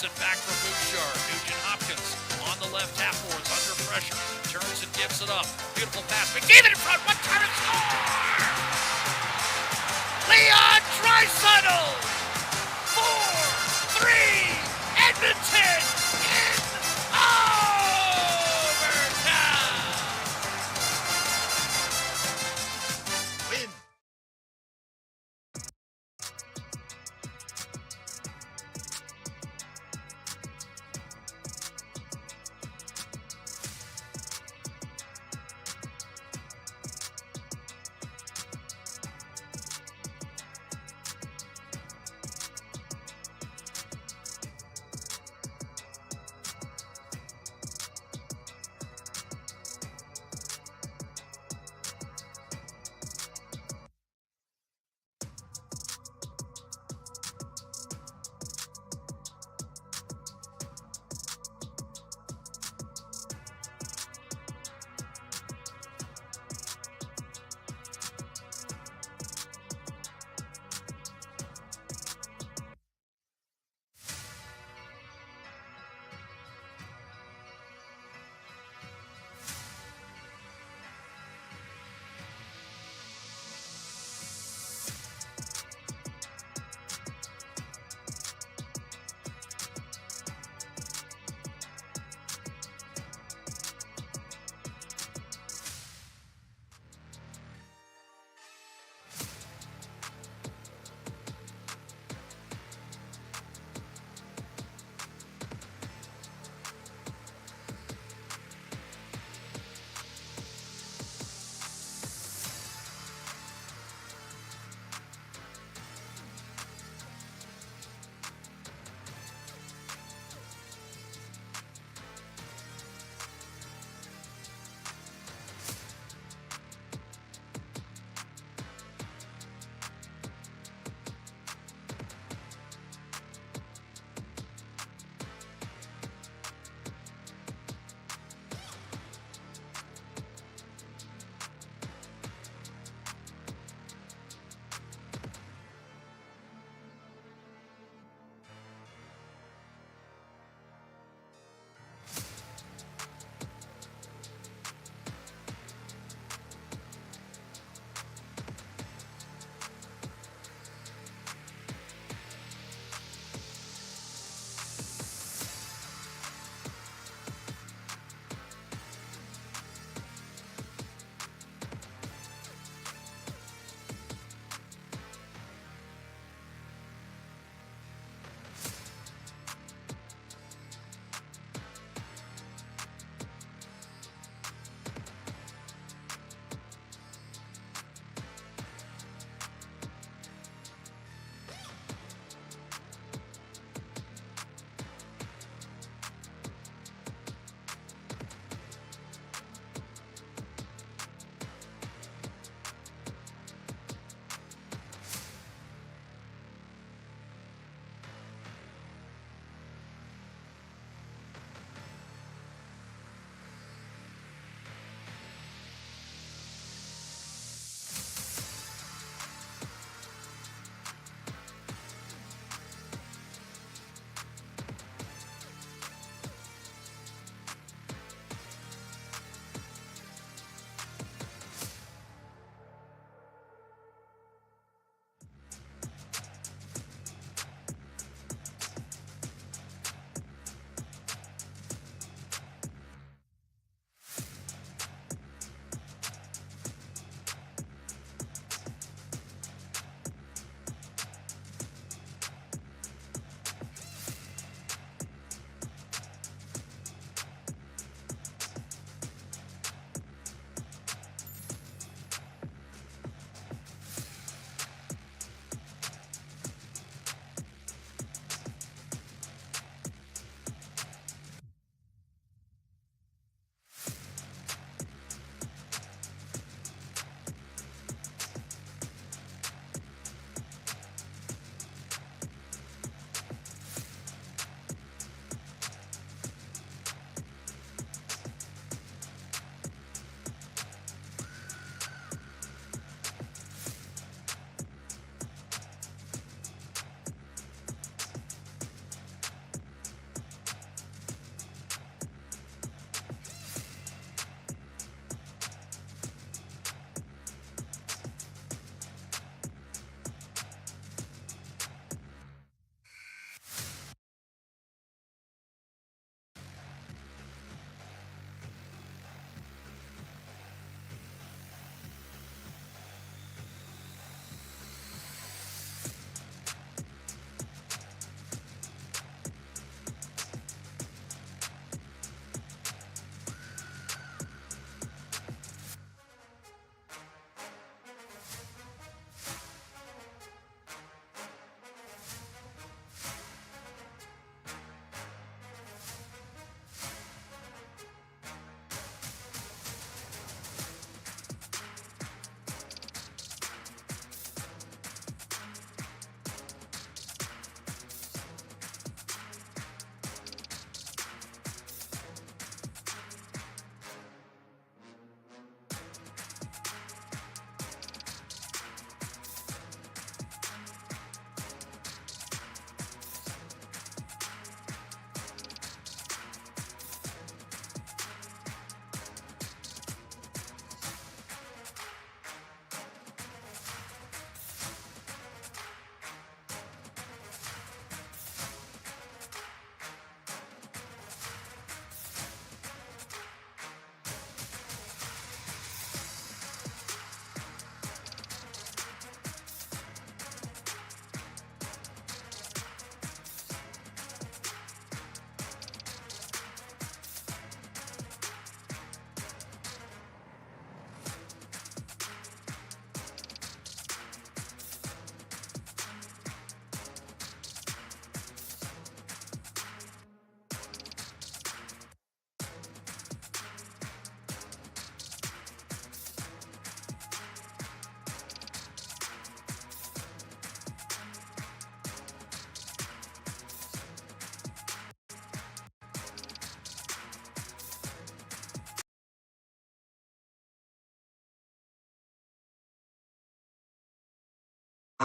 Back for Bouchard. Nugent Hopkins on the left half boards under pressure. Turns and gives it up. Beautiful pass. McDavid in front. One time and score! Leon Draisaitl! 4-3 Edmonton in overtime! Win.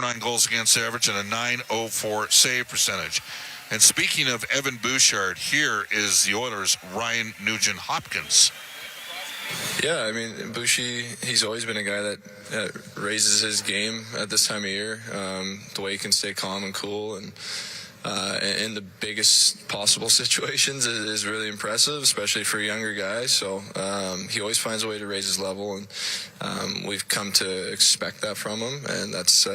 9 goals against average and a .904 save percentage. And speaking of Evan Bouchard, here is the Oilers' Ryan Nugent-Hopkins. Yeah, I mean, Bushy, he's always been a guy that raises his game at this time of year. The way he can stay calm and cool and in the biggest possible situations is really impressive, especially for a younger guy. So he always finds a way to raise his level, and we've come to expect that from him, and that's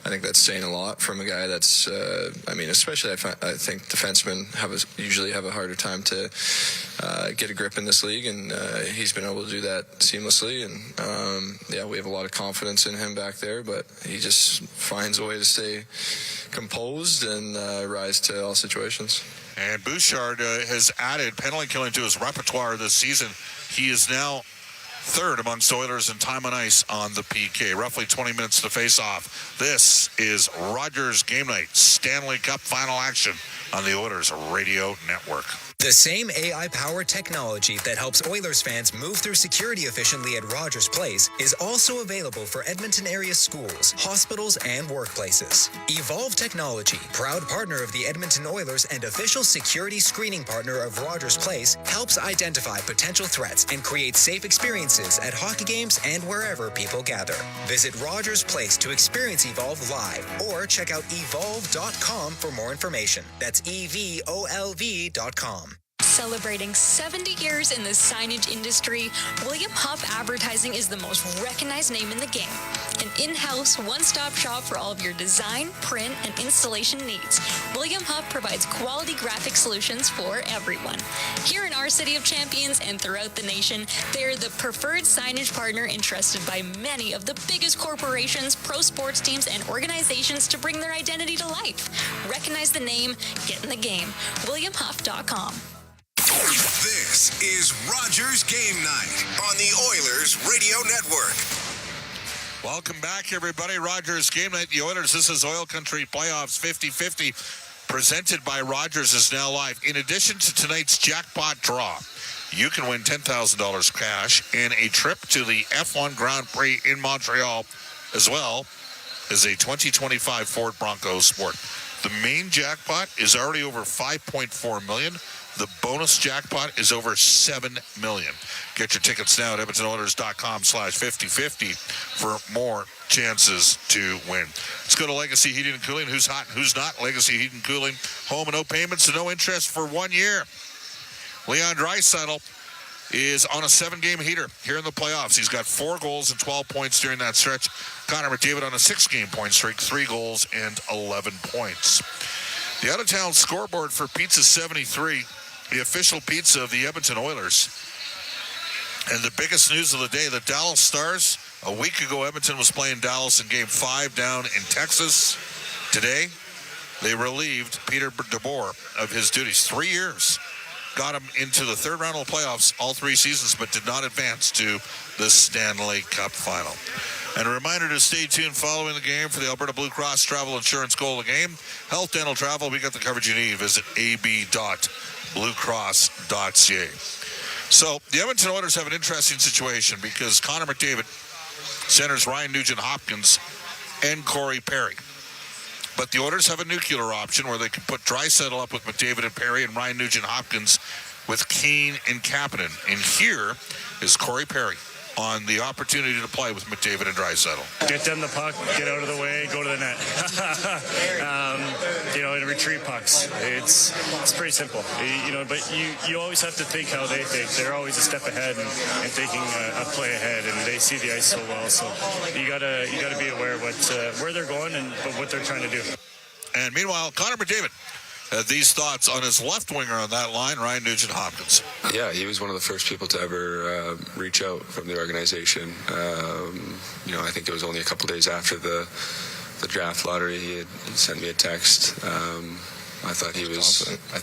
I think that's saying a lot from a guy that's, especially I think defensemen usually have a harder time to get a grip in this league, and he's been able to do that seamlessly. And, we have a lot of confidence in him back there, but he just finds a way to stay composed and rise to all situations. And Bouchard has added penalty killing to his repertoire this season. He is now third amongst Oilers in time on ice on the PK. Roughly 20 minutes to face off. This is Rogers Game Night Stanley Cup final action on the Oilers Radio Network. The same AI-powered technology that helps Oilers fans move through security efficiently at Rogers Place is also available for Edmonton area schools, hospitals, and workplaces. Evolve Technology, proud partner of the Edmonton Oilers and official security screening partner of Rogers Place, helps identify potential threats and create safe experiences at hockey games and wherever people gather. Visit Rogers Place to experience Evolve live or check out evolve.com for more information. That's evolv.com. Celebrating 70 years in the signage industry, William Huff Advertising is the most recognized name in the game. An in-house, one-stop shop for all of your design, print, and installation needs. William Huff provides quality graphic solutions for everyone. Here in our City of Champions and throughout the nation, they are the preferred signage partner entrusted by many of the biggest corporations, pro sports teams, and organizations to bring their identity to life. Recognize the name, get in the game. WilliamHuff.com. This is Rogers Game Night on the Oilers Radio Network. Welcome back, everybody. Rogers Game Night, the Oilers. This is OilCountry Playoffs 50-50, presented by Rogers, is now live. In addition to tonight's jackpot draw, you can win $10,000 cash and a trip to the F1 Grand Prix in Montreal, as well as a 2025 Ford Bronco Sport. The main jackpot is already over $5.4 million. The bonus jackpot is over $7 million. Get your tickets now at EdmontonOilers.com/5050 for more chances to win. Let's go to Legacy Heating and Cooling. Who's hot and who's not? Legacy Heating and Cooling. Home and no payments and no interest for 1 year. Leon Draisaitl is on a 7-game heater here in the playoffs. He's got 4 goals and 12 points during that stretch. Connor McDavid on a 6-game point streak, 3 goals and 11 points. The out-of-town scoreboard for Pizza 73, the official pizza of the Edmonton Oilers. And the biggest news of the day, the Dallas Stars. A week ago, Edmonton was playing Dallas in Game 5 down in Texas. Today, they relieved Peter DeBoer of his duties. 3 years. Got him into the third round of the playoffs all 3 seasons, but did not advance to the Stanley Cup final. And a reminder to stay tuned following the game for the Alberta Blue Cross Travel Insurance goal of the game. Health, dental, travel, we got the coverage you need. Visit ab.bluecross.ca. So the Edmonton Oilers have an interesting situation because Connor McDavid centers Ryan Nugent-Hopkins and Corey Perry. But the Oilers have a nuclear option where they can put Draisaitl up with McDavid and Perry and Ryan Nugent-Hopkins with Kane and Kapanen. And here is Corey Perry on the opportunity to play with McDavid and Draisaitl. Get them the puck, get out of the way, go to the net. And retrieve pucks. It's pretty simple. But you always have to think how they think. They're always a step ahead and thinking a play ahead, and they see the ice so well. So you gotta be aware of where they're going and what they're trying to do. And meanwhile, Connor McDavid had these thoughts on his left winger on that line, Ryan Nugent-Hopkins. Yeah, he was one of the first people to ever reach out from the organization. I think it was only a couple days after the draft lottery. He sent me a text. I thought he was. We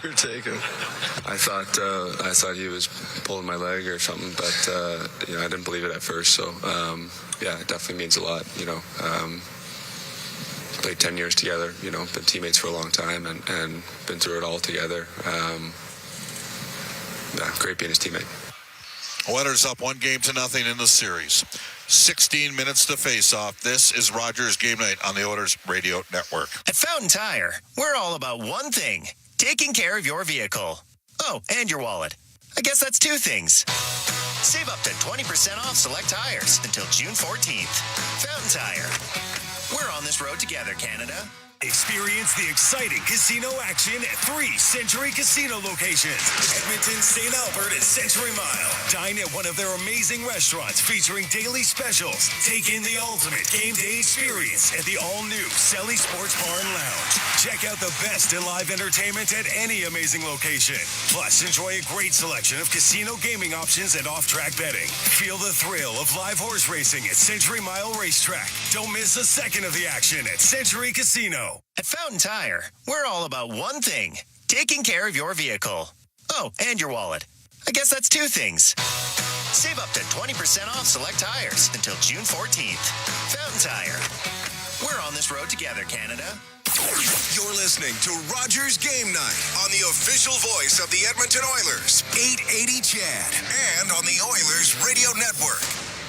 were taken. I thought he was pulling my leg or something, but I didn't believe it at first. So it definitely means a lot. Played 10 years together, been teammates for a long time and been through it all together. Great being his teammate. Oilers up 1-0 in the series. 16 minutes to face off. This is Rogers Game Night on the Oilers Radio Network. At Fountain Tire, we're all about one thing, taking care of your vehicle. Oh, and your wallet. I guess that's two things. Save up to 20% off select tires until June 14th. Fountain Tire. We're on this road together, Canada. Experience the exciting casino action at 3 Century Casino locations. Edmonton, St. Albert, and Century Mile. Dine at one of their amazing restaurants featuring daily specials. Take in the ultimate game day experience at the all-new Selly Sports Bar and Lounge. Check out the best in live entertainment at any amazing location. Plus, enjoy a great selection of casino gaming options and off-track betting. Feel the thrill of live horse racing at Century Mile Racetrack. Don't miss a second of the action at Century Casino. At Fountain Tire, we're all about one thing, taking care of your vehicle. Oh, and your wallet. I guess that's two things. Save up to 20% off select tires until June 14th. Fountain Tire. We're on this road together, Canada. You're listening to Rogers Game Night on the official voice of the Edmonton Oilers, 880 CHAD, and on the Oilers Radio Network.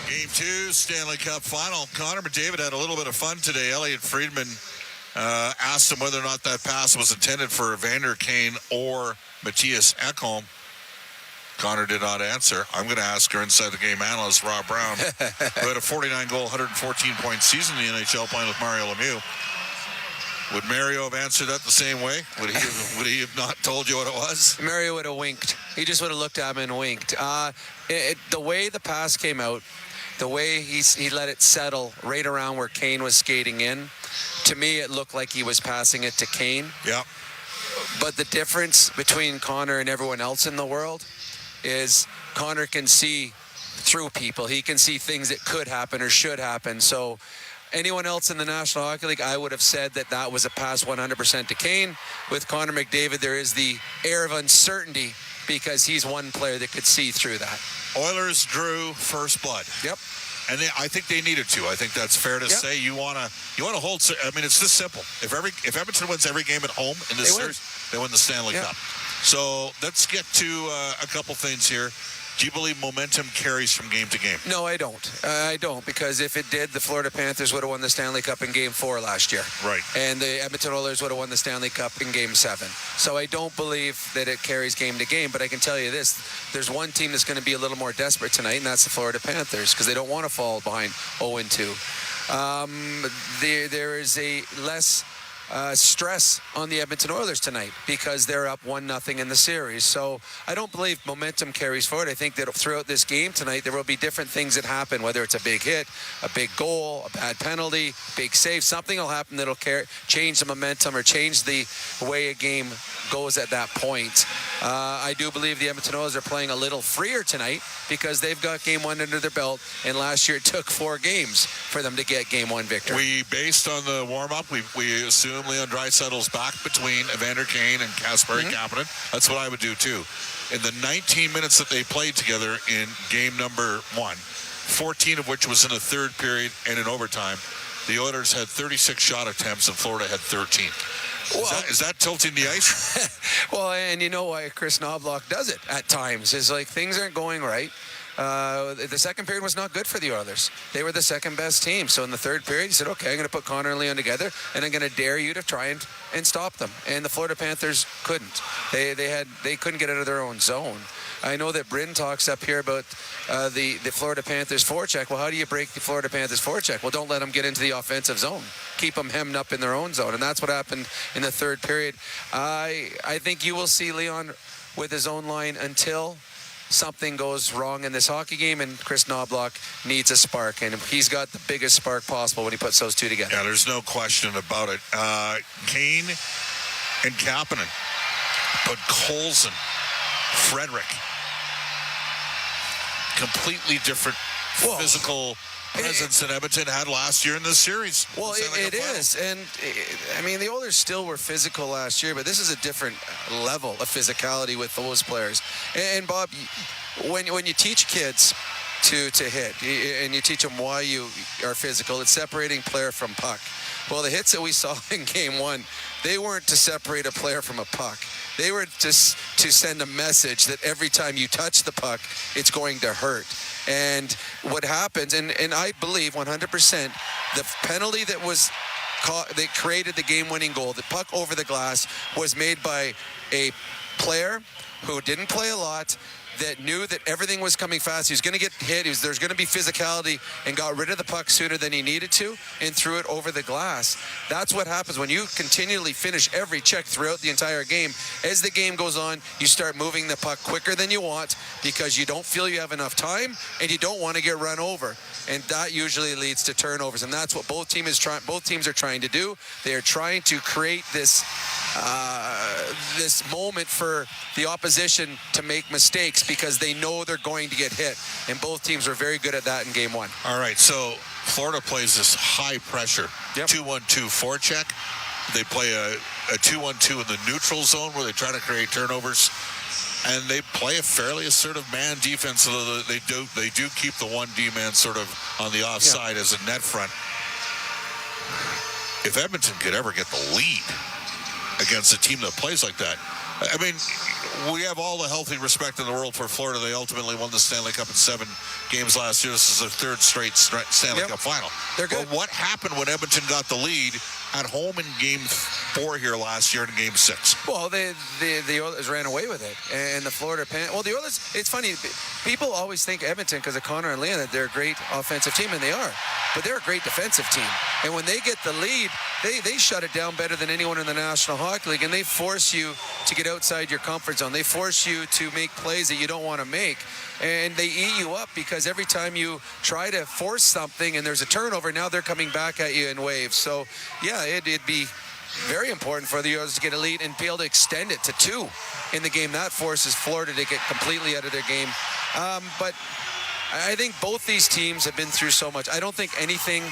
Game 2, Stanley Cup Final. Connor McDavid had a little bit of fun today. Elliot Friedman asked him whether or not that pass was intended for Evander Kane or Matthias Ekholm. Connor did not answer. I'm going to ask our inside the game analyst, Rob Brown, who had a 49-goal, 114-point season in the NHL playing with Mario Lemieux. Would Mario have answered that the same way? Would he have not told you what it was? Mario would have winked. He just would have looked at him and winked. The way the pass came out, the way he let it settle right around where Kane was skating in, to me it looked like he was passing it to Kane. Yeah. But the difference between Connor and everyone else in the world is Connor can see through people. He can see things that could happen or should happen. So anyone else in the National Hockey League, I would have said that was a pass 100% to Kane. With Connor McDavid, there is the air of uncertainty because he's one player that could see through that. Oilers drew first blood. Yep. And I think they needed to. I think that's fair to say. You want to hold. I mean, it's this simple. If Edmonton wins every game at home in this series, they win the Stanley Cup. So let's get to a couple things here. Do you believe momentum carries from game to game? No, I don't. I don't, because if it did, the Florida Panthers would have won the Stanley Cup in Game 4 last year. Right. And the Edmonton Oilers would have won the Stanley Cup in Game 7. So I don't believe that it carries game to game, but I can tell you this. There's one team that's going to be a little more desperate tonight, and that's the Florida Panthers, because they don't want to fall behind 0-2. There is a less stress on the Edmonton Oilers tonight because they're up 1-0 in the series. So I don't believe momentum carries forward. I think that throughout this game tonight, there will be different things that happen, whether it's a big hit, a big goal, a bad penalty, big save. Something will happen that'll change the momentum or change the way a game goes at that point. I do believe the Edmonton Oilers are playing a little freer tonight because they've got Game 1 under their belt, and last year it took 4 games for them to get Game 1 victory. Based on the warm-up, we assume Leon Draisaitl's back between Evander Kane and Kasperi Kapanen. That's what I would do too. In the 19 minutes that they played together in game number 1, 14 of which was in the third period and in overtime, the Oilers had 36 shot attempts and Florida had 13. Is that tilting the ice? Well, and you know why Chris Knobloch does it at times. Is like things aren't going right. The second period was not good for the Oilers. They were the second best team. So in the third period, he said, okay, I'm going to put Connor and Leon together, and I'm going to dare you to try and stop them. And the Florida Panthers couldn't. They couldn't get out of their own zone. I know that Bryn talks up here about the Florida Panthers forecheck. Well, how do you break the Florida Panthers forecheck? Well, don't let them get into the offensive zone. Keep them hemmed up in their own zone. And that's what happened in the third period. I think you will see Leon with his own line until something goes wrong in this hockey game, and Chris Knobloch needs a spark, and he's got the biggest spark possible when he puts those two together. Yeah, there's no question about it. Kane and Kapanen, but Colson, Frederick, completely different physical presence that Edmonton had last year in this series. Well, it is. And, I mean, the Oilers still were physical last year, but this is a different level of physicality with those players. And Bob, when you teach kids to hit, and you teach them why you are physical. It's separating player from puck. Well, the hits that we saw in Game 1, they weren't to separate a player from a puck. They were just to send a message that every time you touch the puck, it's going to hurt. And what happens, and I believe 100%, the penalty that was that created the game-winning goal, the puck over the glass, was made by a player who didn't play a lot, that knew that everything was coming fast. He was going to get hit. There's going to be physicality, and got rid of the puck sooner than he needed to and threw it over the glass. That's what happens when you continually finish every check throughout the entire game. As the game goes on, you start moving the puck quicker than you want because you don't feel you have enough time and you don't want to get run over. And that usually leads to turnovers, and that's what both teams are trying to do. They are trying to create this moment for the opposition to make mistakes because they know they're going to get hit. And both teams were very good at that in Game 1. All right, so Florida plays this high pressure 2-1-2 forecheck. They play a 2-1-2 in the neutral zone where they try to create turnovers. And they play a fairly assertive man defense, so they do keep the 1D man sort of on the offside as a net front. If Edmonton could ever get the lead against a team that plays like that, I mean, we have all the healthy respect in the world for Florida. They ultimately won the Stanley Cup in 7 games last year. This is their third straight Stanley Cup final. They're good. But what happened when Edmonton got the lead at home in Game 4 here last year in Game 6? Well, the Oilers ran away with it, and the Florida the Oilers. It's funny. People always think Edmonton, because of Connor and Leon, that they're a great offensive team, and they are. But they're a great defensive team. And when they get the lead, they shut it down better than anyone in the National Hockey League, and they force you to get outside your comfort zone. They force you to make plays that you don't want to make, and they eat you up because every time you try to force something and there's a turnover, now they're coming back at you in waves. So, yeah, it'd be very important for the Oilers to get a lead and be able to extend it to 2 in the game. That forces Florida to get completely out of their game. But I think both these teams have been through so much. I don't think anything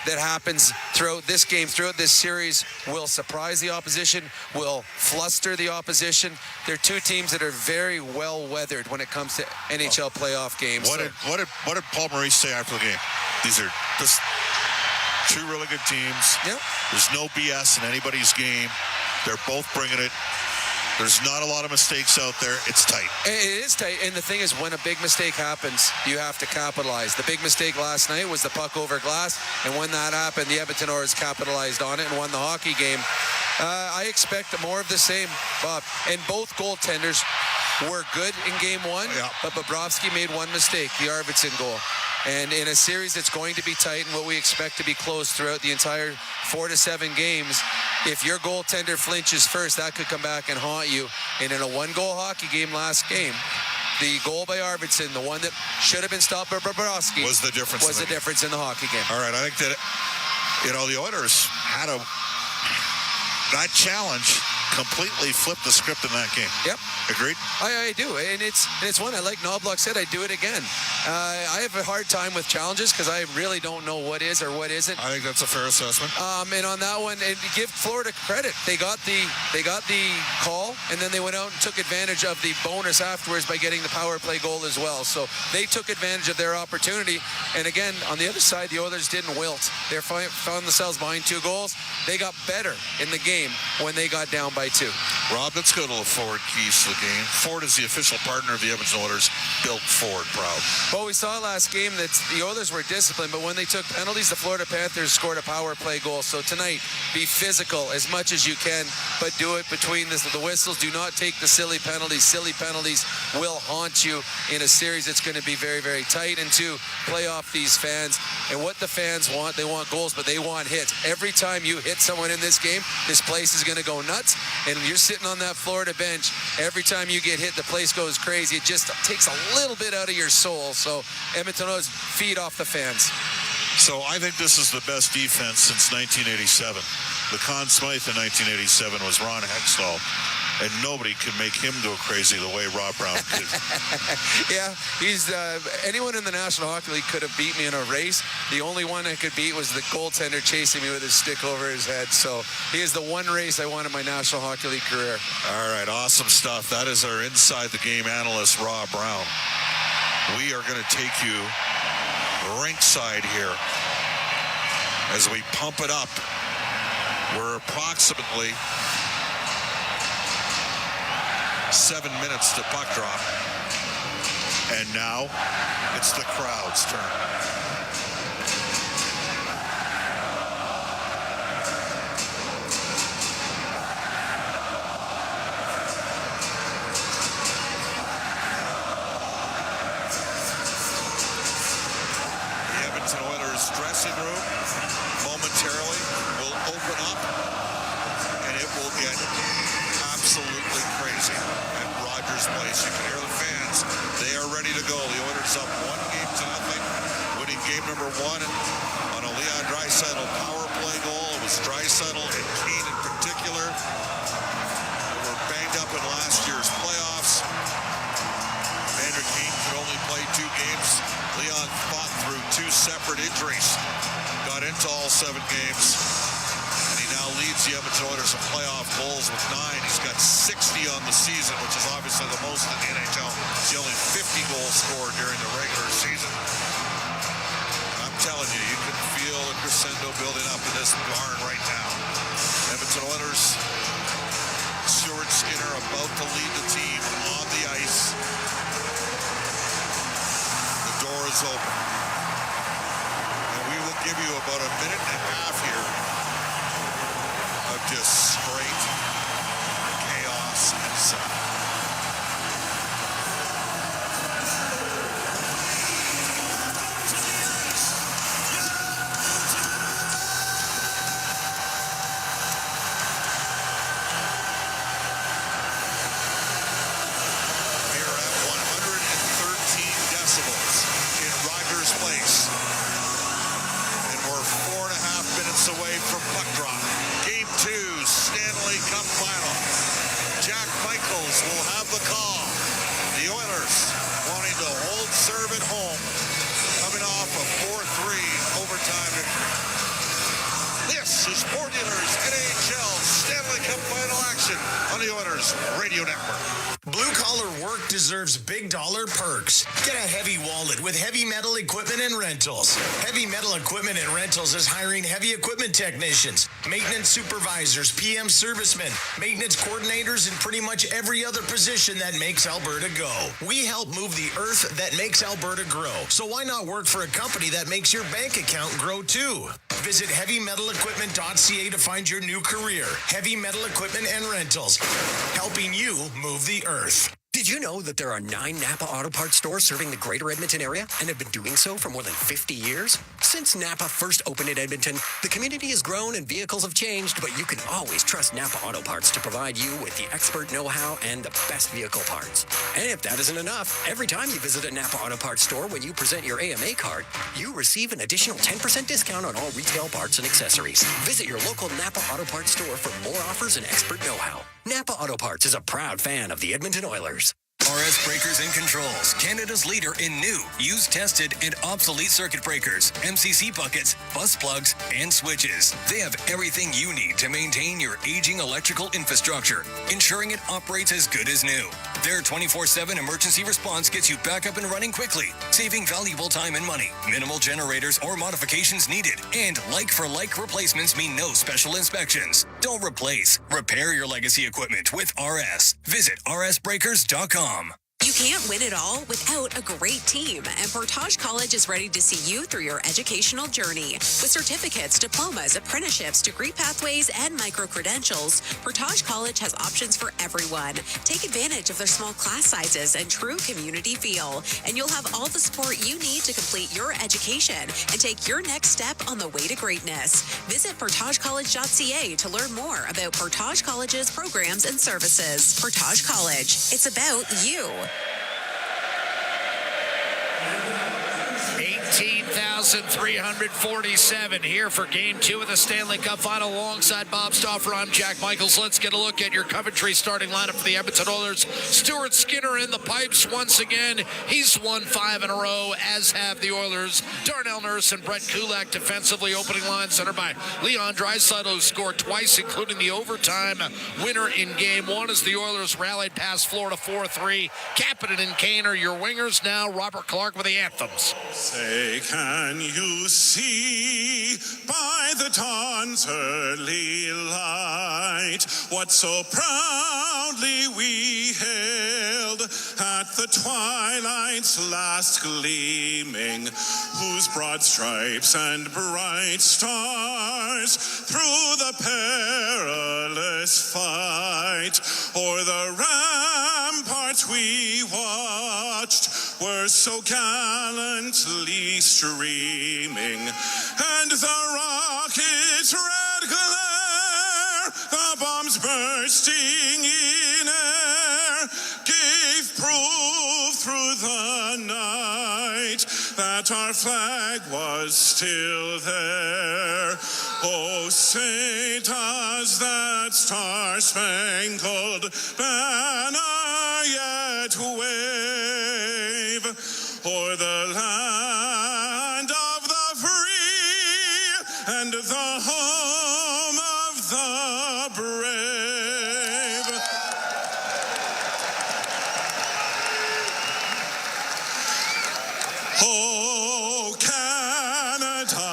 that happens throughout this game, throughout this series, will surprise the opposition, will fluster the opposition. They're two teams that are very well weathered when it comes to NHL playoff games. What did Paul Maurice say after the game? These are just 2 really good teams. Yep. There's no BS in anybody's game. They're both bringing it. There's not a lot of mistakes out there. It's tight. It is tight. And the thing is, when a big mistake happens, you have to capitalize. The big mistake last night was the puck over glass. And when that happened, the Edmonton Oilers capitalized on it and won the hockey game. I expect more of the same, Bob. And both goaltenders were good in Game 1, but Bobrovsky made one mistake, the Arvidsson goal. And in a series that's going to be tight and what we expect to be close throughout the entire 4 to 7 games, if your goaltender flinches first, that could come back and haunt you. And in a 1-goal hockey game last game, the goal by Arvidsson, the one that should have been stopped by Bobrovsky, was the difference in the hockey game. All right, I think that, the Oilers had that challenge completely flipped the script in that game. Yep. Agreed? I do, and it's one, I like Knobloch said, I'd do it again. I have a hard time with challenges because I really don't know what is or what isn't. I think that's a fair assessment. And on that one, and give Florida credit. They got the call, and then they went out and took advantage of the bonus afterwards by getting the power play goal as well. So they took advantage of their opportunity. And again, on the other side, the Oilers didn't wilt. They found themselves behind 2 goals. They got better in the game when they got down by 2. Rob, let's go to the Ford keys to the game. Ford is the official partner of the Edmonton Oilers. Built Ford proud. Well, we saw last game that the Oilers were disciplined, but when they took penalties, the Florida Panthers scored a power play goal. So tonight, be physical as much as you can, but do it between the whistles. Do not take the silly penalties. Silly penalties will haunt you in a series that's going to be very, very tight. And 2, play off these fans. And what the fans want, they want goals, but they want hits. Every time you hit someone in this game, this place is going to go nuts. And you're sitting on that Florida bench, every time you get hit, the place goes crazy. It just takes a little bit out of your soul. So Edmonton Oilers feed off the fans. So I think this is the best defense since 1987. The Conn Smythe in 1987 was Ron Hextall, and nobody could make him go crazy the way Rob Brown could. Yeah, he's anyone in the National Hockey League could have beat me in a race. The only one I could beat was the goaltender chasing me with his stick over his head. So he is the one race I won in my National Hockey League career. All right, awesome stuff. That is our Inside the Game analyst, Rob Brown. We are going to take you rinkside here as we pump it up. We're approximately 7 minutes to puck drop. And now it's the crowd's turn. The Edmonton Oilers dressing room momentarily will open up, and it will get absolutely crazy at Rogers Place. You can hear the fans. They are ready to go. The Oilers up 1-0, winning game number 1 on a Leon Draisaitl power play goal. It was Draisaitl and Keane in particular. They were banged up in last year's playoffs. Vander Keane could only play 2 games. Leon fought through 2 separate injuries. Got into all 7 games. Now leads the Edmonton Oilers in playoff goals with 9. He's got 60 on the season, which is obviously the most in the NHL. He's only 50 goals scored during the regular season. I'm telling you, you can feel the crescendo building up in this barn right now. Edmonton Oilers, Stuart Skinner about to lead the team on the ice. The door is open. And we will give you about a minute and a half here of just straight chaos and sound. We are at 113 decibels in Rogers Place, and we're 4.5 minutes away from puck drop. Game 2, Stanley Cup Final. Jack Michaels will have the call. The Oilers wanting to hold serve at home, coming off a 4-3 overtime victory. This is Sport Dealers NHL Stanley Cup Final action on the Oilers Radio Network. Blue-collar work deserves big dollar perks. Get a heavy wallet with Heavy Metal Equipment and Rentals. Heavy Metal Equipment and Rentals is hiring heavy equipment technicians, maintenance supervisors, PM servicemen, maintenance coordinators, and pretty much every other position that makes Alberta go. We help move the earth that makes Alberta grow. So why not work for a company that makes your bank account grow too? Visit heavymetalequipment.ca to find your new career. Heavy Metal Equipment and Rentals, helping you move the earth. Did you know that there are 9 Napa Auto Parts stores serving the greater Edmonton area and have been doing so for more than 50 years? Since Napa first opened in Edmonton, the community has grown and vehicles have changed, but you can always trust Napa Auto Parts to provide you with the expert know-how and the best vehicle parts. And if that isn't enough, every time you visit a Napa Auto Parts store when you present your AMA card, you receive an additional 10% discount on all retail parts and accessories. Visit your local Napa Auto Parts store for more offers and expert know-how. Napa Auto Parts is a proud fan of the Edmonton Oilers. RS Breakers and Controls, Canada's leader in new, used, tested, and obsolete circuit breakers, MCC buckets, bus plugs, and switches. They have everything you need to maintain your aging electrical infrastructure, ensuring it operates as good as new. Their 24/7 emergency response gets you back up and running quickly, saving valuable time and money. Minimal generators or modifications needed, and like-for-like replacements mean no special inspections. Don't replace, repair your legacy equipment with RS. Visit rsbreakers.com. You can't win it all without a great team, and Portage College is ready to see you through your educational journey. With certificates, diplomas, apprenticeships, degree pathways, and micro-credentials, Portage College has options for everyone. Take advantage of their small class sizes and true community feel, and you'll have all the support you need to complete your education and take your next step on the way to greatness. Visit portagecollege.ca to learn more about Portage College's programs and services. Portage College, it's about you. 18,000 1,347 here for Game 2 of the Stanley Cup Final. Alongside Bob Stauffer, I'm Jack Michaels. Let's get a look at your Coventry starting lineup for the Edmonton Oilers. Stuart Skinner in the pipes once again. He's won 5 in a row, as have the Oilers. Darnell Nurse and Brett Kulak defensively. Opening line centered by Leon Draisaitl, who scored twice, including the overtime winner in Game 1 as the Oilers rallied past Florida 4-3. Kapanen and Kane are your wingers. Now Robert Clark with the anthems. Say, can you see by the dawn's early light what so proudly we hailed at the twilight's last gleaming, whose broad stripes and bright stars through the perilous fight o'er the ramparts we watched were so gallantly streaming, and the rocket's red glare, the bombs bursting in air, gave proof through the night that our flag was still there. Oh, say does that star-spangled banner yet wave o'er the land of the free and the home of the brave. Oh, Canada,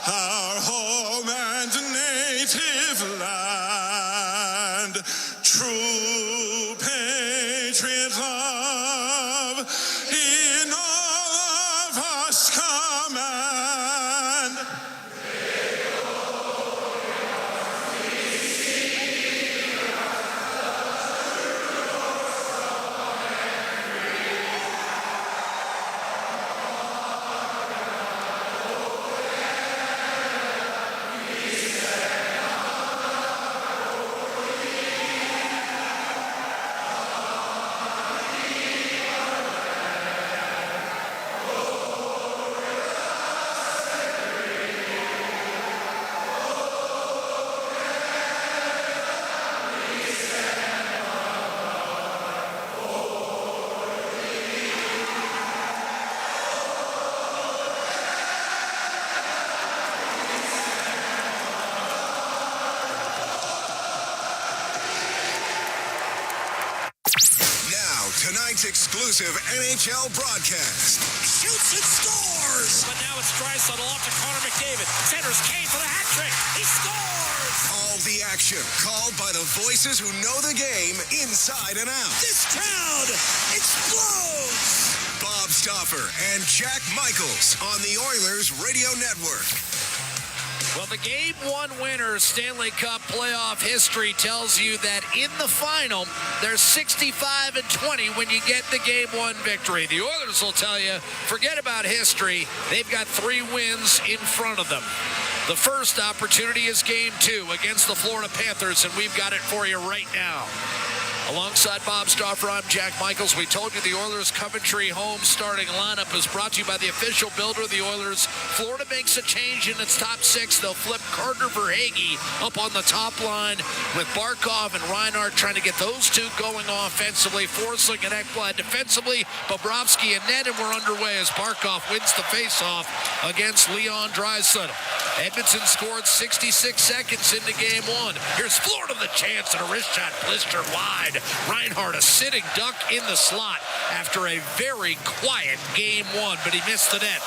our home and native land, true patriot love in all of us command. Tonight's exclusive NHL broadcast. Shoots and scores! But now it's Draisaitl off to Connor McDavid. Centers Kane for the hat trick. He scores! All the action called by the voices who know the game inside and out. This crowd explodes! Bob Stauffer and Jack Michaels on the Oilers Radio Network. Well, the Game 1 winner Stanley Cup playoff history tells you that in the final, there's 65-20 when you get the Game 1 victory. The Oilers will tell you, forget about history. They've got 3 wins in front of them. The first opportunity is Game 2 against the Florida Panthers, and we've got it for you right now. Alongside Bob Stauffer, I'm Jack Michaels. We told you the Oilers Coventry home starting lineup is brought to you by the official builder of the Oilers. Florida makes a change in its top 6. They'll flip Carter Verhaeghe up on the top line with Barkov and Reinhart trying to get those two going offensively. Forsling and Ekblad defensively. Bobrovsky and Ned, and we're underway as Barkov wins the faceoff against Leon Draisaitl. Edmonton scored 66 seconds into Game 1. Here's Florida the chance, and a wrist shot blistered wide. Reinhart, a sitting duck in the slot after a very quiet Game 1, but he missed the net.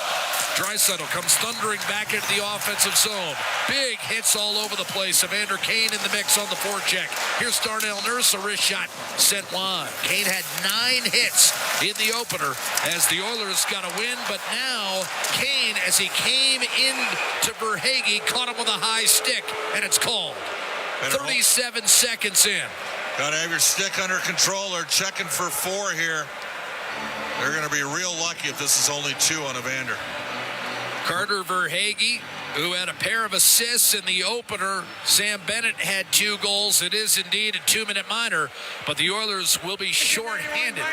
Draisaitl comes thundering back into the offensive zone. Big hits all over the place. Evander Kane in the mix on the forecheck. Here's Darnell Nurse, a wrist shot sent wide. Kane had 9 hits in the opener as the Oilers got a win, but now Kane, as he came in to Verhaeghe, caught him with a high stick, and it's called. 37 seconds in. Got to have your stick under control. They're checking for 4 here. They're going to be real lucky if this is only 2 on Evander. Carter Verhaeghe, who had a pair of assists in the opener. Sam Bennett had 2 goals. It is indeed a 2-minute minor, but the Oilers will be short-handed.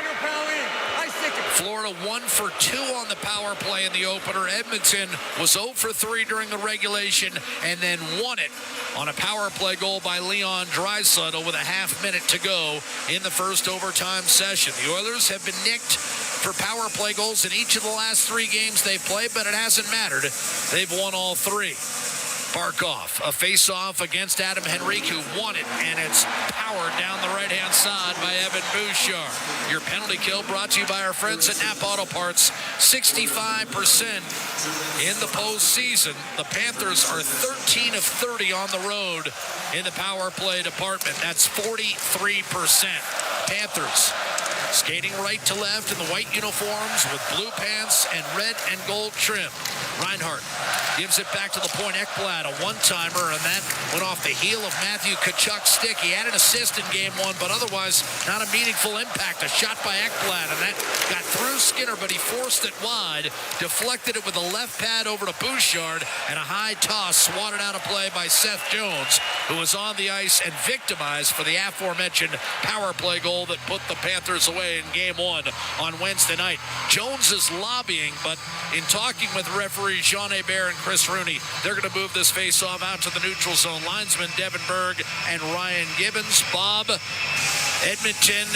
Florida 1 for 2 on the power play in the opener. Edmonton was 0 for 3 during the regulation and then won it on a power play goal by Leon Draisaitl with a half minute to go in the first overtime session. The Oilers have been nicked for power play goals in each of the last 3 games they've played, but it hasn't mattered. They've won all 3. Barkov, a face-off against Adam Henrique, who won it, and it's powered down the right-hand side by Evan Bouchard. Your penalty kill brought to you by our friends at Napa Auto Parts. 65% in the postseason. The Panthers are 13 of 30 on the road in the power play department. That's 43%. Panthers skating right to left in the white uniforms with blue pants and red and gold trim. Reinhart gives it back to the point. Ekblad, a one-timer, and that went off the heel of Matthew Tkachuk's stick. He had an assist in Game 1, but otherwise not a meaningful impact. A shot by Ekblad, and that got through Skinner, but he forced it wide, deflected it with a left pad over to Bouchard, and a high toss swatted out of play by Seth Jones, who was on the ice and victimized for the aforementioned power play goal that put the Panthers away in Game 1 on Wednesday night. Jones is lobbying, but in talking with referees Jean Hebert and Chris Rooney, they're going to move this face-off out to the neutral zone. Linesman Devin Berg and Ryan Gibbons. Bob, Edmonton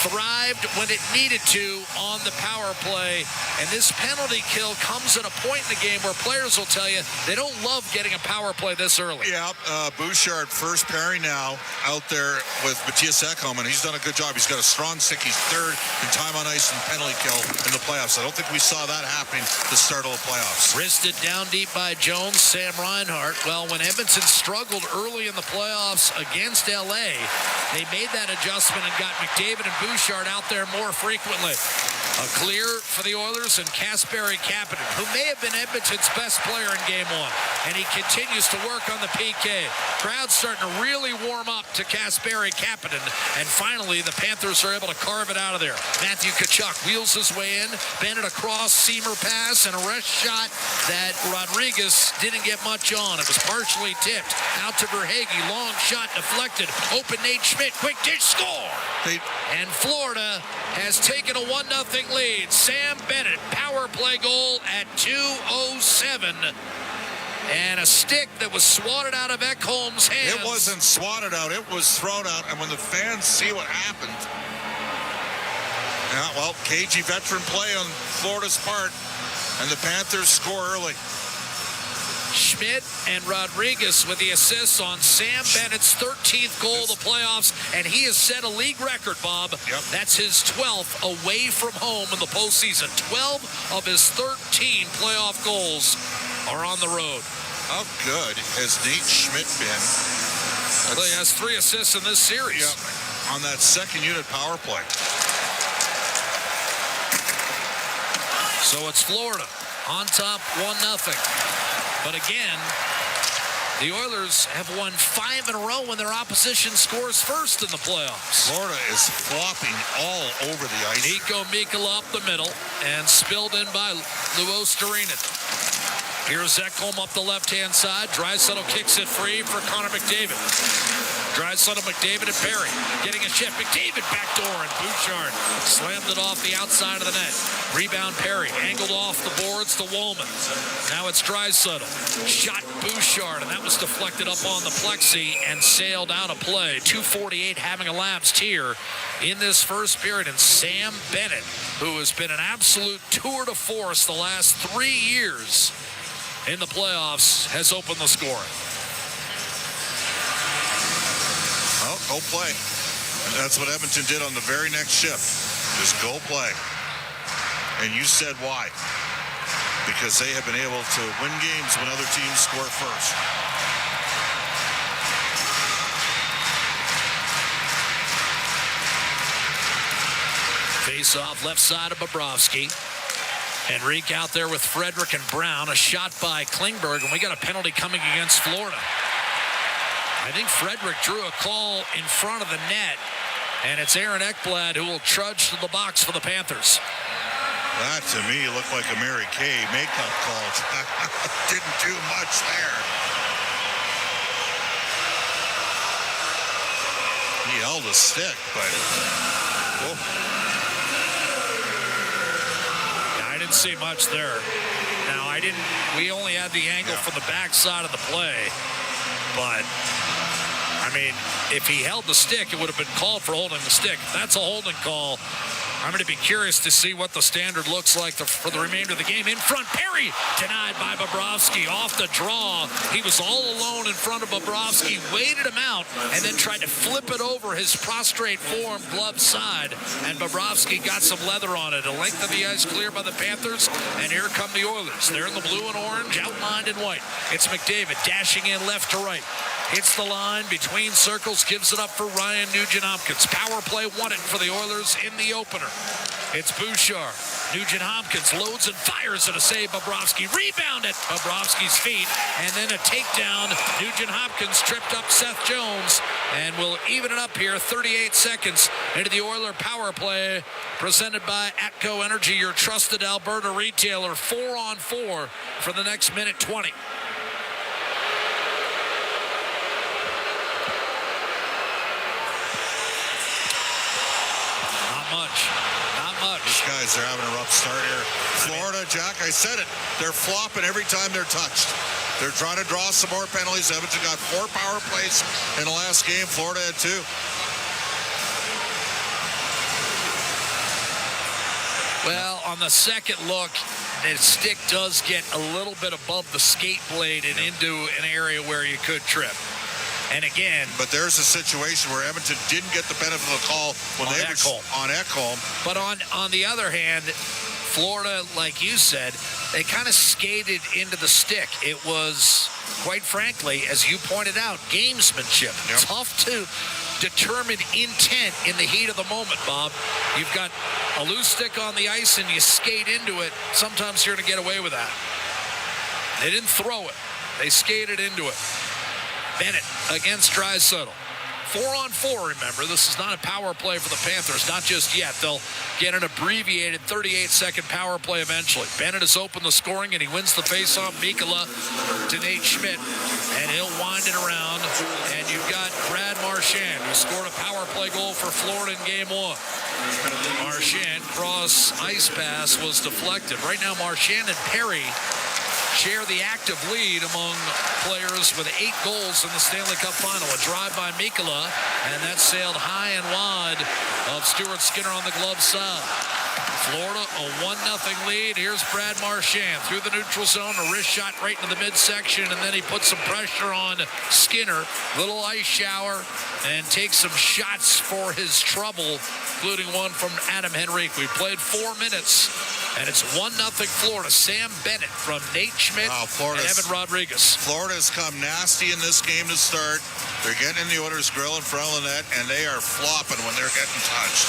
thrived when it needed to on the power play, and this penalty kill comes at a point in the game where players will tell you they don't love getting a power play this early. Yeah, Bouchard first pairing now out there with Matthias Ekholm, and he's done a good job. He's got a strong stick. He's third in time on ice and penalty kill in the playoffs. I don't think we saw that happening at the start of the playoffs. Wristed down deep by Jones, Sam Reinhart. Well, when Edmonton struggled early in the playoffs against LA, they made that adjustment and got McDavid and Bouchard out there more frequently. A clear for the Oilers and Kasperi Kapanen, who may have been Edmonton's best player in Game 1, and he continues to work on the PK. Crowd's starting to really warm up to Kasperi Kapanen, and finally the Panthers are able to carve it out of there. Matthew Tkachuk wheels his way in, Bennett across, seamer pass, and a wrist shot that Rodriguez didn't get much on. It was partially tipped out to Verhaeghe, long shot deflected, open Nate Schmidt, quick dish, score! And Florida has taken a 1-0 lead. Sam Bennett, power play goal at 2:07. And a stick that was swatted out of Ekholm's hands. It wasn't swatted out. It was thrown out. And when the fans see what happened, well, cagey veteran play on Florida's part, and the Panthers score early. Schmidt and Rodriguez with the assists on Sam Bennett's 13th goal of the playoffs, and he has set a league record, Bob. Yep. That's his 12th away from home in the postseason. 12 of his 13 playoff goals are on the road. How good has Nate Schmidt been? Well, he has 3 assists in this series. Yep. On that second unit power play. So it's Florida on top 1-0. But again, the Oilers have won 5 in a row when their opposition scores first in the playoffs. Florida is flopping all over the ice. Nico Mikkola up the middle and spilled in by Luo Sturinen. Here's Ekholm up the left-hand side. Draisaitl kicks it free for Connor McDavid. Draisaitl, McDavid, and Perry getting a chip. McDavid backdoor, and Bouchard slammed it off the outside of the net. Rebound Perry, angled off the boards to Woolman. Now it's Draisaitl. Shot Bouchard, and that was deflected up on the plexi and sailed out of play. 2:48 having elapsed here in this first period. And Sam Bennett, who has been an absolute tour de force the last 3 years in the playoffs, has opened the scoring. Oh, go play. And that's what Edmonton did on the very next shift. Just go play. And you said why. Because they have been able to win games when other teams score first. Face off left side of Bobrovsky. Henrique out there with Frederick and Brown. A shot by Klingberg, and we got a penalty coming against Florida. I think Frederick drew a call in front of the net, and it's Aaron Ekblad who will trudge to the box for the Panthers. That, to me, looked like a Mary Kay makeup call. Didn't do much there. He held a stick, but... Whoa. didn't see much there. Now, we only had the angle from the backside of the play, but, I mean, if he held the stick, it would have been called for holding the stick. If that's a holding call, I'm going to be curious to see what the standard looks like for the remainder of the game. In front, Perry denied by Bobrovsky off the draw. He was all alone in front of Bobrovsky, waited him out, and then tried to flip it over his prostrate form, glove side. And Bobrovsky got some leather on it. A length of the ice clear by the Panthers, and here come the Oilers. They're in the blue and orange, outlined in white. It's McDavid dashing in left to right. Hits the line between circles, gives it up for Ryan Nugent-Hopkins. Power play won it for the Oilers in the opener. It's Bouchard. Nugent-Hopkins loads and fires at a save. Bobrovsky rebound at Bobrovsky's feet, and then a takedown. Nugent-Hopkins tripped up Seth Jones, and will even it up here. 38 seconds into the Oiler power play, presented by Atco Energy, your trusted Alberta retailer. 4-on-4 for the next minute 20. Not much. These guys are having a rough start here. Florida, Jack, I said it. They're flopping every time they're touched. They're trying to draw some more penalties. Edmonton got 4 power plays in the last game. Florida had 2. Well, on the second look, the stick does get a little bit above the skate blade and into an area where you could trip. And again, but there's a situation where Edmonton didn't get the benefit of the call when they were on Ekholm. But on the other hand, Florida, like you said, they kind of skated into the stick. It was, quite frankly, as you pointed out, gamesmanship. Yep. Tough to determine intent in the heat of the moment, Bob. You've got a loose stick on the ice and you skate into it. Sometimes you're going to get away with that. They didn't throw it. They skated into it. Bennett against Draisaitl. 4-on-4, remember. This is not a power play for the Panthers, not just yet. They'll get an abbreviated 38-second power play eventually. Bennett has opened the scoring, and he wins the faceoff. Mikkola to Nate Schmidt, and he'll wind it around. And you've got Brad Marchand, who scored a power play goal for Florida in Game 1. Marchand, cross ice pass was deflected. Right now, Marchand and Perry share the active lead among players with 8 goals in the Stanley Cup Final. A drive by Mikkola, and that sailed high and wide of Stuart Skinner on the glove side. Florida, a 1-0 lead. Here's Brad Marchand through the neutral zone. A wrist shot right into the midsection, and then he puts some pressure on Skinner. Little ice shower, and takes some shots for his trouble, including one from Adam Henrique. We played 4 minutes, and it's 1-0 Florida. Sam Bennett from Nate Schmidt and Evan Rodriguez. Florida's come nasty in this game to start. They're getting in the Oilers' grill in front of the net, and they are flopping when they're getting touched.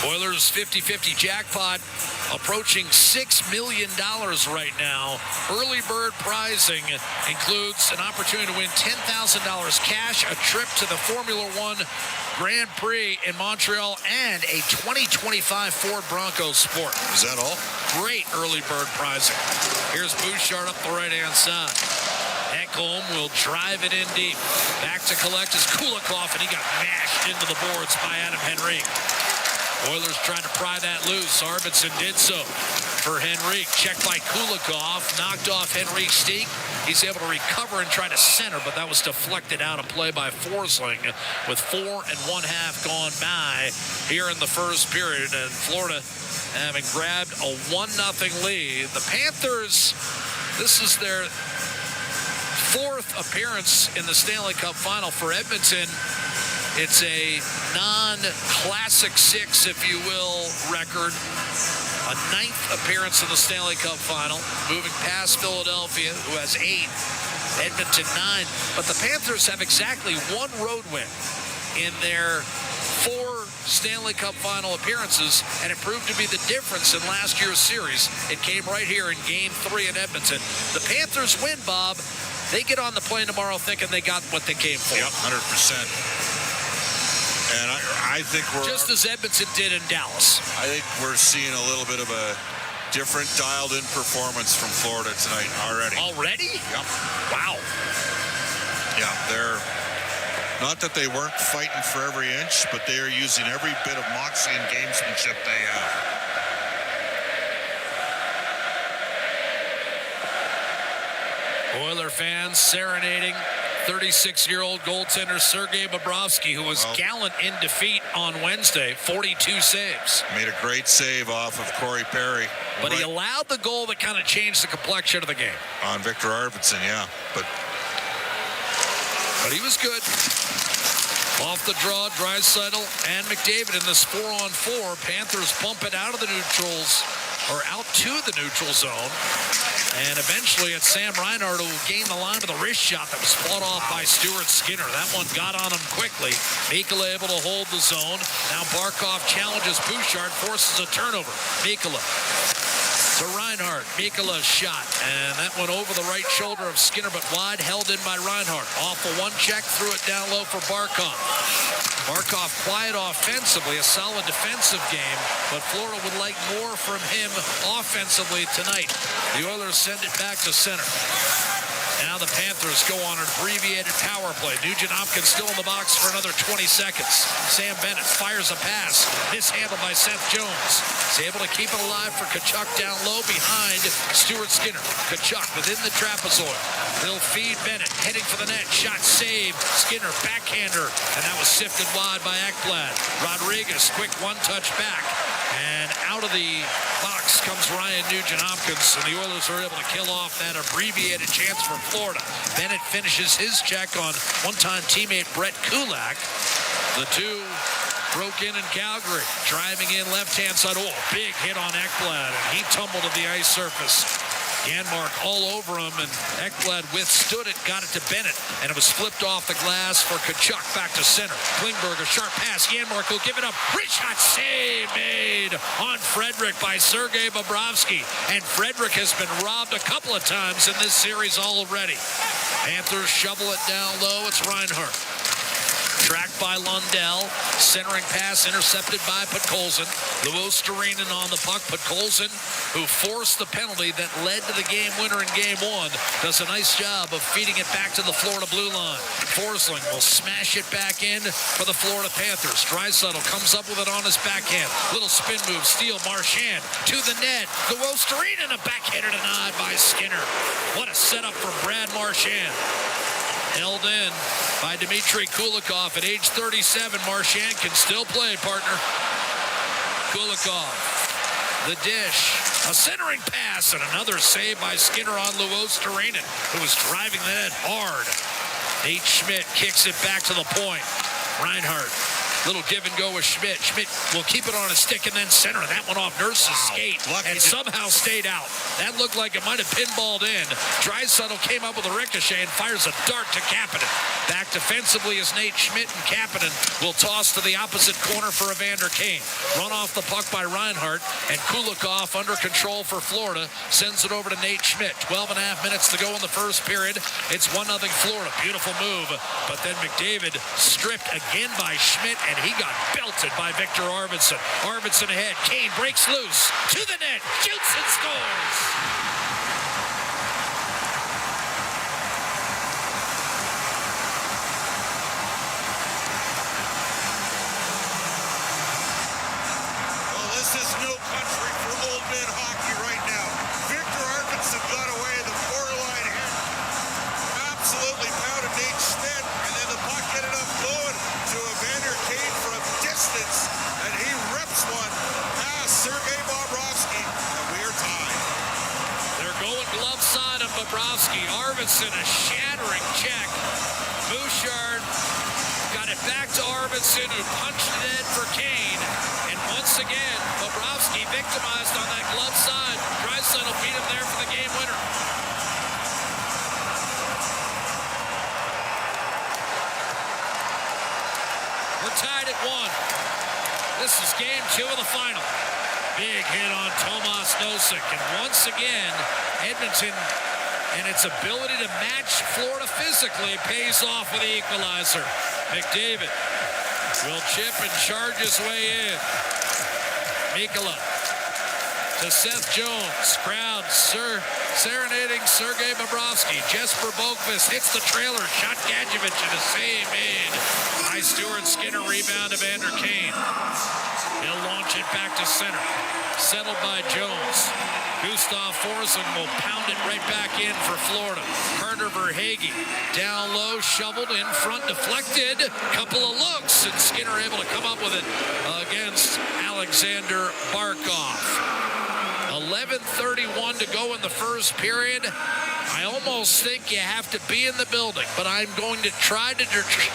Oilers 50-50 jackpot approaching $6 million right now. Early bird prizing includes an opportunity to win $10,000 cash, a trip to the Formula One Grand Prix in Montreal, and a 2025 Ford Bronco Sport. Is that all? Great early bird prizing. Here's Bouchard up the right-hand side. Ekholm will drive it in deep. Back to collect is Kulikov, and he got mashed into the boards by Adam Henrique. Oilers trying to pry that loose. Arvidsson did so for Henrique. Checked by Kulikov. Knocked off Henrique's stick. He's able to recover and try to center, but that was deflected out of play by Forsling with 4 1/2 gone by here in the first period. And Florida having grabbed a 1-0 lead. The Panthers, this is their 4th appearance in the Stanley Cup Final for Edmonton. It's a non-Classic 6, if you will, record. A 9th appearance in the Stanley Cup Final, moving past Philadelphia, who has 8, Edmonton 9. But the Panthers have exactly 1 road win in their 4 Stanley Cup Final appearances, and it proved to be the difference in last year's series. It came right here in Game 3 in Edmonton. The Panthers win, Bob. They get on the plane tomorrow thinking they got what they came for. Yep, 100%. And I think we're... Just as Edmonton did in Dallas. I think we're seeing a little bit of a different dialed-in performance from Florida tonight already. Already? Yep. Wow. Yeah, they're... Not that they weren't fighting for every inch, but they are using every bit of moxie and gamesmanship they have. Oiler fans serenading 36-year-old goaltender Sergei Bobrovsky, who was gallant in defeat on Wednesday, 42 saves. Made a great save off of Corey Perry. But he allowed the goal that kind of changed the complexion of the game. On Victor Arvidsson, yeah. But he was good. Off the draw, Draisaitl and McDavid in this 4-on-4. Panthers bump it out of the neutrals, or out to the neutral zone. And eventually it's Sam Reinhart who gained the line with a wrist shot that was fought off by Stuart Skinner. That one got on him quickly. Mikkola able to hold the zone. Now Barkov challenges Bouchard, forces a turnover. Mikkola to Reinhart. Mikkola's shot, and that went over the right shoulder of Skinner, but wide, held in by Reinhart. Off the one check, threw it down low for Barkov. Barkov quiet offensively, a solid defensive game, but Florida would like more from him offensively tonight. The Oilers send it back to center. Now the Panthers go on an abbreviated power play. Nugent-Hopkins still in the box for another 20 seconds. Sam Bennett fires a pass, mishandled by Seth Jones. He's able to keep it alive for Tkachuk down low behind Stuart Skinner. Tkachuk within the trapezoid. They'll feed Bennett, heading for the net. Shot saved. Skinner backhander, and that was sifted wide by Ekblad. Rodriguez, quick one-touch back. And out of the box comes Ryan Nugent-Hopkins, and the Oilers are able to kill off that abbreviated chance for Florida. Bennett finishes his check on one-time teammate Brett Kulak. The two broke in Calgary, driving in left-hand side. Oh, big hit on Ekblad, and he tumbled to the ice surface. Janmark all over him, and Ekblad withstood it, got it to Bennett, and it was flipped off the glass for Tkachuk back to center. Klingberg, a sharp pass. Janmark will give it up. Rich shot save made on Frederick by Sergei Bobrovsky, and Frederick has been robbed a couple of times in this series already. Panthers shovel it down low. It's Reinhart. Tracked by Lundell. Centering pass intercepted by Podkolzin. Luostarinen on the puck. Podkolzin, who forced the penalty that led to the game winner in game one, does a nice job of feeding it back to the Florida blue line. Forsling will smash it back in for the Florida Panthers. Draisaitl comes up with it on his backhand. Little spin move. Steal. Marchand to the net. Luostarinen, a backhander denied by Skinner. What a setup for Brad Marchand. Held in by Dmitry Kulikov at age 37. Marchand can still play, partner. Kulikov, the dish, a centering pass, and another save by Skinner on Luostarinen, who was driving the net hard. Nate Schmidt kicks it back to the point. Reinhart, little give and go with Schmidt. Schmidt will keep it on his stick and then center. That one off Nurse's skate and somehow stayed out. That looked like it might have pinballed in. Draisaitl came up with a ricochet and fires a dart to Kapanen. Back defensively is Nate Schmidt, and Kapanen will toss to the opposite corner for Evander Kane. Run off the puck by Reinhart, and Kulikov under control for Florida sends it over to Nate Schmidt. 12 and a half minutes to go in the first period. It's 1-0 Florida. Beautiful move, but then McDavid stripped again by Schmidt, and he got belted by Victor Arvidsson. Arvidsson ahead. Kane breaks loose to the net, shoots and scores. Well, this is no country for old men hockey right now. Victor Arvidsson got away the four-line hit. Absolutely pounded Nate Schmidt, and then the puck ended up going to Evander Kane from distance, and he rips one past Sergei Bobrovsky, and we are tied. They're going glove side on Bobrovsky. Arvidsson, a shattering check. Bouchard got it back to Arvidsson, who punched it in for Kane. And once again, Bobrovsky victimized on that glove side. Draisaitl beat him there for the game winner. We're tied at 1. This is game 2 of the final. Big hit on Tomas Nosek. And once again, Edmonton and its ability to match Florida physically pays off with the equalizer. McDavid will chip and charge his way in. Mikkola to Seth Jones. Crowd serenading Sergei Bobrovsky. Jesper Boqvist hits the trailer. Shot Gadjevich and a save made by Stuart Skinner. Rebound Evander Kane. He'll launch it back to center. Settled by Jones. Gustav Forsling will pound it right back in for Florida. Carter Verhaeghe down low, shoveled in front, deflected. Couple of looks, and Skinner able to come up with it against Alexander Barkov. 11:31 to go in the first period. I almost think you have to be in the building, but I'm going to try to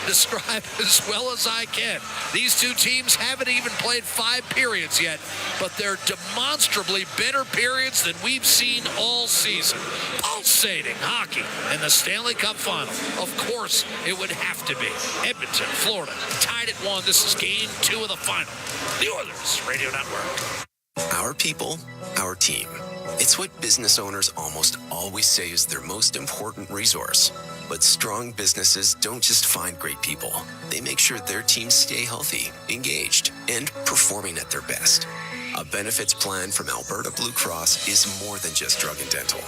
describe as well as I can. These two teams haven't even played 5 periods yet, but they're demonstrably better periods than we've seen all season. Pulsating hockey in the Stanley Cup Final. Of course, it would have to be. Edmonton, Florida, tied at 1. This is Game 2 of the final. The Oilers Radio Network. Our people, our team. It's what business owners almost always say is their most important resource. But strong businesses don't just find great people. They make sure their teams stay healthy, engaged, and performing at their best. A benefits plan from Alberta Blue Cross is more than just drug and dental.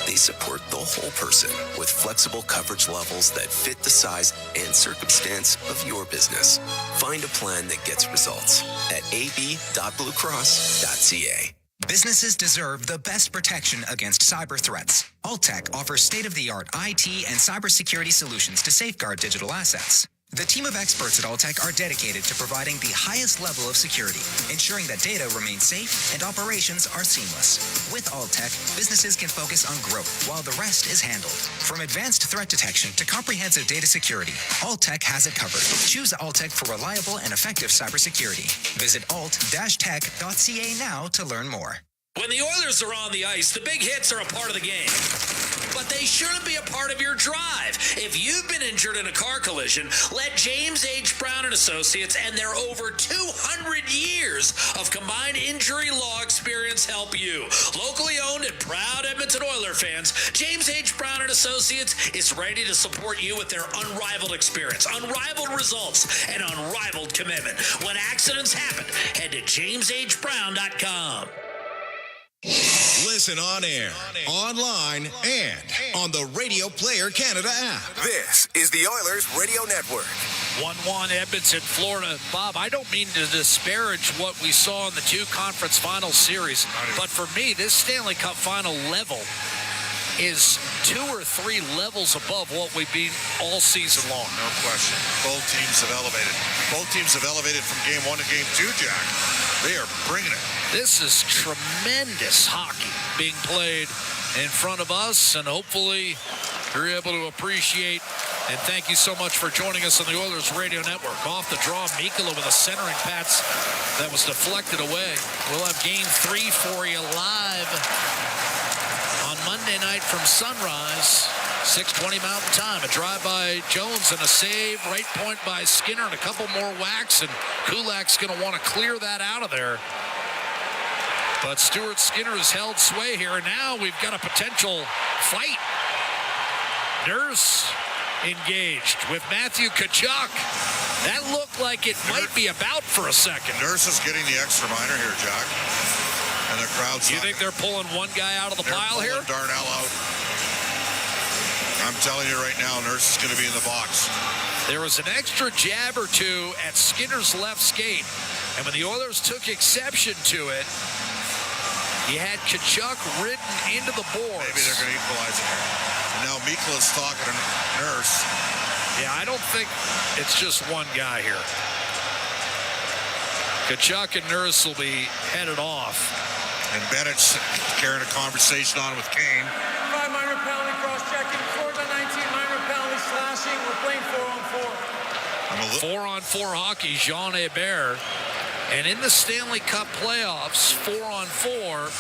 They support the whole person with flexible coverage levels that fit the size and circumstance of your business. Find a plan that gets results at ab.bluecross.ca. Businesses deserve the best protection against cyber threats. Alltech offers state-of-the-art IT and cybersecurity solutions to safeguard digital assets. The team of experts at Alltech are dedicated to providing the highest level of security, ensuring that data remains safe and operations are seamless. With Alltech, businesses can focus on growth while the rest is handled. From advanced threat detection to comprehensive data security, Alltech has it covered. Choose Alltech for reliable and effective cybersecurity. Visit alt-tech.ca now to learn more. When the Oilers are on the ice, the big hits are a part of the game. But they shouldn't be a part of your drive. If you've been injured in a car collision, let James H. Brown & Associates and their over 200 years of combined injury law experience help you. Locally owned and proud Edmonton Oilers fans, James H. Brown & Associates is ready to support you with their unrivaled experience, unrivaled results, and unrivaled commitment. When accidents happen, head to jameshbrown.com. Listen on air, online, and on the Radio Player Canada app. This is the Oilers Radio Network. 1-1 Edmonton, Florida. Bob, I don't mean to disparage what we saw in the 2 conference final series, but for me, this Stanley Cup final level is 2 or 3 levels above what we've been all season long. No question. Both teams have elevated. Both teams have elevated from Game 1 to Game 2, Jack. They are bringing it. This is tremendous hockey being played in front of us, and hopefully you're able to appreciate. And thank you so much for joining us on the Oilers Radio Network. Off the draw, Mikkola with a centering pass that was deflected away. We'll have Game 3 for you live on Monday night from Sunrise, 6:20 Mountain Time. A drive by Jones and a save, right point by Skinner, and a couple more whacks, and Kulak's going to want to clear that out of there. But Stuart Skinner has held sway here, and now we've got a potential fight. Nurse engaged with Matthew Tkachuk. That looked like it might be about for a second. Nurse is getting the extra minor here, Jack. And the crowd's You think they're pulling one guy out of the pile here? Darnell out. I'm telling you right now, Nurse is going to be in the box. There was an extra jab or two at Skinner's left skate, and when the Oilers took exception to it, you had Tkachuk ridden into the boards. Maybe they're going to equalize it here. And now Mikkola's talking to Nurse. Yeah, I don't think it's just one guy here. Tkachuk and Nurse will be headed off. And Bennett's carrying a conversation on with Kane. 5 minor penalty, cross-checking. Florida 19 minor penalty, slashing. We're playing 4-on-4. 4-on-4 hockey, Jean Hebert. And in the Stanley Cup playoffs, 4-on-4,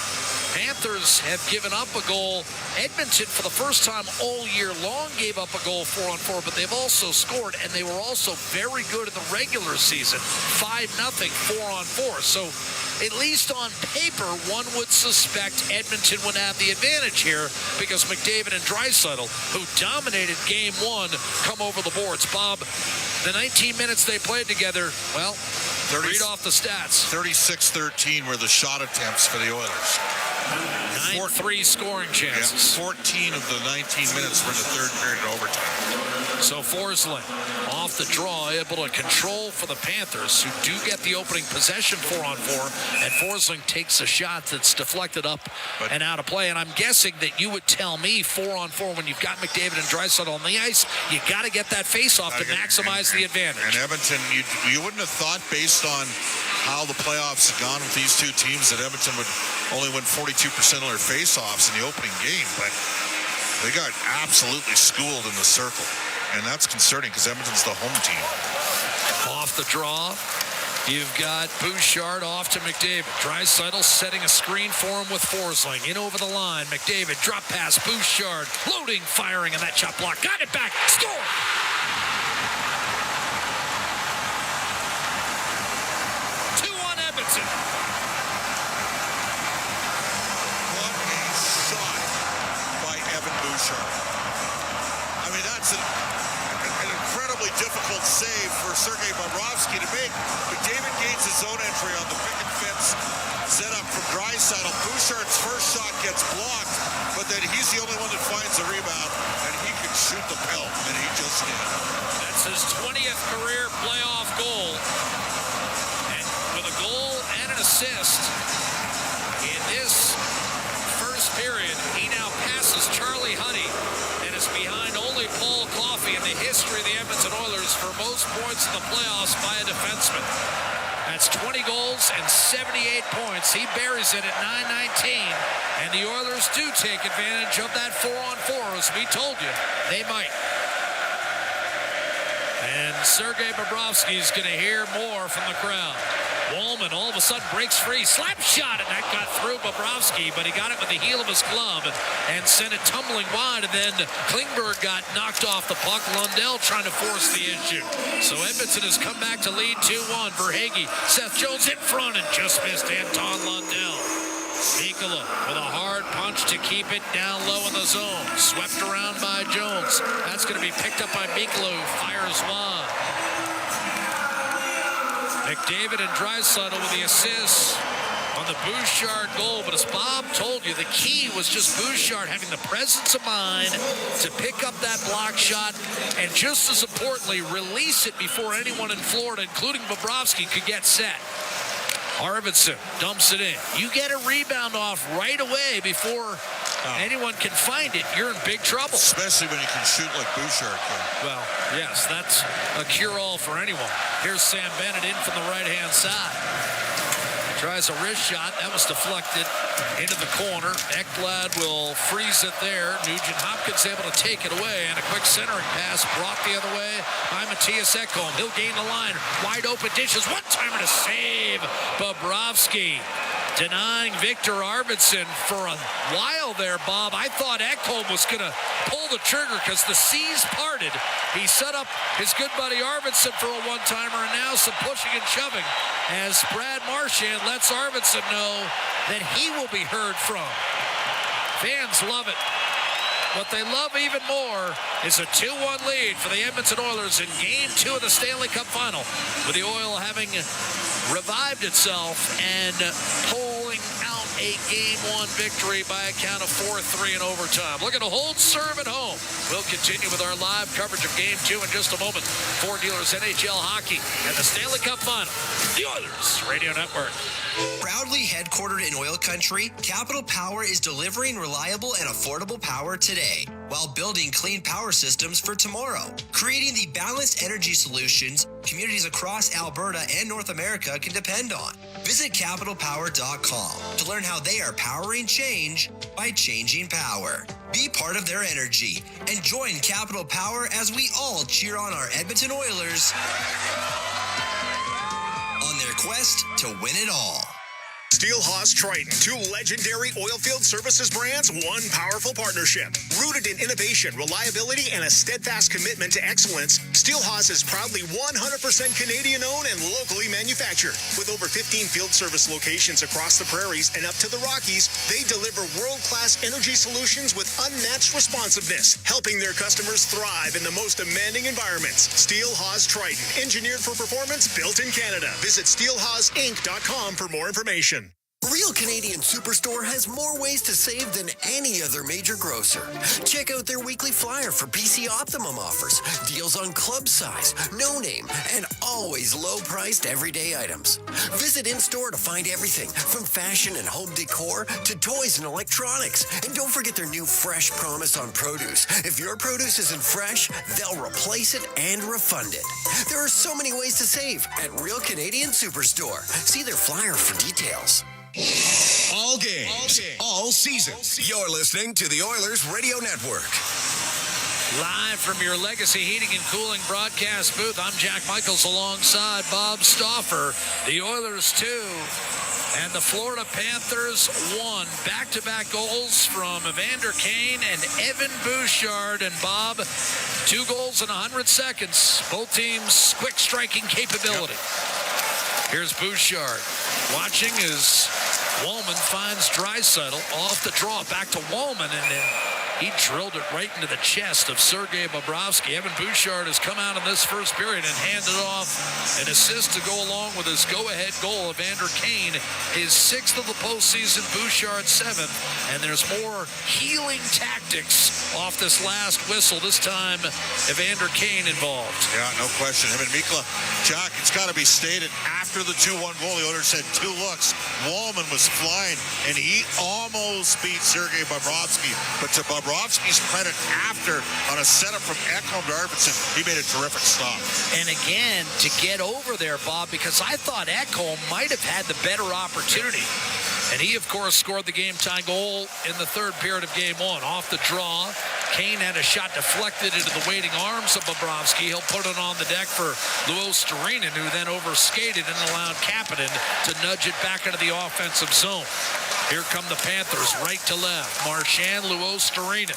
Panthers have given up a goal. Edmonton, for the first time all year long, gave up a goal 4-on-4, but they've also scored, and they were also very good in the regular season, 5-0, 4-on-4. So at least on paper, one would suspect Edmonton would have the advantage here because McDavid and Draisaitl, who dominated Game 1, come over the boards. Bob, the 19 minutes they played together, well, read off the stats. 36-13 were the shot attempts for the Oilers. 9-3 scoring chances. Yeah, 14 of the 19 minutes were in the third period overtime. So Forsling off off the draw, able to control for the Panthers, who do get the opening possession 4-on-4, and Forsling takes a shot that's deflected up and out of play. And I'm guessing that you would tell me 4-on-4 when you've got McDavid and Draisaitl on the ice, you got to get that face-off to maximize the advantage. And Edmonton, you wouldn't have thought, based on how the playoffs have gone with these two teams, that Edmonton would only win 42% of their face-offs in the opening game, but they got absolutely schooled in the circle, and that's concerning because Edmonton's the home team. Off the draw, you've got Bouchard off to McDavid. Draisaitl setting a screen for him with Forsling. In over the line, McDavid, drop pass, Bouchard, loading, firing, and that shot block. Got it back, score! 2-1 Edmonton. What a shot by Evan Bouchard. I mean, that's an incredibly difficult save for Sergei Bobrovsky to make. McDavid gains his own entry on the picket fence set up from Draisaitl. Bouchard's first shot gets blocked, but then he's the only one that finds the rebound, and he can shoot the pelt, and he just did. That's his 20th career playoff goal. And with a goal and an assist in this first period, he now passes Charlie Huddy and is behind only Paul Coffey in the history of the Edmonton Oilers for most points in the playoffs by a defenseman. That's 20 goals and 78 points. He buries it at 9:19, and the Oilers do take advantage of that 4-on-4, as we told you they might. And Sergei Bobrovsky is going to hear more from the crowd. Wallman all of a sudden breaks free. Slap shot, and that got through Bobrovsky, but he got it with the heel of his glove and sent it tumbling wide, and then Klingberg got knocked off the puck. Lundell trying to force the issue. So Edmonton has come back to lead 2-1. Verhaeghe, Seth Jones in front and just missed Anton Lundell. Mikula with a hard punch to keep it down low in the zone. Swept around by Jones. That's going to be picked up by Mikula, who fires wide. McDavid and Draisaitl with the assists on the Bouchard goal. But as Bob told you, the key was just Bouchard having the presence of mind to pick up that block shot and, just as importantly, release it before anyone in Florida, including Bobrovsky, could get set. Arvidsson dumps it in. You get a rebound off right away before anyone can find it. You're in big trouble. Especially when you can shoot like Bouchard can. Well, yes, that's a cure-all for anyone. Here's Sam Bennett in from the right-hand side. Tries a wrist shot. That was deflected into the corner. Ekblad will freeze it there. Nugent Hopkins able to take it away. And a quick centering pass brought the other way by Matthias Ekholm. He'll gain the line. Wide open dishes. One-timer to save Bobrovsky. Denying Victor Arvidsson for a while there, Bob. I thought Ekholm was going to pull the trigger because the seas parted. He set up his good buddy Arvidsson for a one-timer, and now some pushing and shoving as Brad Marchand lets Arvidsson know that he will be heard from. Fans love it. What they love even more is a 2-1 lead for the Edmonton Oilers in Game 2 of the Stanley Cup Final, with the Oil having revived itself and pulling out a Game 1 victory by a count of 4-3 in overtime. Looking to hold serve at home. We'll continue with our live coverage of Game 2 in just a moment. Ford Dealers NHL Hockey and the Stanley Cup Final. The Oilers Radio Network. Proudly headquartered in oil country, Capital Power is delivering reliable and affordable power today while building clean power systems for tomorrow, creating the balanced energy solutions communities across Alberta and North America can depend on. Visit capitalpower.com to learn how they are powering change by changing power. Be part of their energy and join Capital Power as we all cheer on our Edmonton Oilers on their quest to win it all. Steelhaus Triton, two legendary oilfield services brands, one powerful partnership. Rooted in innovation, reliability, and a steadfast commitment to excellence, Steelhaus is proudly 100% Canadian-owned and locally manufactured. With over 15 field service locations across the prairies and up to the Rockies, they deliver world-class energy solutions with unmatched responsiveness, helping their customers thrive in the most demanding environments. Steelhaus Triton, engineered for performance, built in Canada. Visit steelhausinc.com for more information. Real Canadian Superstore has more ways to save than any other major grocer. Check out their weekly flyer for PC Optimum offers, deals on club size, no name, and always low-priced everyday items. Visit in-store to find everything from fashion and home decor to toys and electronics. And don't forget their new Fresh Promise on produce. If your produce isn't fresh, they'll replace it and refund it. There are so many ways to save at Real Canadian Superstore. See their flyer for details. All games, all seasons. You're listening to the Oilers Radio Network. Live from your Legacy Heating and Cooling broadcast booth, I'm Jack Michaels alongside Bob Stauffer. The Oilers 2 and the Florida Panthers 1. Back-to-back goals from Evander Kane and Evan Bouchard. And Bob, 2 goals in 100 seconds. Both teams' quick striking capability. Here's Bouchard watching as Woolman finds Draisaitl off the draw. Back to Woolman, and then he drilled it right into the chest of Sergei Bobrovsky. Evan Bouchard has come out in this first period and handed off an assist to go along with his go-ahead goal. Evander Kane, his 6th of the postseason, Bouchard 7th. And there's more healing tactics off this last whistle. This time, Evander Kane involved. Yeah, no question. Him and Mikla. Jack, it's got to be stated, after the 2-1 goal, the Oilers had 2 looks. Woolman was flying, and he almost beat Sergei Bobrovsky. But to Bobrovsky's credit, after, on a setup from Ekholm to Arvidsson, he made a terrific stop. And again, to get over there, Bob, because I thought Ekholm might have had the better opportunity. And he, of course, scored the game-tying goal in the third period of Game 1. Off the draw, Kane had a shot deflected into the waiting arms of Bobrovsky. He'll put it on the deck for Luostarinen, who then overskated and allowed Kapanen to nudge it back into the offensive zone. Here come the Panthers, right to left. Marchand, Luostarinen.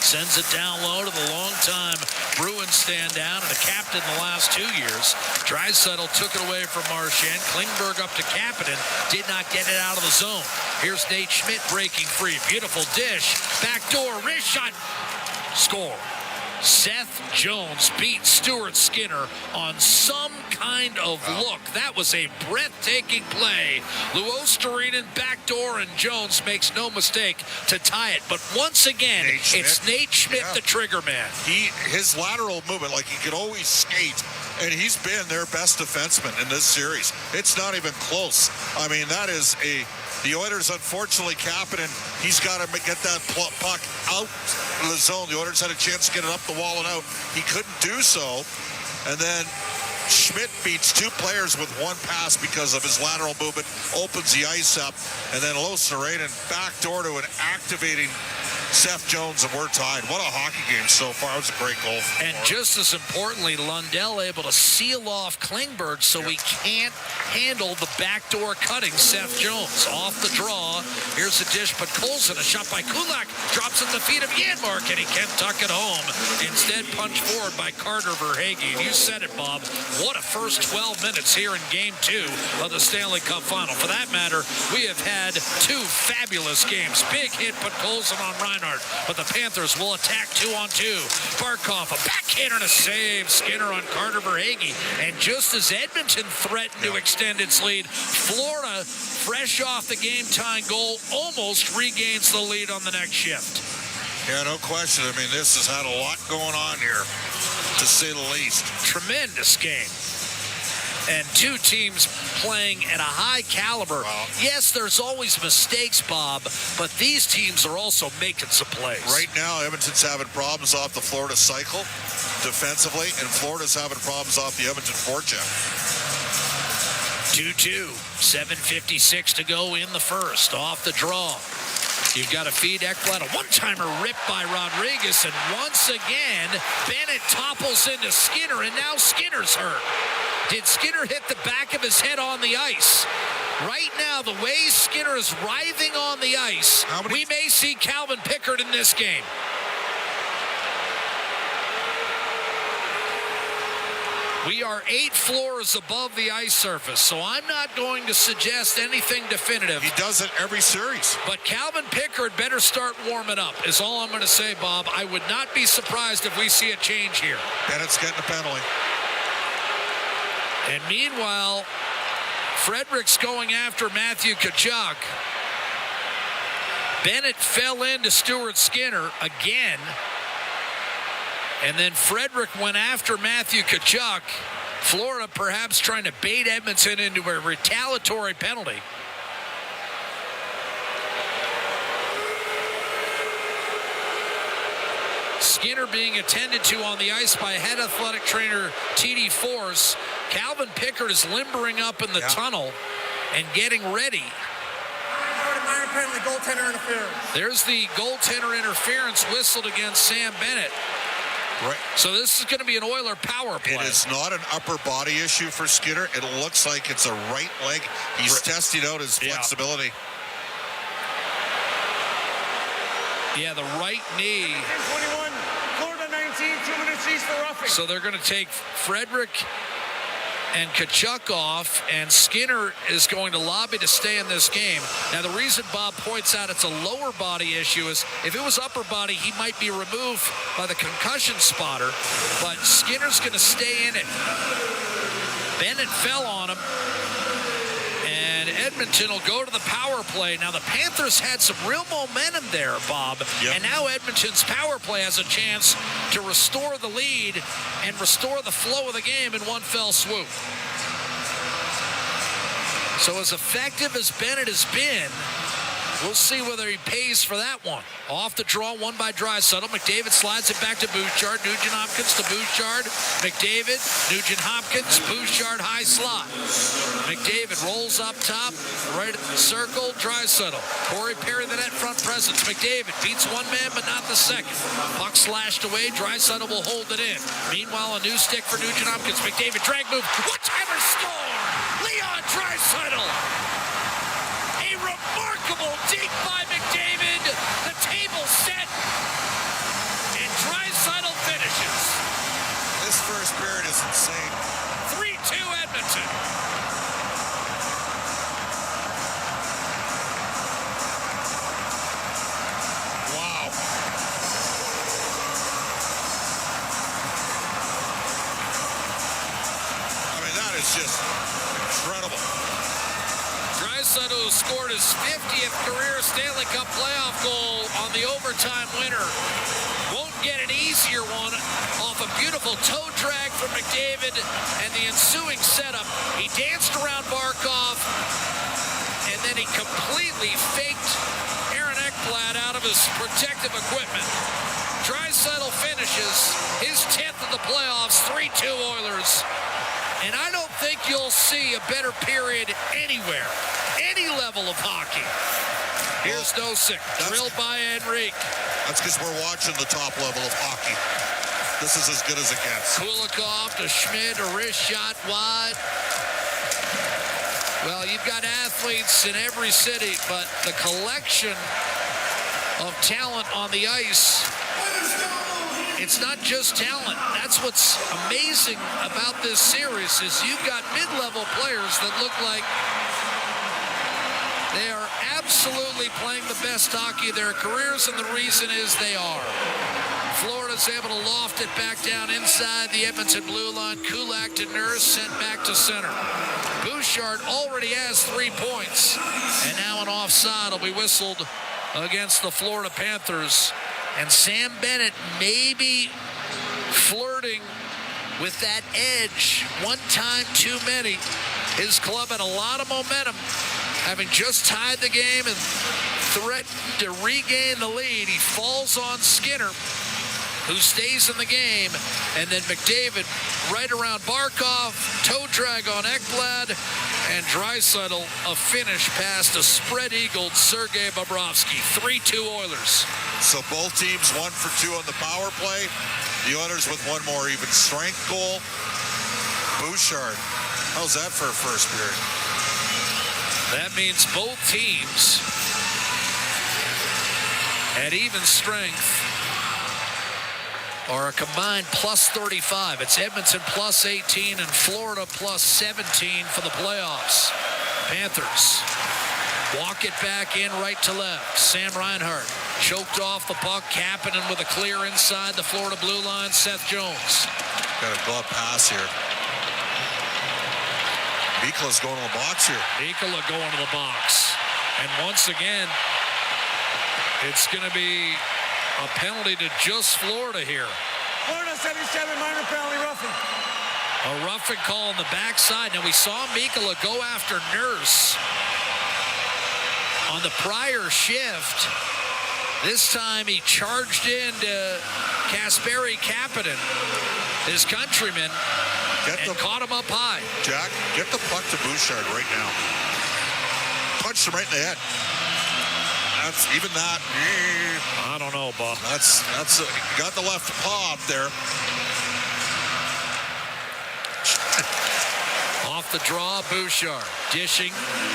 Sends it down low to the long-time Bruins stand-down and a captain the last 2 years. Draisaitl took it away from Marchand. Klingberg up to Kapanen. Did not get it out of the zone. Here's Nate Schmidt breaking free. Beautiful dish. Backdoor wrist shot. Score. Seth Jones beat Stuart Skinner on some kind of look. That was a breathtaking play. Luostarinen backdoor, and Jones makes no mistake to tie it. But once again, it's Nate Schmidt, the trigger man. His lateral movement, like he could always skate, and he's been their best defenseman in this series. It's not even close. I mean, that is the Oilers, unfortunately, Kapanen, he's got to get that puck out of the zone. The Oilers had a chance to get it up the wall and out. He couldn't do so. And then Schmidt beats 2 players with 1 pass because of his lateral movement, opens the ice up, and then Luostarinen backdoor to an activating Seth Jones, and we're tied. What a hockey game so far. It was a great goal. And just as importantly, Lundell able to seal off Klingberg so he can't handle the backdoor cutting Seth Jones. Off the draw, here's the dish, but Colson, a shot by Kulak, drops at the feet of Janmark, and he can't tuck it home. Instead, punched forward by Carter Verhaeghe. You said it, Bob. What a first 12 minutes here in Game 2 of the Stanley Cup Final. For that matter, we have had 2 fabulous games. Big hit, put Colson on Reinhardt. But the Panthers will attack 2-on-2. Barkov, a backhand and a save. Skinner on Carter Verhaeghe. And just as Edmonton threatened to extend its lead, Florida, fresh off the game-tying goal, almost regains the lead on the next shift. Yeah, no question. I mean, this has had a lot going on here, to say the least. Tremendous game. And 2 teams playing at a high caliber. Wow. Yes, there's always mistakes, Bob, but these teams are also making some plays. Right now, Edmonton's having problems off the Florida cycle defensively, and Florida's having problems off the Edmonton forecheck. 2-2, 7:56 to go in the first. Off the draw. You've got to feed Ekblad. A one-timer ripped by Rodriguez, and once again, Bennett topples into Skinner, and now Skinner's hurt. Did Skinner hit the back of his head on the ice? Right now, the way Skinner is writhing on the ice, we may see Calvin Pickard in this game. We are 8 floors above the ice surface, so I'm not going to suggest anything definitive. He does it every series. But Calvin Pickard better start warming up, is all I'm going to say, Bob. I would not be surprised if we see a change here. Bennett's getting a penalty. And meanwhile, Frederick's going after Matthew Tkachuk. Bennett fell into Stuart Skinner again. And then Frederick went after Matthew Tkachuk. Florida perhaps trying to bait Edmonton into a retaliatory penalty. Skinner being attended to on the ice by head athletic trainer T.D. Force. Calvin Pickard is limbering up in the tunnel and getting ready. Minor penalty, goaltender interference. There's the goaltender interference whistled against Sam Bennett. Right. So this is going to be an Oiler power play. It is not an upper body issue for Skinner. It looks like it's a right leg. He's testing out his flexibility. Yeah, the right knee. 21, Florida 19, 2 minutes east for roughing. So they're going to take Frederick and Tkachuk off, and Skinner is going to lobby to stay in this game. Now, the reason Bob points out it's a lower body issue is if it was upper body, he might be removed by the concussion spotter, but Skinner's going to stay in it. Bennett fell on him, and Edmonton will go to the power play. Now, the Panthers had some real momentum there, Bob, and now Edmonton's power play has a chance to restore the lead and restore the flow of the game in one fell swoop. So as effective as Bennett has been, we'll see whether he pays for that one. Off the draw, one by Draisaitl. McDavid slides it back to Bouchard. Nugent-Hopkins to Bouchard. McDavid, Nugent-Hopkins, Bouchard, high slot. McDavid rolls up top, right at the circle, Draisaitl. Corey Perry, the net front presence. McDavid beats one man, but not the second. Puck slashed away. Draisaitl will hold it in. Meanwhile, a new stick for Nugent-Hopkins. McDavid, drag move. One-timer score! Leon Draisaitl! A remarkable deke by McDavid. The table set, and Draisaitl finishes. This first period is insane. 3-2 Edmonton. Wow. I mean, that is just incredible. Draisaitl scored his 50th career Stanley Cup playoff goal on the overtime winner. Won't get an easier one off a beautiful toe drag from McDavid and the ensuing setup. He danced around Barkov, and then he completely faked Aaron Ekblad out of his protective equipment. Draisaitl finishes his 10th of the playoffs, 3-2 Oilers. And I don't think you'll see a better period anywhere, any level of hockey. Here's Nosek, drilled by Enrique. That's because we're watching the top level of hockey. This is as good as it gets. Kulikov to Schmidt, a wrist shot wide. Well, you've got athletes in every city, but the collection of talent on the ice, it's not just talent. That's what's amazing about this series is you've got mid-level players that look like they are absolutely playing the best hockey of their careers, and the reason is they are. Florida's able to loft it back down inside the Edmonton blue line. Kulak to Nurse, sent back to center. Bouchard already has 3 points, and now an offside will be whistled against the Florida Panthers. And Sam Bennett maybe flirting with that edge. One time too many. His club had a lot of momentum, having just tied the game and threatened to regain the lead. He falls on Skinner, who stays in the game, and then McDavid right around Barkov, toe drag on Ekblad, and Draisaitl a finish past a spread-eagled Sergei Bobrovsky. 3-2 Oilers. So both teams 1 for 2 on the power play. The Oilers with one more even strength goal. Bouchard, how's that for a first period? That means both teams at even strength are a combined plus 35. It's Edmonton plus 18 and Florida plus 17 for the playoffs. Panthers walk it back in right to left. Sam Reinhart choked off the puck. Kapanen with a clear inside the Florida blue line. Seth Jones. Got a glove pass here. Mikola's going to the box here. Mikola going to the box. And once again, it's going to be a penalty to just Florida here. Florida 77, minor penalty, roughing. A roughing call on the backside. Now, we saw Mikola go after Nurse on the prior shift. This time he charged into Kasperi Kapanen, his countryman, and caught him up high. Jack, get the puck to Bouchard right now. Punched him right in the head. That's even that. I don't know, Bob. That's got the left paw up there. Off the draw, Bouchard. Dishing,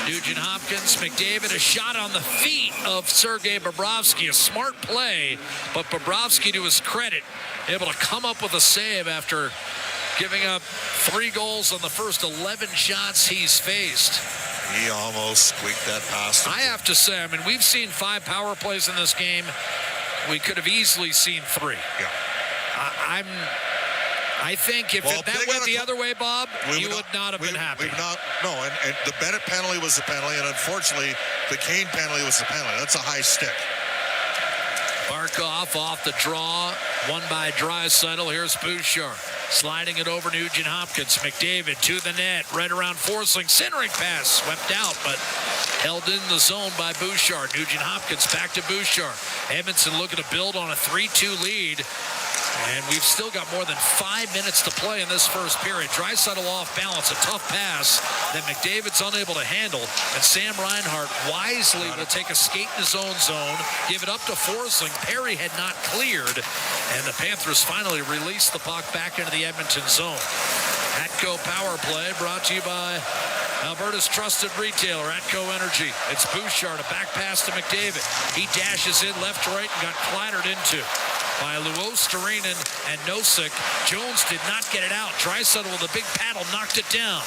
Nugent-Hopkins. McDavid, a shot on the feet of Sergei Bobrovsky. A smart play, but Bobrovsky, to his credit, able to come up with a save after giving up 3 goals on the first 11 shots he's faced. He almost squeaked that past him. I have to say, I mean, we've seen 5 power plays in this game. We could have easily seen 3. Yeah. I think if that went the other way, Bob, you would not have been happy. And the Bennett penalty was the penalty, and unfortunately, the Kane penalty was the penalty. That's a high stick. Barkov off the draw, won by Draisaitl. Here's Bouchard sliding it over Nugent-Hopkins. McDavid to the net, right around Forsling. Centering pass swept out, but held in the zone by Bouchard. Nugent-Hopkins back to Bouchard. Edmonton looking to build on a 3-2 lead. And we've still got more than 5 minutes to play in this first period. Draisaitl off balance, a tough pass that McDavid's unable to handle. And Sam Reinhart wisely will take a skate in his own zone, give it up to Forsling. Perry had not cleared, and the Panthers finally released the puck back into the Edmonton zone. Atco power play brought to you by Alberta's trusted retailer, Atco Energy. It's Bouchard, a back pass to McDavid. He dashes in left to right and got clattered into by Luostarinen and Nosek. Jones did not get it out. Draisaitl with a big paddle knocked it down.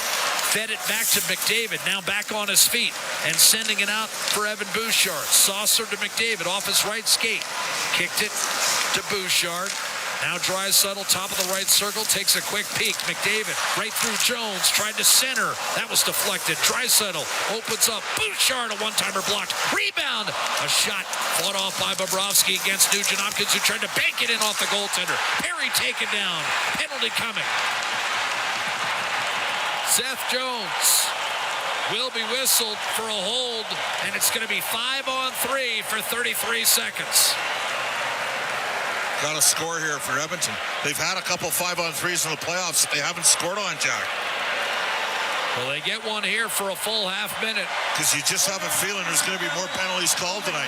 Fed it back to McDavid, now back on his feet and sending it out for Evan Bouchard. Saucer to McDavid off his right skate. Kicked it to Bouchard. Now Draisaitl, top of the right circle, takes a quick peek. McDavid right through Jones, tried to center. That was deflected. Draisaitl opens up. Bouchard, a one-timer blocked. Rebound. A shot fought off by Bobrovsky against Nugent-Hopkins, who tried to bank it in off the goaltender. Perry taken down. Penalty coming. Seth Jones will be whistled for a hold, and it's going to be 5-on-3 for 33 seconds. Got a score here for Edmonton. They've had a couple 5-on-3s in the playoffs that they haven't scored on, Jack. Well, they get one here for a full half minute. Because you just have a feeling there's going to be more penalties called tonight.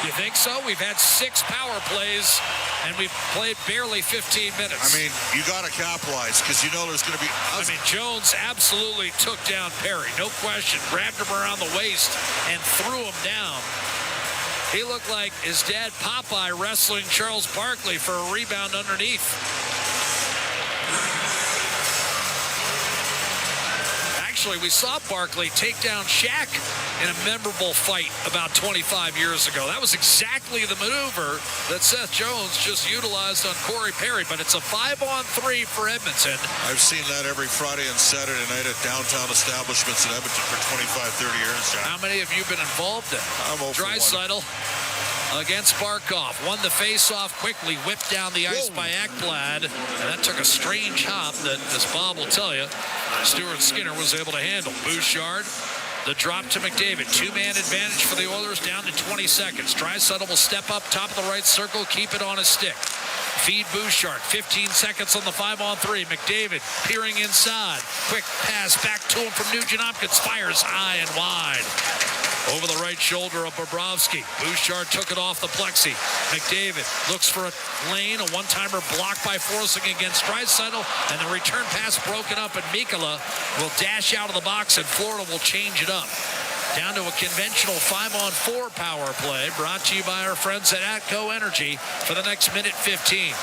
You think so? We've had 6 power plays, and we've played barely 15 minutes. I mean, you got to capitalize because you know there's going to be... I mean, Jones absolutely took down Perry. No question. Grabbed him around the waist and threw him down. He looked like his dad Popeye wrestling Charles Barkley for a rebound underneath. Actually, we saw Barkley take down Shaq in a memorable fight about 25 years ago. That was exactly the maneuver that Seth Jones just utilized on Corey Perry, but it's a 5-on-3 for Edmonton. I've seen that every Friday and Saturday night at downtown establishments in Edmonton for 25, 30 years, John. How many have you been involved in? I'm over Draisaitl against Barkov. Won the face-off quickly, whipped down the ice by Ekblad. And that took a strange hop that, as Bob will tell you, Stuart Skinner was able to handle. Bouchard, the drop to McDavid. 2-man advantage for the Oilers down to 20 seconds. Draisaitl will step up top of the right circle, keep it on his stick. Feed Bouchard, 15 seconds on the 5-on-3. McDavid peering inside. Quick pass back to him from Nugent-Hopkins. Fires high and wide. Over the right shoulder of Bobrovsky. Bouchard took it off the plexi. McDavid looks for a lane. A one-timer blocked by Forsling against Draisaitl. And the return pass broken up, and Mikola will dash out of the box, and Florida will change it up. Down to a conventional 5-on-4 power play, brought to you by our friends at Atco Energy for the next minute 15.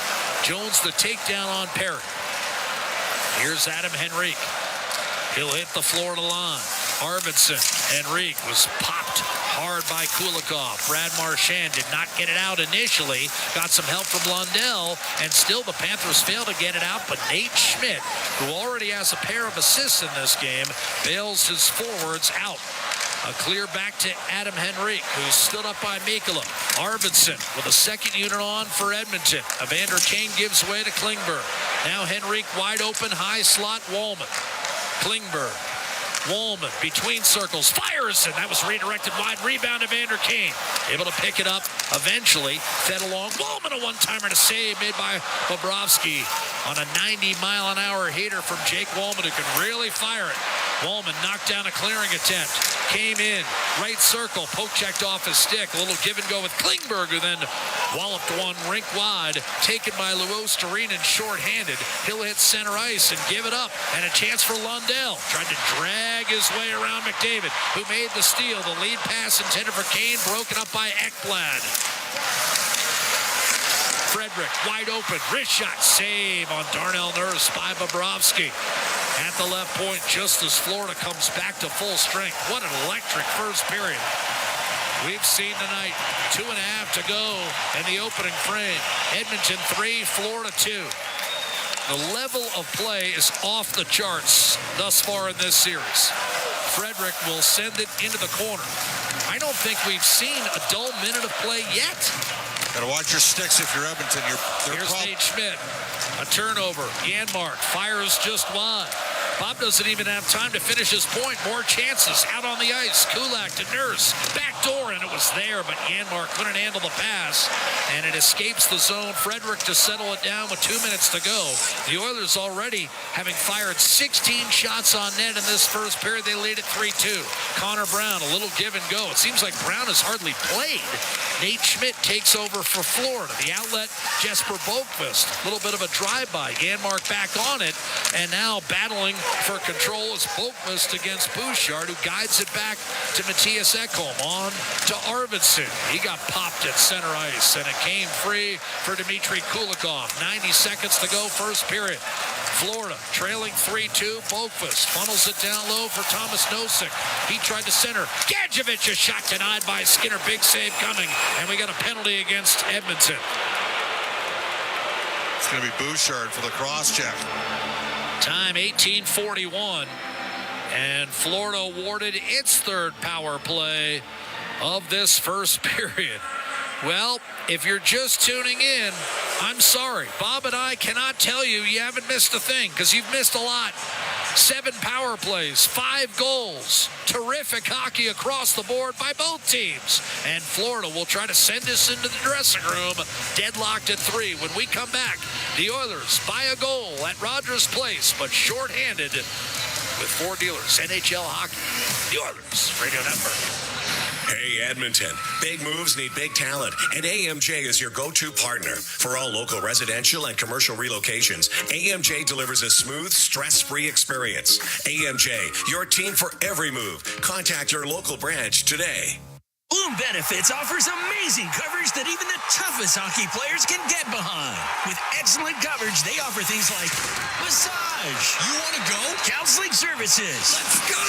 Jones the takedown on Perry. Here's Adam Henrique. He'll hit the Florida line. Arvidsson. Henrique was popped hard by Kulikov. Brad Marchand did not get it out initially. Got some help from Lundell, and still the Panthers failed to get it out. But Nate Schmidt, who already has a pair of assists in this game, bails his forwards out. A clear back to Adam Henrique, who stood up by Mikkola. Arvidsson with a second unit on for Edmonton. Evander Kane gives way to Klingberg. Now Henrique wide open, high slot, Wallman. Klingberg. Wallman between circles, fires, and that was redirected wide. Rebound, Evander Kane. Able to pick it up eventually. Fed along. Wallman, a one-timer to save made by Bobrovsky on a 90-mile-an-hour heater from Jake Wallman, who can really fire it. Wallman knocked down a clearing attempt. Came in, right circle, poke checked off his stick. A little give and go with Klingberg, who then walloped one rink wide. Taken by Luos Turinen short-handed. He'll hit center ice and give it up. And a chance for Lundell. Tried to drag his way around McDavid, who made the steal. The lead pass intended for Kane, broken up by Ekblad. Frederick wide open, wrist shot, save on Darnell Nurse by Bobrovsky. At the left point, just as Florida comes back to full strength. What an electric first period we've seen tonight. 2.5 to go in the opening frame. Edmonton 3, Florida 2. The level of play is off the charts thus far in this series. Frederick will send it into the corner. I don't think we've seen a dull minute of play yet. Gotta watch your sticks if you're Edmonton. Here's Nate Schmidt. A turnover. Janmark fires just wide. Bob doesn't even have time to finish his point. More chances out on the ice. Kulak to Nurse. Back door, and it was there, but Janmark couldn't handle the pass, and it escapes the zone. Frederick to settle it down with 2 minutes to go. The Oilers already having fired 16 shots on net in this first period. They lead at 3-2. Connor Brown, a little give and go. It seems like Brown has hardly played. Nate Schmidt takes over for Florida. The outlet, Jesper Boqvist. A little bit of a drive-by. Janmark back on it, and now battling for control is Boqvist against Bouchard, who guides it back to Matthias Ekholm. On to Arvidsson. He got popped at center ice, and it came free for Dmitry Kulikov. 90 seconds to go, first period. Florida trailing 3-2. Boqvist funnels it down low for Thomas Nosek. He tried to center. Gadjevich, a shot denied by Skinner. Big save coming, and we got a penalty against Edmonton. It's going to be Bouchard for the cross-check. Time 18:41, and Florida awarded its third power play of this first period. Well, if you're just tuning in, I'm sorry. Bob and I cannot tell you haven't missed a thing, because you've missed a lot. 7 power plays, 5 goals. Terrific hockey across the board by both teams. And Florida will try to send us into the dressing room, deadlocked at 3. When we come back, the Oilers buy a goal at Rogers Place, but shorthanded with 4 dealers. NHL Hockey, the Oilers Radio Network. Hey, Edmonton. Big moves need big talent, and AMJ is your go-to partner. For all local residential and commercial relocations, AMJ delivers a smooth, stress-free experience. AMJ, your team for every move. Contact your local branch today. Bloom Benefits offers amazing coverage that even the toughest hockey players can get behind. With excellent coverage, they offer things like massage. You want to go? Counseling services. Let's go.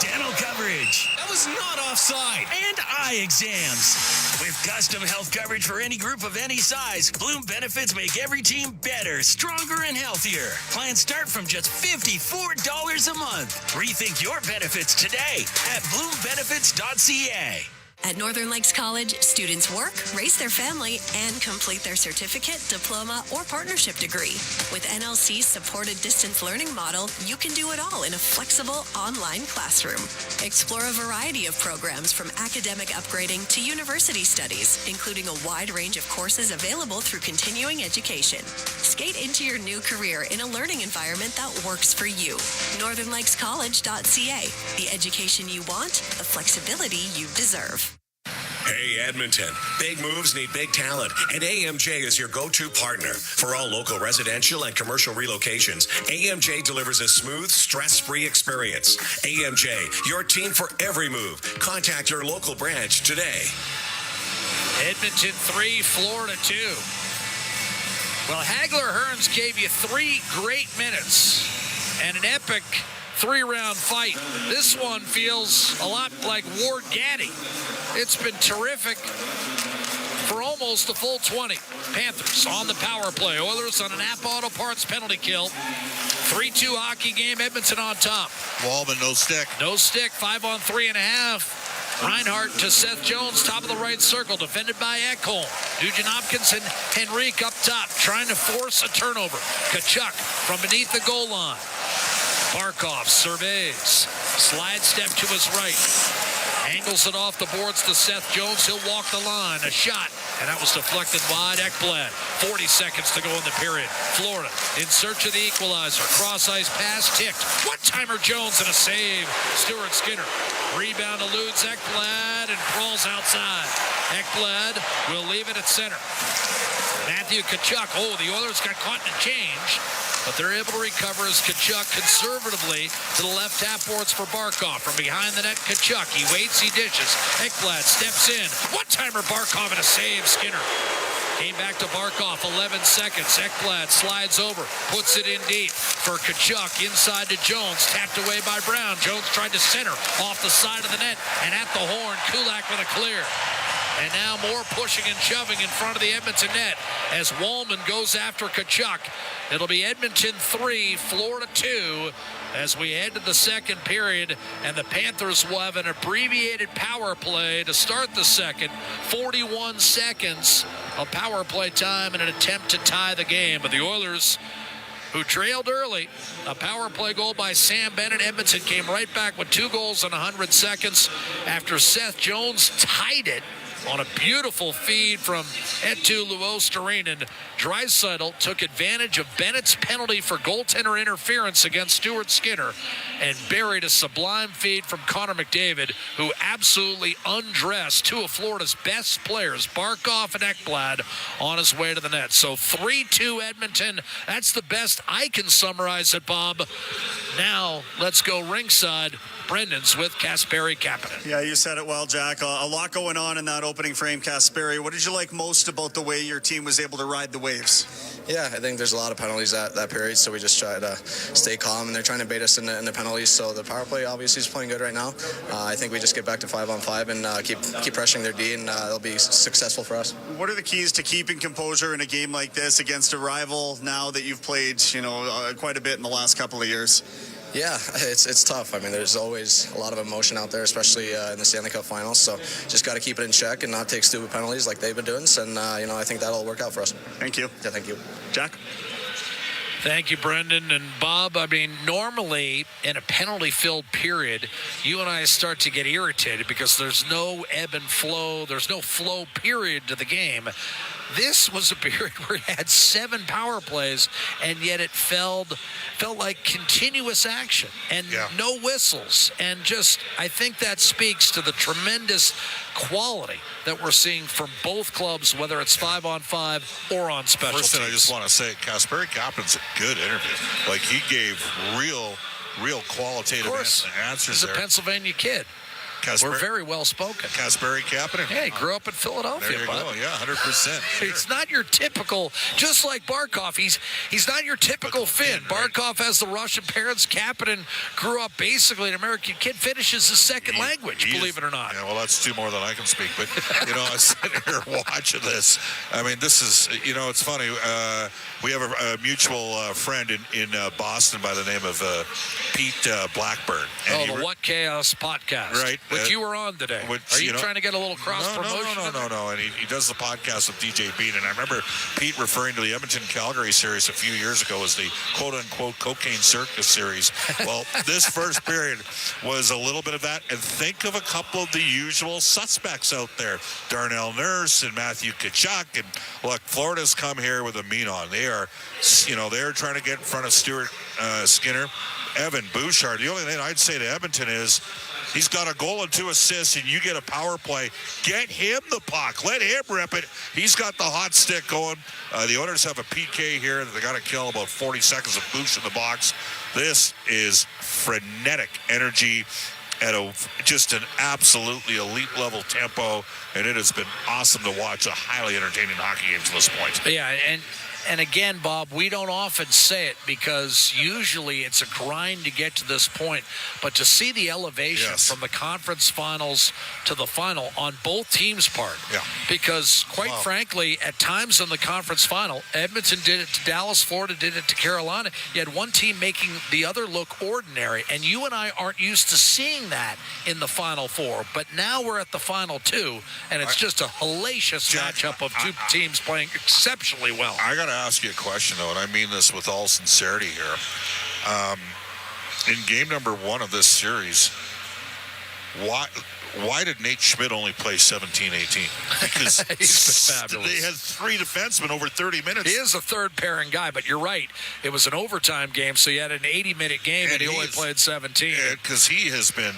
Dental coverage. That was not offside. And eye exams. With custom health coverage for any group of any size, Bloom Benefits make every team better, stronger, and healthier. Plans start from just $54 a month. Rethink your benefits today at bloombenefits.ca. At Northern Lakes College, students work, raise their family, and complete their certificate, diploma, or partnership degree. With NLC's supported distance learning model, you can do it all in a flexible online classroom. Explore a variety of programs from academic upgrading to university studies, including a wide range of courses available through continuing education. Skate into your new career in a learning environment that works for you. NorthernLakesCollege.ca. The education you want, the flexibility you deserve. Hey, Edmonton. Big moves need big talent, and AMJ is your go-to partner. For all local residential and commercial relocations, AMJ delivers a smooth, stress-free experience. AMJ, your team for every move. Contact your local branch today. Edmonton 3, Florida 2. Well, Hagler Hearns gave you 3 great minutes and an epic 3-round fight. This one feels a lot like Ward Gaddy. It's been terrific for almost a full 20. Panthers on the power play. Oilers on an Napa Auto Parts penalty kill. 3-2 hockey game. Edmonton on top. Wallman, no stick. No stick. 5-on-3.5. Reinhardt to Seth Jones, top of the right circle, defended by Ekholm. Nugent Hopkins and Henrique up top, trying to force a turnover. Kachuk from beneath the goal line. Barkov surveys. Slide step to his right. Angles it off the boards to Seth Jones. He'll walk the line. A shot. And that was deflected wide. Ekblad. 40 seconds to go in the period. Florida in search of the equalizer. Cross-ice pass ticked. One-timer Jones and a save. Stuart Skinner. Rebound eludes Ekblad and crawls outside. Ekblad will leave it at center. Matthew Kachuk. Oh, the Oilers got caught in a change, but they're able to recover as Kachuk conservatively to the left half boards for Barkov. From behind the net, Kachuk. He waits, he dishes. Ekblad steps in. One-timer Barkov and a save. Skinner came back to Barkov. 11 seconds. Ekblad slides over, puts it in deep for Kachuk. Inside to Jones. Tapped away by Brown. Jones tried to center off the side of the net, and at the horn, Kulak with a clear. And now more pushing and shoving in front of the Edmonton net as Wallman goes after Kachuk. It'll be Edmonton 3, Florida 2 as we head to the second period. And the Panthers will have an abbreviated power play to start the second. 41 seconds of power play time in an attempt to tie the game. But the Oilers, who trailed early, a power play goal by Sam Bennett. Edmonton came right back with 2 goals in 100 seconds after Seth Jones tied it on a beautiful feed from Eetu Luostarinen. Draisaitl took advantage of Bennett's penalty for goaltender interference against Stuart Skinner and buried a sublime feed from Connor McDavid, who absolutely undressed 2 of Florida's best players, Barkov and Ekblad, on his way to the net. So 3-2 Edmonton. That's the best I can summarize it, Bob. Now let's go ringside. Brendan's with Kasperi Kapanen. Yeah, you said it well, Jack. A lot going on in that opening frame, Kasperi. What did you like most about the way your team was able to ride the waves? Yeah, I think there's a lot of penalties that period, so we just try to stay calm, and they're trying to bait us in the penalties. So the power play obviously is playing good right now. I think we just get back to 5-on-5 and keep pressuring their D, and it'll be successful for us. What are the keys to keeping composure in a game like this against a rival now that you've played, quite a bit in the last couple of years? Yeah, it's tough. I mean, there's always a lot of emotion out there, especially in the Stanley Cup Finals. So just got to keep it in check and not take stupid penalties like they've been doing. And, I think that'll work out for us. Thank you. Yeah, thank you. Jack? Thank you, Brendan. And Bob, I mean, normally in a penalty-filled period, you and I start to get irritated because there's no ebb and flow. There's no flow period to the game. This was a period where it had 7 power plays, and yet it felt like continuous action and no whistles. And just, I think that speaks to the tremendous quality that we're seeing from both clubs, whether it's 5-on-5 or on special First thing teams. I just want to say, Kasperi Kapanen's a good interview. Like, he gave real qualitative answers there. He's a Pennsylvania kid. We're very well spoken. Kasperi Kapanen. Yeah, he grew up in Philadelphia. There you go. Yeah, 100%. Sure. It's not your typical, just like Barkov, he's not your typical Finn. Barkov has the Russian parents. Kapanen grew up basically an American kid, finishes his second language, believe it or not. Yeah, well, that's 2 more than I can speak. But, I sit here watching this. I mean, this is, it's funny. We have a mutual friend in Boston by the name of Pete Blackburn. And the What Chaos podcast. Right. Which you were on today. Are you trying to get a little cross-promotion? No. And he does the podcast with DJ Bean. And I remember Pete referring to the Edmonton-Calgary series a few years ago as the quote-unquote cocaine circus series. Well, this first period was a little bit of that. And think of a couple of the usual suspects out there. Darnell Nurse and Matthew Kachuk. And look, Florida's come here with a mean on. They are, they're trying to get in front of Stuart Skinner. Evan Bouchard. The only thing I'd say to Edmonton is, he's got a goal and 2 assists, and you get a power play. Get him the puck. Let him rip it. He's got the hot stick going. The Oilers have a PK here that they got to kill about 40 seconds of boost in the box. This is frenetic energy at just an absolutely elite level tempo, and it has been awesome to watch a highly entertaining hockey game to this point. Yeah, and And again, Bob, we don't often say it because usually it's a grind to get to this point. But to see the elevation from the conference finals to the final on both teams' part, because quite frankly, at times in the conference final, Edmonton did it to Dallas, Florida did it to Carolina. You had one team making the other look ordinary, and you and I aren't used to seeing that in the Final Four. But now we're at the Final Two, and it's just a hellacious matchup of two teams playing exceptionally well. I got to ask you a question, though, and I mean this with all sincerity here. In game number 1 of this series, why did Nate Schmidt only play 17-18? Because He's been fabulous. They had 3 defensemen over 30 minutes. He is a third pairing guy, but you're right. It was an overtime game, so you had an 80-minute game, and he only played 17. Because he's been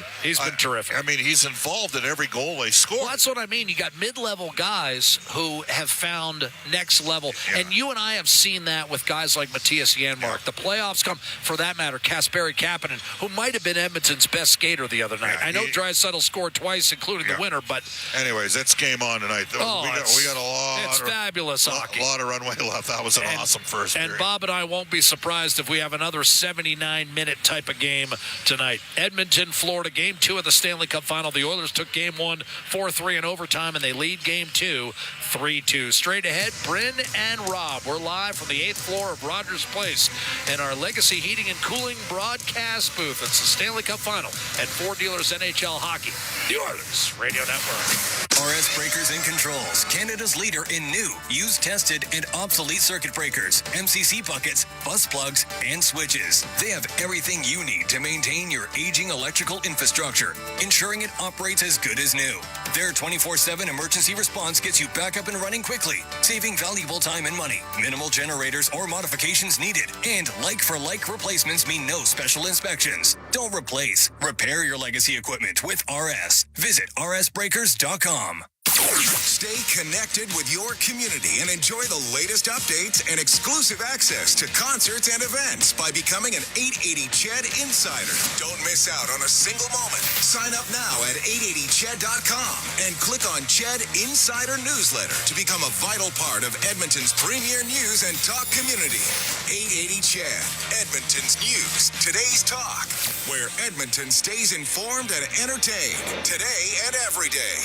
terrific. I mean, he's involved in every goal they score. Well, that's what I mean. You got mid-level guys who have found next level, and you and I have seen that with guys like Matthias Janmark. The playoffs come, for that matter, Kasperi Kapanen, who might have been Edmonton's best skater the other night. I know Draisaitl scored twice, including the winner, but anyways, it's game on tonight. We got a lot. It's fabulous hockey. A lot of runway left. That was an awesome first period. And Bob and I won't be surprised if we have another 79-minute type of game tonight. Edmonton, Florida, Game 2 of the Stanley Cup Final. The Oilers took Game 1 4-3 in overtime, and they lead Game 2 3-2. Straight ahead, Bryn and Rob. We're live from the 8th floor of Rogers Place in our Legacy Heating and Cooling broadcast booth. It's the Stanley Cup Final at Ford Dealers NHL Hockey. The Oilers Radio Network. RS Breakers and Controls, Canada's leader in new, used, tested, and obsolete circuit breakers, MCC buckets, bus plugs, and switches. They have everything you need to maintain your aging electrical infrastructure, ensuring it operates as good as new. Their 24/7 emergency response gets you back up and running quickly, saving valuable time and money. Minimal generators or modifications needed, and like-for-like replacements mean no special inspections. Don't replace, repair your legacy equipment with RS. Visit rsbreakers.com. Stay connected with your community and enjoy the latest updates and exclusive access to concerts and events by becoming an 880 Ched Insider. Don't miss out on a single moment. Sign up now at 880ched.com and click on Ched Insider Newsletter to become a vital part of Edmonton's premier news and talk community. 880 Ched, Edmonton's news, today's talk, where Edmonton stays informed and entertained today and every day.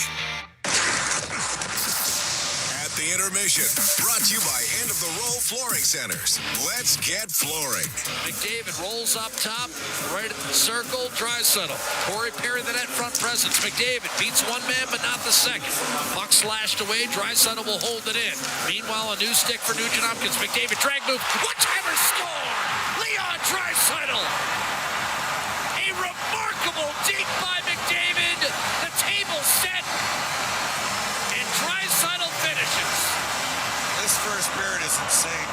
At the Intermission, brought to you by End of the Roll Flooring Centers. Let's get flooring. McDavid rolls up top, right at the circle, Draisaitl. Corey Perry, the net front presence. McDavid beats one man, but not the second. Puck slashed away, Draisaitl will hold it in. Meanwhile, a new stick for Nugent Hopkins. McDavid drag move, one-timer score! Leon Draisaitl! A remarkable deep by McDavid. The table set. Draisaitl finishes. This first period is insane.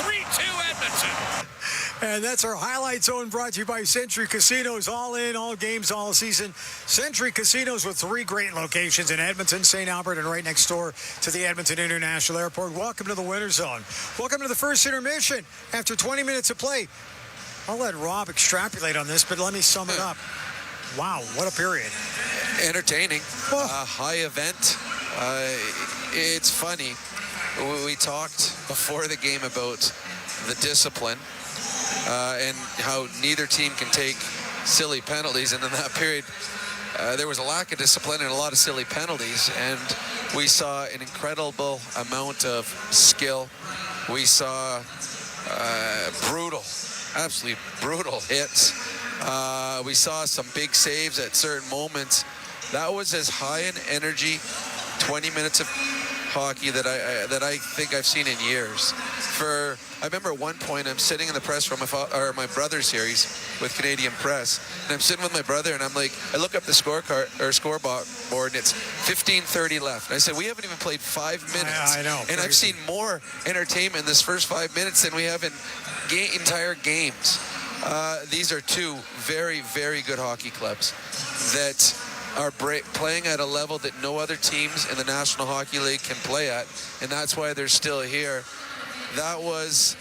3-2 Edmonton. And that's our Highlight Zone brought to you by Century Casinos. All in, all games, all season. Century Casinos with 3 great locations in Edmonton, St. Albert, and right next door to the Edmonton International Airport. Welcome to the Winter Zone. Welcome to the first intermission. After 20 minutes of play, I'll let Rob extrapolate on this, but let me sum it up. Wow, what a period. Entertaining. High event. It's funny. We talked before the game about the discipline and how neither team can take silly penalties. And in that period, there was a lack of discipline and a lot of silly penalties. And we saw an incredible amount of skill. We saw absolutely brutal hits. We saw some big saves at certain moments. That was as high in energy 20 minutes of hockey that I think I've seen in years. I remember at one point I'm sitting in the press room, my brother's here, he's with Canadian Press, and I'm sitting with my brother, and I'm like, I look up the scoreboard, and it's 15:30 left. And I said, we haven't even played 5 minutes. I know. And I've seen more entertainment in this first 5 minutes than we have in entire games. These are 2 very, very good hockey clubs that are playing at a level that no other teams in the National Hockey League can play at, and that's why they're still here. That was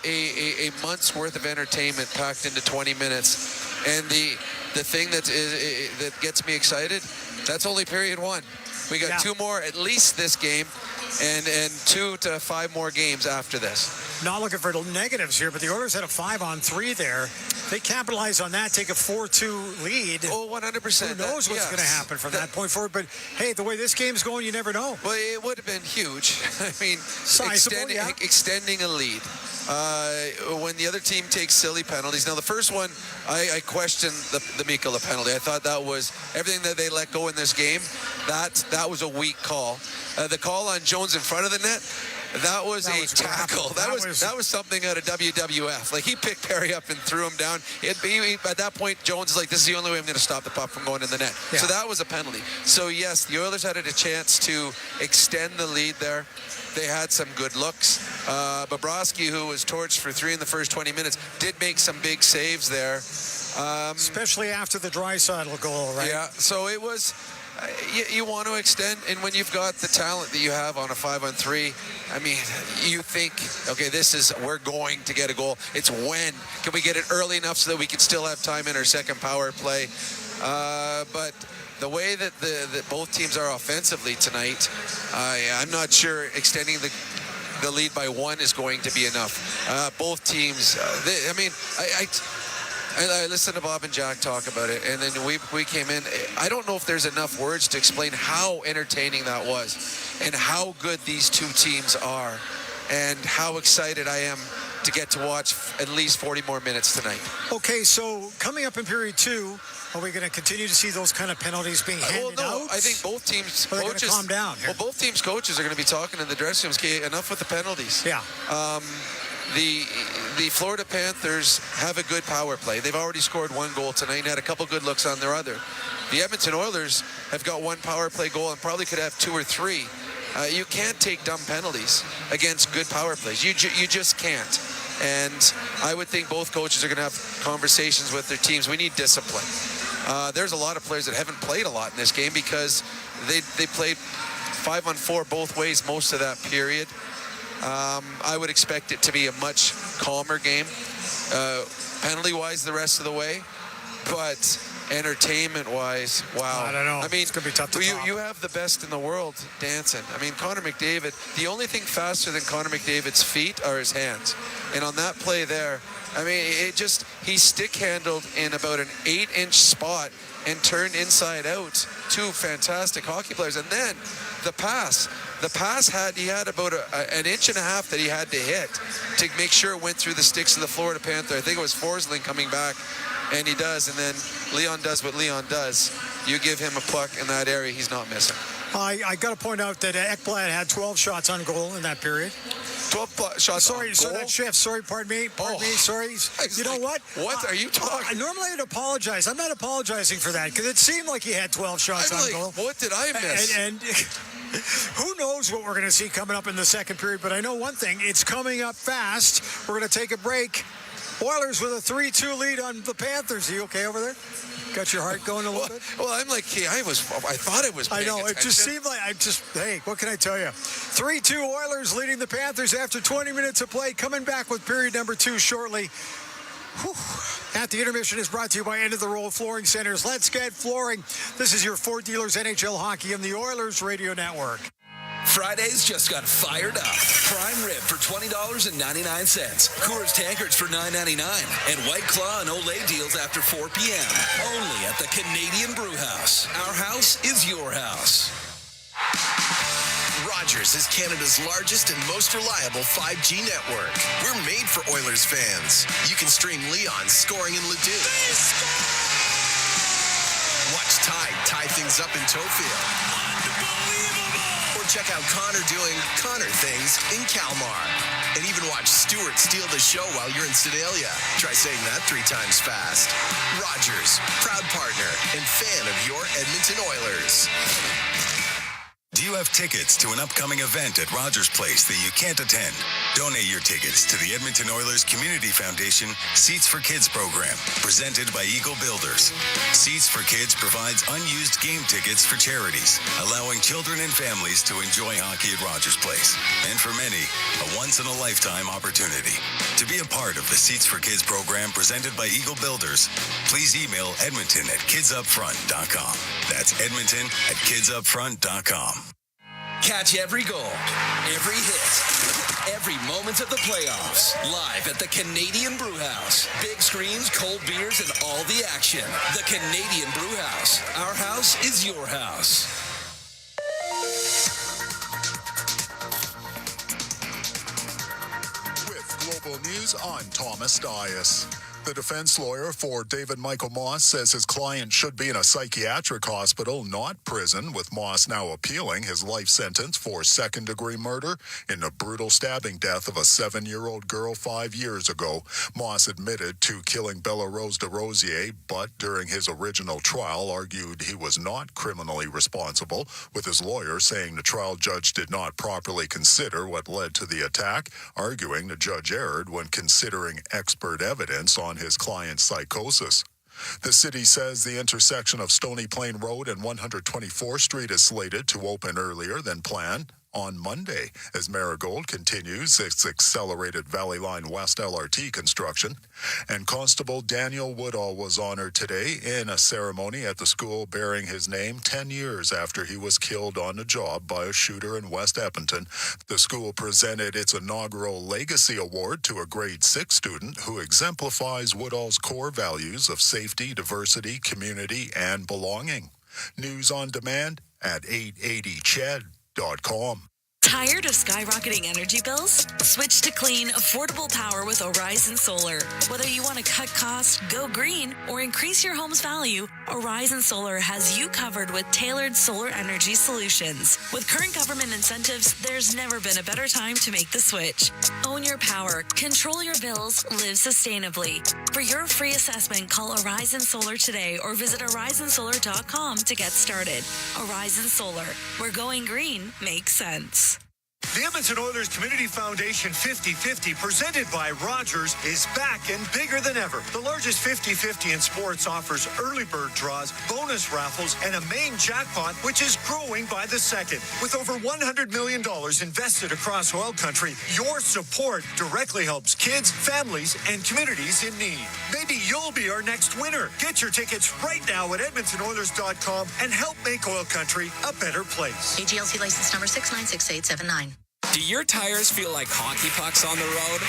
a month's worth of entertainment packed into 20 minutes, and the thing that gets me excited, that's only period 1. We got 2 more at least this game, and 2 to 5 more games after this. Not looking for negatives here, but the Oilers had a 5-on-3 there. They capitalized on that, take a 4-2 lead. Oh, 100%. Who knows what's going to happen from that point forward? But hey, the way this game's going, you never know. Well, it would have been huge. I mean, Sizable, extending a lead. When the other team takes silly penalties. Now, the first one, I questioned the Mikkola penalty. I thought that was everything that they let go in this game. That was a weak call. The call on Jones in front of the net, that was a tackle. That was something out of WWF. Like, he picked Perry up and threw him down. At that point, Jones is like, this is the only way I'm going to stop the puck from going in the net. Yeah. So that was a penalty. So, yes, the Oilers had a chance to extend the lead there. They had some good looks. Bobrovsky, who was torched for 3 in the first 20 minutes, did make some big saves there. Especially after the Draisaitl goal, right? Yeah, so it was... You want to extend, and when you've got the talent that you have on a 5-on-3, I mean, you think, okay, we're going to get a goal. It's when. Can we get it early enough so that we can still have time in our second power play? But the way that both teams are offensively tonight, I'm not sure extending the lead by 1 is going to be enough. Both teams, I listened to Bob and Jack talk about it, and then we came in. I don't know if there's enough words to explain how entertaining that was and how good these two teams are and how excited I am to get to watch at least 40 more minutes tonight. Okay, so coming up in period 2, are we going to continue to see those kind of penalties being handed out? I think both teams' coaches coaches calm down here? Well, both teams' coaches are going to be talking in the dressing rooms. Okay, enough with the penalties. Yeah. The Florida Panthers have a good power play. They've already scored 1 goal tonight and had a couple good looks on their other. The Edmonton Oilers have got 1 power play goal and probably could have 2 or 3. You can't take dumb penalties against good power plays. You just can't. And I would think both coaches are going to have conversations with their teams. We need discipline. There's a lot of players that haven't played a lot in this game because they played 5-on-4 both ways most of that period. I would expect it to be a much calmer game, penalty-wise the rest of the way, but entertainment-wise, wow. I don't know. I mean, it's going to be tough to top. You have the best in the world dancing. I mean, Connor McDavid, the only thing faster than Connor McDavid's feet are his hands. And on that play there, I mean, he stick-handled in about an 8-inch spot and turned inside out. 2 fantastic hockey players. And then the pass. He had about an inch and a half that he had to hit to make sure it went through the sticks of the Florida Panther. I think it was Forsling coming back, and he does. And then Leon does what Leon does. You give him a puck in that area, he's not missing. I got to point out that Ekblad had 12 shots on goal in that period. 12 shots on goal? Sorry, that shift. Sorry, pardon me. Sorry. You know what? What are you talking? Normally I'd apologize. I'm not apologizing for that because it seemed like he had 12 shots on goal. What did I miss? And who knows what we're going to see coming up in the second period, but I know one thing. It's coming up fast. We're going to take a break. Oilers with a 3-2 lead on the Panthers. Are you okay over there? Got your heart going a little bit? Well, I'm like, I thought it was paying I know. attention. It just seemed like hey, what can I tell you? 3-2 Oilers leading the Panthers after 20 minutes of play. Coming back with period number 2 shortly. Whew. At the Intermission is brought to you by End of the Road Flooring Centers. Let's get flooring. This is your Ford Dealers NHL Hockey and the Oilers Radio Network. Fridays just got fired up. Prime rib for $20.99. Coors tankards for $9.99. And White Claw and Olay deals after 4 p.m. Only at the Canadian Brew House. Our house is your house. Rogers is Canada's largest and most reliable 5G network. We're made for Oilers fans. You can stream Leon scoring in Leduc. Watch Tide tie things up in Tofield. Or check out Connor doing Connor things in Kalmar. And even watch Stewart steal the show while you're in Sedalia. Try saying that 3 times fast. Rogers, proud partner and fan of your Edmonton Oilers. Do you have tickets to an upcoming event at Rogers Place that you can't attend? Donate your tickets to the Edmonton Oilers Community Foundation Seats for Kids program, presented by Eagle Builders. Seats for Kids provides unused game tickets for charities, allowing children and families to enjoy hockey at Rogers Place. And for many, a once-in-a-lifetime opportunity. To be a part of the Seats for Kids program presented by Eagle Builders, please email Edmonton@kidsupfront.com. That's Edmonton@kidsupfront.com. Catch every goal, every hit, every moment of the playoffs, live at the Canadian Brewhouse. Big screens, cold beers, and all the action. The Canadian Brewhouse. Our house is your house. With Global News, I'm Thomas Dias. The defense lawyer for David Michael Moss says his client should be in a psychiatric hospital, not prison, with Moss now appealing his life sentence for second-degree murder in the brutal stabbing death of a 7-year-old girl 5 years ago. Moss admitted to killing Bella Rose DeRosier, but during his original trial argued he was not criminally responsible, with his lawyer saying the trial judge did not properly consider what led to the attack, arguing the judge erred when considering expert evidence on his client's psychosis. The city says the intersection of Stony Plain Road and 124th Street is slated to open earlier than planned on Monday as Marigold continues its accelerated Valley Line West LRT construction. And Constable Daniel Woodall was honored today in a ceremony at the school bearing his name 10 years after he was killed on the job by a shooter in West Edmonton. The school presented its inaugural Legacy Award to a grade 6 student who exemplifies Woodall's core values of safety, diversity, community, and belonging. News on demand at 880ched.com. Tired of skyrocketing energy bills? Switch to clean, affordable power with Horizon Solar. Whether you want to cut costs, go green, or increase your home's value, Horizon Solar has you covered with tailored solar energy solutions. With current government incentives, there's never been a better time to make the switch. Own your power, control your bills, live sustainably. For your free assessment, call Horizon Solar today or visit horizonsolar.com to get started. Horizon Solar, where going green makes sense. The Edmonton Oilers Community Foundation 50-50, presented by Rogers, is back and bigger than ever. The largest 50-50 in sports offers early bird draws, bonus raffles, and a main jackpot, which is growing by the second. With over $100 million invested across OilCountry, your support directly helps kids, families, and communities in need. Maybe you'll be our next winner. Get your tickets right now at EdmontonOilers.com and help make OilCountry a better place. AGLC license number 696879. Do your tires feel like hockey pucks on the road?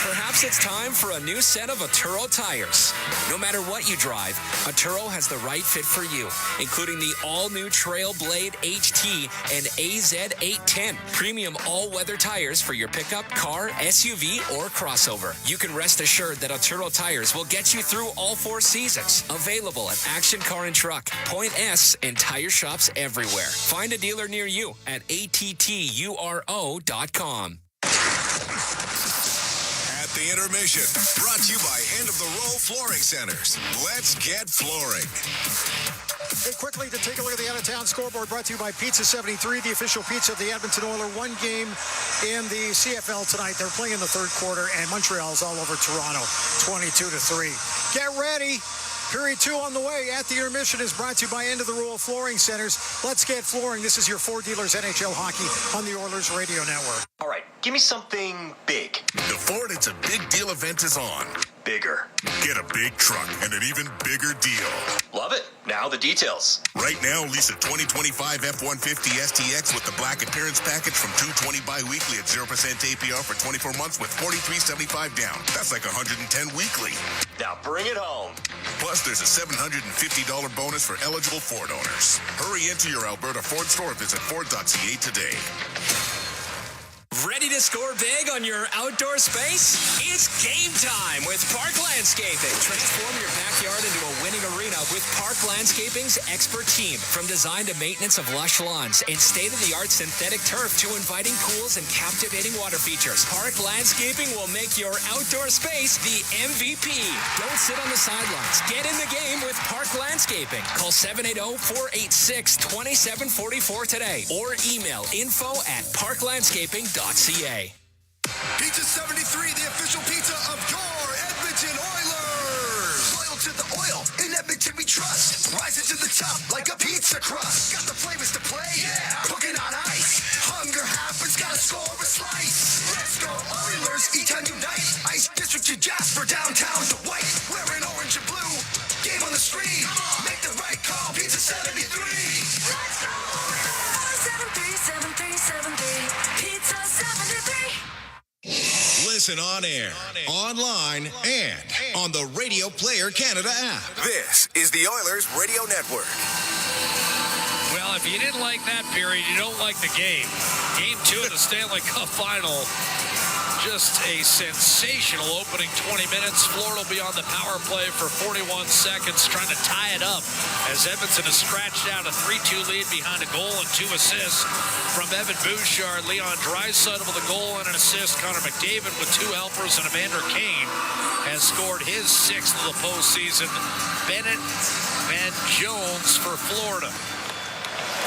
Perhaps it's time for a new set of Atturo tires. No matter what you drive, Atturo has the right fit for you, including the all-new Trailblade HT and AZ810, premium all-weather tires for your pickup, car, SUV, or crossover. You can rest assured that Atturo tires will get you through all 4 seasons. Available at Action Car and Truck, Point S, and tire shops everywhere. Find a dealer near you at atturo.com. At the Intermission, brought to you by End of the Row Flooring Centers. Let's get flooring. Hey, quickly to take a look at the out-of-town scoreboard, brought to you by Pizza 73, the official pizza of the Edmonton Oilers. One game in the CFL tonight. They're playing in the third quarter, and Montreal's all over Toronto, 22-3. Get ready. Period 2 on the way at the Intermission is brought to you by End of the Row Flooring Centers. Let's get flooring. This is your Four Dealers NHL Hockey on the Oilers Radio Network. All right, give me something big. The Ford It's a Big Deal event is on. Bigger. Get a big truck and an even bigger deal. Love it. Now the details. Right now, lease a 2025 F-150 STX with the black appearance package from $220 bi-weekly at 0% APR for 24 months with $43.75 down. That's like $110 weekly. Now bring it home. Plus, there's a $750 bonus for eligible Ford owners. Hurry into your Alberta Ford store or visit Ford.ca today. Ready to score big on your outdoor space? It's game time with Park Landscaping. Transform your backyard into a winning arena with Park Landscaping's expert team. From design to maintenance of lush lawns and state-of-the-art synthetic turf to inviting pools and captivating water features, Park Landscaping will make your outdoor space the MVP. Don't sit on the sidelines. Get in the game with Park Landscaping. Call 780-486-2744 today or email info@parklandscaping.ca. Pizza 73, the official pizza of your Edmonton Oilers. Loyal to the oil, in Edmonton we trust. Rising to the top like a pizza crust. Got the flavors to play, yeah. Cooking on ice. Hunger happens, gotta score a slice. Let's go Oilers, each time unite. Ice District to Jasper, downtown to White. Wearing orange and blue, game on the street. Make the right call, Pizza 73. Let's go Oilers. 73, 73, 73. Listen on air, online, and on the Radio Player Canada app. This is the Oilers Radio Network. Well, if you didn't like that period, you don't like the game. Game 2 of the Stanley Cup Final. Just a sensational opening 20 minutes. Florida will be on the power play for 41 seconds, trying to tie it up as Edmonton has scratched out a 3-2 lead behind a goal and 2 assists from Evan Bouchard. Leon Draisaitl with a goal and an assist. Connor McDavid with 2 helpers, and Evander Kane has scored his 6th of the postseason. Bennett and Jones for Florida.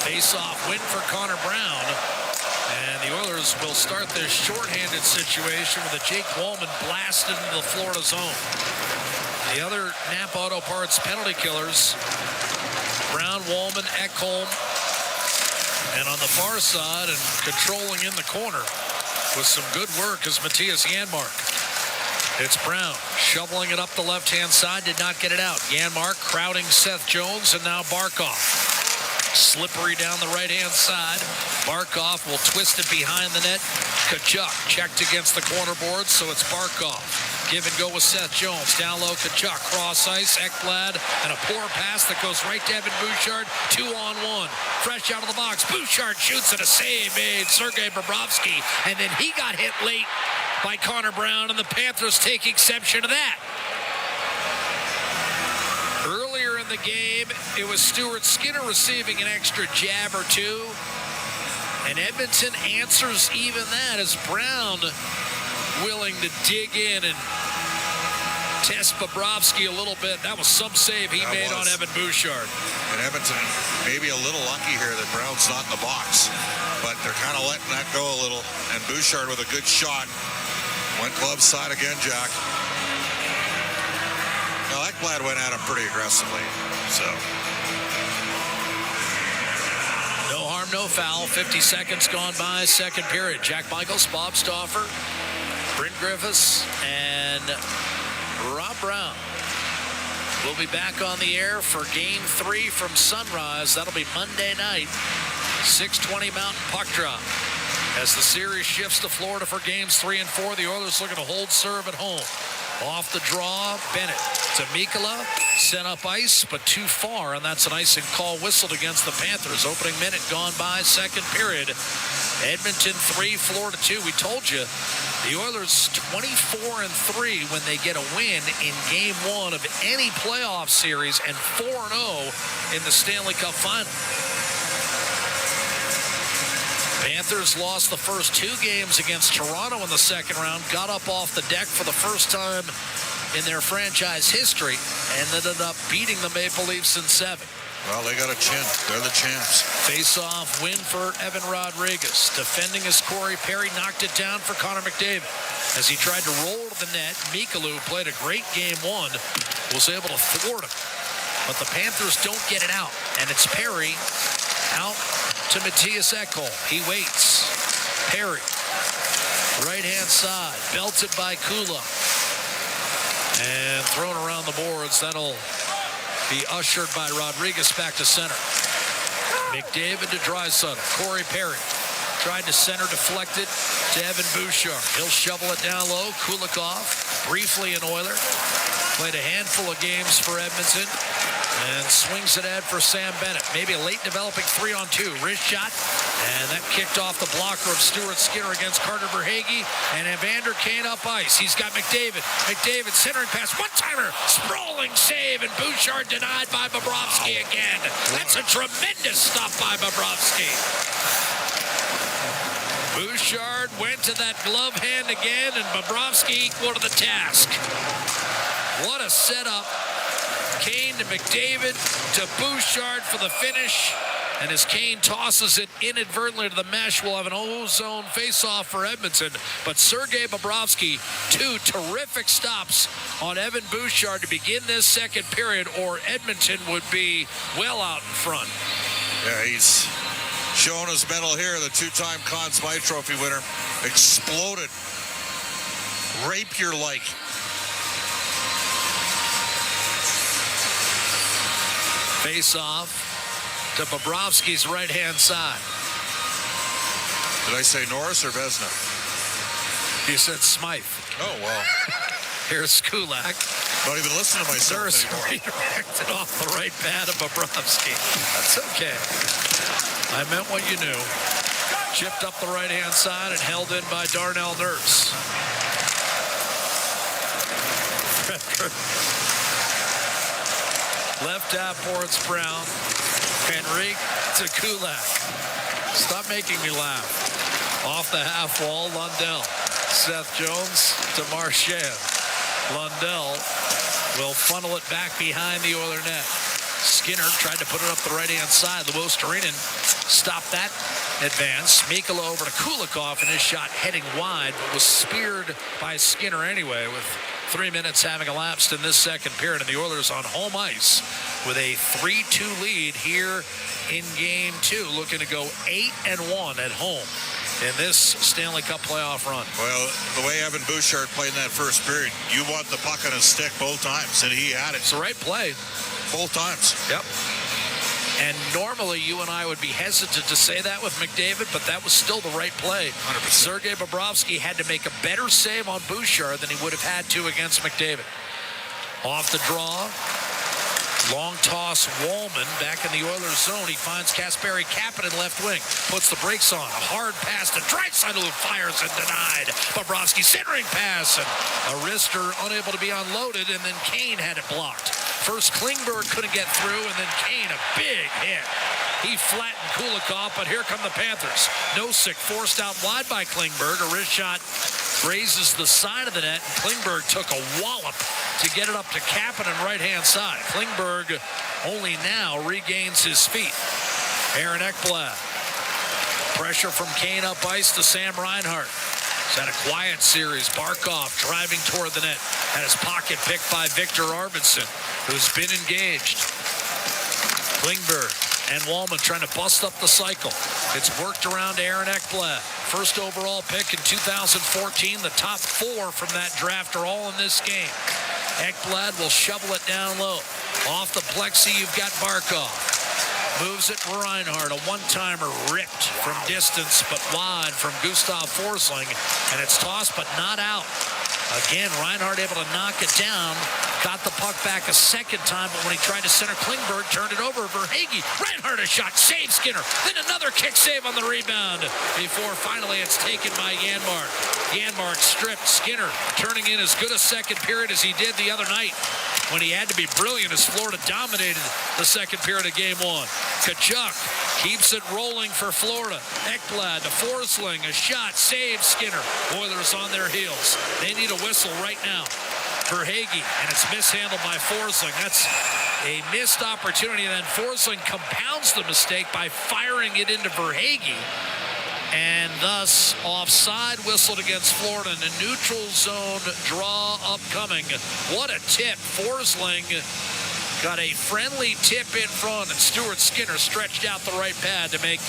Face-off win for Connor Brown. And the Oilers will start this shorthanded situation with a Jake Wallman blasted into the Florida zone. The other Napa Auto Parts penalty killers, Brown, Wallman, Ekholm, and on the far side and controlling in the corner with some good work is Matthias Janmark. It's Brown shoveling it up the left-hand side, did not get it out. Janmark crowding Seth Jones, and now Barkov. Slippery down the right-hand side. Barkov will twist it behind the net. Tkachuk checked against the corner board, so it's Barkov. Give and go with Seth Jones. Down low, Tkachuk. Cross ice, Ekblad, and a poor pass that goes right to Evan Bouchard. 2-on-1. Fresh out of the box. Bouchard shoots at a save made. Sergei Bobrovsky, and then he got hit late by Connor Brown, and the Panthers take exception to that. Earlier in the game, it was Stuart Skinner receiving an extra jab or two. And Edmonton answers even that as Brown willing to dig in and test Bobrovsky a little bit. That was some save he made on Evan Bouchard. And Edmonton maybe a little lucky here that Brown's not in the box. But they're kind of letting that go a little. And Bouchard with a good shot. Went glove side again, Jack. Now, Ekblad went at him pretty aggressively, so. No harm, no foul. 50 seconds gone by, second period. Jack Michaels, Bob Stauffer, Brent Griffiths, and Rob Brown will be back on the air for Game 3 from Sunrise. That'll be Monday night, 6:20 Mountain Puck Drop. As the series shifts to Florida for Games 3 and 4, the Oilers looking to hold serve at home. Off the draw, Bennett to Mikkola, sent up ice, but too far, and that's an icing call whistled against the Panthers. Opening minute gone by, second period. Edmonton 3, Florida 2. We told you, the Oilers 24-3 when they get a win in Game 1 of any playoff series, and 4-0 in the Stanley Cup Final. Panthers lost the first 2 games against Toronto in the second round, got up off the deck for the first time in their franchise history, and ended up beating the Maple Leafs in 7. Well, they got a chin. They're the champs. Face-off win for Evan Rodriguez. Defending as Corey Perry knocked it down for Connor McDavid. As he tried to roll to the net, Mikkola, who played a great Game 1, was able to thwart him. But the Panthers don't get it out, and it's Perry out to Matthias Ekholm. He waits. Perry, right-hand side, belted by Kula. And thrown around the boards. That'll be ushered by Rodriguez back to center. McDavid to Draisaitl. Corey Perry tried to center, deflected to Evan Bouchard. He'll shovel it down low. Kulikov, briefly an Oiler. Played a handful of games for Edmonton. And swings it out for Sam Bennett. Maybe a late developing 3-on-2. Wrist shot. And that kicked off the blocker of Stuart Skinner against Carter Verhaeghe. And Evander Kane up ice. He's got McDavid. McDavid centering pass. One-timer. Sprawling save. And Bouchard denied by Bobrovsky again. That's a tremendous stop by Bobrovsky. Bouchard went to that glove hand again. And Bobrovsky equal to the task. What a setup. Kane to McDavid to Bouchard for the finish. And as Kane tosses it inadvertently to the mesh, we'll have an O-zone face-off for Edmonton. But Sergei Bobrovsky, 2 terrific stops on Evan Bouchard to begin this second period, or Edmonton would be well out in front. Yeah, he's showing his medal here. The 2-time Conn Smythe Trophy winner. Exploded. Rapier-like. Face-off to Bobrovsky's right-hand side. Did I say Norris or Vezina? You said Smythe. Oh, well. Here's Kulak. Don't even listen to myself anymore. Redirected off the right pad of Bobrovsky. That's okay. I meant what you knew. Chipped up the right-hand side and held in by Darnell Nurse. Left half boards Brown. Henrique to Kulak. Stop making me laugh. Off the half wall, Lundell. Seth Jones to Marchand. Lundell will funnel it back behind the Oiler net. Skinner tried to put it up the right-hand side. Luostarinen stopped that advance. Mikkola over to Kulikov, and his shot heading wide, but was speared by Skinner anyway, with 3 minutes having elapsed in this second period, and the Oilers on home ice with a 3-2 lead here in Game 2, looking to go 8-1 at home in this Stanley Cup playoff run. Well, the way Evan Bouchard played in that first period, you want the puck on his stick both times, and he had it. It's the right play. Both times. Yep. And normally you and I would be hesitant to say that with McDavid, but that was still the right play. 100%. Sergei Bobrovsky had to make a better save on Bouchard than he would have had to against McDavid. Off the draw. Long toss, Wallman back in the Oilers zone. He finds Kasperi Kapanen left wing. Puts the brakes on. A hard pass to Draisaitl, who fires and denied. Bobrovsky centering pass. And a wrister unable to be unloaded, and then Kane had it blocked. First Klingberg couldn't get through, and then Kane, a big hit. He flattened Kulikov, but here come the Panthers. Nosek forced out wide by Klingberg. A wrist shot grazes the side of the net, and Klingberg took a wallop to get it up to Kapanen right-hand side. Klingberg only now regains his feet. Aaron Ekblad. Pressure from Kane up ice to Sam Reinhart. He's had a quiet series. Barkov driving toward the net. Had his pocket picked by Victor Arvidsson, who's been engaged. Klingberg and Wallman trying to bust up the cycle. It's worked around Aaron Ekblad. First overall pick in 2014. The top 4 from that draft are all in this game. Ekblad will shovel it down low. Off the plexi, you've got Barkov. Moves it for Reinhardt. A one-timer ripped from distance, but wide from Gustav Forsling. And it's tossed, but not out. Again, Reinhardt able to knock it down. Got the puck back a second time, but when he tried to center Klingberg, turned it over for Hagee. Reinhardt a shot, save Skinner. Then another kick save on the rebound before finally it's taken by Janmark. Janmark stripped. Skinner turning in as good a second period as he did the other night when he had to be brilliant as Florida dominated the second period of Game 1. Tkachuk keeps it rolling for Florida. Ekblad to Forsling, a shot, save Skinner. Oilers on their heels. They need a whistle right now for Hagee, and it's mishandled by Forsling. That's a missed opportunity, and then Forsling compounds the mistake by firing it into Verhaeghe, and thus offside whistled against Florida in the neutral zone draw upcoming. What a tip. Forsling got a friendly tip in front, and Stuart Skinner stretched out the right pad to make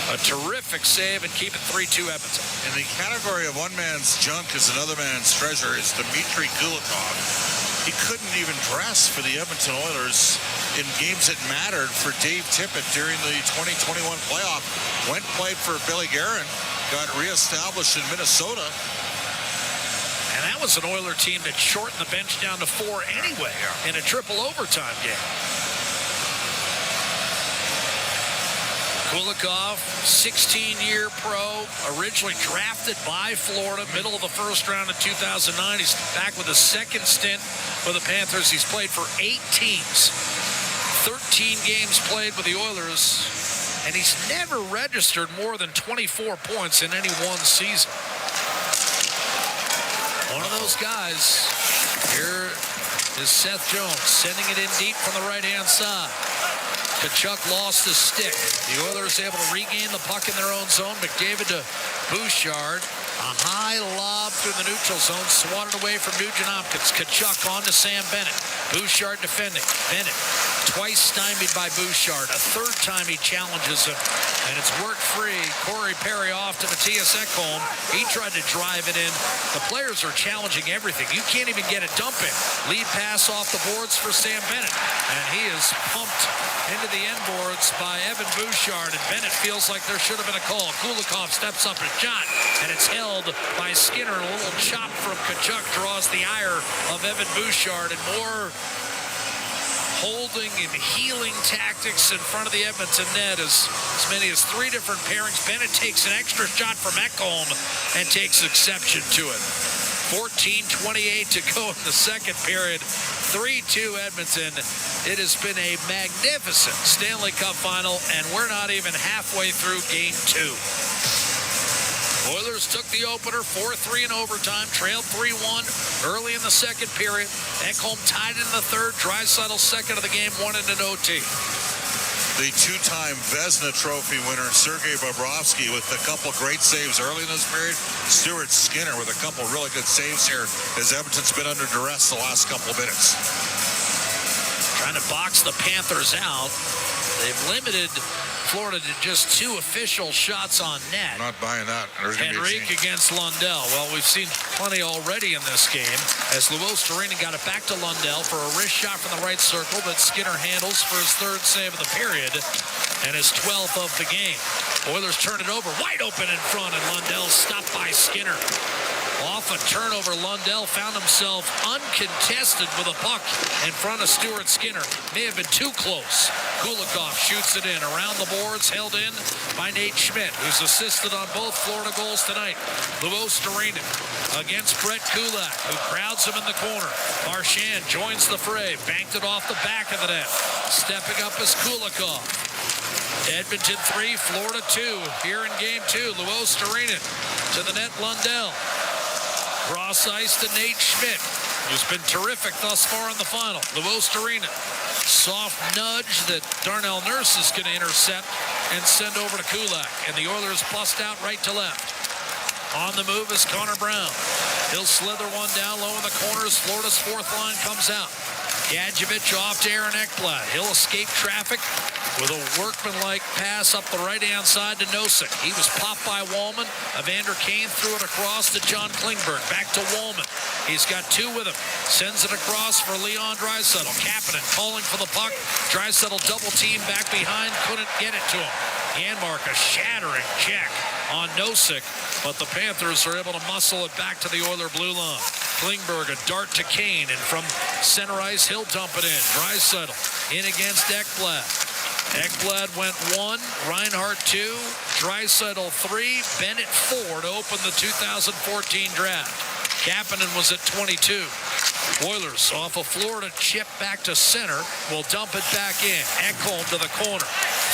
a terrific save and keep it 3-2 Edmonton. In the category of one man's junk is another man's treasure is Dmitry Kulikov. He couldn't even dress for the Edmonton Oilers in games that mattered for Dave Tippett during the 2021 playoff. Went played for Billy Guerin, got reestablished in Minnesota. And that was an Oiler team that shortened the bench down to 4 anyway in a triple overtime game. Kulikov, 16-year pro, originally drafted by Florida, middle of the first round in 2009. He's back with a second stint with the Panthers. He's played for 8 teams, 13 games played with the Oilers, and he's never registered more than 24 points in any one season. One of those guys. Here is Seth Jones sending it in deep from the right-hand side. Tkachuk lost his stick. The Oilers able to regain the puck in their own zone. McDavid to Bouchard. A high lob through the neutral zone, swatted away from Nugent-Hopkins. Tkachuk on to Sam Bennett. Bouchard defending. Bennett twice stymied by Bouchard. A third time he challenges him, and it's worked free. Corey Perry off to Mattias Ekholm. He tried to drive it in. The players are challenging everything. You can't even get a dump in. Lead pass off the boards for Sam Bennett, and he is pumped into the end boards by Evan Bouchard, and Bennett feels like there should have been a call. Kulikov steps up and shot. and it's held by Skinner. A little chop from Tkachuk draws the ire of Evan Bouchard, and more holding and healing tactics in front of the Edmonton net. As many as 3 different pairings. Bennett takes an extra shot from Ekholm and takes exception to it. 14:28 to go in the second period. 3-2 Edmonton. It has been a magnificent Stanley Cup final, and we're not even halfway through Game 2. Oilers took the opener 4-3 in overtime, trailed 3-1 early in the second period. Ekholm tied in the third. Draisaitl second of the game, won in an OT. The 2-time Vezina Trophy winner, Sergei Bobrovsky, with a couple great saves early in this period. Stuart Skinner with a couple really good saves here as Edmonton's been under duress the last couple of minutes. Trying to box the Panthers out. They've limited Florida to just 2 official shots on net. I'm not buying that. Henrique against Lundell. Well, we've seen plenty already in this game as Luostarinen got it back to Lundell for a wrist shot from the right circle that Skinner handles for his 3rd save of the period and his 12th of the game. Oilers turn it over, wide open in front, and Lundell stopped by Skinner. Off a turnover, Lundell found himself uncontested with a puck in front of Stuart Skinner. May have been too close. Kulikov shoots it in. Around the boards, held in by Nate Schmidt, who's assisted on both Florida goals tonight. Luostarinen against Brett Kulak, who crowds him in the corner. Marchand joins the fray, banked it off the back of the net. Stepping up is Kulikov. Edmonton 3, Florida 2. Here in Game 2, Luostarinen to the net, Lundell. Cross ice to Nate Schmidt, who's been terrific thus far in the final. Luostarinen, soft nudge that Darnell Nurse is going to intercept and send over to Kulak. And the Oilers bust out right to left. On the move is Connor Brown. He'll slither one down low in the corners. Florida's 4th line comes out. Gadjevich off to Aaron Ekblad. He'll escape traffic with a workmanlike pass up the right-hand side to Nosek. He was popped by Wallman. Evander Kane threw it across to John Klingberg. Back to Wallman. He's got 2 with him. Sends it across for Leon Draisaitl. Kapanen calling for the puck. Draisaitl double team back behind. Couldn't get it to him. Janmark a shattering check on Nosek, but the Panthers are able to muscle it back to the Oiler blue line. Klingberg a dart to Kane, and from center ice he'll dump it in. Draisaitl in against Ekblad. Ekblad went 1, Reinhart 2, Draisaitl 3, Bennett 4 to open the 2014 draft. Kapanen was at 22. Oilers off a Florida chip back to center will dump it back in. Ekholm to the corner.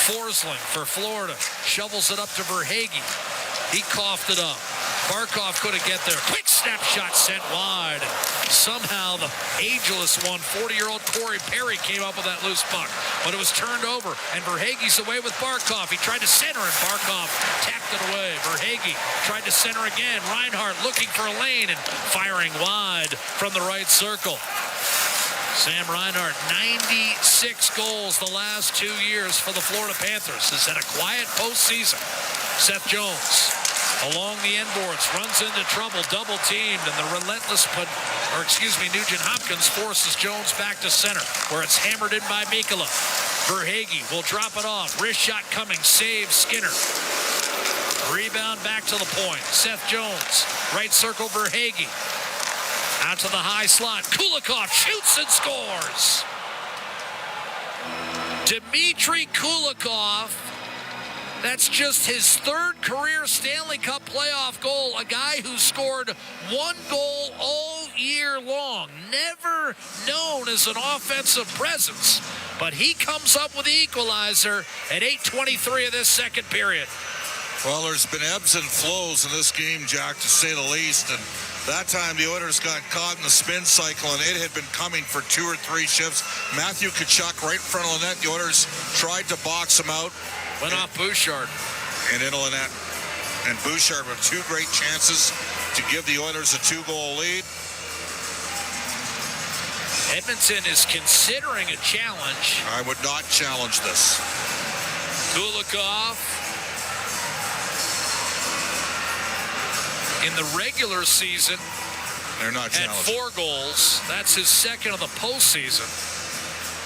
Forsling for Florida shovels it up to Verhaeghe. He coughed it up. Barkov couldn't get there. Quick snapshot sent wide. Somehow the ageless one, 40-year-old Corey Perry, came up with that loose puck. But it was turned over, and Verhaeghe's away with Barkov. He tried to center, and Barkov tapped it away. Verhaeghe tried to center again. Reinhart looking for a lane and firing wide from the right circle. Sam Reinhart, 96 goals the last 2 years for the Florida Panthers. Has had a quiet postseason. Seth Jones along the end boards, runs into trouble, double teamed, and the relentless Nugent Hopkins forces Jones back to center, where it's hammered in by Mikkola. Verhaeghe will drop it off. Wrist shot coming, save Skinner. Rebound back to the point. Seth Jones, right circle Verhaeghe. Out to the high slot. Kulikov shoots and scores. Dmitry Kulikov. That's just his 3rd career Stanley Cup playoff goal. A guy who scored 1 goal all year long. Never known as an offensive presence. But he comes up with the equalizer at 8:23 of this second period. Well, there's been ebbs and flows in this game, Jack, to say the least. And that time the Oilers got caught in the spin cycle, and it had been coming for 2 or 3 shifts. Matthew Tkachuk right in front of the net. The Oilers tried to box him out. Went off Bouchard. And into the net. And Bouchard with 2 great chances to give the Oilers a 2-goal lead. Edmonton is considering a challenge. I would not challenge this. Kulikov. In the regular season, they're not had challenging. 4 goals. That's his 2nd of the postseason.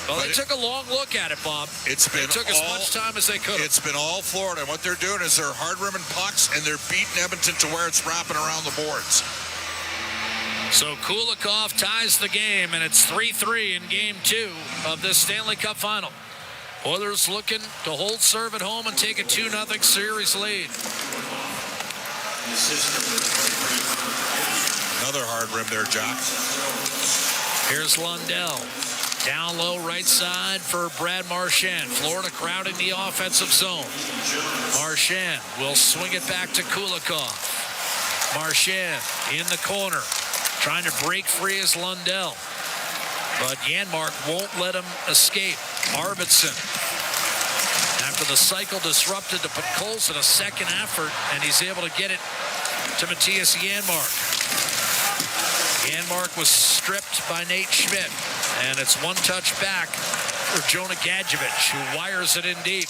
Well, they took a long look at it, Bob. They took as much time as they could. It's been all Florida. And what they're doing is they're hard-rimming pucks, and they're beating Edmonton to where it's wrapping around the boards. So Kulikov ties the game, and it's 3-3 in Game 2 of this Stanley Cup Final. Oilers looking to hold serve at home and take a 2-0 series lead. Another hard rim there, Jack. Here's Lundell. Down low right side for Brad Marchand. Florida crowding the offensive zone. Marchand will swing it back to Kulikov. Marchand in the corner. Trying to break free is Lundell. But Janmark won't let him escape. Arvidsson, after the cycle disrupted, to put Coles in a second effort, and he's able to get it to Matthias Janmark. Janmark was stripped by Nate Schmidt, and it's one touch back for Jonah Gadjevich, who wires it in deep.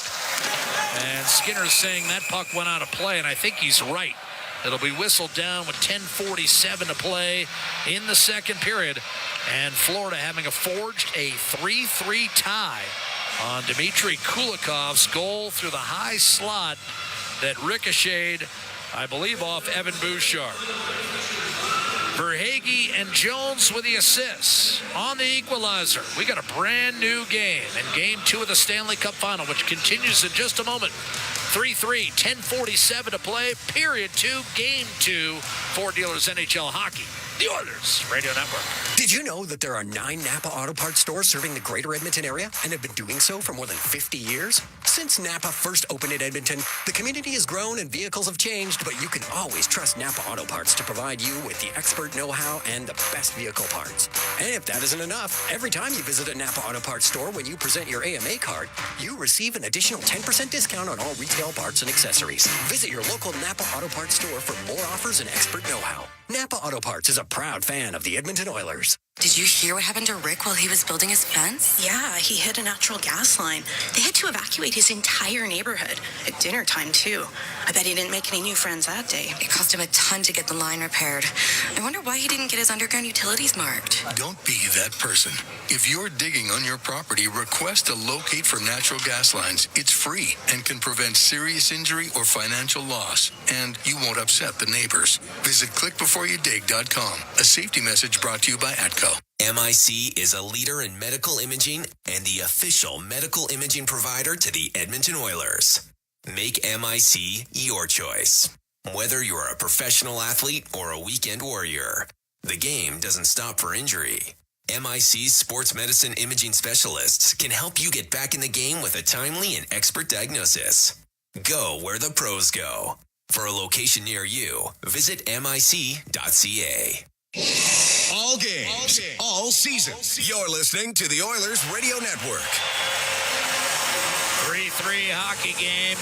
And Skinner's saying that puck went out of play, and I think he's right. It'll be whistled down with 10:47 to play in the second period. And Florida having forged a 3-3 tie on Dmitry Kulikov's goal through the high slot that ricocheted, I believe, off Evan Bouchard. Verhaeghe and Jones with the assists on the equalizer. We got a brand new game in Game 2 of the Stanley Cup Final, which continues in just a moment. 3-3, 10:47 to play, period 2, Game 2, Ford Dealers NHL Hockey. The Oilers Radio Network. Did you know that there are 9 Napa Auto Parts stores serving the greater Edmonton area and have been doing so for more than 50 years? Since Napa first opened in Edmonton, the community has grown and vehicles have changed, but you can always trust Napa Auto Parts to provide you with the expert know-how and the best vehicle parts. And if that isn't enough, every time you visit a Napa Auto Parts store when you present your AMA card, you receive an additional 10% discount on all retail parts and accessories. Visit your local Napa Auto Parts store for more offers and expert know-how. Napa Auto Parts is a proud fan of the Edmonton Oilers. Did you hear what happened to Rick while he was building his fence? Yeah, he hit a natural gas line. They had to evacuate his entire neighborhood at dinner time, too. I bet he didn't make any new friends that day. It cost him a ton to get the line repaired. I wonder why he didn't get his underground utilities marked. Don't be that person. If you're digging on your property, request a locate for natural gas lines. It's free and can prevent serious injury or financial loss. And you won't upset the neighbors. Visit clickbeforeyoudig.com. A safety message brought to you by ATCO. MIC is a leader in medical imaging and the official medical imaging provider to the Edmonton Oilers. Make MIC your choice. Whether you're a professional athlete or a weekend warrior, the game doesn't stop for injury. MIC's sports medicine imaging specialists can help you get back in the game with a timely and expert diagnosis. Go where the pros go. For a location near you, visit mic.ca. All games, all season. You're listening to the Oilers Radio Network. 3-3 hockey game,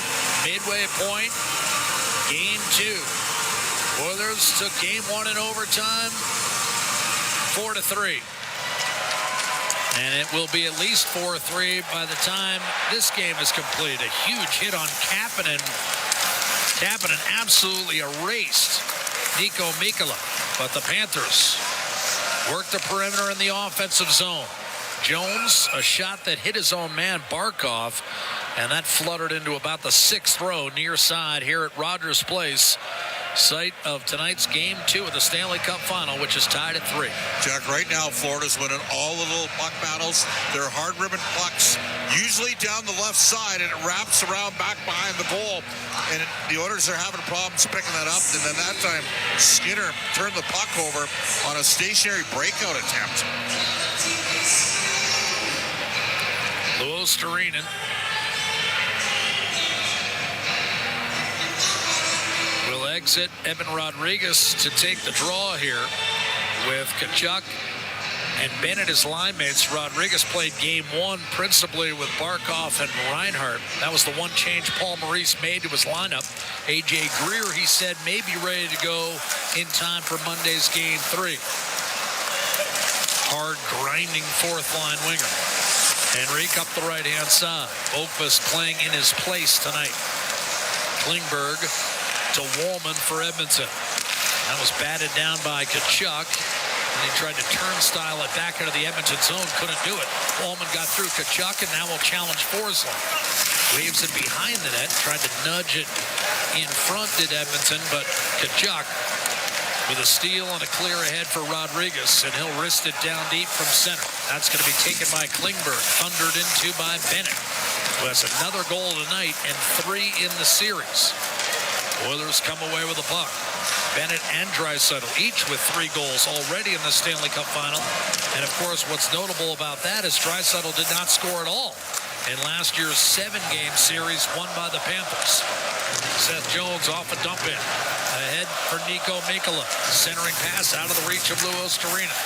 midway point, Game 2. Oilers took Game 1 in overtime, 4-3. And it will be at least 4-3 by the time this game is complete. A huge hit on Kapanen. Kapanen absolutely erased Nico Mikkola. But the Panthers worked the perimeter in the offensive zone. Jones, a shot that hit his own man, Barkov, and that fluttered into about the 6th row near side here at Rogers Place, site of tonight's Game 2 of the Stanley Cup Final, which is tied at 3. Jack, right now, Florida's winning all the little puck battles. They're hard-ribbon pucks, usually down the left side, and it wraps around back behind the goal. And the Oilers are having problems picking that up. And then that time, Skinner turned the puck over on a stationary breakout attempt. Luostarinen. Will exit Evan Rodriguez to take the draw here with Tkachuk and Bennett as line mates. Rodriguez played Game 1 principally with Barkov and Reinhart. That was the one change Paul Maurice made to his lineup. A.J. Greer, he said, may be ready to go in time for Monday's Game 3. Hard, grinding fourth-line winger. Henrique up the right-hand side. Oakvist playing in his place tonight. Klingberg to Woolman for Edmonton. That was batted down by Tkachuk. And he tried to turnstile it back into the Edmonton zone. Couldn't do it. Ullman got through Tkachuk, and now will challenge Forsling. Waves it behind the net. Tried to nudge it in front, did Edmonton, but Tkachuk with a steal and a clear ahead for Rodriguez, and he'll wrist it down deep from center. That's going to be taken by Klingberg, thundered into by Bennett, who has another goal tonight and 3 in the series. Oilers come away with a puck. Bennett and Draisaitl, each with 3 goals already in the Stanley Cup final. And of course, what's notable about that is Draisaitl did not score at all in last year's 7-game series won by the Panthers. Seth Jones off a dump in. Ahead for Nico Mikkola. Centering pass out of the reach of Luo Sturina.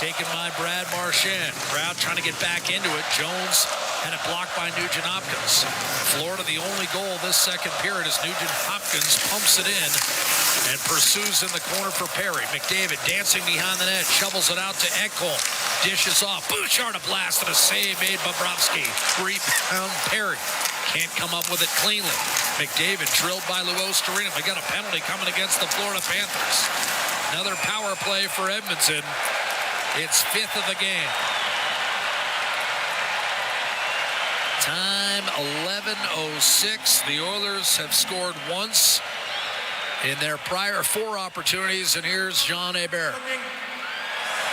Taken by Brad Marchand. Crowd trying to get back into it. Jones had it blocked by Nugent Hopkins. Florida, the only goal this second period as Nugent Hopkins pumps it in and pursues in the corner for Perry. McDavid dancing behind the net, shovels it out to Ekholm. Dishes off. Bouchard a blast and a save made by Bobrovsky. Rebound Perry. Can't come up with it cleanly. McDavid drilled by Luo Sturina. We got a penalty coming against the Florida Panthers. Another power play for Edmonton. It's 5th of the game. Time 11:06. The Oilers have scored once in their prior 4 opportunities, and here's Jean Hebert.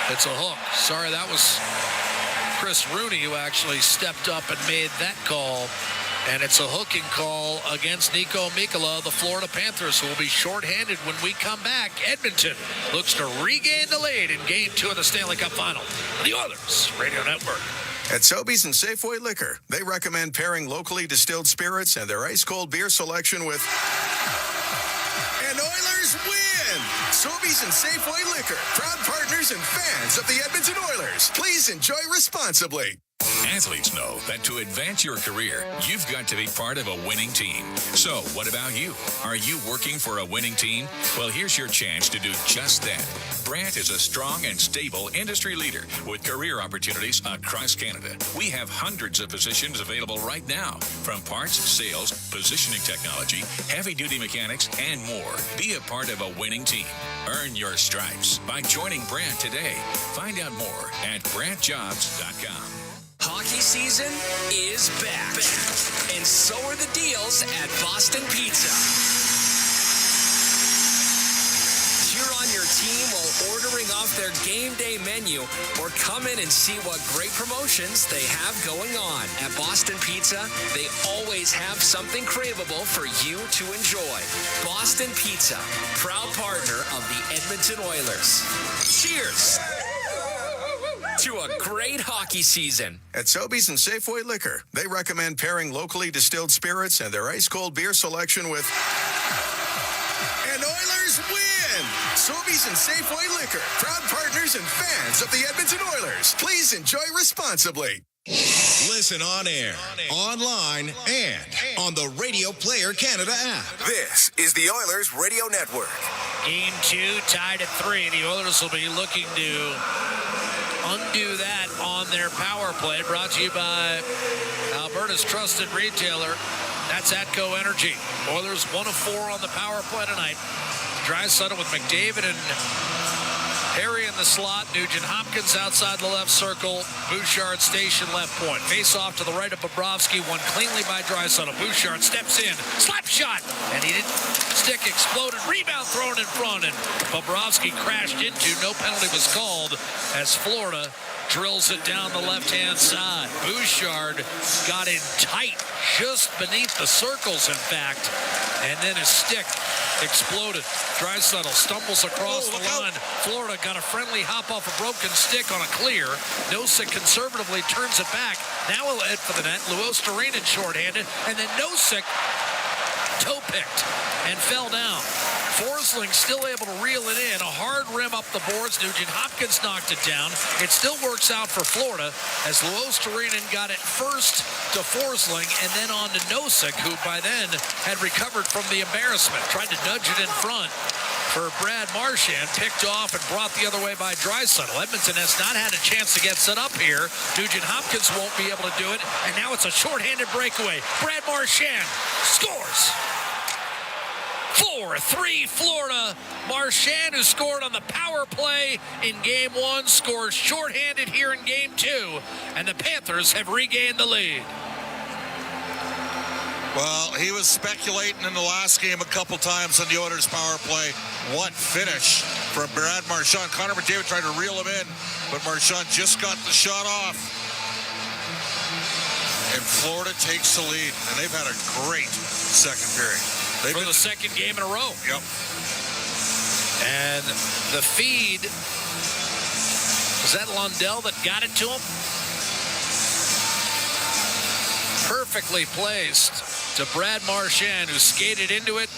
It's a hook. Sorry, that was Chris Rooney who actually stepped up and made that call. And it's a hooking call against Nico Mikkola, the Florida Panthers, who will be shorthanded when we come back. Edmonton looks to regain the lead in Game 2 of the Stanley Cup Final. The Oilers Radio Network. At Sobeys and Safeway Liquor, they recommend pairing locally distilled spirits and their ice-cold beer selection with... And Oilers win! Sobeys and Safeway Liquor, proud partners and fans of the Edmonton Oilers. Please enjoy responsibly. Athletes know that to advance your career, you've got to be part of a winning team. So, what about you? Are you working for a winning team? Well, here's your chance to do just that. Brandt is a strong and stable industry leader with career opportunities across Canada. We have hundreds of positions available right now, from parts, sales, positioning technology, heavy-duty mechanics, and more. Be a part of a winning team. Earn your stripes by joining Brandt today. Find out more at BrandtJobs.com. Hockey season is back. And so are the deals at Boston Pizza. Cheer on your team while ordering off their game day menu, or come in and see what great promotions they have going on. At Boston Pizza, they always have something craveable for you to enjoy. Boston Pizza, proud partner of the Edmonton Oilers. Cheers to a great hockey season. At Sobeys and Safeway Liquor, they recommend pairing locally distilled spirits and their ice-cold beer selection with... And Oilers win! Sobeys and Safeway Liquor, proud partners and fans of the Edmonton Oilers. Please enjoy responsibly. Listen on air, online, and on the Radio Player Canada app. This is the Oilers Radio Network. Game 2 tied at 3. The Oilers will be looking to undo that on their power play. Brought to you by Alberta's trusted retailer. That's Atco Energy. Oilers 1 of 4 on the power play tonight. Draisaitl with McDavid and Perry in the slot. Nugent Hopkins outside the left circle. Bouchard station left point. Face off to the right of Bobrovsky. Won cleanly by Draisaitl. Bouchard steps in. Slap shot. And he didn't. Stick exploded. Rebound thrown in front. And Bobrovsky crashed into. No penalty was called as Florida drills it down the left-hand side. Bouchard got in tight, just beneath the circles, in fact. And then his stick exploded. Draisaitl stumbles across the line. Florida got a friendly hop off a broken stick on a clear. Nosek conservatively turns it back. Now he'll head for the net. Luo Sturina shorthanded. And then Nosek toe-picked and fell down. Forsling still able to reel it in. A hard rim up the boards. Nugent Hopkins knocked it down. It still works out for Florida as Luo Sturina got it first to Forsling and then on to Nosek, who by then had recovered from the embarrassment. Tried to nudge it in front for Brad Marchand. Picked off and brought the other way by Draisaitl. Edmonton has not had a chance to get set up here. Nugent Hopkins won't be able to do it. And now it's a shorthanded breakaway. Brad Marchand scores. 4-3 Florida. Marchand, who scored on the power play in Game 1, scores shorthanded here in Game 2, and the Panthers have regained the lead. Well, he was speculating in the last game a couple times on the Oilers' power play. What finish from Brad Marchand. Connor McDavid tried to reel him in, but Marchand just got the shot off. And Florida takes the lead, and they've had a great second period. For the second game in a row. Yep. And the feed, was that Lundell that got it to him? Perfectly placed to Brad Marchand, who skated into it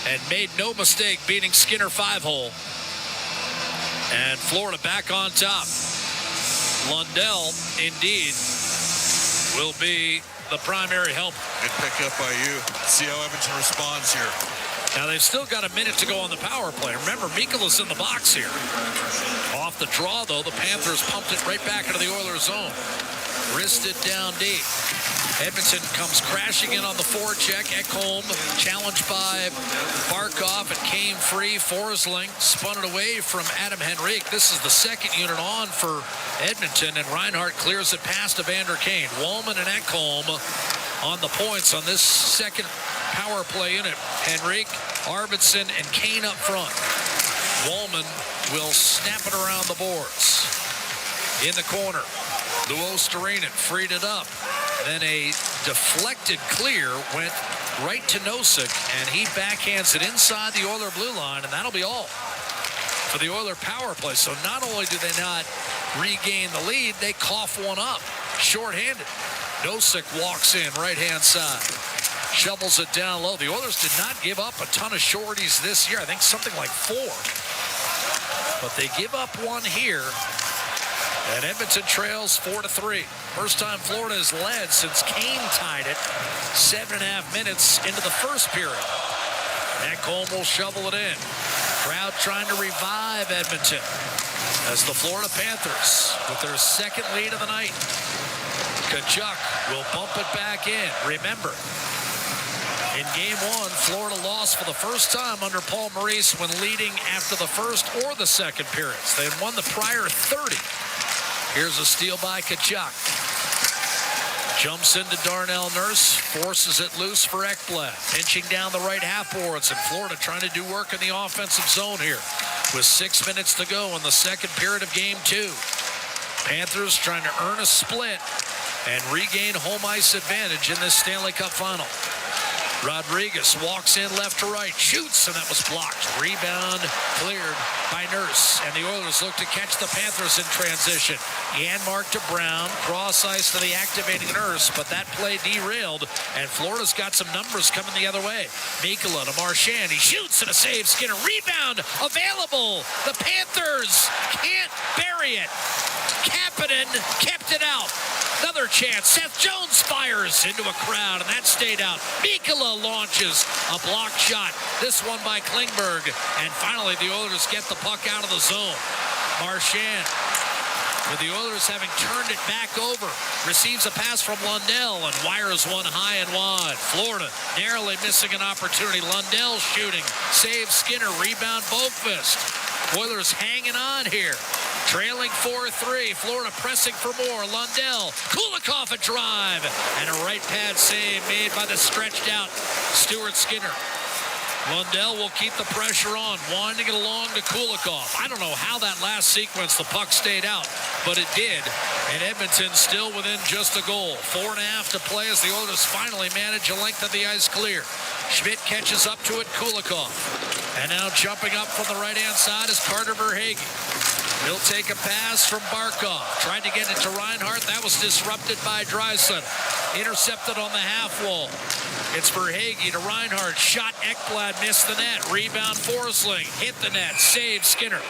and made no mistake beating Skinner 5-hole. And Florida back on top. Lundell, indeed, will be the primary help. Good pick up by you. See how Edmonton responds here. Now they've still got a minute to go on the power play. Remember, Mikola's in the box here. Off the draw, though, the Panthers pumped it right back into the Oilers zone. Wristed down deep. Edmonton comes crashing in on the forecheck. Ekholm challenged by Barkov. It came free. Forsling spun it away from Adam Henrique. This is the second unit on for Edmonton, and Reinhart clears it past Evander Kane. Wallman and Ekholm on the points on this second power play unit. Henrique, Arvidsson, and Kane up front. Wallman will snap it around the boards. In the corner, Luostarinen freed it up. Then a deflected clear went right to Nosek, and he backhands it inside the Oiler blue line, and that'll be all for the Oiler power play. So not only do they not regain the lead, they cough one up shorthanded. Nosek walks in right-hand side, shovels it down low. The Oilers did not give up a ton of shorties this year. I think something like 4. But they give up one here. And Edmonton trails 4-3. First time Florida has led since Kane tied it 7.5 minutes into the first period. Ekholm will shovel it in. Crowd trying to revive Edmonton as the Florida Panthers, with their second lead of the night. Tkachuk will bump it back in. Remember, in Game 1, Florida lost for the first time under Paul Maurice when leading after the first or the second periods. They had won the prior 30. Here's a steal by Tkachuk. Jumps into Darnell Nurse, forces it loose for Ekblad. Pinching down the right half boards, and Florida trying to do work in the offensive zone here with 6 minutes to go in the second period of Game 2. Panthers trying to earn a split and regain home ice advantage in this Stanley Cup final. Rodriguez walks in left to right, shoots, and that was blocked. Rebound cleared by Nurse, and the Oilers look to catch the Panthers in transition. Janmark to Brown, cross ice to the activating Nurse, but that play derailed, and Florida's got some numbers coming the other way. Mikola to Marchand, he shoots and a save. Skinner, rebound available. The Panthers can't bury it. Kapanen kept it out. Another chance. Seth Jones fires into a crowd, and that stayed out. Mikola launches a block shot. This one by Klingberg. And finally, the Oilers get the puck out of the zone. Marchand, with the Oilers having turned it back over, receives a pass from Lundell and wires one high and wide. Florida narrowly missing an opportunity. Lundell shooting. Save Skinner. Rebound Boqvist. Oilers hanging on here. Trailing 4-3. Florida pressing for more. Lundell. Kulikov a drive. And a right pad save made by the stretched out Stuart Skinner. Lundell will keep the pressure on, winding it along to Kulikov. I don't know how that last sequence the puck stayed out, but it did. And Edmonton still within just a goal. 4.5 to play as the Oilers finally manage a length of the ice clear. Schmidt catches up to it, Kulikov. And now jumping up from the right-hand side is Carter Verhaeghe. He'll take a pass from Barkov. Tried to get it to Reinhart. That was disrupted by Draisaitl. Intercepted on the half wall. It's Verhaeghe to Reinhart. Shot Ekblad, missed the net. Rebound Forsling. Hit the net. Save Skinner.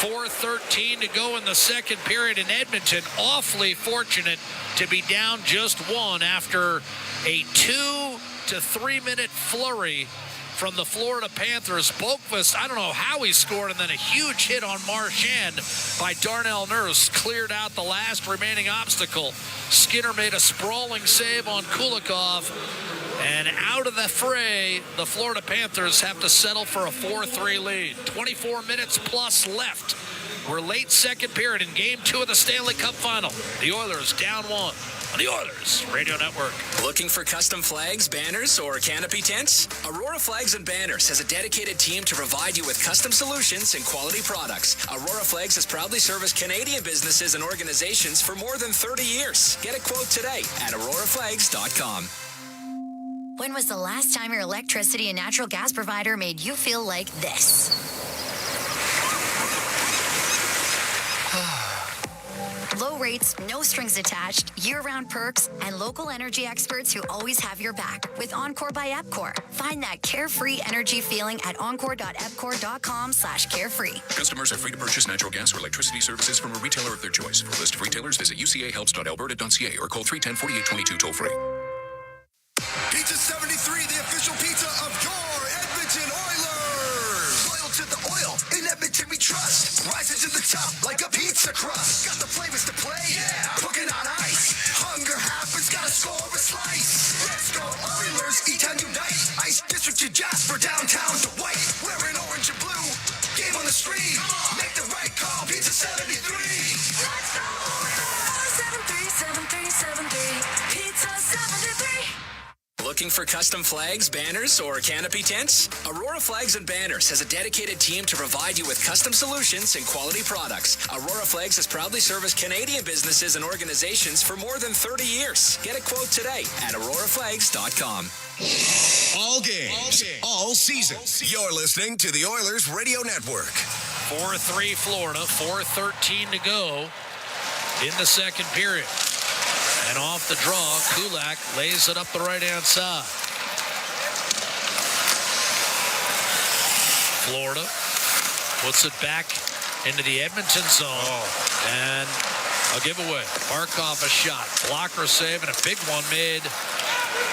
4:13 to go in the second period in Edmonton. Awfully fortunate to be down just one after a 2 to 3 minute flurry from the Florida Panthers. Boqvist, I don't know how he scored, and then a huge hit on Marchand by Darnell Nurse cleared out the last remaining obstacle. Skinner made a sprawling save on Kulikov, And out of the fray, the Florida Panthers have to settle for a 4-3 lead. 24 minutes plus left. We're late second period in Game 2 of the Stanley Cup Final. The Oilers down 1 on the Oilers Radio Network. Looking for custom flags, banners, or canopy tents? Aurora Flags and Banners has a dedicated team to provide you with custom solutions and quality products. Aurora Flags has proudly serviced Canadian businesses and organizations for more than 30 years. Get a quote today at auroraflags.com. When was the last time your electricity and natural gas provider made you feel like this? Low rates, no strings attached, year-round perks, and local energy experts who always have your back with Encore by Epcor. Find that carefree energy feeling at encore.epcor.com/carefree. Customers are free to purchase natural gas or electricity services from a retailer of their choice. For a list of retailers, visit ucahelps.alberta.ca or call 310-4822 toll-free. Pizza 73, the official pizza of your Edmonton Oilers. Loyal to the oil, in Edmonton we trust. Rising to the top like a pizza crust. Got the flavors to play, yeah. Cooking on ice. Hunger happens, gotta score a slice. Let's go Oilers, E-Town unite. Ice District to Jasper, downtown to White. Wearing orange and blue, game on the street. Make the right call, Pizza 73. Let's go Oilers. 737373, Pizza 73. Looking for custom flags, banners, or canopy tents? Aurora Flags and Banners has a dedicated team to provide you with custom solutions and quality products. Aurora Flags has proudly serviced Canadian businesses and organizations for more than 30 years. Get a quote today at auroraflags.com. All games, all season. You're listening to the Oilers Radio Network. 4-3 Florida, 4:13 to go in the second period. And off the draw, Kulak lays it up the right-hand side. Florida puts it back into the Edmonton zone. And a giveaway. Barkov a shot. Blocker save and a big one made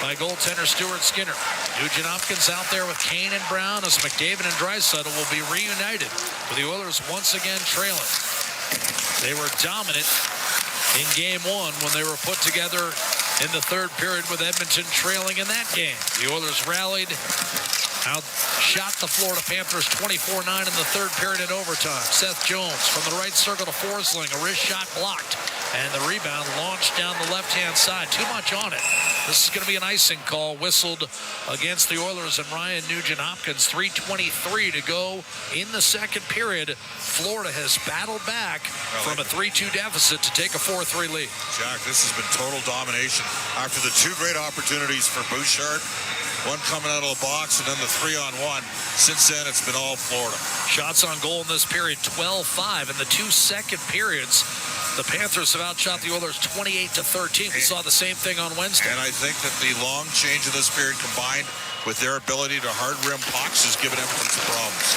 by goaltender Stuart Skinner. Nugent Hopkins out there with Kane and Brown as McDavid and Draisaitl will be reunited with the Oilers once again trailing. They were dominant in Game 1 when they were put together in the third period with Edmonton trailing in that game. The Oilers rallied, outshot the Florida Panthers 24-9 in the third period in overtime. Seth Jones from the right circle to Forsling, a wrist shot blocked, and the rebound launched down the left-hand side. Too much on it. This is going to be an icing call whistled against the Oilers and Ryan Nugent-Hopkins. 3:23 to go in the second period. Florida has battled back from a 3-2 deficit to take a 4-3 lead. Jack, this has been total domination. After the two great opportunities for Bouchard, one coming out of the box and then the 3-on-1. Since then, it's been all Florida. Shots on goal in this period, 12-5. In the 2 second periods, the Panthers have outshot the Oilers 28-13. We saw the same thing on Wednesday. And I think that the long change in this period combined with their ability to hard rim pucks has given Edmonton some problems.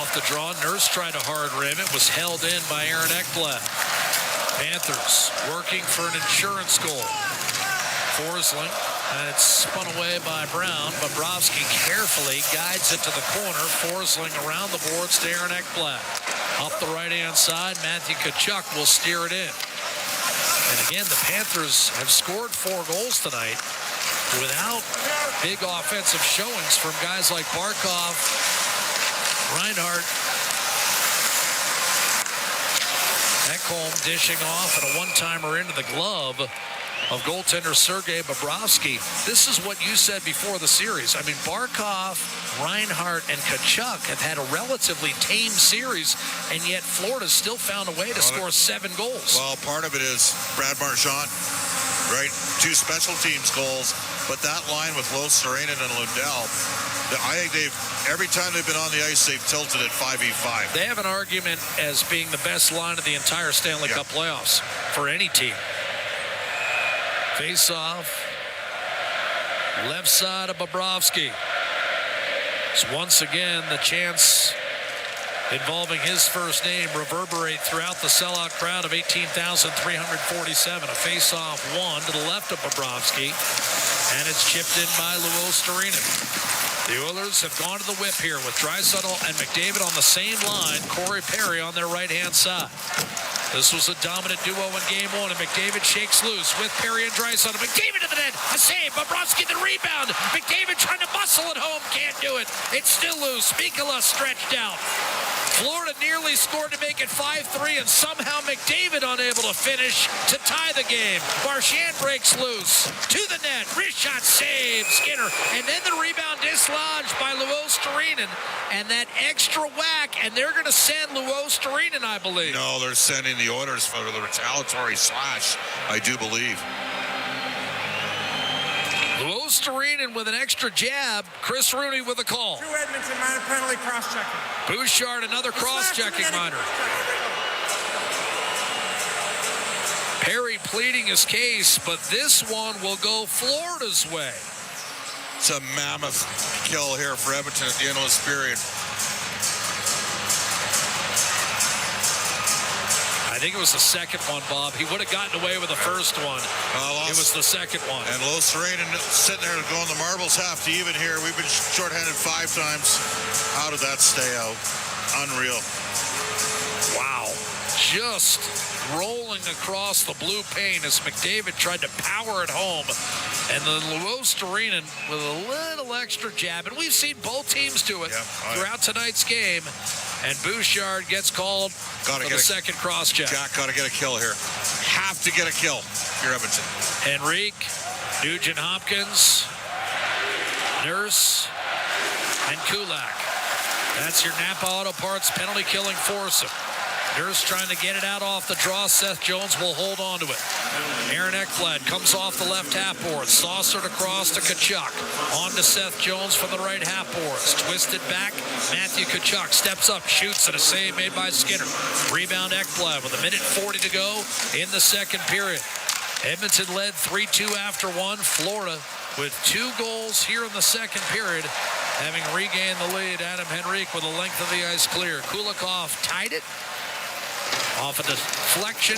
Off the draw, Nurse tried to hard rim. It was held in by Aaron Ekblad. Panthers working for an insurance goal. Forsling, and it's spun away by Brown. Bobrovsky carefully guides it to the corner. Forsling around the boards to Aaron Ekblad. Up the right-hand side, Matthew Tkachuk will steer it in. And again, the Panthers have scored 4 goals tonight without big offensive showings from guys like Barkov, Reinhart, Ekholm dishing off and a one-timer into the glove of goaltender Sergei Bobrovsky. This is what you said before the series. I mean, Barkov, Reinhart, and Tkachuk have had a relatively tame series, and yet Florida's still found a way to score 7 goals. Well, part of it is Brad Marchand, right? 2 special teams goals, but that line with Lowe, Serenen, and Lundell, I think every time they've been on the ice, they've tilted at 5v5. They have an argument as being the best line of the entire Stanley Cup playoffs for any team. Face-off, left side of Bobrovsky. It's once again the chance involving his first name reverberate throughout the sellout crowd of 18,347. A face-off one to the left of Bobrovsky, and it's chipped in by Luo Sturinen. The Oilers have gone to the whip here with Draisaitl and McDavid on the same line, Corey Perry on their right-hand side. This was a dominant duo in game one, and McDavid shakes loose with Perry and Draisaitl. McDavid to the net, a save. Bobrovsky the rebound. McDavid trying to muscle it home, can't do it. It's still loose. Mikula stretched out. Florida nearly scored to make it 5-3, and somehow McDavid unable to finish to tie the game. Marchand breaks loose to the net. Wrist shot save, Skinner, and then the rebound dislodged by Luostarinen, and that extra whack, and they're going to send Luostarinen, I believe. No, they're sending the Oilers for the retaliatory slash, I do believe. Luostarinen with an extra jab. Chris Rooney with a call. 2 Edmonton minor penalty cross-checking. Bouchard, another cross-checking minor. Perry pleading his case, but this one will go Florida's way. It's a mammoth kill here for Edmonton at the end of this period. I think it was the second one, Bob. He would have gotten away with the first one. It was the second one. And Luostarinen sitting there going the marbles half to even here. We've been shorthanded 5 times. How did that stay out? Unreal. Wow. Just rolling across the blue paint as McDavid tried to power it home. And then Luostarinen with a little extra jab. And we've seen both teams do it throughout tonight's game. And Bouchard gets called for the second cross-check. Jack got to get a kill here. Have to get a kill here, Edmonton. Henrique, Nugent-Hopkins, Nurse, and Kulak. That's your Napa Auto Parts penalty-killing foursome. Nurse trying to get it out off the draw. Seth Jones will hold on to it. Aaron Ekblad comes off the left half boards. Saucered across to Tkachuk. On to Seth Jones from the right half boards. Twisted back. Matthew Tkachuk steps up, shoots, and a save made by Skinner. Rebound Ekblad with 1:40 to go in the second period. Edmonton led 3-2 after one. Florida with 2 goals here in the second period, having regained the lead. Adam Henrique with the length of the ice clear. Kulikov tied it. Off a deflection.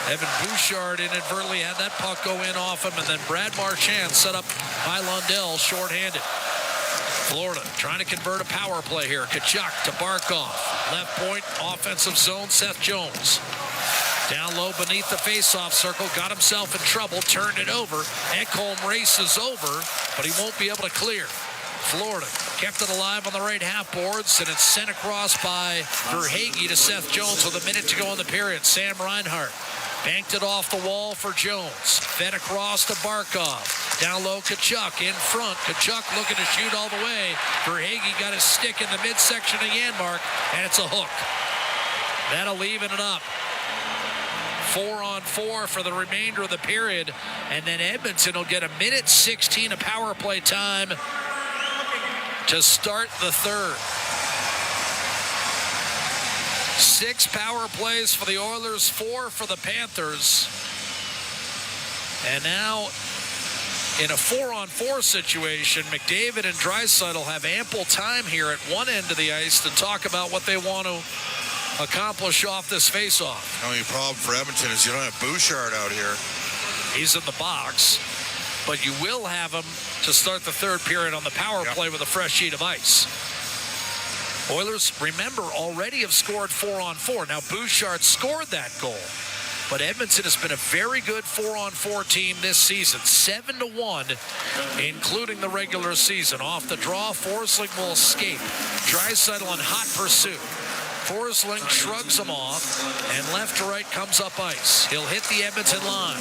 Evan Bouchard inadvertently had that puck go in off him, and then Brad Marchand set up by Lundell shorthanded. Florida trying to convert a power play here. Tkachuk to Barkov. Left point, offensive zone, Seth Jones. Down low beneath the faceoff circle, got himself in trouble, turned it over. Ekholm races over, but he won't be able to clear. Florida kept it alive on the right half boards, and it's sent across by Verhaeghe to Seth Jones with 1 minute to go in the period. Sam Reinhart banked it off the wall for Jones. Fed across to Barkov. Down low, Tkachuk in front. Tkachuk looking to shoot all the way. Verhaeghe got his stick in the midsection of Janmark, and it's a hook. That'll even it up. 4-on-4 for the remainder of the period, and then Edmonton will get 1:16 of power play time to start the third. 6 power plays for the Oilers, 4 for the Panthers. And now in a 4-on-4 situation, McDavid and Draisaitl have ample time here at one end of the ice to talk about what they want to accomplish off this faceoff. The only problem for Edmonton is you don't have Bouchard out here. He's in the box, but you will have him to start the third period on the power play with a fresh sheet of ice. Oilers, remember, already have scored 4-on-4. Now, Bouchard scored that goal, but Edmonton has been a very good 4-on-4 team this season, 7-1, including the regular season. Off the draw, Forsling will escape. Draisaitl in hot pursuit. Forsling shrugs him off, and left to right comes up ice. He'll hit the Edmonton line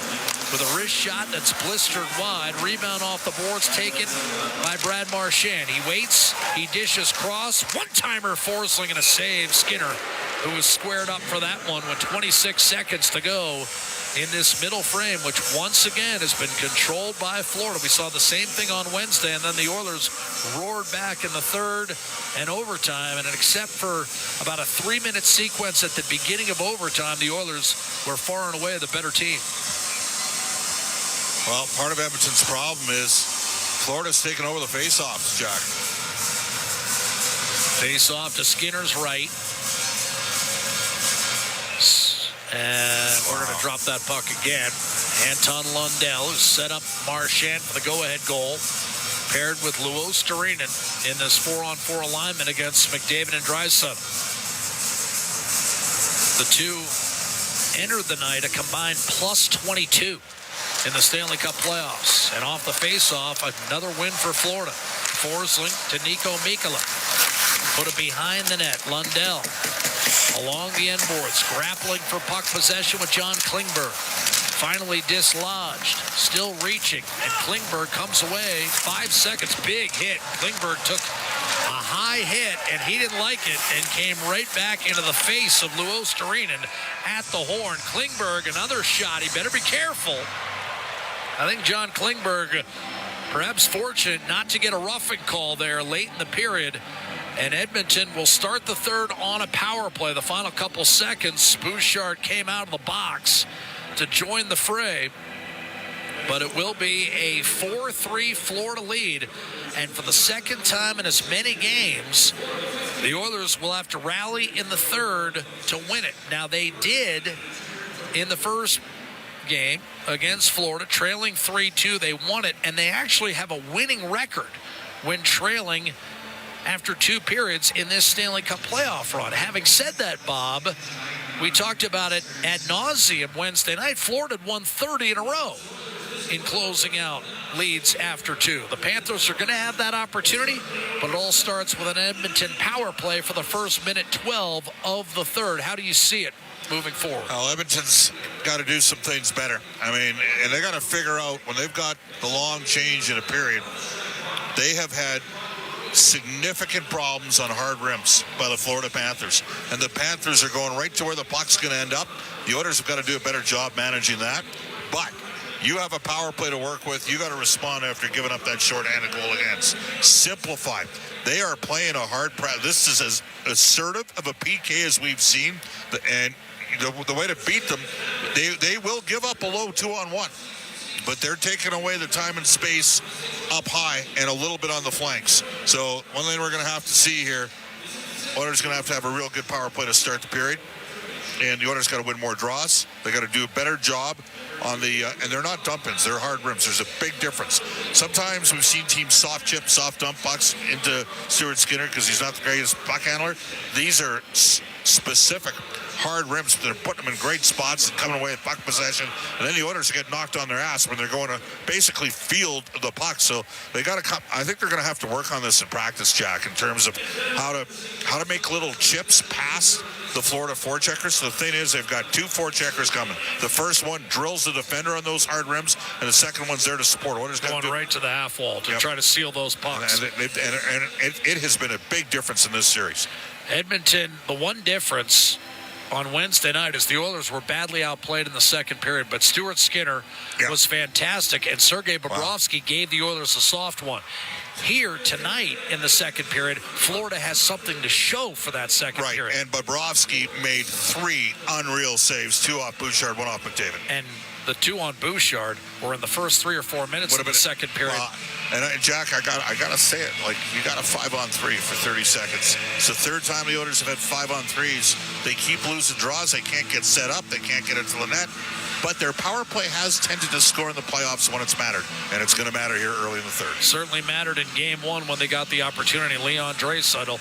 with a wrist shot that's blistered wide. Rebound off the boards taken by Brad Marchand. He waits, he dishes cross. One-timer Forsling and a save. Skinner, who was squared up for that one with 26 seconds to go in this middle frame, which once again has been controlled by Florida. We saw the same thing on Wednesday, and then the Oilers roared back in the third and overtime. And except for about a 3-minute sequence at the beginning of overtime, the Oilers were far and away the better team. Well, part of Edmonton's problem is Florida's taking over the faceoffs, Jack. Face-off to Skinner's right. And we're going to drop that puck again. Anton Lundell has set up Marchand for the go-ahead goal, paired with Luostarinen in this 4-on-4 alignment against McDavid and Draisaitl. The two entered the night a combined plus 22 in the Stanley Cup playoffs. And off the faceoff, another win for Florida. Forsling to Nico Mikkola. Put it behind the net. Lundell along the end boards, grappling for puck possession with John Klingberg. Finally dislodged, still reaching, and Klingberg comes away. 5 seconds, big hit. Klingberg took a high hit, and he didn't like it, and came right back into the face of Luostarinen at the horn. Klingberg, another shot. He better be careful. I think John Klingberg, perhaps fortunate not to get a roughing call there late in the period. And Edmonton will start the third on a power play. The final couple seconds, Bouchard came out of the box to join the fray. But it will be a 4-3 Florida lead. And for the second time in as many games, the Oilers will have to rally in the third to win it. Now, they did in the first game against Florida, trailing 3-2. They won it, and they actually have a winning record when trailing after 2 periods in this Stanley Cup playoff run. Having said that, Bob, we talked about it ad nauseum Wednesday night. Florida had won 30 in a row in closing out leads after 2. The Panthers are going to have that opportunity, but it all starts with an Edmonton power play for the first minute 12 of the third. How do you see it moving forward? Well, Edmonton's got to do some things better. I mean, and they got to figure out when they've got the long change in a period, they have had significant problems on hard rims by the Florida Panthers. And the Panthers are going right to where the puck's going to end up. The Oilers have got to do a better job managing that. But you have a power play to work with. You got to respond after giving up that shorthanded goal against. Simplify. They are playing a hard press. This is as assertive of a PK as we've seen. And the way to beat them, they will give up a low 2-on-1. But they're taking away the time and space up high and a little bit on the flanks. So one thing we're going to have to see here, Oilers going to have a real good power play to start the period. And the Oilers got to win more draws. They got to do a better job on the, and they're not dump-ins, they're hard rims. There's a big difference. Sometimes we've seen teams soft chip, soft dump pucks into Stuart Skinner because he's not the greatest puck handler. These are specific hard rims. They're putting them in great spots and coming away with puck possession. And then the Oilers get knocked on their ass when they're going to basically field the puck. So they got to come. I think they're going to have to work on this in practice, Jack, in terms of how to make little chips past the Florida forecheckers. So the thing is, they've got 2 forecheckers coming. The first one drills the defender on those hard rims, and the second one's there to support. Oilers going right to the half wall to try to seal those pucks. And it has been a big difference in this series. Edmonton, the one difference on Wednesday night is the Oilers were badly outplayed in the second period, but Stuart Skinner was fantastic, and Sergei Bobrovsky gave the Oilers a soft one. Here tonight in the second period, Florida has something to show for that second period. And Bobrovsky made 3 unreal saves, 2 off Bouchard, 1 off McDavid. And the 2 on Bouchard were in the first 3 or 4 minutes of the second period. And Jack, I got to say it, like, you got a 5-on-3 for 30 seconds. It's the third time the Oilers have had 5-on-3s. They keep losing draws. They can't get set up. They can't get into the net. But their power play has tended to score in the playoffs when it's mattered, and it's going to matter here early in the third. Certainly mattered in Game 1 when they got the opportunity. Leon Draisaitl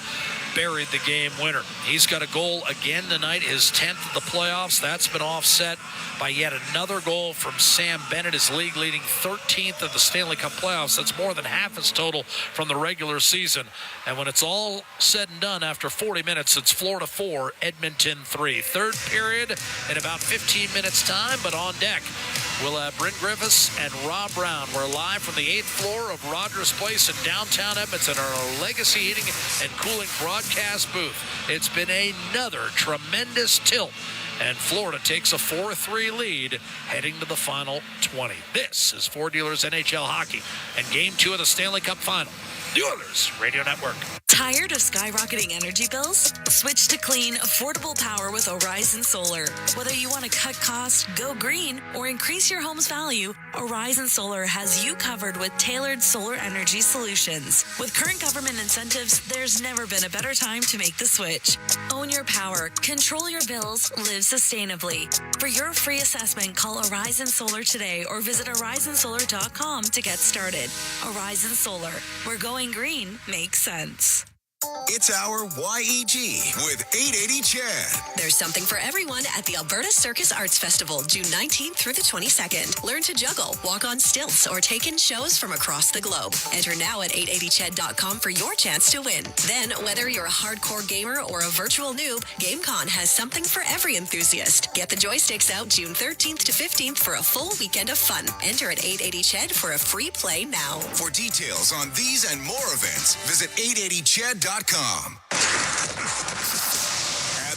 buried the game winner. He's got a goal again tonight, his 10th of the playoffs. That's been offset by yet another goal from Sam Bennett, his league-leading 13th of the Stanley Cup playoffs. That's more than half his total from the regular season. And when it's all said and done, after 40 minutes, it's Florida 4, Edmonton 3. Third period in about 15 minutes' time, but on deck, we'll have Bryn Griffiths and Rob Brown. We're live from the 8th floor of Rogers Place in downtown Edmonton, our Legacy Heating and Cooling broadcast booth. It's been another tremendous tilt, and Florida takes a 4-3 lead heading to the final 20. This is Ford Dealers NHL Hockey and Game 2 of the Stanley Cup Final. The Oilers Radio Network. Tired of skyrocketing energy bills? Switch to clean, affordable power with Horizon Solar. Whether you want to cut costs, go green, or increase your home's value, Horizon Solar has you covered with tailored solar energy solutions. With current government incentives, there's never been a better time to make the switch. Own your power, control your bills, live sustainably. For your free assessment, call Horizon Solar today or visit horizonsolar.com to get started. Horizon Solar, where going green makes sense. It's our YEG with 880 Chad. There's something for everyone at the Alberta Circus Arts Festival, June 19th through the 22nd. Learn to juggle, walk on stilts, or take in shows from across the globe. Enter now at 880ched.com for your chance to win. Then, whether you're a hardcore gamer or a virtual noob, GameCon has something for every enthusiast. Get the joysticks out June 13th to 15th for a full weekend of fun. Enter at 880ched for a free play now. For details on these and more events, visit 880ched.com. At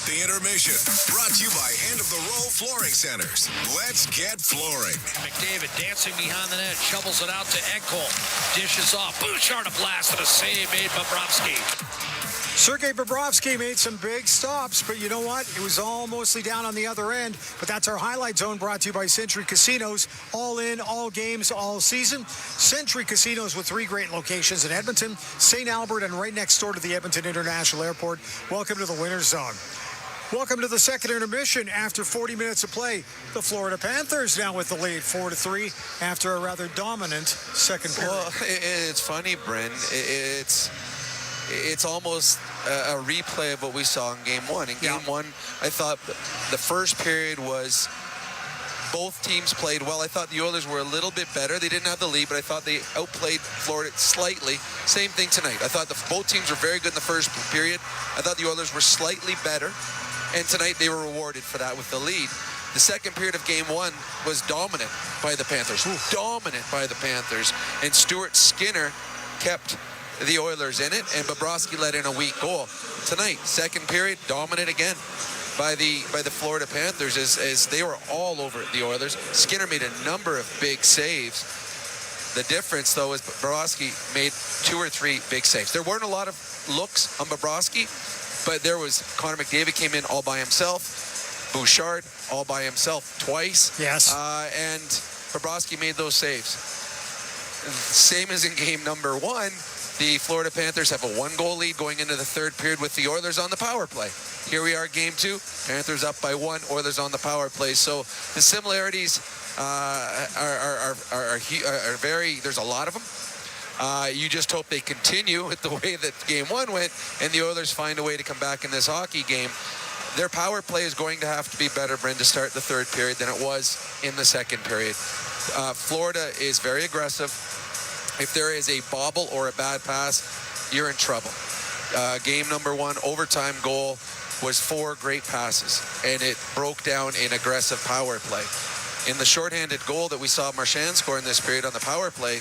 the Intermission, brought to you by Hand of the Row Flooring Centers. Let's get flooring. McDavid dancing behind the net, shovels it out to Ekholm. Dishes off. Bouchard a blast and a save made by Bobrovsky. Sergei Bobrovsky made some big stops, but you know what? It was all mostly down on the other end. But that's our highlight zone brought to you by Century Casinos. All in, all games, all season. Century Casinos with 3 great locations in Edmonton, St. Albert, and right next door to the Edmonton International Airport. Welcome to the Winner's Zone. Welcome to the second intermission. After 40 minutes of play, the Florida Panthers now with the lead, 4-3, after a rather dominant second period. Well, it's funny, Bryn. It's almost a replay of what we saw in Game 1. In Game 1, I thought the first period was both teams played well. I thought the Oilers were a little bit better. They didn't have the lead, but I thought they outplayed Florida slightly. Same thing tonight. I thought both teams were very good in the first period. I thought the Oilers were slightly better, and tonight they were rewarded for that with the lead. The second period of Game 1 was dominant by the Panthers. Dominant by the Panthers. And Stuart Skinner kept the Oilers in it, and Bobrovsky let in a weak goal. Tonight, second period, dominant again by the Florida Panthers as they were all over the Oilers. Skinner made a number of big saves. The difference, though, is Bobrovsky made 2 or 3 big saves. There weren't a lot of looks on Bobrovsky, but there was Connor McDavid came in all by himself, Bouchard all by himself twice. Yes. And Bobrovsky made those saves. Same as in game number 1. The Florida Panthers have a 1-goal lead going into the third period with the Oilers on the power play. Here we are, Game 2. Panthers up by 1, Oilers on the power play. So the similarities are very, there's a lot of them. You just hope they continue with the way that Game 1 went and the Oilers find a way to come back in this hockey game. Their power play is going to have to be better, Bryn, to start the third period than it was in the second period. Florida is very aggressive. If there is a bobble or a bad pass, you're in trouble. Game number 1, overtime goal was 4 great passes, and it broke down in aggressive power play. In the shorthanded goal that we saw Marchand score in this period on the power play,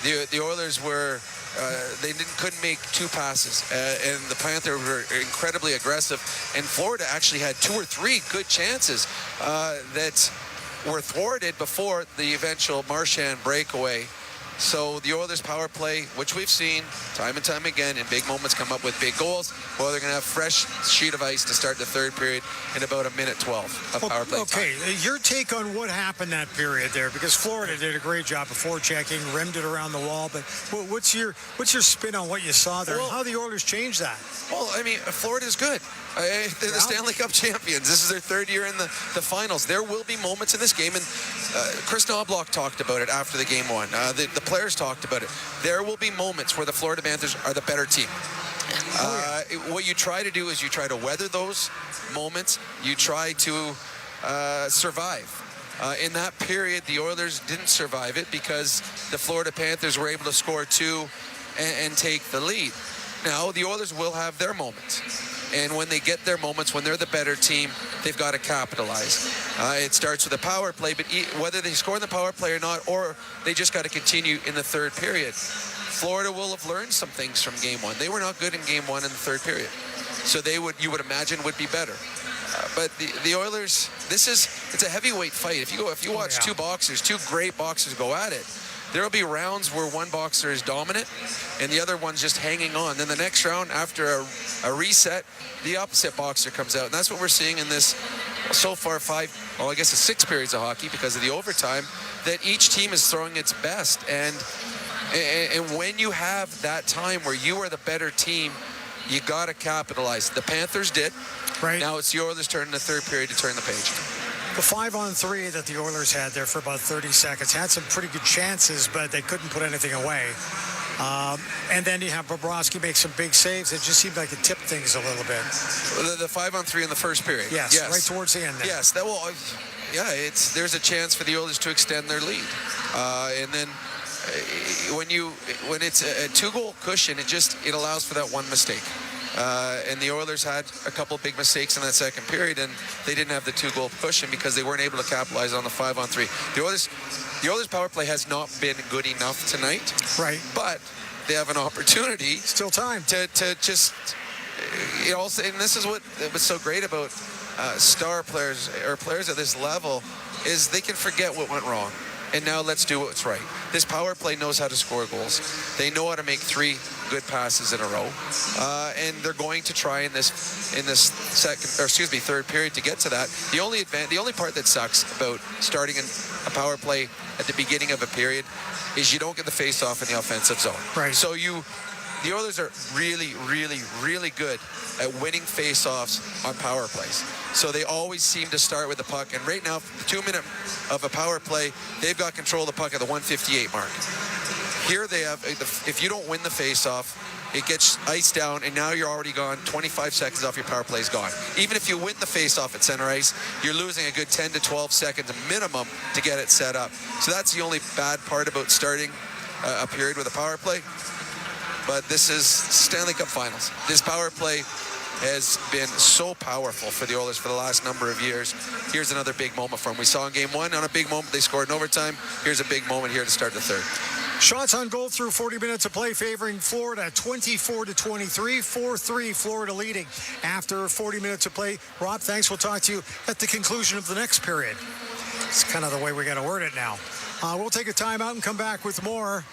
the Oilers were couldn't make 2 passes, and the Panthers were incredibly aggressive. And Florida actually had 2 or 3 good chances that were thwarted before the eventual Marchand breakaway. So the Oilers power play, which we've seen time and time again in big moments, come up with big goals. Well, they're going to have fresh sheet of ice to start the third period in about 1:12 of power play Okay, time. your take on what happened that period there, because Florida did a great job before checking, rimmed it around the wall. But what's your spin on what you saw there, and how the Oilers changed that? Well, I mean, Florida's good. They're the Stanley Cup champions. This is their 3rd year in the finals. There will be moments in this game, and Chris Knobloch talked about it after the Game 1. The players talked about it. There will be moments where the Florida Panthers are the better team. What you try to do is you try to weather those moments. You try to survive. In that period, the Oilers didn't survive it because the Florida Panthers were able to score 2 and take the lead. Now, the Oilers will have their moments. And when they get their moments, when they're the better team, they've got to capitalize. It starts with a power play, but whether they score in the power play or not, or they just got to continue in the third period. Florida will have learned some things from Game 1. They were not good in Game 1 in the third period. So you would imagine, would be better. But the Oilers, it's a heavyweight fight. If you watch 2 boxers, 2 great boxers go at it, there will be rounds where one boxer is dominant and the other one's just hanging on. Then the next round, after a reset, the opposite boxer comes out. And that's what we're seeing in this so far 6 periods of hockey because of the overtime, that each team is throwing its best. And when you have that time where you are the better team, you got to capitalize. The Panthers did. Right. Now it's the Oilers' turn in the third period to turn the page. The 5-on-3 that the Oilers had there for about 30 seconds had some pretty good chances, but they couldn't put anything away. And then you have Bobrovsky make some big saves. It just seemed like it tipped things a little bit. The 5-on-3 in the first period. Yes, right towards the end there. Yes, that will. Yeah, there's a chance for the Oilers to extend their lead, and then when it's a 2-goal cushion, it allows for that one mistake. And the Oilers had a couple of big mistakes in that second period, and they didn't have the 2-goal cushion because they weren't able to capitalize on the 5-on-3. The Oilers power play has not been good enough tonight. Right. But they have an opportunity. Still time. To just, and this is what was so great about star players or players at this level is they can forget what went wrong. And now let's do what's right. This power play knows how to score goals. They know how to make 3 good passes in a row, and they're going to try in this third period to get to that. The only part that sucks about starting a power play at the beginning of a period is you don't get the face-off in the offensive zone. Right. So the Oilers are really, really, really good at winning face-offs on power plays. So they always seem to start with the puck. And right now, the 2-minute of a power play, they've got control of the puck at the 1:58 mark. Here they have, if you don't win the face-off, it gets iced down, and now you're already gone. 25 seconds off your power play is gone. Even if you win the face-off at center ice, you're losing a good 10 to 12 seconds minimum to get it set up. So that's the only bad part about starting a period with a power play. But this is Stanley Cup Finals. This power play has been so powerful for the Oilers for the last number of years. Here's another big moment for them. We saw in Game 1 on a big moment. They scored in overtime. Here's a big moment here to start the third. Shots on goal through 40 minutes of play favoring Florida 24-23, 4-3 Florida leading after 40 minutes of play. Rob, thanks. We'll talk to you at the conclusion of the next period. It's kind of the way we got to word it now. We'll take a timeout and come back with more.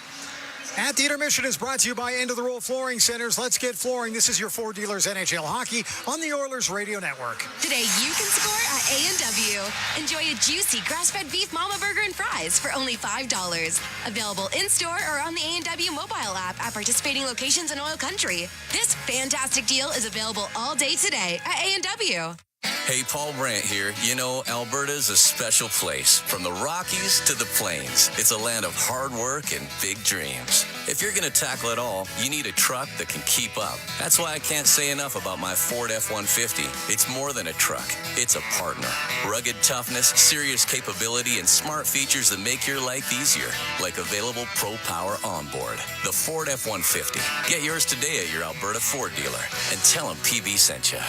At the Intermission is brought to you by End of the Roll Flooring Centers. Let's get flooring. This is your Four Dealers NHL Hockey on the Oilers Radio Network. Today you can score at A&W. Enjoy a juicy grass-fed beef mama burger and fries for only $5. Available in-store or on the A&W mobile app at participating locations in OilCountry. This fantastic deal is available all day today at A&W. Hey, Paul Brandt here. You know, Alberta's a special place. From the Rockies to the Plains, it's a land of hard work and big dreams. If you're going to tackle it all, you need a truck that can keep up. That's why I can't say enough about my Ford F-150. It's more than a truck. It's a partner. Rugged toughness, serious capability, and smart features that make your life easier, like available Pro Power onboard. The Ford F-150. Get yours today at your Alberta Ford dealer and tell them PB sent you.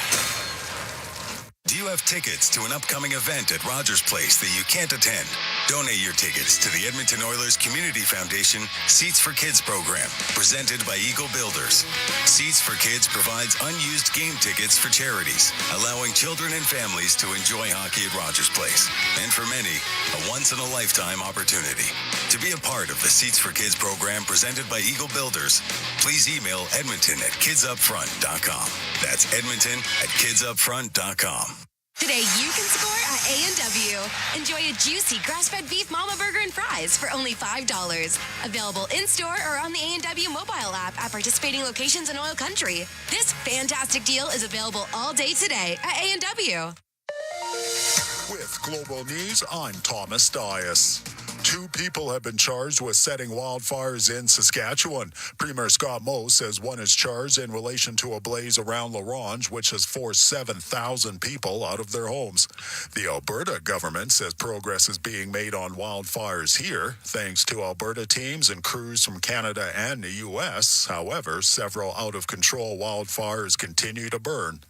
Do you have tickets to an upcoming event at Rogers Place that you can't attend? Donate your tickets to the Edmonton Oilers Community Foundation Seats for Kids program, presented by Eagle Builders. Seats for Kids provides unused game tickets for charities, allowing children and families to enjoy hockey at Rogers Place. And for many, a once-in-a-lifetime opportunity. To be a part of the Seats for Kids program presented by Eagle Builders, please email edmonton@kidsupfront.com. That's edmonton@kidsupfront.com. Today you can score at A&W. Enjoy a juicy grass-fed beef mama burger and fries for only $5. Available in-store or on the A&W mobile app at participating locations in OilCountry. This fantastic deal is available all day today at A&W. With Global News, I'm Thomas Dias. 2 people have been charged with setting wildfires in Saskatchewan. Premier Scott Moe says one is charged in relation to a blaze around La Ronge, which has forced 7,000 people out of their homes. The Alberta government says progress is being made on wildfires here, thanks to Alberta teams and crews from Canada and the U.S. However, several out-of-control wildfires continue to burn.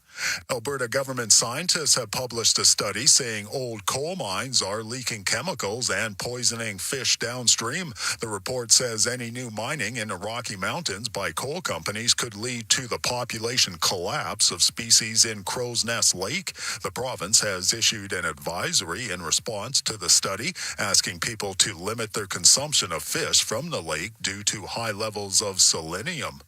Alberta government scientists have published a study saying old coal mines are leaking chemicals and poisoning fish downstream. The report says any new mining in the Rocky Mountains by coal companies could lead to the population collapse of species in Crow's Nest Lake. The province has issued an advisory in response to the study, asking people to limit their consumption of fish from the lake due to high levels of selenium.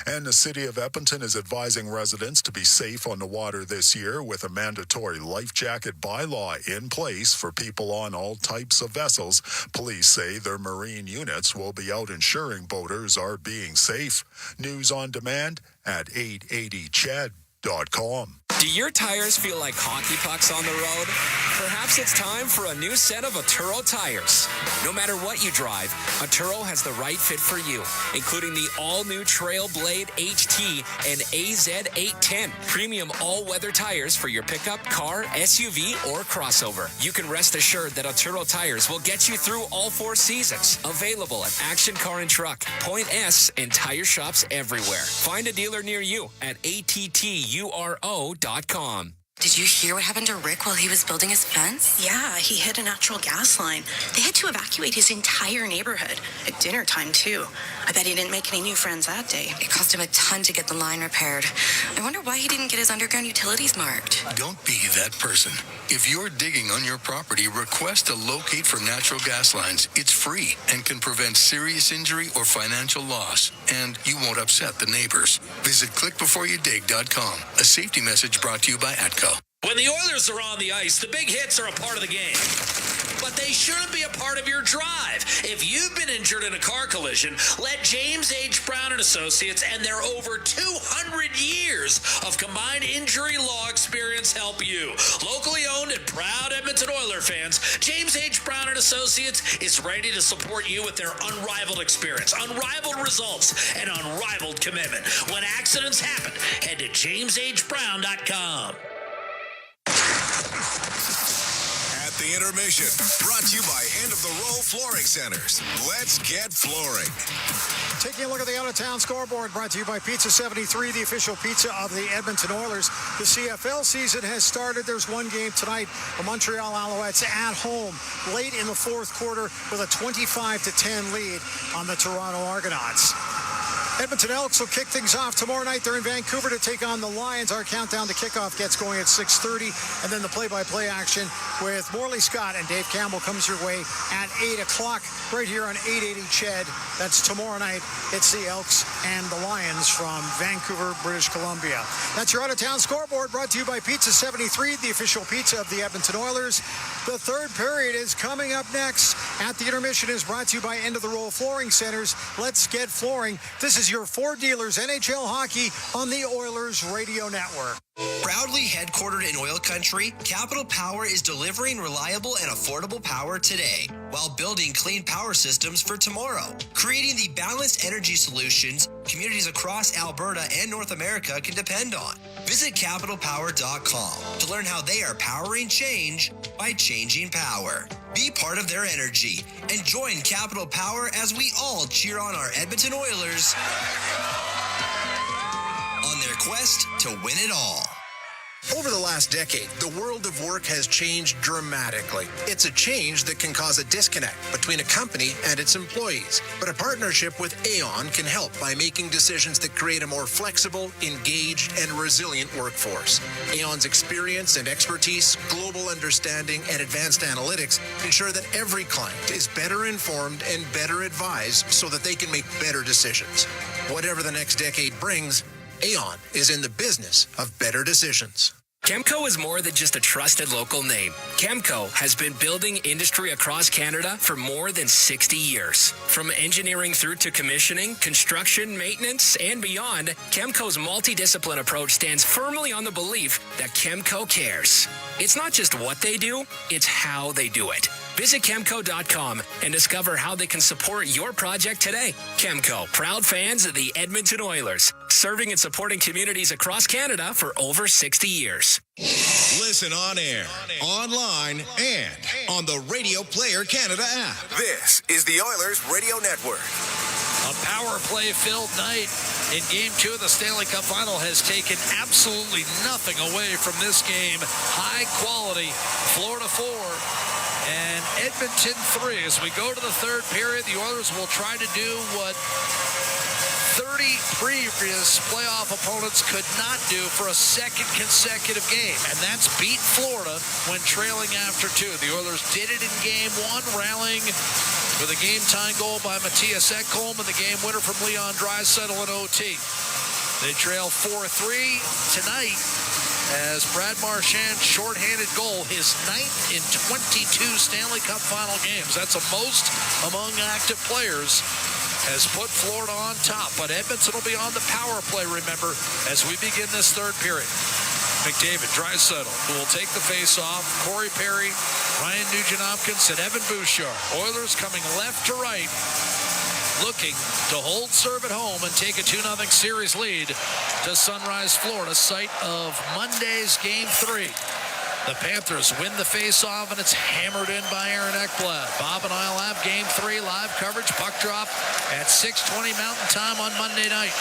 And the city of Edmonton is advising residents to be safe on the water this year with a mandatory life jacket bylaw in place for people on all types of vessels. Police say their marine units will be out ensuring boaters are being safe. News on demand at 880ched.com. Do your tires feel like hockey pucks on the road? Perhaps it's time for a new set of Atturo tires. No matter what you drive, Atturo has the right fit for you, including the all-new Trail Blade HT and AZ810, premium all-weather tires for your pickup, car, SUV, or crossover. You can rest assured that Atturo tires will get you through all 4 seasons. Available at Action Car and Truck, Point S, and tire shops everywhere. Find a dealer near you at atturo.com. Did you hear what happened to Rick while he was building his fence? Yeah, he hit a natural gas line. They had to evacuate his entire neighborhood at dinner time, too. I bet he didn't make any new friends that day. It cost him a ton to get the line repaired. I wonder why he didn't get his underground utilities marked. Don't be that person. If you're digging on your property, request a locate for natural gas lines. It's free and can prevent serious injury or financial loss. And you won't upset the neighbors. Visit clickbeforeyoudig.com. A safety message brought to you by ATCO. When the Oilers are on the ice, the big hits are a part of the game. But they shouldn't be a part of your drive. If you've been injured in a car collision, let James H. Brown & Associates and their over 200 years of combined injury law experience help you. Locally owned and proud Edmonton Oiler fans, James H. Brown & Associates is ready to support you with their unrivaled experience, unrivaled results, and unrivaled commitment. When accidents happen, head to jameshbrown.com. The Intermission, brought to you by End of the Row Flooring Centers. Let's get flooring. Taking a look at the out-of-town scoreboard, brought to you by Pizza 73, the official pizza of the Edmonton Oilers. The CFL season has started. There's one game tonight. The Montreal Alouettes at home late in the fourth quarter with a 25-10 lead on the Toronto Argonauts. Edmonton Elks will kick things off tomorrow night. They're in Vancouver to take on the Lions. Our countdown to kickoff gets going at 6:30, and then the play-by-play action with Morley Scott and Dave Campbell comes your way at 8 o'clock right here on 880 CHED. That's tomorrow night. It's the Elks and the Lions from Vancouver, British Columbia. That's your out-of-town scoreboard brought to you by Pizza 73, the official pizza of the Edmonton Oilers. The third period is coming up next. At the Intermission is brought to you by End of the Row Flooring Centers. Let's get flooring. This is your Four Dealers NHL Hockey on the Oilers Radio Network. Proudly headquartered in OilCountry, Capital Power is delivering reliable and affordable power today while building clean power systems for tomorrow, creating the balanced energy solutions communities across Alberta and North America can depend on. Visit capitalpower.com to learn how they are powering change by changing power. Be part of their energy and join Capital Power as we all cheer on our Edmonton Oilers on their quest to win it all. Over the last decade, the world of work has changed dramatically. It's a change that can cause a disconnect between a company and its employees. But a partnership with Aon can help by making decisions that create a more flexible, engaged, and resilient workforce. Aon's experience and expertise, global understanding, and advanced analytics ensure that every client is better informed and better advised so that they can make better decisions. Whatever the next decade brings, Aon is in the business of better decisions. Chemco is more than just a trusted local name. Chemco has been building industry across Canada for more than 60 years. From engineering through to commissioning, construction, maintenance, and beyond, Chemco's multidiscipline approach stands firmly on the belief that Chemco cares. It's not just what they do, it's how they do it. Visit Chemco.com and discover how they can support your project today. Chemco, proud fans of the Edmonton Oilers, serving and supporting communities across Canada for over 60 years. Listen on air, online, and on the Radio Player Canada app. This is the Oilers Radio Network. A power play-filled night in Game 2 of the Stanley Cup Final has taken absolutely nothing away from this game. High quality, Florida 4 and Edmonton 3. As we go to the third period, the Oilers will try to do what 30 previous playoff opponents could not do for a second consecutive game, and that's beat Florida when trailing after 2. The Oilers did it in Game 1, rallying with a game-tying goal by Matthias Ekholm and the game winner from Leon Draisaitl in OT. They trail 4-3 tonight as Brad Marchand's shorthanded goal, his 9th in 22 Stanley Cup Final games. That's a most among active players, has put Florida on top. But Edmonton will be on the power play, remember, as we begin this third period. McDavid, Draisaitl, who will take the face-off. Corey Perry, Ryan Nugent-Hopkins, and Evan Bouchard. Oilers coming left to right, looking to hold serve at home and take a 2-0 series lead to Sunrise, Florida, site of Monday's Game 3. The Panthers win the face-off, and it's hammered in by Aaron Ekblad. Bob and I will have Game 3 live coverage. Puck drop at 6:20 Mountain Time on Monday night.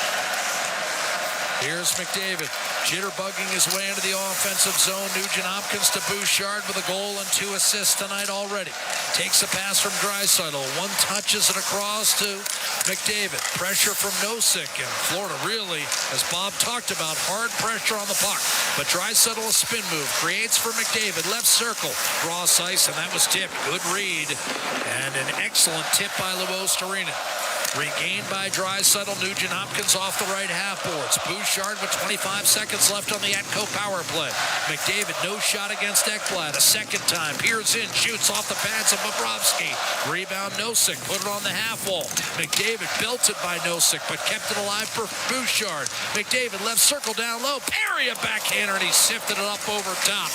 Here's McDavid, jitterbugging his way into the offensive zone. Nugent-Hopkins to Bouchard with a goal and 2 assists tonight already. Takes a pass from Draisaitl. One touches it across to McDavid. Pressure from Nosek, and Florida really, as Bob talked about, hard pressure on the puck. But Draisaitl, a spin move, creates for McDavid. Left circle, cross ice, and that was tipped. Good read, and an excellent tip by Luostarinen. Regained by Draisaitl. Nugent-Hopkins off the right half boards. Bouchard with 25 seconds left on the Atco power play. McDavid, no shot against Ekblad. A second time. Peers in, shoots off the pads of Bobrovsky. Rebound Nosek, put it on the half wall. McDavid belted by Nosek, but kept it alive for Bouchard. McDavid, left circle down low. Perry, a backhander, and he sifted it up over top.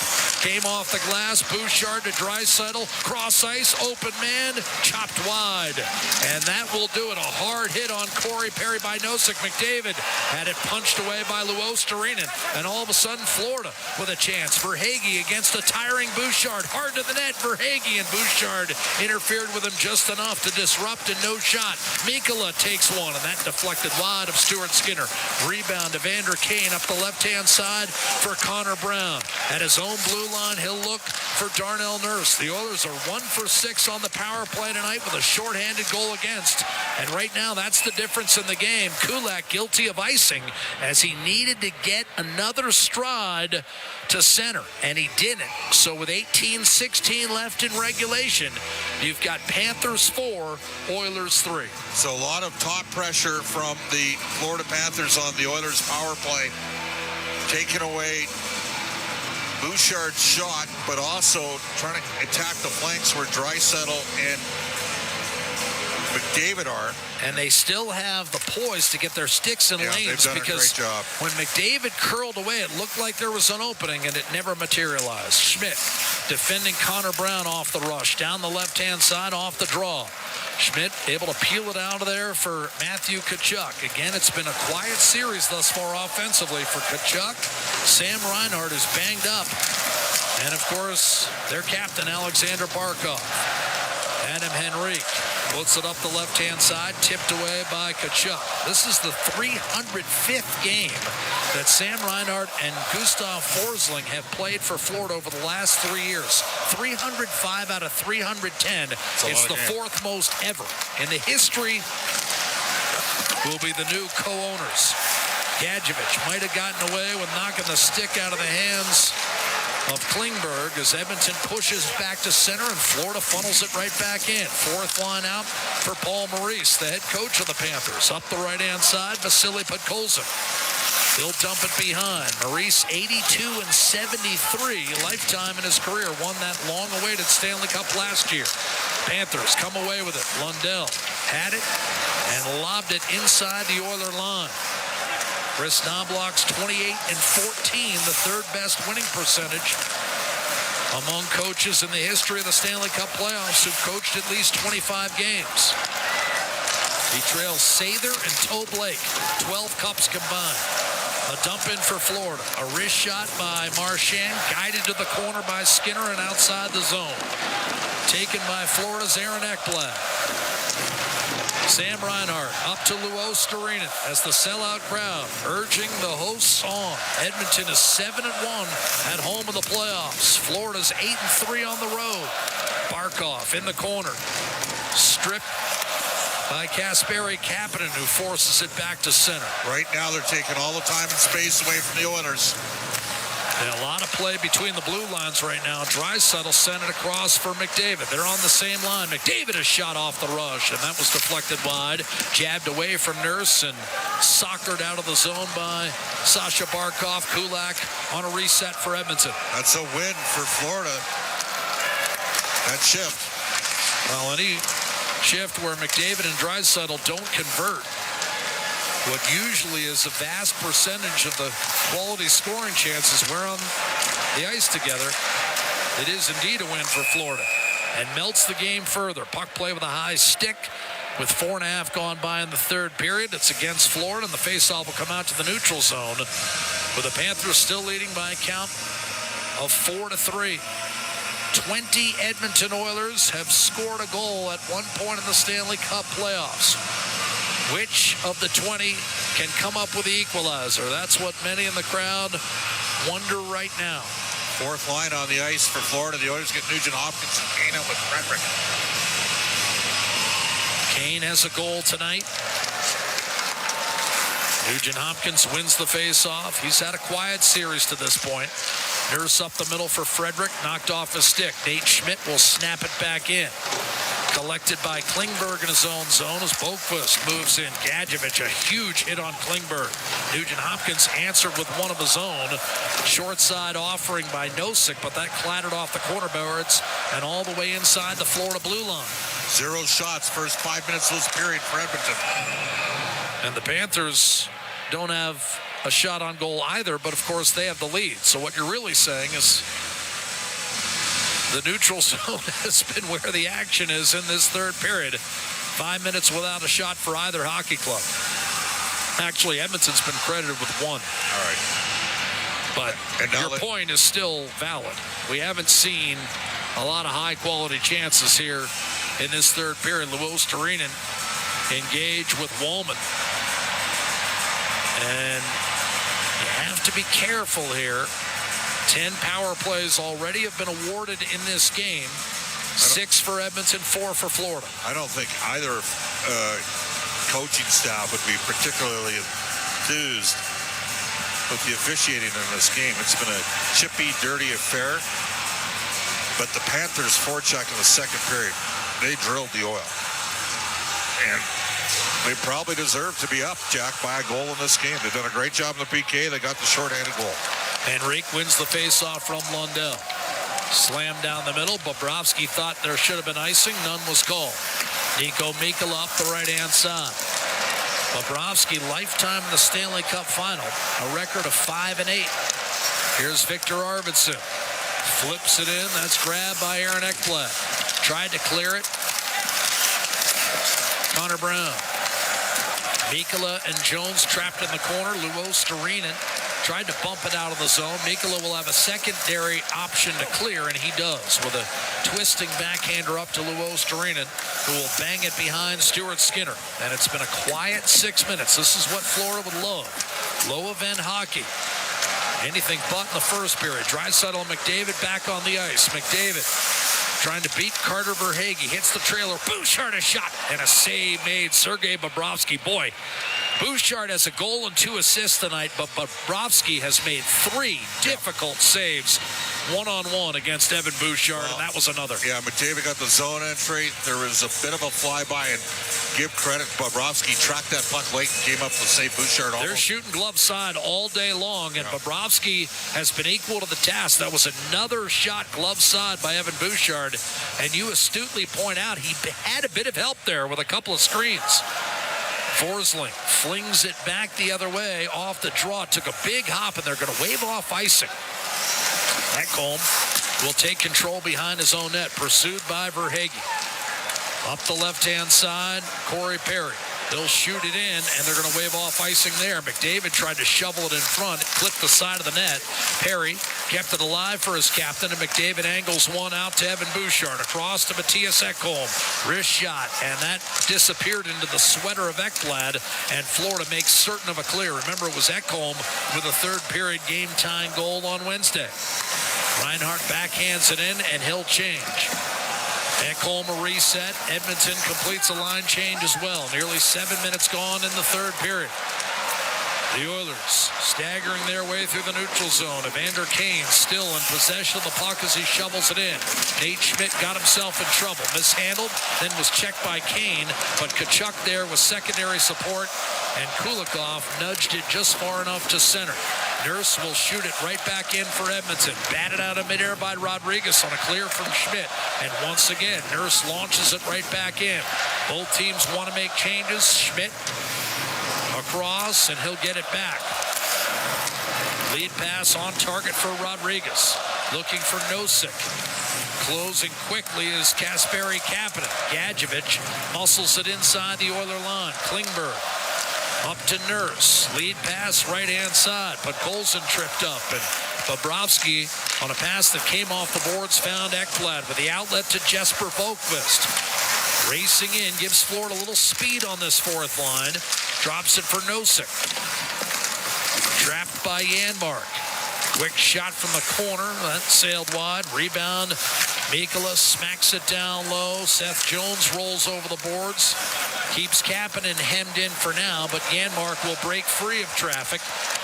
Came off the glass. Bouchard to Draisaitl. Cross ice, open man, chopped wide. And that will do it. A hard hit on Corey Perry by Nosek. McDavid had it punched away by Luostarinen. And all of a sudden, Florida with a chance. Verhaeghe against a tiring Bouchard. Hard to the net. Verhaeghe, and Bouchard interfered with him just enough to disrupt, and no shot. Mikkola takes one, and that deflected wide of Stuart Skinner. Rebound to Vander Kane up the left-hand side for Connor Brown. At his own blue line, he'll look for Darnell Nurse. The Oilers are 1 for 6 on the power play tonight with a shorthanded goal against. And right now, that's the difference in the game. Kulak guilty of icing as he needed to get another stride to center, and he didn't. So with 18-16 left in regulation, you've got Panthers 4, Oilers 3. So a lot of top pressure from the Florida Panthers on the Oilers power play. Taking away Bouchard's shot, but also trying to attack the flanks where Draisaitl and McDavid are. And they still have the poise to get their sticks in lanes, they've done because a great job. When McDavid curled away, it looked like there was an opening, and it never materialized. Schmidt defending Connor Brown off the rush. Down the left-hand side, off the draw. Schmidt able to peel it out of there for Matthew Tkachuk. Again, it's been a quiet series thus far offensively for Tkachuk. Sam Reinhart is banged up. And, of course, their captain, Alexander Barkov. Adam Henrique puts it up the left-hand side, tipped away by Tkachuk. This is the 305th game that Sam Reinhart and Gustav Forsling have played for Florida over the last 3 years. 305 out of 310. It's the fourth most ever. In the history will be the new co-owners. Gadjevich might have gotten away with knocking the stick out of the hands of Klingberg as Edmonton pushes back to center, and Florida funnels it right back in. Fourth line out for Paul Maurice, the head coach of the Panthers. Up the right-hand side, Vasily Podkolzin. He'll dump it behind. Maurice, 82-73 lifetime in his career. Won that long-awaited Stanley Cup last year. Panthers come away with it. Lundell had it and lobbed it inside the Oiler line. Chris Knobloch's 28-14, the third best winning percentage among coaches in the history of the Stanley Cup playoffs who've coached at least 25 games. He trails Sather and Toe Blake, 12 cups combined. A dump in for Florida. A wrist shot by Marchand, guided to the corner by Skinner and outside the zone. Taken by Florida's Aaron Ekblad. Sam Reinhart up to Luostarinen as the sellout crowd urging the hosts on. Edmonton is 7-1 at home in the playoffs. Florida's 8-3 on the road. Barkov in the corner. Stripped by Kasperi Kapanen, who forces it back to center. Right now they're taking all the time and space away from the Oilers. And a lot of play between the blue lines right now. Draisaitl sent it across for McDavid. They're on the same line. McDavid is shot off the rush, and that was deflected wide. Jabbed away from Nurse and soccered out of the zone by Sasha Barkov. Kulak on a reset for Edmonton. That's a win for Florida. That shift. Well, any shift where McDavid and Draisaitl don't convert what usually is a vast percentage of the quality scoring chances we're on the ice together. It is indeed a win for Florida and melts the game further. Puck play with a high stick with 4.5 gone by in the third period. It's against Florida, and the faceoff will come out to the neutral zone with the Panthers still leading by a count of 4-3. 20 Edmonton Oilers have scored a goal at one point in the Stanley Cup playoffs. Which of the 20 can come up with the equalizer? That's what many in the crowd wonder right now. Fourth line on the ice for Florida. The Oilers get Nugent Hopkins and Kane out with Frederick. Kane has a goal tonight. Nugent Hopkins wins the face-off. He's had a quiet series to this point. Nurse up the middle for Frederick, knocked off his stick. Nate Schmidt will snap it back in. Collected by Klingberg in his own zone as Boqvist moves in. Gadjevich, a huge hit on Klingberg. Nugent Hopkins answered with one of his own. Short side offering by Nosek, but that clattered off the corner boards and all the way inside the Florida blue line. 0 shots, first 5 minutes of this period for Edmonton. And the Panthers don't have a shot on goal either, but of course they have the lead. So what you're really saying is the neutral zone has been where the action is in this third period. 5 minutes without a shot for either hockey club. Actually, Edmonton's been credited with one. All right. But your point is still valid. We haven't seen a lot of high-quality chances here in this third period. Luos Turinen engaged with Woolman. And you have to be careful here. 10 power plays already have been awarded in this game. 6 for Edmonton, 4 for Florida. I don't think either coaching staff would be particularly enthused with the officiating in this game. It's been a chippy, dirty affair. But the Panthers forecheck in the second period, they drilled the Oil. And they probably deserve to be up, Jack, by a goal in this game. They've done a great job in the PK. They got the shorthanded goal. Henrique wins the faceoff from Lundell. Slam down the middle. Bobrovsky thought there should have been icing. None was called. Nico Mikkola up the right-hand side. Bobrovsky, lifetime in the Stanley Cup final. A record of 5-8. Here's Victor Arvidsson. Flips it in. That's grabbed by Aaron Ekblad. Tried to clear it. Connor Brown. Mikkola and Jones trapped in the corner. Luos Turinen tried to bump it out of the zone. Mikkola will have a secondary option to clear, and he does with a twisting backhander up to Luos Turinen, who will bang it behind Stuart Skinner. And it's been a quiet 6 minutes. This is what Florida would love. Low event hockey. Anything but in the first period. Draisaitl and McDavid back on the ice. McDavid trying to beat Carter Verhaeghe. Hits the trailer. Bouchard a shot. And a save made. Sergei Bobrovsky. Boy, Bouchard has a goal and 2 assists tonight, but Bobrovsky has made 3 difficult saves one-on-one against Evan Bouchard, and that was another. Yeah, McDavid got the zone entry. There was a bit of a flyby, and give credit, Bobrovsky tracked that puck late and came up to save Bouchard almost. They're shooting glove side all day long, and Bobrovsky has been equal to the task. That was another shot glove side by Evan Bouchard, and you astutely point out he had a bit of help there with a couple of screens. Forsling flings it back the other way off the draw. Took a big hop, and they're going to wave off icing. Ekholm will take control behind his own net, pursued by Verhaeghe. Up the left-hand side, Corey Perry. They'll shoot it in, and they're going to wave off icing there. McDavid tried to shovel it in front, clipped the side of the net. Perry kept it alive for his captain, and McDavid angles one out to Evan Bouchard. Across to Matthias Ekholm. Wrist shot, and that disappeared into the sweater of Ekblad, and Florida makes certain of a clear. Remember, it was Ekholm with a third-period game-tying goal on Wednesday. Reinhart backhands it in, and he'll change. Ekholm a reset. Edmonton completes a line change as well. Nearly 7 minutes gone in the third period. The Oilers staggering their way through the neutral zone. Evander Kane still in possession of the puck as he shovels it in. Nate Schmidt got himself in trouble. Mishandled, then was checked by Kane, but Tkachuk there with secondary support, and Kulikov nudged it just far enough to center. Nurse will shoot it right back in for Edmonton. Batted out of midair by Rodriguez on a clear from Schmidt. And once again, Nurse launches it right back in. Both teams want to make changes. Schmidt Across, and he'll get it back. Lead pass on target for Rodriguez. Looking for Nosek. Closing quickly is Kasperi Kapanen. Gadjevich muscles it inside the Oiler line. Klingberg up to Nurse. Lead pass right-hand side, but Colson tripped up. And Bobrovsky, on a pass that came off the boards, found Ekblad with the outlet to Jesper Boqvist. Racing in, gives Florida a little speed on this fourth line. Drops it for Nosek. Trapped by Janmark. Quick shot from the corner. That sailed wide. Rebound. Mikkola smacks it down low. Seth Jones rolls over the boards. Keeps Kapanen hemmed in for now, but Janmark will break free of traffic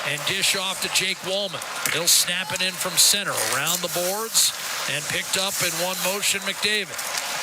and dish off to Jake Wallman. He'll snap it in from center around the boards and picked up in one motion McDavid.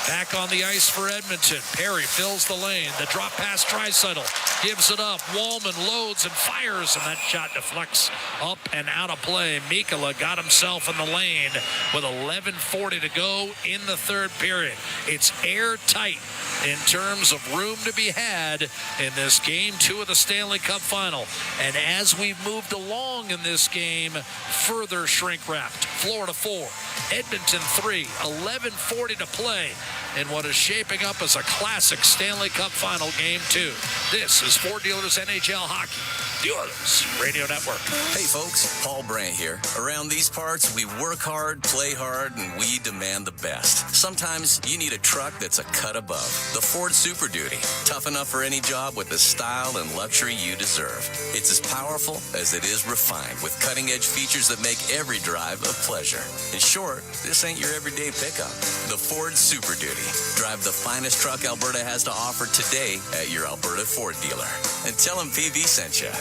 Back on the ice for Edmonton. Perry fills the lane. The drop pass Draisaitl gives it up. Wallman loads and fires, and that shot deflects up and out of play. Mikkola got himself in the lane with 11:40 to go in the third period. It's airtight in terms of room to be had in this game 2 of the Stanley Cup Final. And as we've moved along in this game, further shrink-wrapped. Florida 4, Edmonton 3, 11:40 to play in what is shaping up as a classic Stanley Cup Final Game 2. This is Ford Dealers NHL Hockey, the Oilers Radio Network. Hey folks, Paul Brandt here. Around these parts, we work hard, play hard, and we demand the best. Sometimes you need a truck that's a cut above. The Ford Super Duty. Tough enough for any job with the style and luxury you deserve. It's as powerful as it is refined, with cutting-edge features that make every drive a pleasure. In short, this ain't your everyday pickup. The Ford Super Duty. Drive the finest truck Alberta has to offer today at your Alberta Ford dealer. And tell them PV sent you.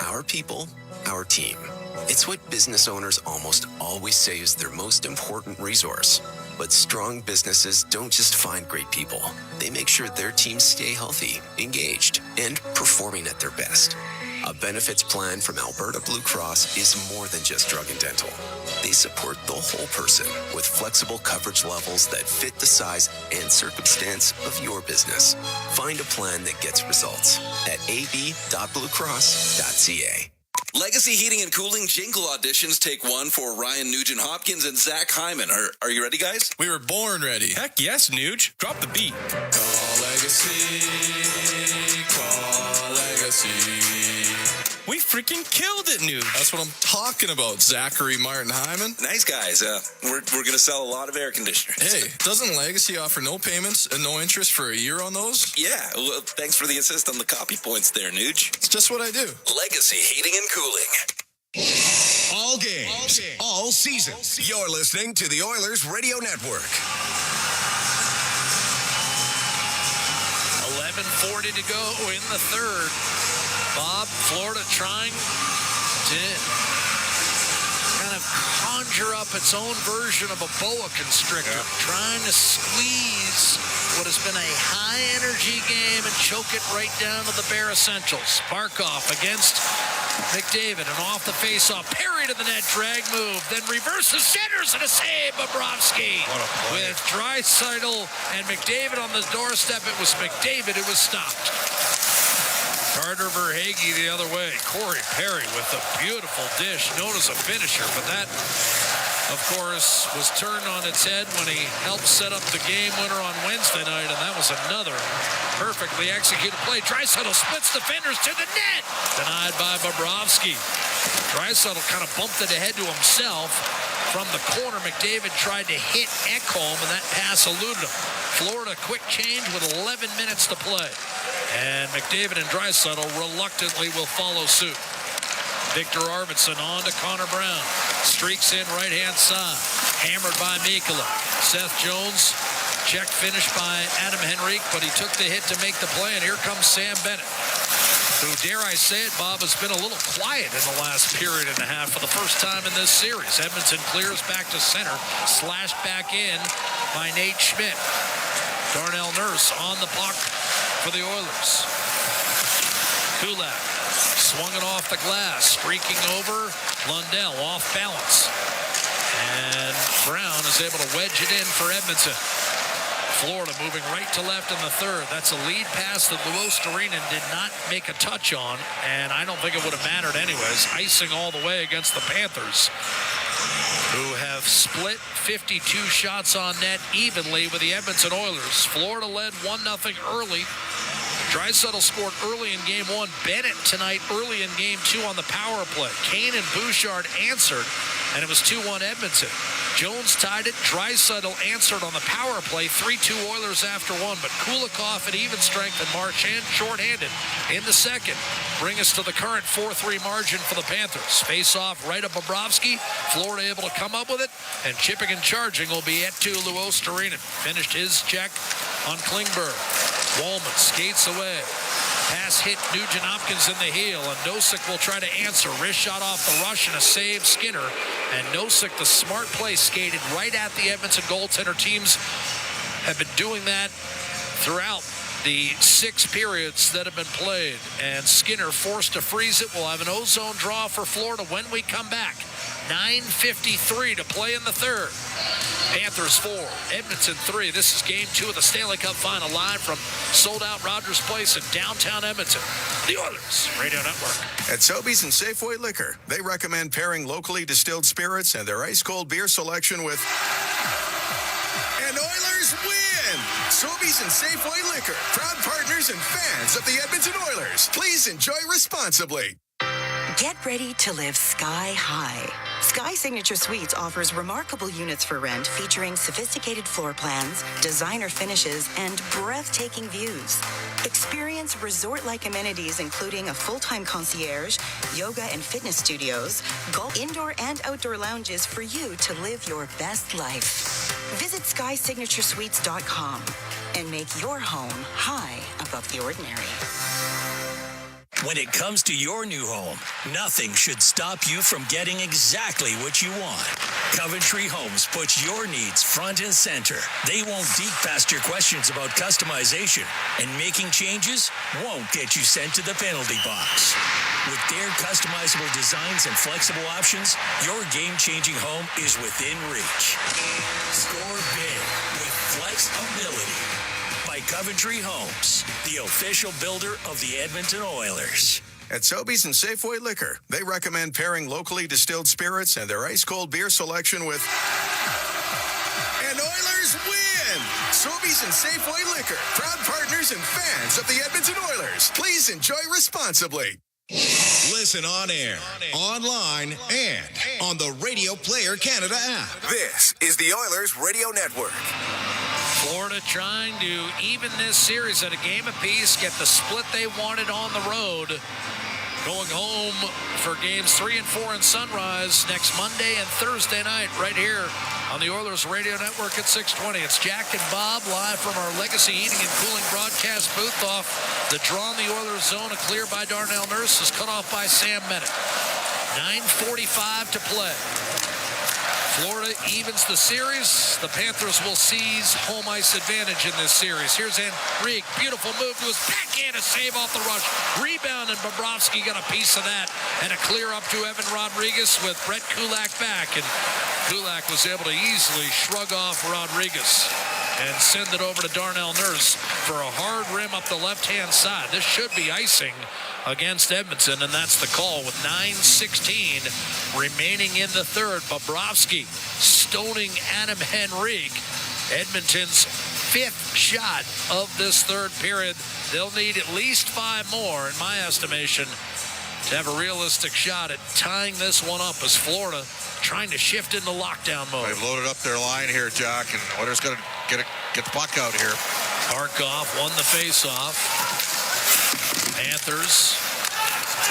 Our people, our team. It's what business owners almost always say is their most important resource. But strong businesses don't just find great people. They make sure their teams stay healthy, engaged, and performing at their best. A benefits plan from Alberta Blue Cross is more than just drug and dental. They support the whole person with flexible coverage levels that fit the size and circumstance of your business. Find a plan that gets results at ab.bluecross.ca. Legacy Heating and Cooling jingle auditions take one for Ryan Nugent-Hopkins and Zach Hyman. Are you ready, guys? We were born ready. Heck yes, Nuge. Drop the beat. Call Legacy. Call Legacy. We freaking killed it, Nuge. That's what I'm talking about, Zachary Martin Hyman. Nice guys. We're going to sell a lot of air conditioners. Hey, doesn't Legacy offer no payments and no interest for a year on those? Yeah, well, thanks for the assist on the copy points there, Nuge. It's just what I do. Legacy Heating and Cooling. All games, all seasons. You're listening to the Oilers Radio Network. 11:40 to go in the third. Bob, Florida trying to kind of conjure up its own version of a boa constrictor, trying to squeeze what has been a high-energy game and choke it right down to the bare essentials. Barkov against McDavid, and off the face-off. Perry to the net, drag move, then reverses, centers, and a save, Bobrovsky. What a play. With Draisaitl and McDavid on the doorstep, it was McDavid who was stopped. Carter Verhaeghe the other way. Corey Perry with a beautiful dish, known as a finisher, but that, of course, was turned on its head when he helped set up the game winner on Wednesday night, and that was another perfectly executed play. Draisaitl splits defenders to the net. Denied by Bobrovsky. Draisaitl kind of bumped it ahead to himself. From the corner, McDavid tried to hit Ekholm, and that pass eluded him. Florida quick change with 11 minutes to play. And McDavid and Draisaitl reluctantly will follow suit. Victor Arvidsson on to Connor Brown. Streaks in right-hand side. Hammered by Mikkola. Seth Jones, check finish by Adam Henrique, but he took the hit to make the play, and here comes Sam Bennett, who, dare I say it, Bob, has been a little quiet in the last period and a half for the first time in this series. Edmonton clears back to center, slashed back in by Nate Schmidt. Darnell Nurse on the puck for the Oilers. Kulak swung it off the glass, streaking over. Lundell off balance. And Brown is able to wedge it in for Edmonton. Florida moving right to left in the third. That's a lead pass that Luos Storinen did not make a touch on, and I don't think it would have mattered anyways. Icing all the way against the Panthers, who have split 52 shots on net evenly with the Edmonton Oilers. Florida led 1-0 early. Draisaitl scored early in Game 1. Bennett tonight early in Game 2 on the power play. Kane and Bouchard answered, and it was 2-1 Edmonton. Jones tied it. Draisaitl answered on the power play. 3-2 Oilers after one, but Kulikov at even strength and Marchand shorthanded in the second bring us to the current 4-3 margin for the Panthers. Face off right of Bobrovsky. Florida able to come up with it, and chipping and charging will be Eetu Luostarinen. Finished his check on Klingberg. Wallman skates away. Pass hit Nugent Hopkins in the heel, and Nosek will try to answer. Wrist shot off the rush and a save Skinner. And Nosek, the smart play, skated right at the Edmonton goaltender. Teams have been doing that throughout the 6 periods that have been played. And Skinner forced to freeze it. We'll have an ozone draw for Florida when we come back. 9:53 to play in the third. Panthers 4, Edmonton 3. This is Game 2 of the Stanley Cup Final, live from sold-out Rogers Place in downtown Edmonton. The Oilers Radio Network. At Sobeys and Safeway Liquor, they recommend pairing locally distilled spirits and their ice-cold beer selection with... And Oilers win! Sobeys and Safeway Liquor, proud partners and fans of the Edmonton Oilers. Please enjoy responsibly. Get ready to live sky high. Sky Signature Suites offers remarkable units for rent featuring sophisticated floor plans, designer finishes, and breathtaking views. Experience resort-like amenities including a full-time concierge, yoga and fitness studios, golf, indoor and outdoor lounges for you to live your best life. Visit SkySignatureSuites.com and make your home high above the ordinary. When it comes to your new home, nothing should stop you from getting exactly what you want. Coventry Homes puts your needs front and center. They won't deke past your questions about customization, and making changes won't get you sent to the penalty box. With their customizable designs and flexible options, your game-changing home is within reach. Score big with flexibility. By Coventry Homes, the official builder of the Edmonton Oilers. At Sobeys and Safeway Liquor, they recommend pairing locally distilled spirits and their ice-cold beer selection with... And Oilers win! Sobeys and Safeway Liquor, proud partners and fans of the Edmonton Oilers. Please enjoy responsibly. Listen on air, online, and on the Radio Player Canada app. This is the Oilers Radio Network. Florida trying to even this series at a game apiece, get the split they wanted on the road. Going home for games 3 and 4 in Sunrise next Monday and Thursday night right here on the Oilers Radio Network at 6:20. It's Jack and Bob live from our Legacy Heating and Cooling broadcast booth off the draw in the Oilers zone. A clear by Darnell Nurse is cut off by Sam Bennett. 9:45 to play. Florida evens the series. The Panthers will seize home ice advantage in this series. Here's Enrique. Beautiful move to his backhand, a save off the rush. Rebound, and Bobrovsky got a piece of that. And a clear up to Evan Rodriguez with Brett Kulak back. And Kulak was able to easily shrug off Rodriguez and send it over to Darnell Nurse for a hard rim up the left-hand side. This should be icing against Edmonton, and that's the call with 9:16 remaining in the third. Bobrovsky stoning Adam Henrique. Edmonton's 5th shot of this third period. They'll need at least 5 more, in my estimation, to have a realistic shot at tying this one up as Florida trying to shift into lockdown mode. They've loaded up their line here, Jock, and Oilers got to get the puck out here. Barkov won the face-off. Panthers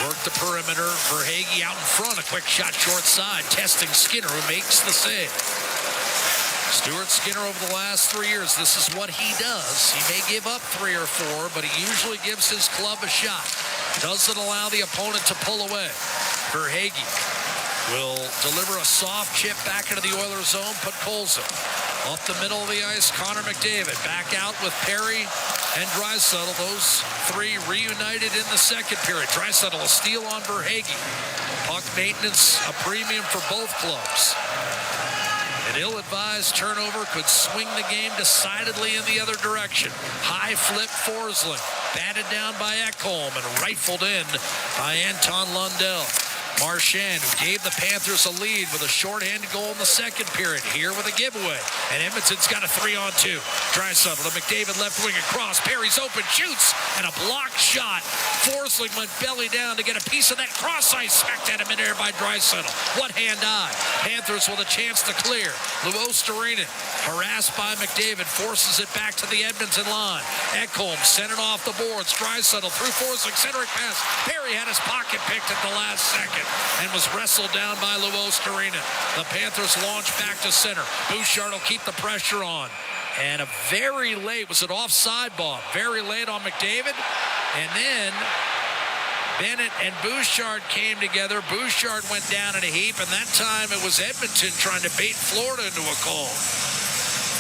work the perimeter. Verhaeghe out in front. A quick shot short side. Testing Skinner, who makes the save. Stuart Skinner over the last 3 years, this is what he does. He may give up 3 or 4, but he usually gives his club a shot. Doesn't allow the opponent to pull away. Verhaeghe will deliver a soft chip back into the Oilers zone. Put Colson off the middle of the ice. Connor McDavid back out with Perry and Draisaitl. Those 3 reunited in the second period. Draisaitl a steal on Verhaeghe. Puck maintenance a premium for both clubs. It Ill-advised turnover could swing the game decidedly in the other direction. High flip Forsling. Batted down by Ekholm and rifled in by Anton Lundell. Marchand, who gave the Panthers a lead with a shorthanded goal in the second period, here with a giveaway. And Edmonton's got a 3-on-2. Draisaitl to McDavid, left wing across. Perry's open, shoots, and a blocked shot. Forsling went belly down to get a piece of that cross ice, smacked at him in air by Draisaitl. What hand-eye? Panthers with a chance to clear. Luostarinen, harassed by McDavid, forces it back to the Edmonton line. Ekholm centered off the boards. Draisaitl through Forsling, centering pass. Perry had his pocket picked at the last second and was wrestled down by Luostarinen. The Panthers launch back to center. Bouchard will keep the pressure on. And a very late, was it offside ball? Very late on McDavid. And then Bennett and Bouchard came together. Bouchard went down in a heap, and that time it was Edmonton trying to bait Florida into a call.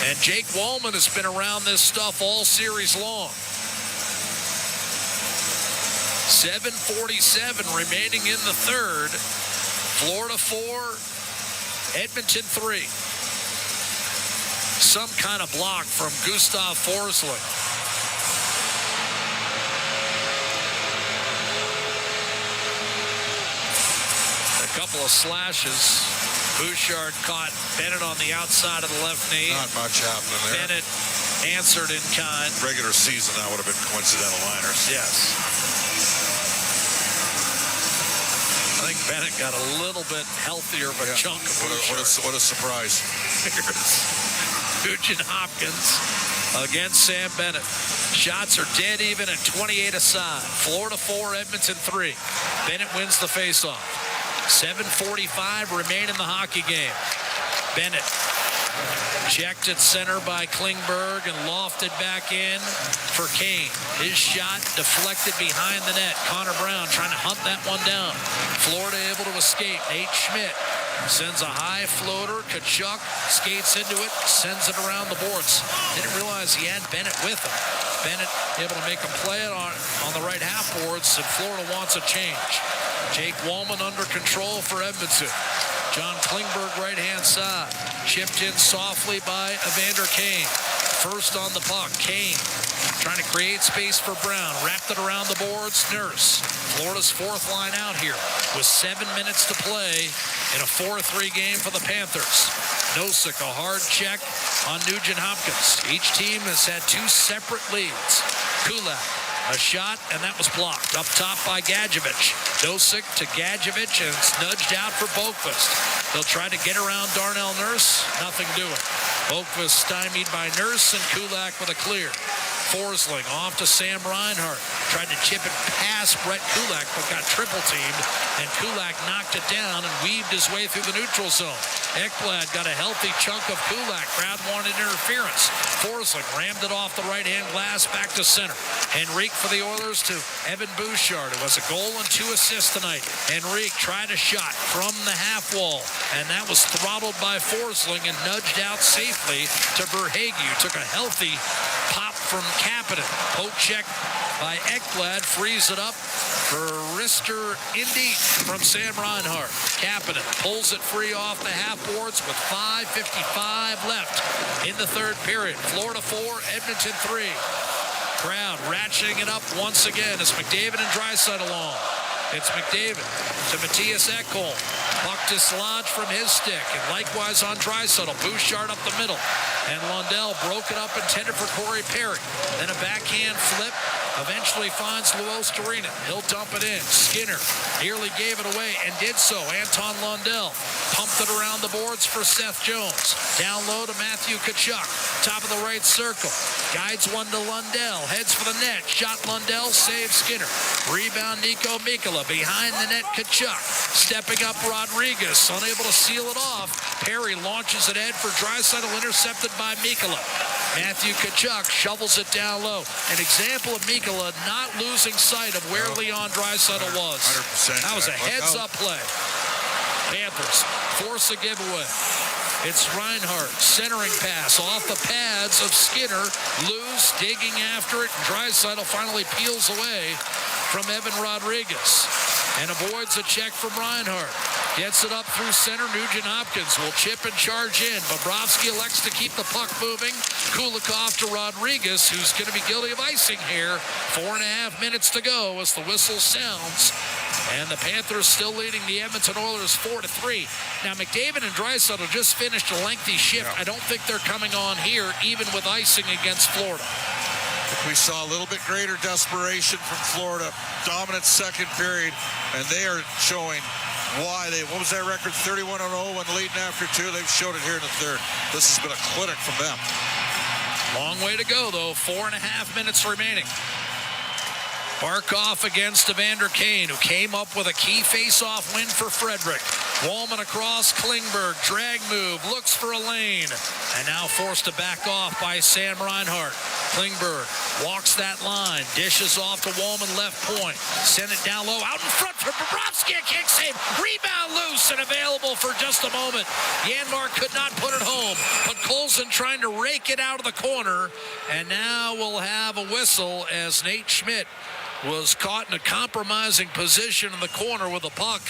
And Jake Wallman has been around this stuff all series long. 7:47 remaining in the third. Florida 4, Edmonton 3. Some kind of block from Gustav Forsling. A couple of slashes. Bouchard caught Bennett on the outside of the left knee. Not much happening there. Bennett answered in kind. Regular season, that would have been coincidental liners. Yes. I think Bennett got a little bit healthier of a chunk of Bouchard. What a surprise. Nugent Hopkins against Sam Bennett. Shots are dead even at 28 aside. Florida 4, Edmonton 3. Bennett wins the faceoff. 7:45 remain in the hockey game. Bennett checked at center by Klingberg and lofted back in for Kane. His shot deflected behind the net. Connor Brown trying to hunt that one down. Florida able to escape. Nate Schmidt sends a high floater. Tkachuk skates into it, sends it around the boards. Didn't realize he had Bennett with him. Bennett able to make a play on the right half boards, and Florida wants a change. Jake Wallman under control for Edmonton. John Klingberg right-hand side. Chipped in softly by Evander Kane. First on the puck, Kane trying to create space for Brown. Wrapped it around the boards. Nurse, Florida's fourth line out here with 7 minutes to play in a 4-3 game for the Panthers. Nosek, a hard check on Nugent Hopkins. Each team has had two separate leads. Kulak, a shot, and that was blocked. Up top by Gadjevich. Nosek to Gadjevich, and it's nudged out for Boqvist. They'll try to get around Darnell Nurse. Nothing doing. Boqvist stymied by Nurse, and Kulak with a clear. Forsling off to Sam Reinhart. Tried to chip it past Brett Kulak, but got triple teamed, and Kulak knocked it down and weaved his way through the neutral zone. Ekblad got a healthy chunk of Kulak. Crowd wanted interference. Forsling rammed it off the right-hand glass back to center. Henrique for the Oilers to Evan Bouchard, who has a goal and 2 assists tonight. Henrique tried a shot from the half wall, and that was throttled by Forsling and nudged out safely to Verhaeghe, who took a healthy pop from Kapanen. Poke check by Ekblad, frees it up for Rister Indy from Sam Reinhart. Kapanen pulls it free off the half boards with 5:55 left in the third period. Florida 4, Edmonton 3. Crowd ratcheting it up once again as McDavid and Draisaitl along. It's McDavid to Matthias Ekholm. Puck dislodged from his stick, and likewise on Draisaitl. Bouchard up the middle, and Lundell broke it up intended for Corey Perry. Then a backhand flip eventually finds Luostarinen. He'll dump it in. Skinner nearly gave it away and did so. Anton Lundell pumped it around the boards for Seth Jones. Down low to Matthew Tkachuk. Top of the right circle. Guides one to Lundell. Heads for the net. Shot Lundell. Saves Skinner. Rebound Nico Mikkola. Behind the net Tkachuk. Stepping up Rodriguez. Unable to seal it off. Perry launches it ahead for Draisaitl. Intercepted by Mikkola. Matthew Tkachuk shovels it down low. An example of Mikkola not losing sight of where Leon Draisaitl was. 100%. That was a heads-up play. Panthers force a giveaway. It's Reinhart, centering pass off the pads of Skinner. Loose, digging after it, and Draisaitl finally peels away from Evan Rodriguez and avoids a check from Reinhart. Gets it up through center. Nugent Hopkins will chip and charge in. Bobrovsky elects to keep the puck moving. Kulikov to Rodriguez, who's going to be guilty of icing here. 4.5 minutes to go as the whistle sounds. And the Panthers still leading the Edmonton Oilers 4-3. Now, McDavid and Draisaitl just finished a lengthy shift. I don't think they're coming on here, even with icing against Florida. We saw a little bit greater desperation from Florida. Dominant second period, and they are showing why they, what was that record, 31-0 when leading after two. They've showed it here in the third. This has been a clinic from them. Long way to go, though. 4.5 minutes remaining. Barkov against Evander Kane, who came up with a key face-off win for Frederick. Wallman across Klingberg, drag move, looks for a lane, and now forced to back off by Sam Reinhart. Klingberg walks that line, dishes off to Wallman left point, send it down low, out in front for Bobrovsky, a kick save, rebound loose and available for just a moment. Janmark could not put it home, but Colson trying to rake it out of the corner, and now we'll have a whistle as Nate Schmidt was caught in a compromising position in the corner with the puck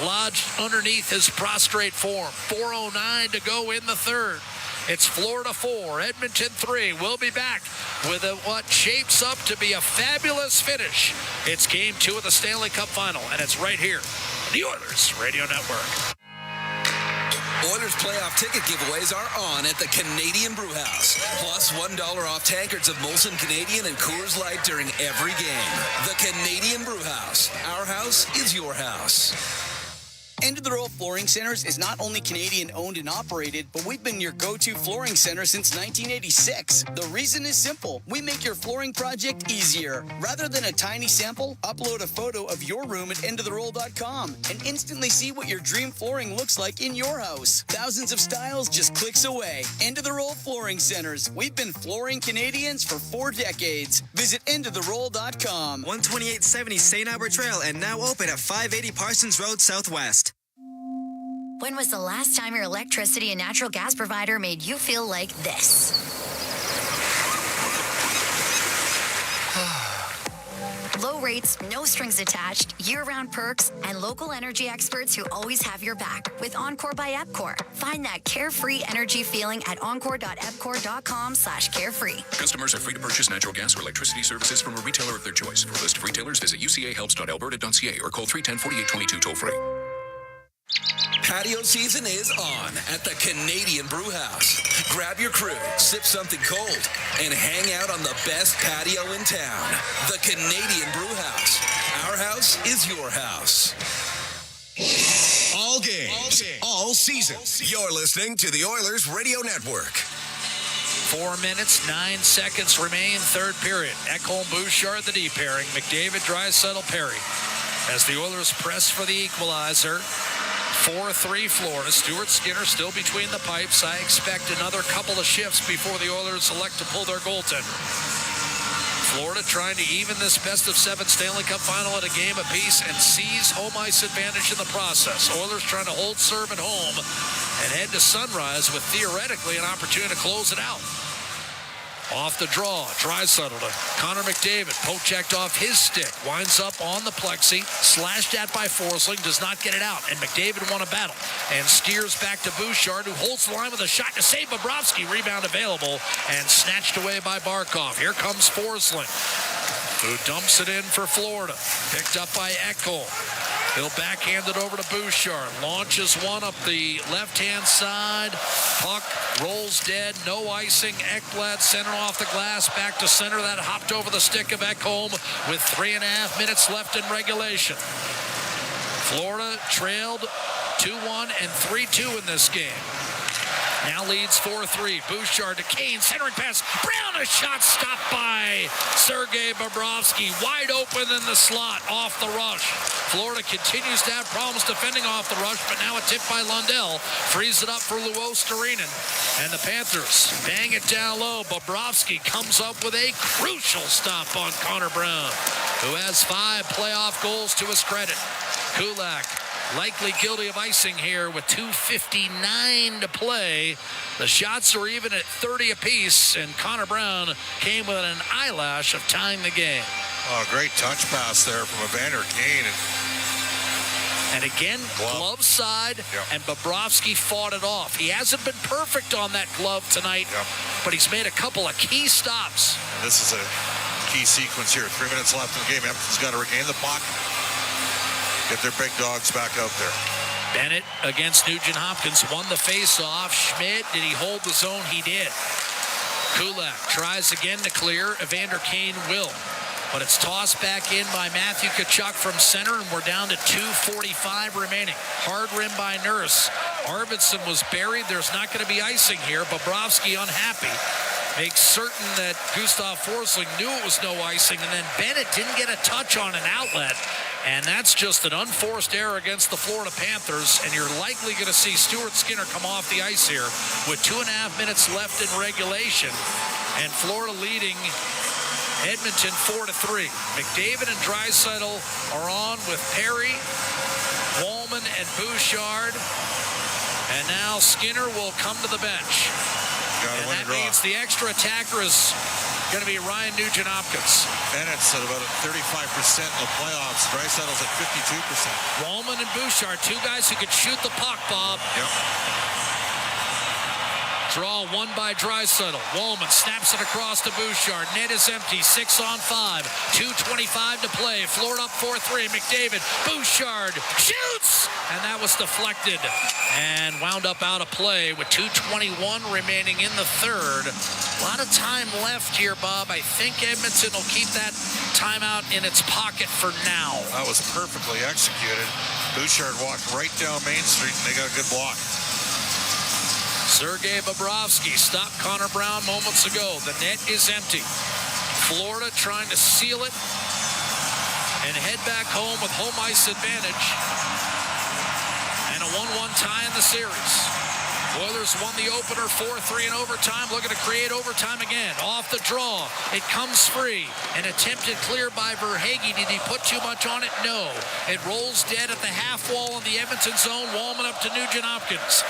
lodged underneath his prostrate form. 4:09 to go in the third. It's Florida 4, Edmonton 3. We'll be back with what shapes up to be a fabulous finish. It's Game 2 of the Stanley Cup Final, and it's right here on the Oilers Radio Network. Oilers playoff ticket giveaways are on at the Canadian Brewhouse. Plus $1 off tankards of Molson Canadian and Coors Light during every game. The Canadian Brewhouse. Our house is your house. End of the Row Flooring Centers is not only Canadian owned and operated, but we've been your go-to flooring center since 1986. The reason is simple. We make your flooring project easier. Rather than a tiny sample, upload a photo of your room at endoftheroll.com and instantly see what your dream flooring looks like in your house. Thousands of styles just clicks away. End of the Roll Flooring Centers. We've been flooring Canadians for 4 decades. Visit endoftheroll.com. 12870 St. Albert Trail and now open at 580 Parsons Road Southwest. When was the last time your electricity and natural gas provider made you feel like this? Low rates, no strings attached, year-round perks, and local energy experts who always have your back with Encore by Epcor. Find that carefree energy feeling at encore.epcor.com/carefree. Customers are free to purchase natural gas or electricity services from a retailer of their choice. For a list of retailers, visit ucahelps.alberta.ca or call 310-4822 toll-free. Patio season is on at the Canadian Brewhouse. Grab your crew, sip something cold, and hang out on the best patio in town. The Canadian Brewhouse. Our house is your house. All games, all seasons. You're listening to the Oilers Radio Network. 4 minutes, 9 seconds remain, third period. Ekholm, Bouchard, the D pairing. McDavid, Draisaitl, Perry. As the Oilers press for the equalizer. 4-3 Florida. Stuart Skinner still between the pipes. I expect another couple of shifts before the Oilers elect to pull their goaltender. Florida trying to even this best-of-7 Stanley Cup final at a game apiece and seize home ice advantage in the process. Oilers trying to hold serve at home and head to Sunrise with theoretically an opportunity to close it out. Off the draw, Draisaitl to Connor McDavid. Poke checked off his stick. Winds up on the plexi. Slashed at by Forsling. Does not get it out. And McDavid won a battle. And steers back to Bouchard, who holds the line with a shot to save Bobrovsky. Rebound available. And snatched away by Barkov. Here comes Forsling, who dumps it in for Florida. Picked up by Ekholm. He'll backhand it over to Bouchard. Launches one up the left-hand side. Puck rolls dead. No icing. Ekblad center off the glass. Back to center. That hopped over the stick of Ekholm with 3.5 minutes left in regulation. Florida trailed 2-1 and 3-2 in this game. Now leads 4-3. Bouchard to Kane. Centering pass. Brown, a shot stopped by Sergei Bobrovsky. Wide open in the slot off the rush. Florida continues to have problems defending off the rush, but now a tip by Lundell. Frees it up for Luo Starinen. And the Panthers bang it down low. Bobrovsky comes up with a crucial stop on Connor Brown, who has 5 playoff goals to his credit. Kulak likely guilty of icing here with 2:59 to play. The shots are even at 30 apiece, and Connor Brown came with an eyelash of tying the game. Oh, great touch pass there from Evander Kane. And And again, glove side, and Bobrovsky fought it off. He hasn't been perfect on that glove tonight, but he's made a couple of key stops. And this is a key sequence here. 3 minutes left in the game. Edmonton's got to regain the puck. Get their big dogs back out there. Bennett against Nugent-Hopkins won the face-off. Schmidt, did he hold the zone? He did. Kulak tries again to clear. Evander Kane will. But it's tossed back in by Matthew Tkachuk from center, and we're down to 2:45 remaining. Hard rim by Nurse. Arvidsson was buried. There's not going to be icing here. Bobrovsky unhappy. Makes certain that Gustav Forsling knew it was no icing, and then Bennett didn't get a touch on an outlet. And that's just an unforced error against the Florida Panthers, and you're likely going to see Stuart Skinner come off the ice here with 2.5 minutes left in regulation, and Florida leading Edmonton 4-3. McDavid and Draisaitl are on with Perry, Walman, and Bouchard, and now Skinner will come to the bench. And that means the extra attacker is going to be Ryan Nugent-Hopkins. Bennett's at about 35% in the playoffs. Draisaitl's at 52%. Walman and Bouchard, two guys who could shoot the puck, Bob. Yep. Draw won by Draisaitl. Walman snaps it across to Bouchard. Net is empty. 6-on-5. 2:25 to play. Florida up 4-3. McDavid. Bouchard shoots! And that was deflected and wound up out of play with 2:21 remaining in the third. A lot of time left here, Bob. I think Edmonton will keep that timeout in its pocket for now. That was perfectly executed. Bouchard walked right down Main Street, and they got a good block. Sergei Bobrovsky stopped Connor Brown moments ago. The net is empty. Florida trying to seal it and head back home with home ice advantage. And a 1-1 tie in the series. Oilers won the opener 4-3 in overtime, looking to create overtime again. Off the draw, it comes free. An attempted clear by Verhaeghe. Did he put too much on it? No. It rolls dead at the half wall in the Edmonton zone. Walman up to Nugent-Hopkins.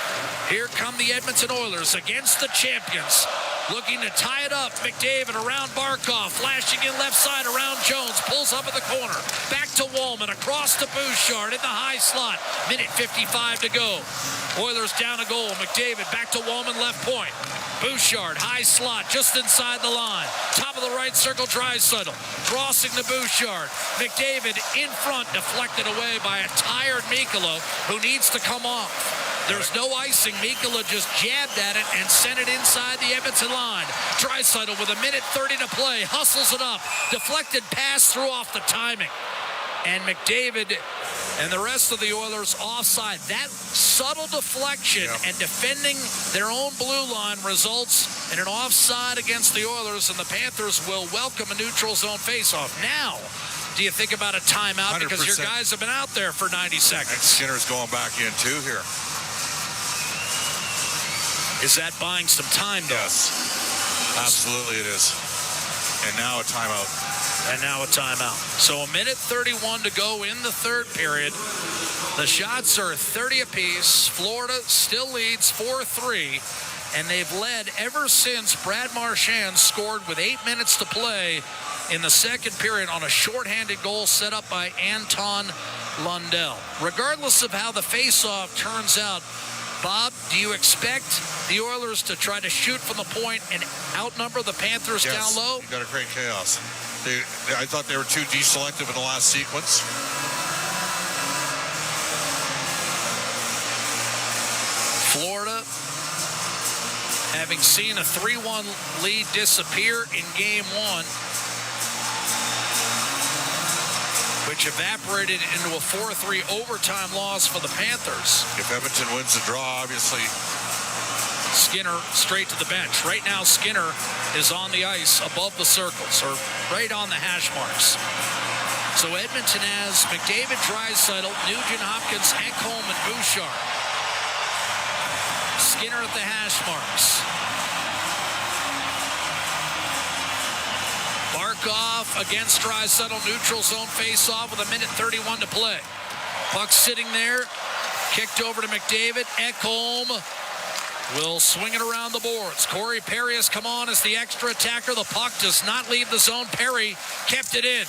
Here come the Edmonton Oilers against the champions. Looking to tie it up. McDavid around Barkov. Flashing in left side around Jones. Pulls up at the corner. Back to Walman. Across to Bouchard in the high slot. Minute 55 to go. Oilers down a goal. McDavid back to Walman left point. Bouchard high slot just inside the line. Top of the right circle. Draisaitl crossing to Bouchard. McDavid in front. Deflected away by a tired Mikkola who needs to come off. There's no icing. Mikkola just jabbed at it and sent it inside the Edmonton line. Draisaitl with 1:30 to play. Hustles it up. Deflected pass threw off the timing. And McDavid and the rest of the Oilers offside. That subtle deflection and defending their own blue line results in an offside against the Oilers, and the Panthers will welcome a neutral zone faceoff. Now, do you think about a timeout 100%. because your guys have been out there for 90 seconds? And Skinner's going back in too here. Is that buying some time, though? Yes. Absolutely it is. And now a timeout. And now a timeout. So 1:31 to go in the third period. The shots are 30 apiece. Florida still leads 4-3. And they've led ever since Brad Marchand scored with 8 minutes to play in the second period on a shorthanded goal set up by Anton Lundell. Regardless of how the faceoff turns out, Bob, do you expect the Oilers to try to shoot from the point and outnumber the Panthers down low? You got to create chaos. I thought they were too deselective in the last sequence. Florida, having seen a 3-1 lead disappear in Game 1, which evaporated into a 4-3 overtime loss for the Panthers. If Edmonton wins the draw, obviously. Skinner straight to the bench. Right now, Skinner is on the ice above the circles, or right on the hash marks. So Edmonton has McDavid, Draisaitl, Nugent-Hopkins, Ekholm, and Bouchard. Skinner at the hash marks. Barkov against Draisaitl, neutral zone face-off with 1:31 to play. Puck sitting there, kicked over to McDavid. Ekholm will swing it around the boards. Corey Perry has come on as the extra attacker. The puck does not leave the zone. Perry kept it in.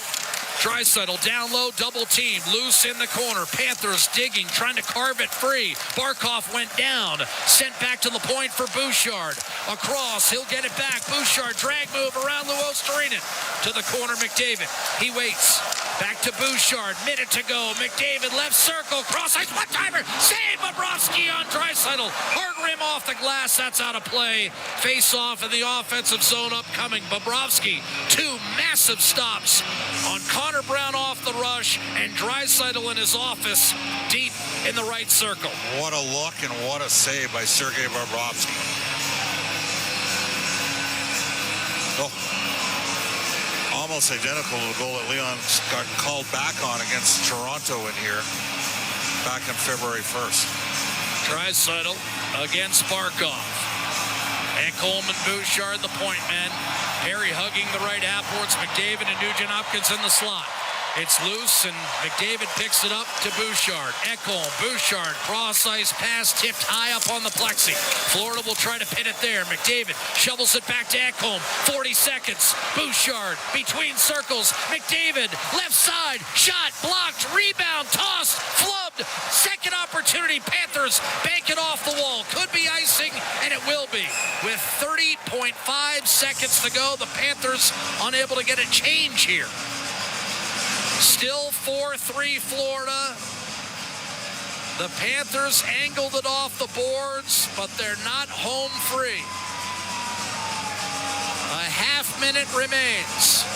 Draisaitl down low, double team, loose in the corner. Panthers digging, trying to carve it free. Barkov went down, sent back to the point for Bouchard. Across, he'll get it back. Bouchard, drag move around Luostarinen. To the corner, McDavid. He waits. Back to Bouchard, minute to go. McDavid, left circle, cross ice, one-timer. Save Bobrovsky on Draisaitl. Hard rim off the glass, that's out of play. Face off in the offensive zone upcoming. Bobrovsky, 2 massive stops on Connor Brown off the rush, and Draisaitl in his office deep in the right circle. What a look and what a save by Sergei Bobrovsky. Oh, almost identical to the goal that Leon got called back on against Toronto in here back on February 1st. Draisaitl against Barkov. Ekholm and Bouchard, the point men. Perry hugging the right half boards. McDavid and Nugent-Hopkins in the slot. It's loose, and McDavid picks it up to Bouchard. Ekholm, Bouchard, cross ice pass tipped high up on the plexi. Florida will try to pin it there. McDavid shovels it back to Ekholm. 40 seconds. Bouchard between circles. McDavid left side. Shot blocked. Rebound tossed. Flubbed. Second opportunity. Panthers bank it off the wall. Could be icing, and it will be. With 30.5 seconds to go, the Panthers unable to get a change here. Still 4-3 Florida. The Panthers angled it off the boards, but they're not home free. A half minute remains.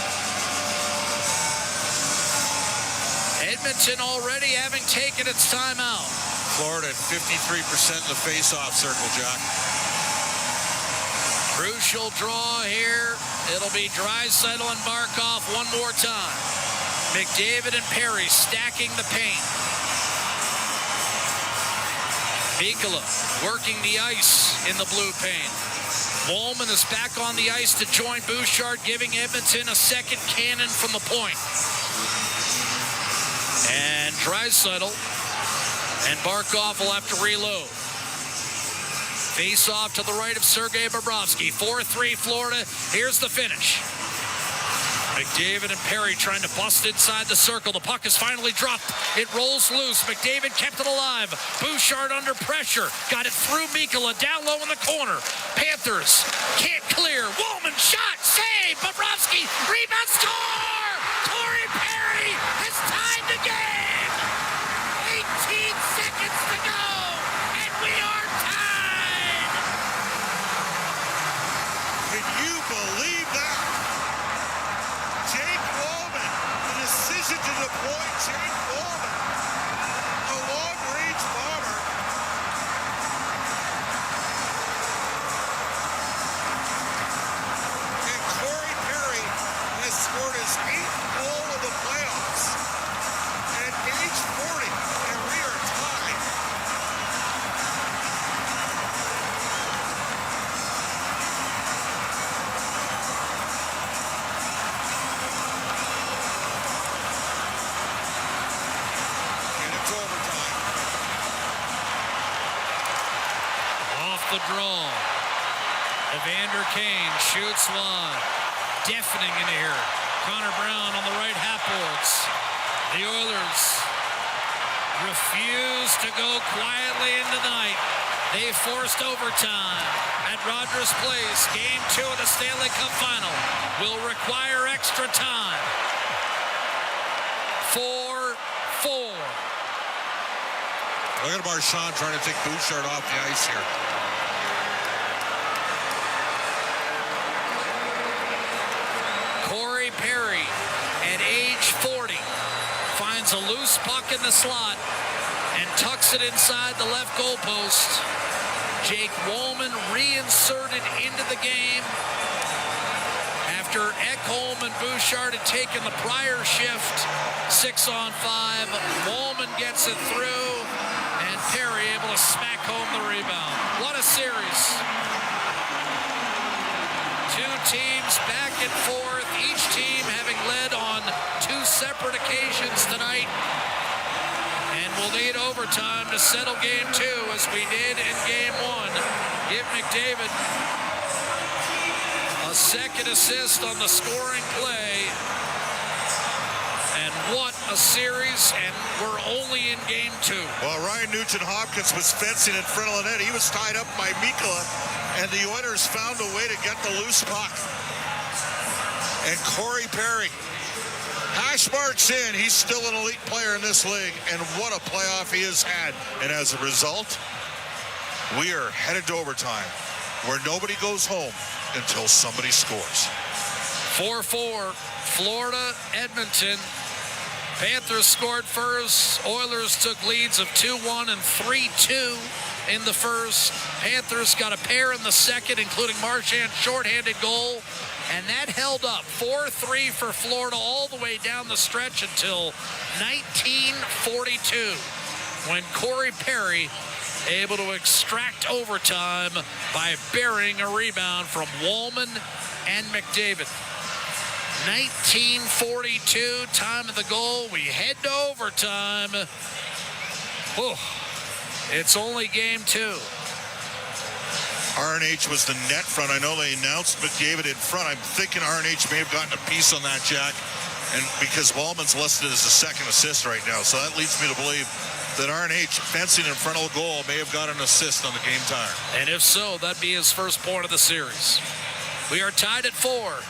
Edmonton already having taken its timeout. Florida at 53% in the face-off circle, Jack. Crucial draw here. It'll be Draisaitl and Barkov one more time. McDavid and Perry stacking the paint. Mikkola working the ice in the blue paint. Wollman is back on the ice to join Bouchard, giving Edmonton a second cannon from the point. And Draisaitl and Barkov will have to reload. Face off to the right of Sergei Bobrovsky. 4-3 Florida. Here's the finish. McDavid and Perry trying to bust inside the circle. The puck is finally dropped. It rolls loose. McDavid kept it alive. Bouchard under pressure. Got it through Mikkola. Down low in the corner. Panthers can't clear. Wollman shot. Save. Bobrovsky. Rebound. Score! Corey Perry has tied the game. 18 seconds to go. And we are tied. Can you believe that? Jake Wollman, the decision to deploy Jake Wollman, a long-range bomber. And Corey Perry has scored his 8th goal of the playoffs at age 40, and we are tied. The draw. Evander Kane shoots wide. Deafening in here. Connor Brown on the right half boards. The Oilers refuse to go quietly into the night. They forced overtime at Rogers Place. Game 2 of the Stanley Cup Final will require extra time. 4-4. Look at Marchand trying to take Bouchard off the ice here. Corey Perry, at age 40, finds a loose puck in the slot and tucks it inside the left goalpost. Jake Wollman reinserted into the game after Ekholm and Bouchard had taken the prior shift. 6-on-5. Wollman gets it through, and Perry able to smack home the rebound. What a series. Two teams back and forth, each team having led on 2 separate occasions tonight. And we'll need overtime to settle game 2 as we did in game 1. Give McDavid a second assist on the scoring play. a series, and we're only in game 2. Well, Ryan Nugent-Hopkins was fencing in front of the net. He was tied up by Mikkola, and the Oilers found a way to get the loose puck. And Corey Perry hash marks in. He's still an elite player in this league, and what a playoff he has had. And as a result, we are headed to overtime, where nobody goes home until somebody scores. 4-4, Florida, Edmonton. Panthers scored first. Oilers took leads of 2-1 and 3-2 in the first. Panthers got a pair in the second, including Marchand's shorthanded goal. And that held up 4-3 for Florida all the way down the stretch until 1942, when Corey Perry able to extract overtime by burying a rebound from Wallman and McDavid. 1942, time of the goal. We head to overtime. Whew. It's only game 2. RNH was the net front. I know they announced McDavid in front. I'm thinking RNH may have gotten a piece on that, Jack. And because Wallman's listed as a second assist right now. So that leads me to believe that RNH fencing in front of a goal may have got an assist on the game tire. And if so, that'd be his first point of the series. We are tied at 4.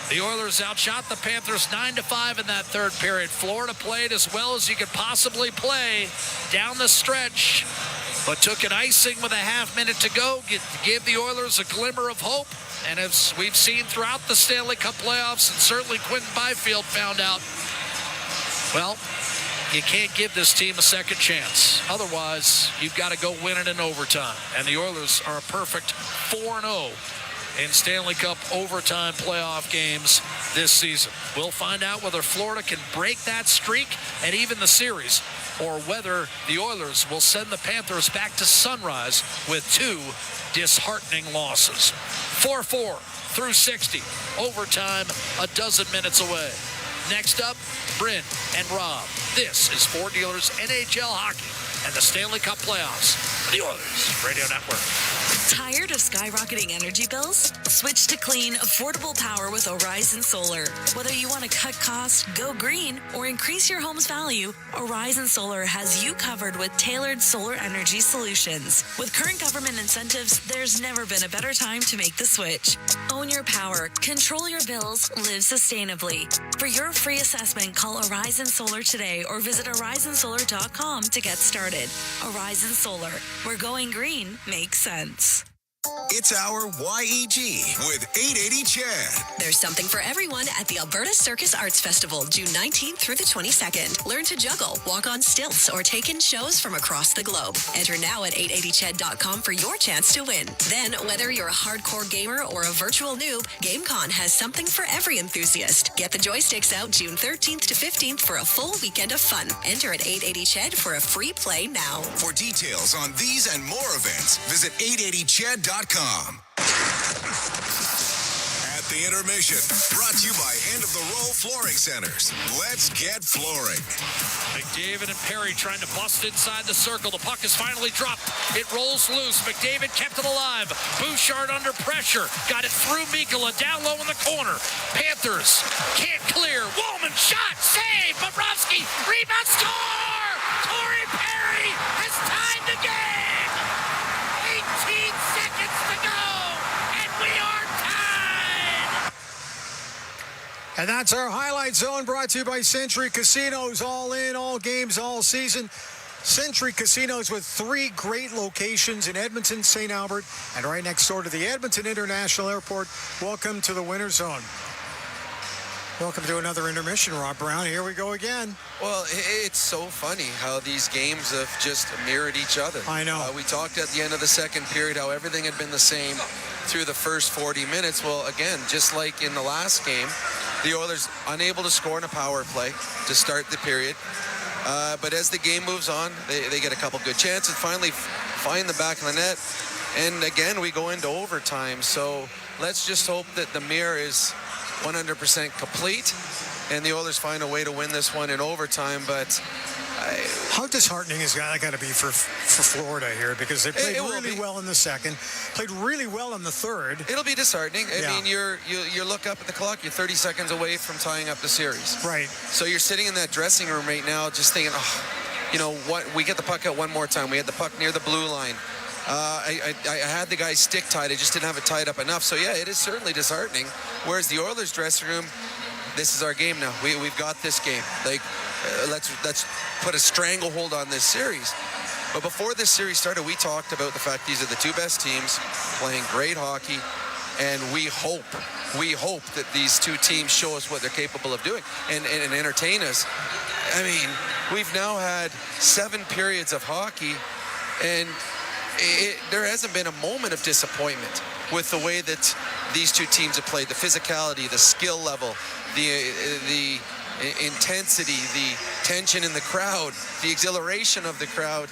The Oilers outshot the Panthers 9-5 in that third period. Florida played as well as you could possibly play down the stretch, but took an icing with a half minute to go, give the Oilers a glimmer of hope. And as we've seen throughout the Stanley Cup playoffs, and certainly Quentin Byfield found out, well, you can't give this team a second chance. Otherwise, you've got to go win it in overtime. And the Oilers are a perfect 4-0 in Stanley Cup overtime playoff games this season. We'll find out whether Florida can break that streak and even the series, or whether the Oilers will send the Panthers back to Sunrise with 2 disheartening losses. 4-4 through 60. Overtime a dozen minutes away. Next up, Bryn and Rob. This is Ford Dealers NHL Hockey and the Stanley Cup playoffs for the Oilers Radio Network. Tired of skyrocketing energy bills? Switch to clean, affordable power with Horizon Solar. Whether you want to cut costs, go green, or increase your home's value, Horizon Solar has you covered with tailored solar energy solutions. With current government incentives, there's never been a better time to make the switch. Own your power, control your bills, live sustainably. For your free assessment, call Horizon Solar today or visit horizonsolar.com to get started. Horizon Solar, where going green makes sense. It's our YEG with 880 Chad. There's something for everyone at the Alberta Circus Arts Festival, June 19th through the 22nd. Learn to juggle, walk on stilts, or take in shows from across the globe. Enter now at 880ched.com for your chance to win. Then, whether you're a hardcore gamer or a virtual noob, GameCon has something for every enthusiast. Get the joysticks out June 13th to 15th for a full weekend of fun. Enter at 880ched for a free play now. For details on these and more events, visit 880ched.com. At the intermission, brought to you by End of the Row Flooring Centers. Let's get flooring. McDavid and Perry trying to bust inside the circle. The puck is finally dropped. It rolls loose. McDavid kept it alive. Bouchard under pressure. Got it through Mikkola. Down low in the corner. Panthers can't clear. Wallman shot. Save. Bobrovsky. Rebound. Score! Corey Perry has tied the game. 18 seconds to go. And we are tied. And that's our highlight zone, brought to you by Century Casinos. All in, all games, all season. Century Casinos with 3 great locations in Edmonton, St. Albert, and right next door to the Edmonton International Airport. Welcome to the Winter Zone. Welcome to another intermission, Rob Brown. Here we go again. Well, it's so funny how these games have just mirrored each other. I know. We talked at the end of the second period how everything had been the same through the first 40 minutes. Well, again, just like in the last game, the Oilers unable to score in a power play to start the period. But as the game moves on, they get a couple good chances, finally find the back of the net. And again, we go into overtime. So let's just hope that the mirror is 100% complete and the Oilers find a way to win this one in overtime. But How disheartening is that got to be for Florida here, because they played really well in the second, played really well in the third. It'll be disheartening. I mean, you look up at the clock, you're 30 seconds away from tying up the series. Right. So you're sitting in that dressing room right now just thinking, what? We get the puck out one more time. We had the puck near the blue line. I had the guy stick tied. I just didn't have it tied up enough. So, yeah, it is certainly disheartening. Whereas the Oilers dressing room, this is our game now. We've got this game. Like, let's put a stranglehold on this series. But before this series started, we talked about the fact these are the two best teams playing great hockey, and we hope that these two teams show us what they're capable of doing and entertain us. I mean, we've now had 7 periods of hockey, and there hasn't been a moment of disappointment with the way that these two teams have played. The physicality, the skill level, the intensity, the tension in the crowd, the exhilaration of the crowd.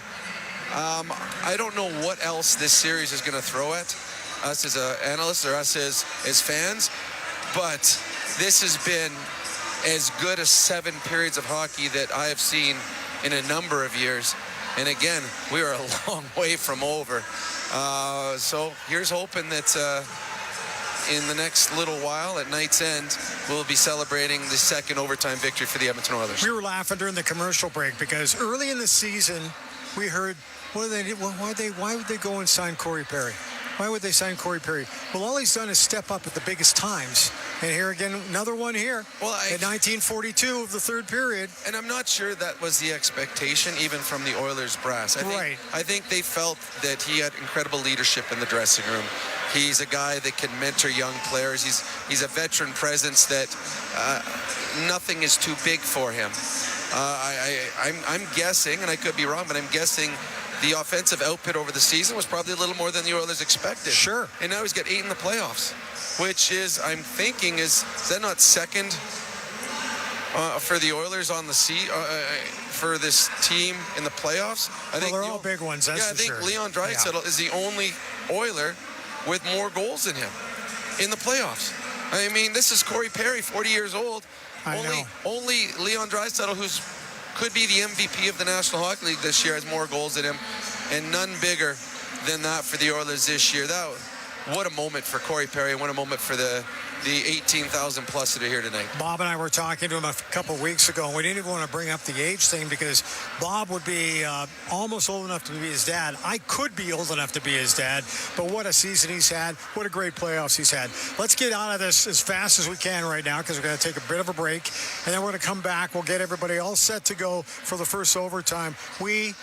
I don't know what else this series is going to throw at us as analysts or us as fans, but this has been as good as 7 periods of hockey that I have seen in a number of years. And again, we are a long way from over. So here's hoping that in the next little while at night's end, we'll be celebrating the second overtime victory for the Edmonton Oilers. We were laughing during the commercial break because early in the season, we heard, why would they go and sign Corey Perry? Why would they sign Corey Perry? Well, all he's done is step up at the biggest times. And here again, another one here at 1942 of the third period. And I'm not sure that was the expectation, even from the Oilers brass. I think they felt that he had incredible leadership in the dressing room. He's a guy that can mentor young players. He's a veteran presence that nothing is too big for him. I'm guessing, and I could be wrong, but I'm guessing the offensive output over the season was probably a little more than the Oilers expected. Sure. And now he's got 8 in the playoffs, which is, I'm thinking, is that not second for the Oilers on the for this team in the playoffs? I think they're all big ones, that's for sure. I think Leon Draisaitl is the only Oiler with more goals than him in the playoffs. I mean, this is Corey Perry, 40 years old. Only Leon Draisaitl, who's could be the MVP of the National Hockey League this year, has more goals than him, and none bigger than that for the Oilers this year. What a moment for Corey Perry, and what a moment for the 18,000 plus that are here tonight. Bob and I were talking to him a couple of weeks ago, and we didn't even want to bring up the age thing because Bob would be almost old enough to be his dad. I could be old enough to be his dad, but what a season he's had. What a great playoffs he's had. Let's get out of this as fast as we can right now because we're going to take a bit of a break, and then we're going to come back. We'll get everybody all set to go for the first overtime. We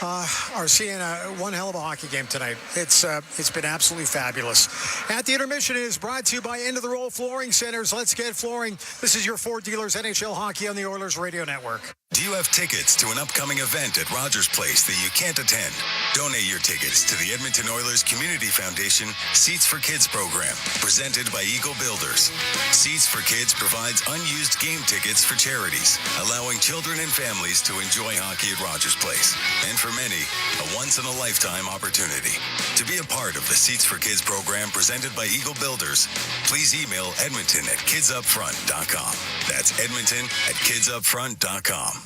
are seeing one hell of a hockey game tonight. It's been absolutely fabulous. At the Intermission is brought to you by End of the Roll Flooring Centers. Let's get flooring. This is your Ford Dealers NHL Hockey on the Oilers Radio Network. Do you have tickets to an upcoming event at Rogers Place that you can't attend? Donate your tickets to the Edmonton Oilers Community Foundation Seats for Kids program, presented by Eagle Builders. Seats for Kids provides unused game tickets for charities, allowing children and families to enjoy hockey at Rogers Place. And for many, a once-in-a-lifetime opportunity. To be a part of the Seats for Kids program presented by Eagle Builders, please email edmonton@kidsupfront.com. That's edmonton@kidsupfront.com.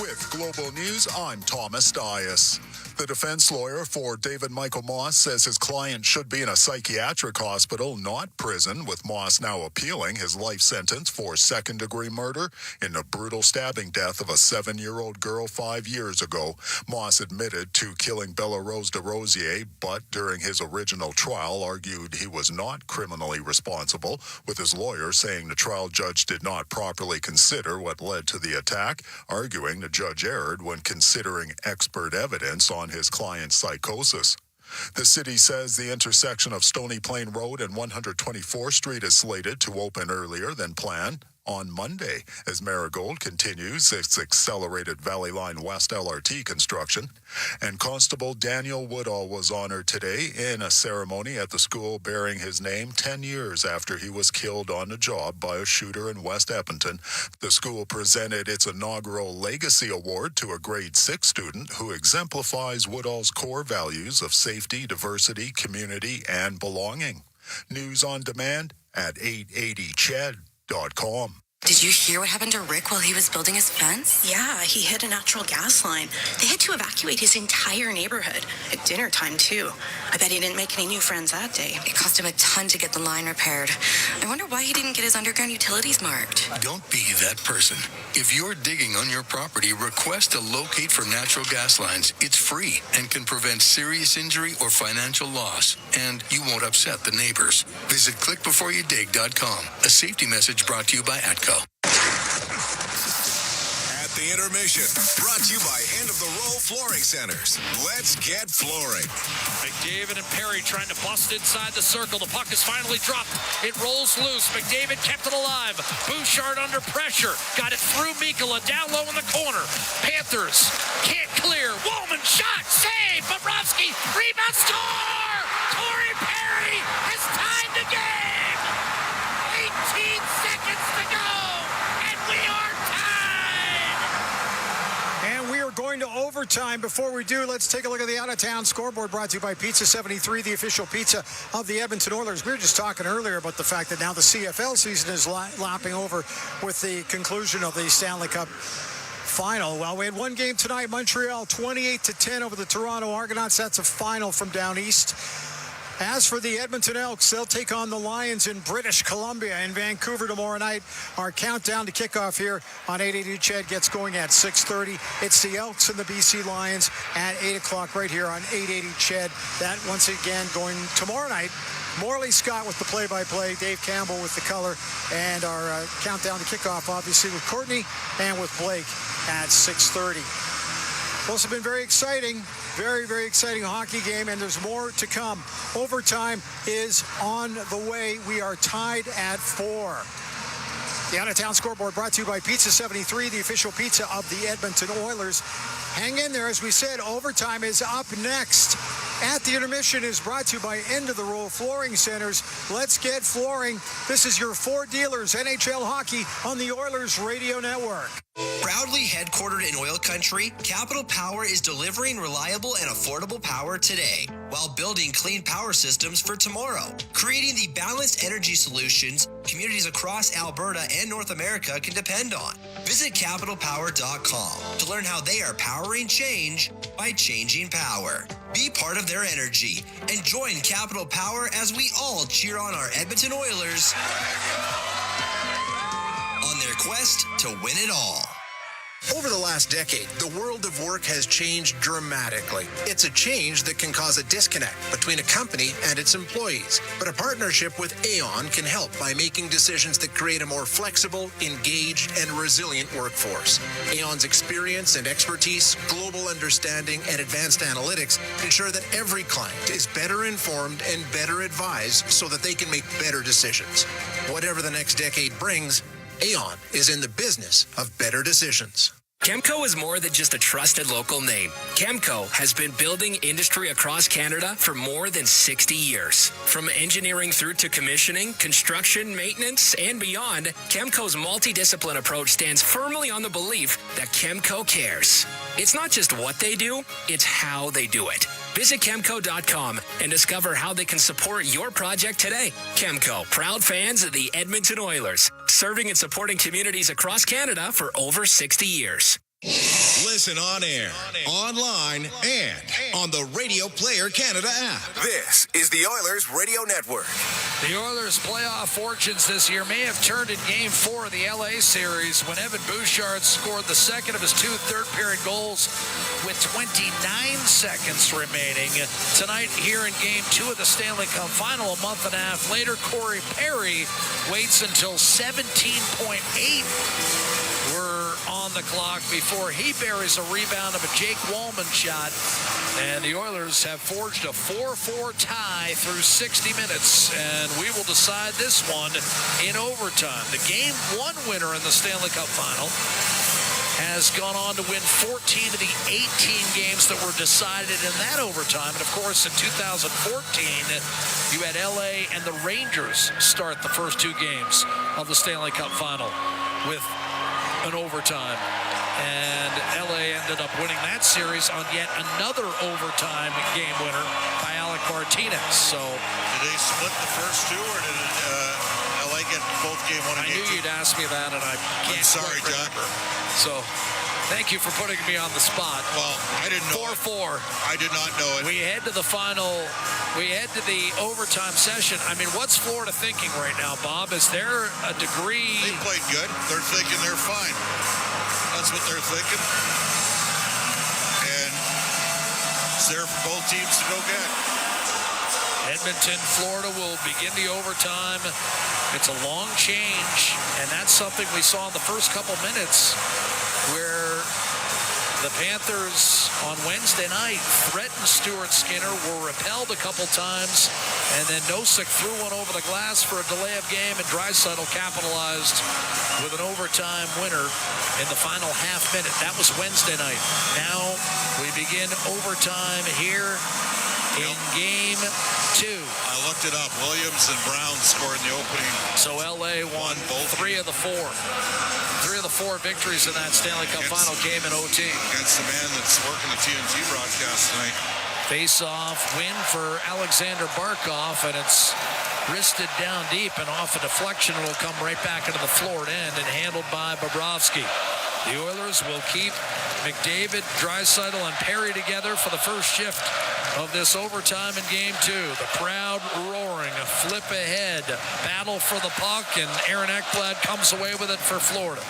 With Global News, I'm Thomas Dias. The defense lawyer for David Michael Moss says his client should be in a psychiatric hospital, not prison, with Moss now appealing his life sentence for second-degree murder in the brutal stabbing death of a 7-year-old girl 5 years ago. Moss admitted to killing Bella Rose DeRosier, but during his original trial argued he was not criminally responsible, with his lawyer saying the trial judge did not properly consider what led to the attack, arguing the judge erred when considering expert evidence on his client's psychosis. The city says the intersection of Stony Plain Road and 124th Street is slated to open earlier than planned on Monday as Marigold continues its accelerated Valley Line West LRT construction. And Constable Daniel Woodall was honored today in a ceremony at the school bearing his name 10 years after he was killed on the job by a shooter in West Edmonton. The school presented its inaugural Legacy Award to a grade 6 student who exemplifies Woodall's core values of safety, diversity, community, and belonging. News on demand at 880ched.com. Did you hear what happened to Rick while he was building his fence? Yeah, he hit a natural gas line. They had to evacuate his entire neighborhood at dinner time, too. I bet he didn't make any new friends that day. It cost him a ton to get the line repaired. I wonder why he didn't get his underground utilities marked. Don't be that person. If you're digging on your property, request a locate for natural gas lines. It's free and can prevent serious injury or financial loss. And you won't upset the neighbors. Visit clickbeforeyoudig.com. A safety message brought to you by ATCO. The Intermission, brought to you by End of the Row Flooring Centers. Let's get flooring. McDavid and Perry trying to bust inside the circle. The puck is finally dropped. It rolls loose. McDavid kept it alive. Bouchard under pressure. Got it through Mikkola, down low in the corner. Panthers can't clear. Wallman shot, save. Bobrovsky, rebound, score! Corey Perry has tied the game. 18 seconds to go, and we are going to overtime. Before we do, let's take a look at the out-of-town scoreboard, brought to you by Pizza 73, the official pizza of the Edmonton Oilers. We were just talking earlier about the fact that now the CFL season is lapping over with the conclusion of the Stanley Cup final. Well, we had one game tonight. Montreal 28-10 over the Toronto Argonauts. That's a final from down east. As for the Edmonton Elks, they'll take on the Lions in British Columbia in Vancouver tomorrow night. Our countdown to kickoff here on 880 Ched gets going at 6:30. It's the Elks and the BC Lions at 8 o'clock right here on 880 Ched. That once again going tomorrow night. Morley Scott with the play-by-play, Dave Campbell with the color, and our countdown to kickoff obviously with Courtney and with Blake at 6:30. Well, it's been very exciting. Very, very exciting hockey game, and there's more to come. Overtime is on the way. We are tied at 4. The out-of-town scoreboard brought to you by Pizza 73, the official pizza of the Edmonton Oilers. Hang in there. As we said, overtime is up next. At the Intermission is brought to you by End of the Row Flooring Centers. Let's get flooring. This is your Four Dealers NHL Hockey on the Oilers Radio Network. Proudly headquartered in OilCountry, Capital Power is delivering reliable and affordable power today while building clean power systems for tomorrow, creating the balanced energy solutions communities across Alberta and North America can depend on. Visit capitalpower.com to learn how they are powering change by changing power. Be part of their energy and join Capital Power as we all cheer on our Edmonton Oilers on their quest to win it all. Over the last decade, the world of work has changed dramatically. It's a change that can cause a disconnect between a company and its employees. But a partnership with Aon can help by making decisions that create a more flexible, engaged, and resilient workforce. Aon's experience and expertise, global understanding, and advanced analytics ensure that every client is better informed and better advised so that they can make better decisions. Whatever the next decade brings, Aon is in the business of better decisions. Chemco is more than just a trusted local name. Chemco has been building industry across Canada for more than 60 years. From engineering through to commissioning, construction, maintenance, and beyond, Chemco's multidiscipline approach stands firmly on the belief that Chemco cares. It's not just what they do, it's how they do it. Visit Chemco.com and discover how they can support your project today. Chemco, proud fans of the Edmonton Oilers, serving and supporting communities across Canada for over 60 years. Listen on air, online, and on the Radio Player Canada app. This is the Oilers Radio Network. The Oilers' playoff fortunes this year may have turned in Game 4 of the LA series when Evan Bouchard scored the second of his 2 third-period goals with 29 seconds remaining. Tonight, here in Game 2 of the Stanley Cup Final, a month and a half later, Corey Perry waits until 17.8 were on the clock before he buries a rebound of a Jake Wallman shot. And the Oilers have forged a 4-4 tie through 60 minutes, and we will decide this one in overtime. The Game 1 winner in the Stanley Cup Final has gone on to win 14 of the 18 games that were decided in that overtime. And, of course, in 2014, you had L.A. and the Rangers start the first 2 games of the Stanley Cup Final with an overtime. And L.A. ended up winning that series on yet another overtime game winner by Alec Martinez. So, did they split the first 2, or did L.A. get both game 1 and I game 2. knew you'd ask me that, and I can't. I'm sorry, quite Jack. remember. So, thank you for putting me on the spot. Well, I didn't know. 4-4. I did not know it. We head to the final. We head to the overtime session. I mean, what's Florida thinking right now, Bob? Is there a degree? They played good. They're thinking they're fine. That's what they're thinking. And it's there for both teams to go get. Edmonton, Florida will begin the overtime. It's a long change, and that's something we saw in the first couple minutes where the Panthers on Wednesday night threatened Stuart Skinner, were repelled a couple times, and then Nosek threw one over the glass for a delay of game, and Draisaitl capitalized with an overtime winner in the final half minute. That was Wednesday night. Now we begin overtime here in game 2. I looked it up. Williams and Brown scored in the opening. So LA won both 3 of the 4. 3 of the 4 victories in that Stanley Cup final game in OT. Against the man that's working the TNT broadcast tonight. Face-off win for Alexander Barkov, and it's wristed down deep, and off a deflection it will come right back into the Florida end and handled by Bobrovsky. The Oilers will keep McDavid, Draisaitl, and Perry together for the first shift of this overtime in game 2. The crowd roaring, a flip ahead, battle for the puck, and Aaron Ekblad comes away with it for Florida.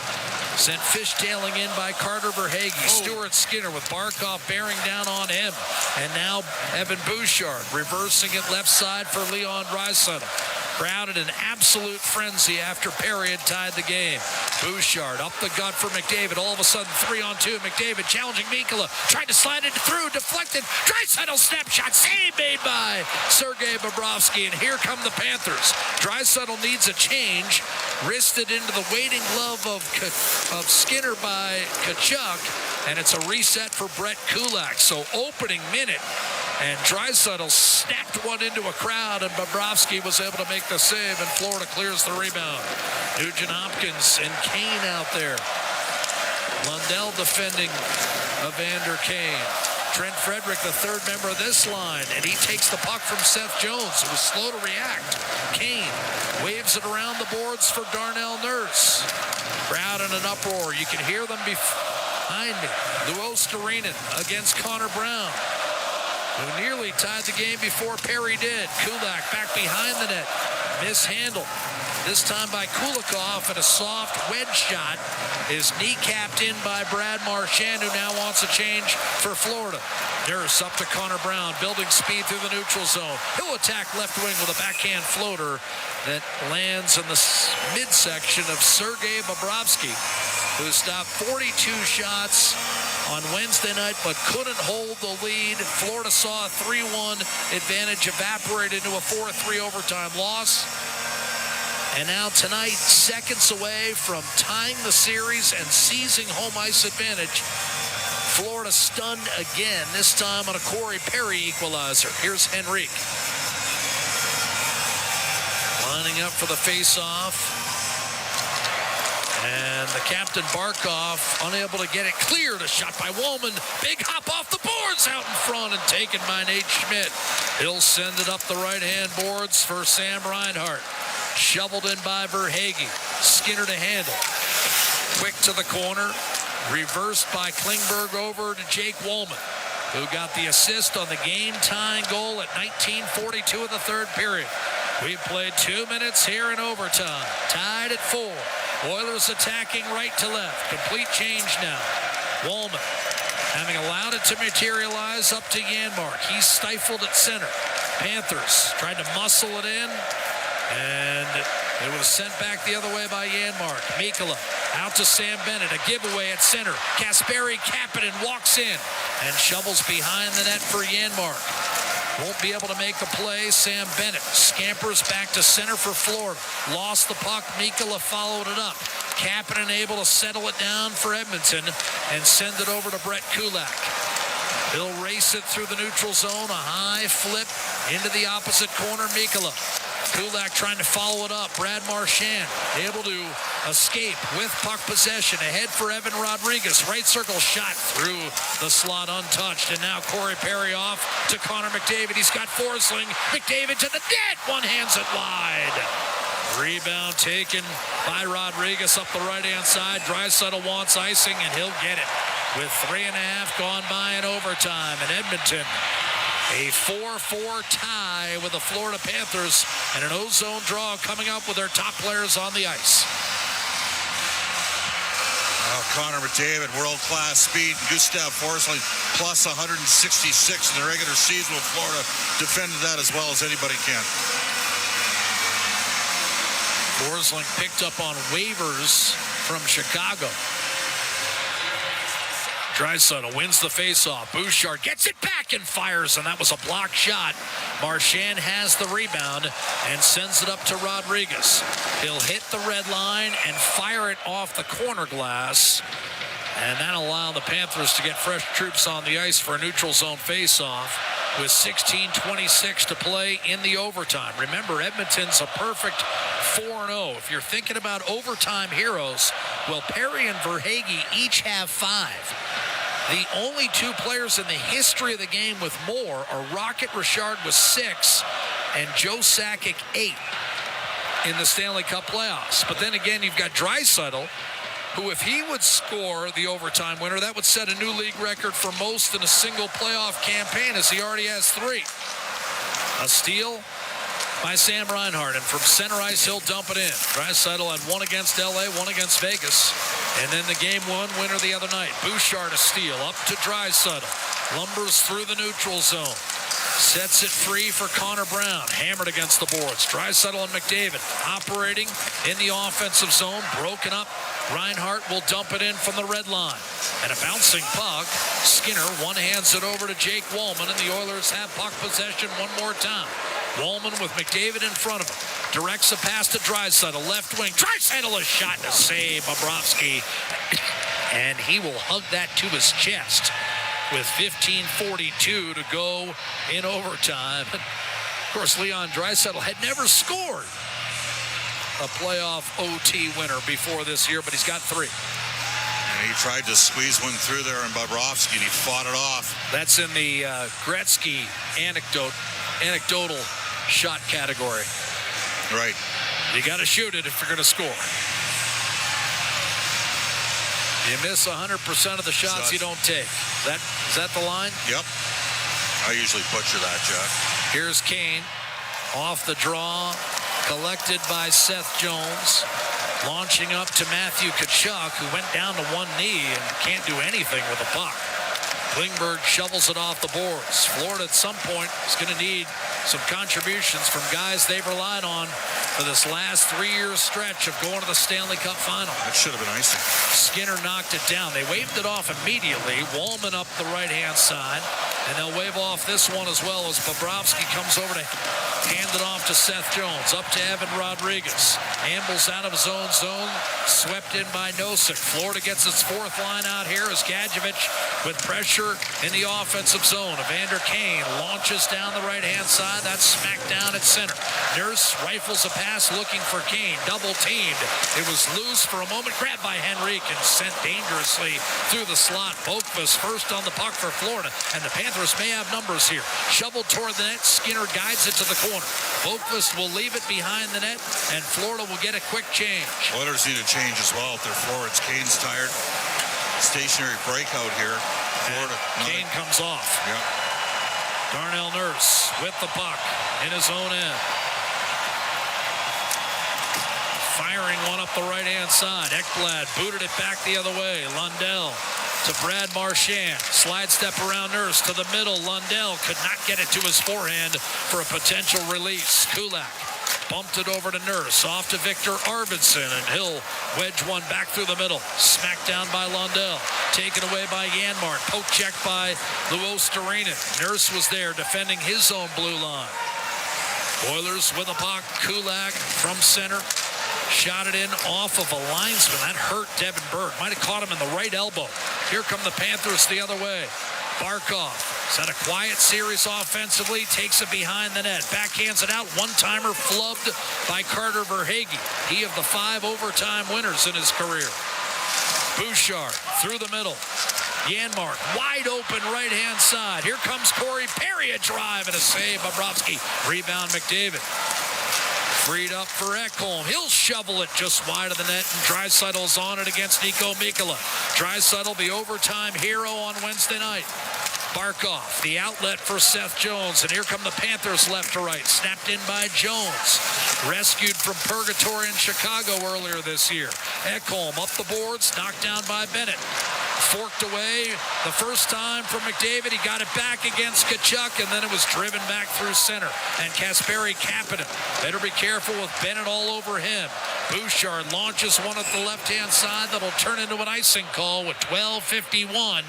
Sent fishtailing in by Carter Verhaeghe. Stuart Skinner with Barkov bearing down on him. And now Evan Bouchard reversing it left side for Leon Draisaitl. Crowd in an absolute frenzy after Perry had tied the game. Bouchard up the gut for McDavid. All of a sudden, 3-on-2. McDavid challenging Mikkola. Tried to slide it through. Deflected. Draisaitl snapshot. Save made by Sergei Bobrovsky. And here come the Panthers. Draisaitl needs a change. Wristed into the waiting glove of Skinner by Tkachuk. And it's a reset for Brett Kulak. So opening minute. And Draisaitl snapped one into a crowd, and Bobrovsky was able to make the save, and Florida clears the rebound. Nugent-Hopkins and Kane out there. Lundell defending Evander Kane. Trent Frederick, the third member of this line, and he takes the puck from Seth Jones, who was slow to react. Kane waves it around the boards for Darnell Nurse. Crowd in an uproar. You can hear them behind me. Luo Storinen against Connor Brown, who nearly tied the game before Perry did. Kulak back behind the net. Mishandled. This time by Kulikov, and a soft wedge shot is kneecapped in by Brad Marchand, who now wants a change for Florida. Nurse up to Connor Brown, building speed through the neutral zone. He'll attack left wing with a backhand floater that lands in the midsection of Sergei Bobrovsky, who stopped 42 shots on Wednesday night but couldn't hold the lead. Florida saw a 3-1 advantage evaporate into a 4-3 overtime loss. And now tonight, seconds away from tying the series and seizing home ice advantage, Florida stunned again, this time on a Corey Perry equalizer. Here's Henrique. Lining up for the face-off. And the captain, Barkov, unable to get it cleared. A shot by Woolman. Big hop off the boards out in front and taken by Nate Schmidt. He'll send it up the right-hand boards for Sam Reinhart. Shoveled in by Verhaeghe. Skinner to handle. Quick to the corner. Reversed by Klingberg over to Jake Woolman, who got the assist on the game-tying goal at 19:42 of the third period. We've played 2 minutes here in overtime. Tied at 4. Oilers attacking right to left. Complete change now. Woolman, having allowed it to materialize up to Janmark. He's stifled at center. Panthers tried to muscle it in, and it was sent back the other way by Janmark. Mikkola out to Sam Bennett. A giveaway at center. Kasperi Kapanen walks in and shovels behind the net for Janmark. Won't be able to make the play. Sam Bennett scampers back to center for Florida. Lost the puck. Mikkola followed it up. Kapanen able to settle it down for Edmonton and send it over to Brett Kulak. He'll race it through the neutral zone. A high flip into the opposite corner. Mikkola. Kulak trying to follow it up. Brad Marchand able to escape with puck possession. Ahead for Evan Rodriguez. Right circle shot through the slot untouched. And now Corey Perry off to Connor McDavid. He's got Forsling. McDavid to the net. One hands it wide. Rebound taken by Rodriguez up the right-hand side. Draisaitl wants icing, and he'll get it with 3.5 gone by in overtime. And Edmonton, a 4-4 tie with the Florida Panthers, and an O-zone draw coming up with their top players on the ice. Connor McDavid, world-class speed. Gustav Forsling, plus 166 in the regular season with Florida. Defended that as well as anybody can. Forsling picked up on waivers from Chicago. Draisaitl wins the faceoff. Bouchard gets it back and fires, and that was a blocked shot. Marchand has the rebound and sends it up to Rodriguez. He'll hit the red line and fire it off the corner glass, and that'll allow the Panthers to get fresh troops on the ice for a neutral zone faceoff with 16:26 to play in the overtime. Remember, Edmonton's a perfect 4-0. If you're thinking about overtime heroes, well, Perry and Verhaeghe each have 5. The only 2 players in the history of the game with more are Rocket Richard with 6 and Joe Sakic 8 in the Stanley Cup playoffs. But then again, you've got Draisaitl, who, if he would score the overtime winner, that would set a new league record for most in a single playoff campaign, as he already has 3. A steal by Sam Reinhart, and from center ice, he'll dump it in. Draisaitl had 1 against LA, 1 against Vegas, and then the game 1 winner the other night. Bouchard a steal, up to Draisaitl, lumbers through the neutral zone, sets it free for Connor Brown, hammered against the boards. Draisaitl and McDavid operating in the offensive zone, broken up. Reinhart will dump it in from the red line, and a bouncing puck. Skinner one-hands it over to Jake Wallman, and the Oilers have puck possession one more time. Wallman with McDavid in front of him. Directs a pass to Draisaitl, left wing. Draisaitl a shot and a save. Bobrovsky. And he will hug that to his chest with 15:42 to go in overtime. Of course, Leon Draisaitl had never scored a playoff OT winner before this year, but he's got 3. And he tried to squeeze one through there, and Bobrovsky, and he fought it off. That's in the Gretzky anecdotal shot category. Right. You got to shoot it if you're going to score. You miss 100% of the shots you don't take. Is that the line? Yep. I usually butcher that, Jack. Here's Kane off the draw, collected by Seth Jones, launching up to Matthew Tkachuk, who went down to one knee and can't do anything with the puck. Klingberg shovels it off the boards. Florida at some point is going to need some contributions from guys they've relied on for this last 3-year stretch of going to the Stanley Cup final. That should have been icing. Skinner knocked it down. They waved it off immediately. Wallman up the right-hand side, and they'll wave off this one as well as Bobrovsky comes over to hand it off to Seth Jones. Up to Evan Rodriguez. Ambles out of his own zone. Swept in by Nosek. Florida gets its 4th line out here as Gadjevich with pressure in the offensive zone. Evander Kane launches down the right-hand side. That's smacked down at center. Nurse rifles a pass looking for Kane. Double teamed. It was loose for a moment. Grabbed by Henrique and sent dangerously through the slot. Boqvist first on the puck for Florida, and the Panthers may have numbers here. Shoveled toward the net. Skinner guides it to the corner. Boqvist will leave it behind the net, and Florida will get a quick change. Oilers need a change as well at their forwards. Kane's tired. Stationary breakout here. Florida. Kane comes off. Yep. Darnell Nurse with the puck in his own end. Firing one up the right-hand side. Ekblad booted it back the other way. Lundell to Brad Marchand. Slide step around Nurse to the middle. Lundell could not get it to his forehand for a potential release. Kulak bumped it over to Nurse. Off to Victor Arvidsson, and he'll wedge one back through the middle. Smacked down by Lundell. Taken away by Janmark. Poke check by Luo Starinen. Nurse was there defending his own blue line. Oilers with a puck. Kulak from center. Shot it in off of a linesman. That hurt Devin Burke. Might have caught him in the right elbow. Here come the Panthers the other way. Barkov has had a quiet series offensively. Takes it behind the net. Backhands it out. One-timer flubbed by Carter Verhaeghe. He of the 5 overtime winners in his career. Bouchard through the middle. Janmark wide open right-hand side. Here comes Corey Perry. A drive and a save. Bobrovsky. Rebound McDavid. Freed up for Ekholm. He'll shovel it just wide of the net, and Draisaitl's on it against Nico Mikkola. Draisaitl, the overtime hero on Wednesday night. Barkov, the outlet for Seth Jones, and here come the Panthers left to right. Snapped in by Jones. Rescued from purgatory in Chicago earlier this year. Ekholm up the boards, knocked down by Bennett. Forked away the first time from McDavid. He got it back against Tkachuk, and then it was driven back through center. And Kasperi Kapanen. Better be careful with Bennett all over him. Bouchard launches one at the left-hand side that'll turn into an icing call with 12:51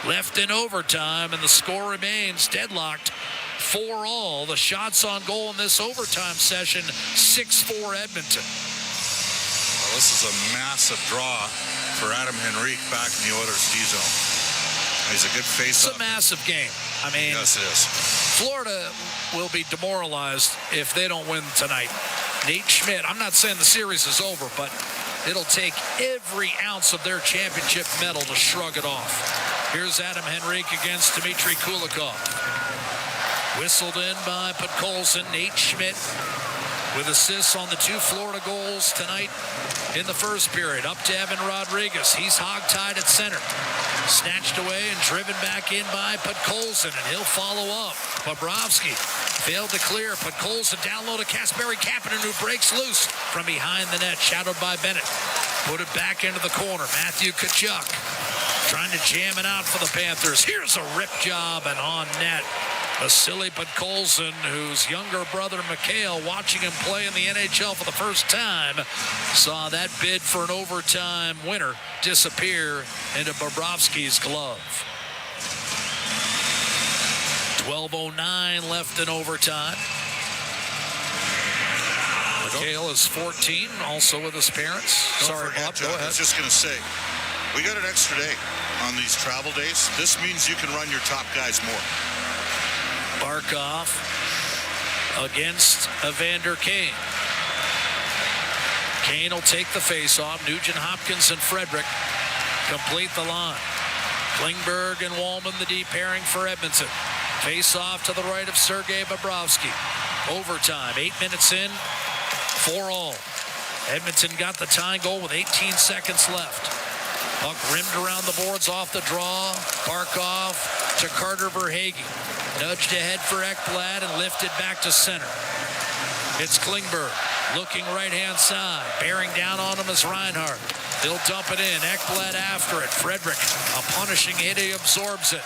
left in overtime, and the score remains deadlocked 4-all. The shots on goal in this overtime session, 6-4 Edmonton. Well, this is a massive draw for Adam Henrique back in the Oilers D zone. He's a good face-off. It's a massive game. I mean, yes, it is. Florida will be demoralized if they don't win tonight. Nate Schmidt, I'm not saying the series is over, but it'll take every ounce of their championship medal to shrug it off. Here's Adam Henrique against Dmitry Kulikov. Whistled in by Podkolzin. Nate Schmidt with assists on the two Florida goals tonight in the first period. Up to Evan Rodriguez. He's hogtied at center. Snatched away and driven back in by Podkolzin, and he'll follow up. Bobrovsky failed to clear. Podkolzin down low to Kasperi Kapanen, who breaks loose from behind the net, shadowed by Bennett. Put it back into the corner. Matthew Tkachuk trying to jam it out for the Panthers. Here's a rip job and on net. Vasily Podkolzin, whose younger brother Mikhail, watching him play in the NHL for the first time, saw that bid for an overtime winner disappear into Bobrovsky's glove. 12:09 left in overtime. Mikhail is 14, also with his parents. Sorry, Bob, go ahead. I was just going to say, we got an extra day on these travel days. This means you can run your top guys more. Barkov against Evander Kane. Kane will take the face-off. Nugent Hopkins and Frederick complete the line. Klingberg and Wallman, the D pairing for Edmonton. Face-off to the right of Sergei Bobrovsky. Overtime, 8 minutes in, 4-all. Edmonton got the tying goal with 18 seconds left. Puck rimmed around the boards off the draw. Barkov to Carter Verhaeghe. Nudged ahead for Ekblad and lifted back to center. It's Klingberg looking right-hand side. Bearing down on him is Reinhart. They'll dump it in. Ekblad after it. Frederick, a punishing hit. He absorbs it.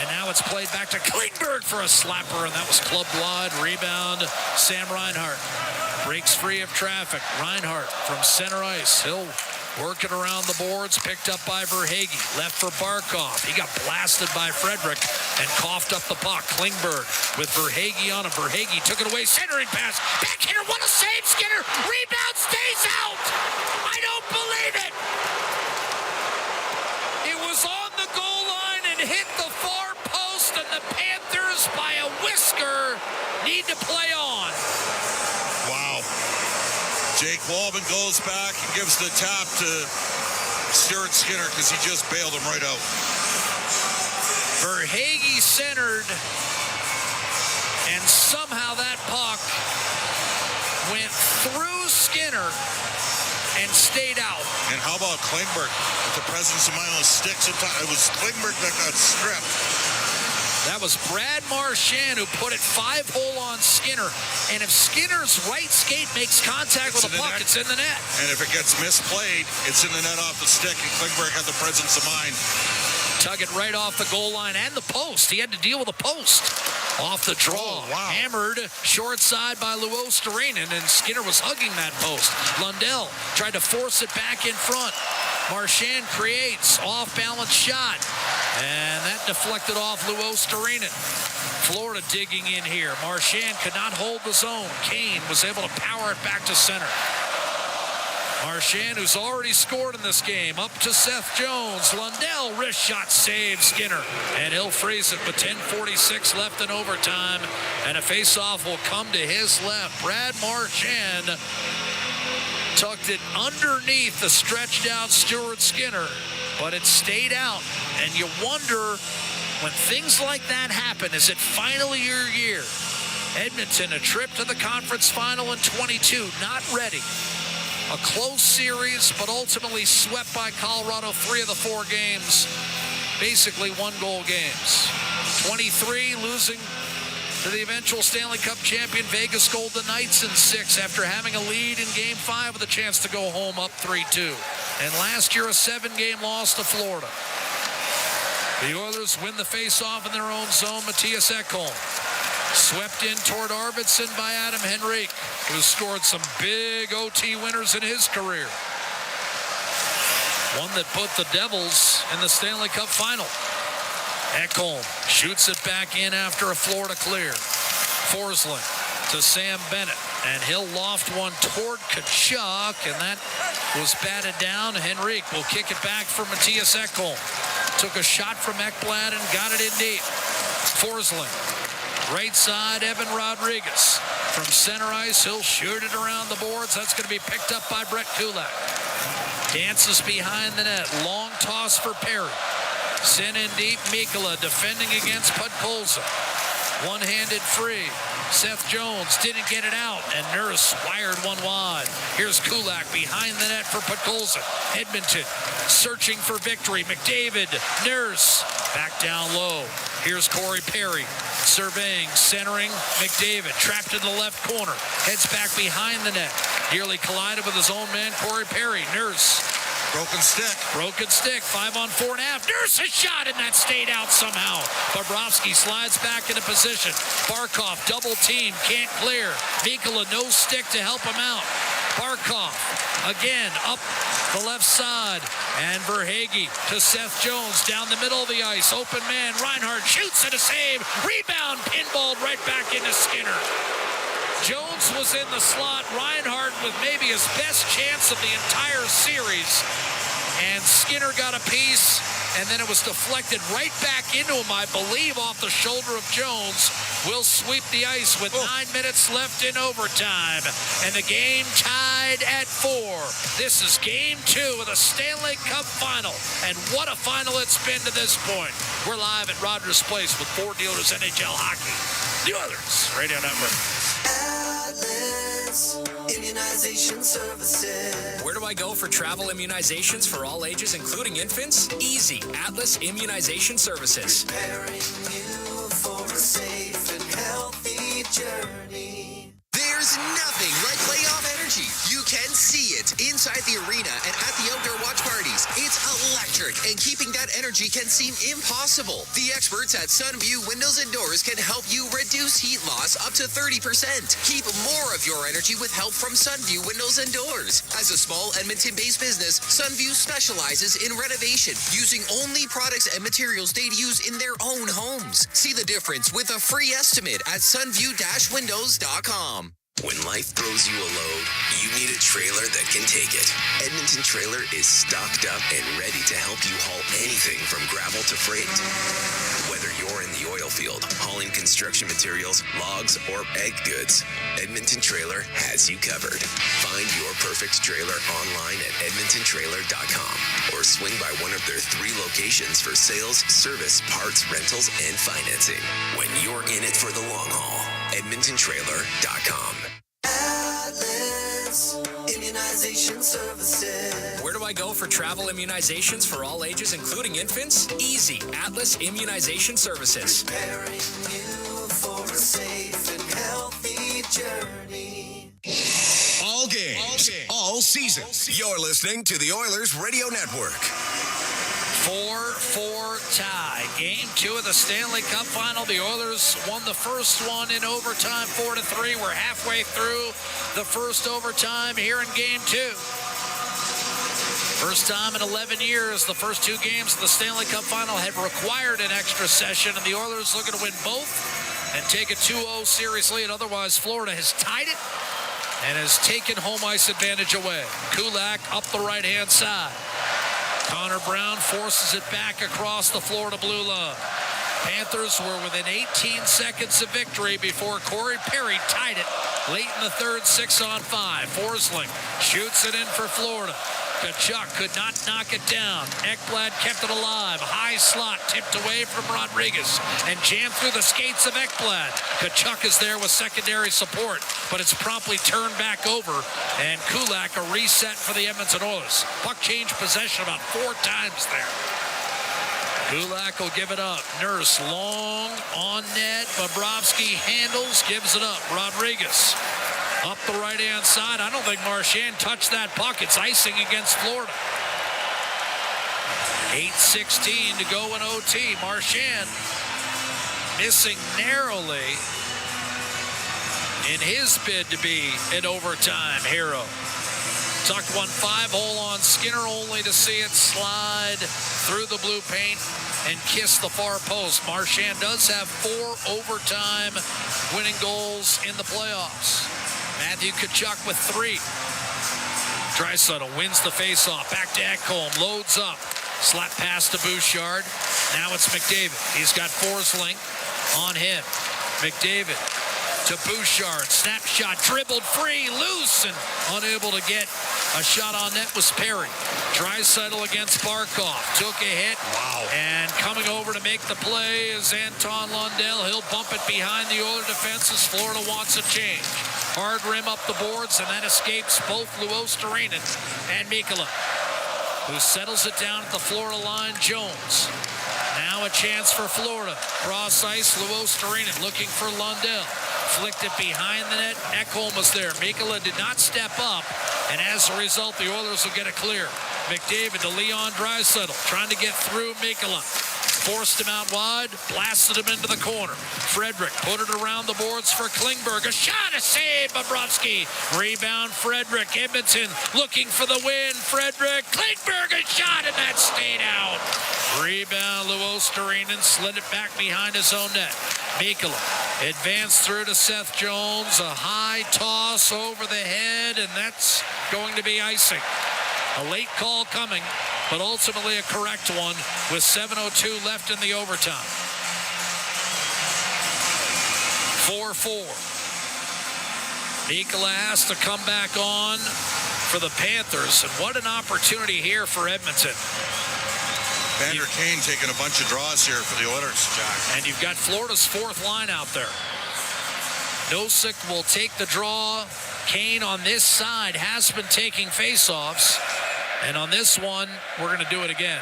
And now it's played back to Klingberg for a slapper, and that was clubbed wide. Rebound, Sam Reinhart. Breaks free of traffic. Reinhart from center ice. He'll work it around the boards, picked up by Verhaeghe. Left for Barkov. He got blasted by Frederick and coughed up the puck. Klingberg with Verhaeghe on him. Verhaeghe took it away. Centering pass. Backhander. What a save, Skinner. Rebound stays out. I don't believe it. It was on the goal line and hit the far post, and the Panthers, by a whisker, need to play on. Wow. Jake Wallman goes back and gives the tap to Stuart Skinner because he just bailed him right out. Verhaeghe centered, and somehow that puck went through Skinner and stayed out. And how about Klingberg with the presence of mind on sticks? It was Klingberg that got stripped. That was Brad Marchand who put it 5-hole on Skinner. And if Skinner's right skate makes contact with the puck, it's in the net. And if it gets misplayed, it's in the net off the stick, and Klingberg had the presence of mind. Tug it right off the goal line and the post. He had to deal with the post. Off the draw. Oh, wow. Hammered short side by Luo Sturinen, and Skinner was hugging that post. Lundell tried to force it back in front. Marchand creates off-balance shot. And that deflected off Luo Sturinen. Florida digging in here. Marchand could not hold the zone. Kane was able to power it back to center. Marchand, who's already scored in this game, up to Seth Jones. Lundell, wrist shot, saves Skinner. And he'll freeze it with 10:46 left in overtime. And a face-off will come to his left. Brad Marchand tucked it underneath the stretched-out Stuart Skinner, but it stayed out. And you wonder, when things like that happen, is it finally your year? Edmonton, a trip to the conference final in 22, not ready. A close series, but ultimately swept by Colorado 3 of the 4 games, basically one-goal games. 23, losing to the eventual Stanley Cup champion Vegas Golden Knights in 6 after having a lead in Game 5 with a chance to go home up 3-2. And last year, a 7-game loss to Florida. The Oilers win the face-off in their own zone. Mattias Ekholm swept in toward Arvidsson by Adam Henrique, who scored some big OT winners in his career. One that put the Devils in the Stanley Cup final. Ekholm shoots it back in after a Florida clear. Forsling to Sam Bennett, and he'll loft one toward Tkachuk, and that was batted down. Henrique will kick it back for Mattias Ekholm. Took a shot from Ekblad and got it in deep. Forsling, right side, Evan Rodriguez. From center ice, he'll shoot it around the boards. That's going to be picked up by Brett Kulak. Dances behind the net. Long toss for Perry. Sent in deep, Mikkola defending against Podkolzin. One-handed free. Seth Jones didn't get it out, and Nurse wired one wide. Here's Kulak behind the net for Podkolzin. Edmonton searching for victory. McDavid, Nurse, back down low. Here's Corey Perry surveying, centering. McDavid trapped in the left corner. Heads back behind the net. Nearly collided with his own man, Corey Perry. Nurse. Broken stick. 5 on 4.5. Nurse a shot, and that stayed out somehow. Bobrovsky slides back into position. Barkov double team, can't clear. Mikkola no stick to help him out. Barkov again up the left side, and Verhaeghe to Seth Jones down the middle of the ice. Open man, Reinhart shoots and a save. Rebound, pinballed right back into Skinner. Jones was in the slot. Reinhart with maybe his best chance of the entire series. And Skinner got a piece, and then it was deflected right back into him, I believe, off the shoulder of Jones. Will sweep the ice with 9 minutes left in overtime. And the game tied at 4. This is Game 2 of the Stanley Cup Final. And what a final it's been to this point. We're live at Rogers Place with Ford Dealers NHL Hockey. The Oilers Radio Network. Atlas Immunization Services. Where do I go for travel immunizations for all ages, including infants? Easy. Atlas Immunization Services. Preparing you for a safe and healthy journey. There's nothing like playoff energy. You can see it inside the arena and at the outdoor watch parties. It's electric, and keeping that energy can seem impossible. The experts at Sunview Windows and Doors can help you reduce heat loss up to 30%. Keep more of your energy with help from Sunview Windows and Doors. As a small Edmonton-based business, Sunview specializes in renovation, using only products and materials they'd use in their own homes. See the difference with a free estimate at sunview-windows.com. When life throws you a load, you need a trailer that can take it. Edmonton Trailer is stocked up and ready to help you haul anything from gravel to freight. Whether you're in the oil field, hauling construction materials, logs, or ag goods, Edmonton Trailer has you covered. Find your perfect trailer online at edmontontrailer.com or swing by one of their 3 locations for sales, service, parts, rentals, and financing. When you're in it for the long haul, edmontontrailer.com. Atlas Immunization Services. Where do I go for travel immunizations for all ages, including infants? Easy. Atlas Immunization Services. Preparing you for a safe and healthy journey. All games, all season. You're listening to the Oilers Radio Network. 4-4 tie. Game 2 of the Stanley Cup Final. The Oilers won the first one in overtime, 4-3. We're halfway through the first overtime here in Game 2. First time in 11 years, the first 2 games of the Stanley Cup Final have required an extra session, and the Oilers looking to win both and take a 2-0 seriously, and otherwise Florida has tied it and has taken home ice advantage away. Kulak up the right-hand side. Connor Brown forces it back across the Florida blue line. Panthers were within 18 seconds of victory before Corey Perry tied it late in the third, 6 on 5. Forsling shoots it in for Florida. Kachuk could not knock it down. Ekblad kept it alive. High slot tipped away from Rodriguez and jammed through the skates of Ekblad. Kachuk is there with secondary support, but it's promptly turned back over, and Kulak a reset for the Edmonton Oilers. Puck changed possession about 4 times there. Kulak will give it up. Nurse long on net. Bobrovsky handles, gives it up. Rodriguez up the right-hand side. I don't think Marchand touched that puck. It's icing against Florida. 8:16 to go in OT. Marchand missing narrowly in his bid to be an overtime hero. Tucked one 5-hole on Skinner, only to see it slide through the blue paint and kiss the far post. Marchand does have 4 overtime winning goals in the playoffs. Matthew Kachuk with 3. Draisaitl wins the faceoff. Back to Ekholm. Loads up. Slap pass to Bouchard. Now it's McDavid. He's got Forsling on him. McDavid to Bouchard. Snapshot dribbled free. Loose and unable to get a shot on net was Perry. Draisaitl against Barkov. Took a hit. Wow. And coming over to make the play is Anton Lundell. He'll bump it behind the Oiler defense as Florida wants a change. Hard rim up the boards, and that escapes both Luostarinen and Mikkola, who settles it down at the Florida line. Jones. Now a chance for Florida. Cross ice, Luostarinen looking for Lundell. Flicked it behind the net. Ekholm was there. Mikkola did not step up, and as a result, the Oilers will get a clear. McDavid to Leon Draisaitl, trying to get through Mikkola. Forced him out wide, blasted him into the corner. Frederick put it around the boards for Klingberg. A shot, a save, Bobrovsky. Rebound, Frederick. Edmonton looking for the win. Frederick, Klingberg, a shot, and that stayed out. Rebound, Luostarinen slid it back behind his own net. Mikkola advanced through to Seth Jones. A high toss over the head, and that's going to be icing. A late call coming, but ultimately a correct one with 7:02 left in the overtime. 4-4. Mikkola has to come back on for the Panthers, and what an opportunity here for Edmonton. Vander Kane taking a bunch of draws here for the Oilers, Jack. And you've got Florida's 4th line out there. Nosek will take the draw. Kane on this side has been taking faceoffs. And on this one, we're going to do it again.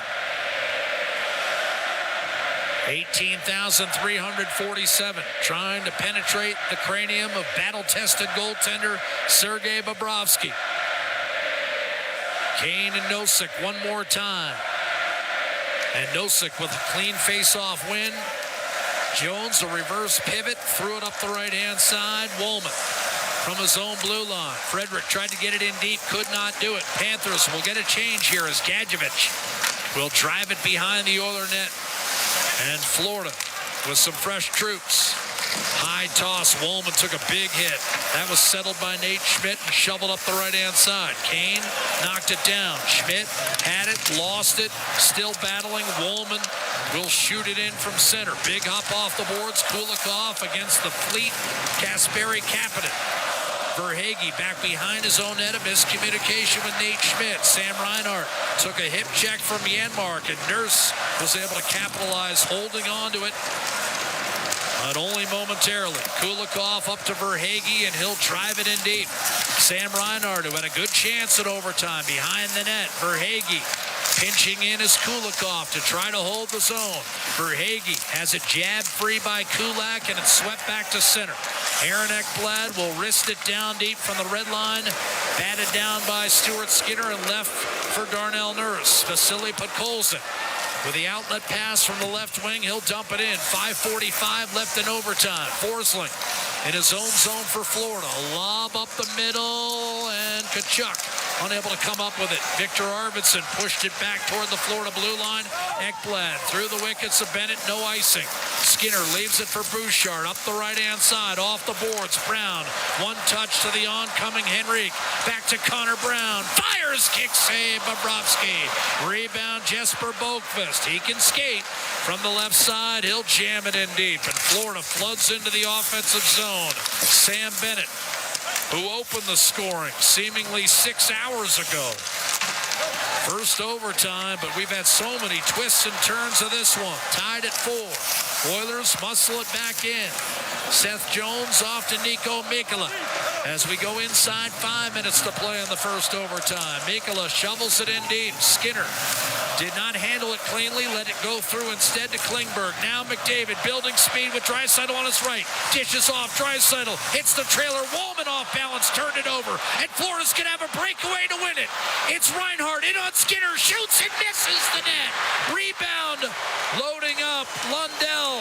18,347, trying to penetrate the cranium of battle-tested goaltender Sergei Bobrovsky. Kane and Nosek one more time. And Nosek with a clean face-off win. Jones, a reverse pivot, threw it up the right-hand side. Woolman from his own blue line. Frederick tried to get it in deep, could not do it. Panthers will get a change here as Gadjevich will drive it behind the Oiler net. And Florida with some fresh troops. High toss. Woolman took a big hit. That was settled by Nate Schmidt and shoveled up the right-hand side. Kane knocked it down. Schmidt had it, lost it, still battling. Woolman will shoot it in from center. Big hop off the boards. Kulikov against the fleet Kasperi Kapanen. Verhaeghe back behind his own net. A miscommunication with Nate Schmidt. Sam Reinhart took a hip check from Janmark, and Nurse was able to capitalize, holding on to it, but only momentarily. Kulikov up to Verhaeghe, and he'll drive it in deep. Sam Reinhart, who had a good chance at overtime behind the net. Verhaeghe pinching in as Kulikov to try to hold the zone. Verhaeghe has it jabbed free by Kulak, and it's swept back to center. Aaron Ekblad will wrist it down deep from the red line. Batted down by Stuart Skinner and left for Darnell Nurse. Vasily Podkolzin with the outlet pass from the left wing. He'll dump it in. 5:45 left in overtime. Forsling in his own zone for Florida. A lob up the middle, and Kachuk unable to come up with it. Victor Arvidsson pushed it back toward the Florida blue line. Ekblad through the wickets of Bennett, no icing. Skinner leaves it for Bouchard up the right-hand side, off the boards. Brown, one touch to the oncoming Henrique. Back to Connor Brown. Fires, kick save, Bobrovsky. Rebound, Jesper Boqvist. He can skate from the left side. He'll jam it in deep, and Florida floods into the offensive zone. Sam Bennett, who opened the scoring seemingly 6 hours ago, First overtime, but we've had so many twists and turns of this one. Tied at 4. Oilers muscle it back in. Seth Jones off to Nico Mikkola. As we go inside, 5 minutes to play in the first overtime. Mikkola shovels it in deep. Skinner did not handle it cleanly. Let it go through instead to Klingberg. Now McDavid building speed with Draisaitl on his right. Dishes off. Draisaitl hits the trailer. Woolman off balance. Turned it over. And Florida's going to have a breakaway to win it. It's Reinhart in on Skinner. Shoots and misses the net. Rebound. Loading up. Lundell.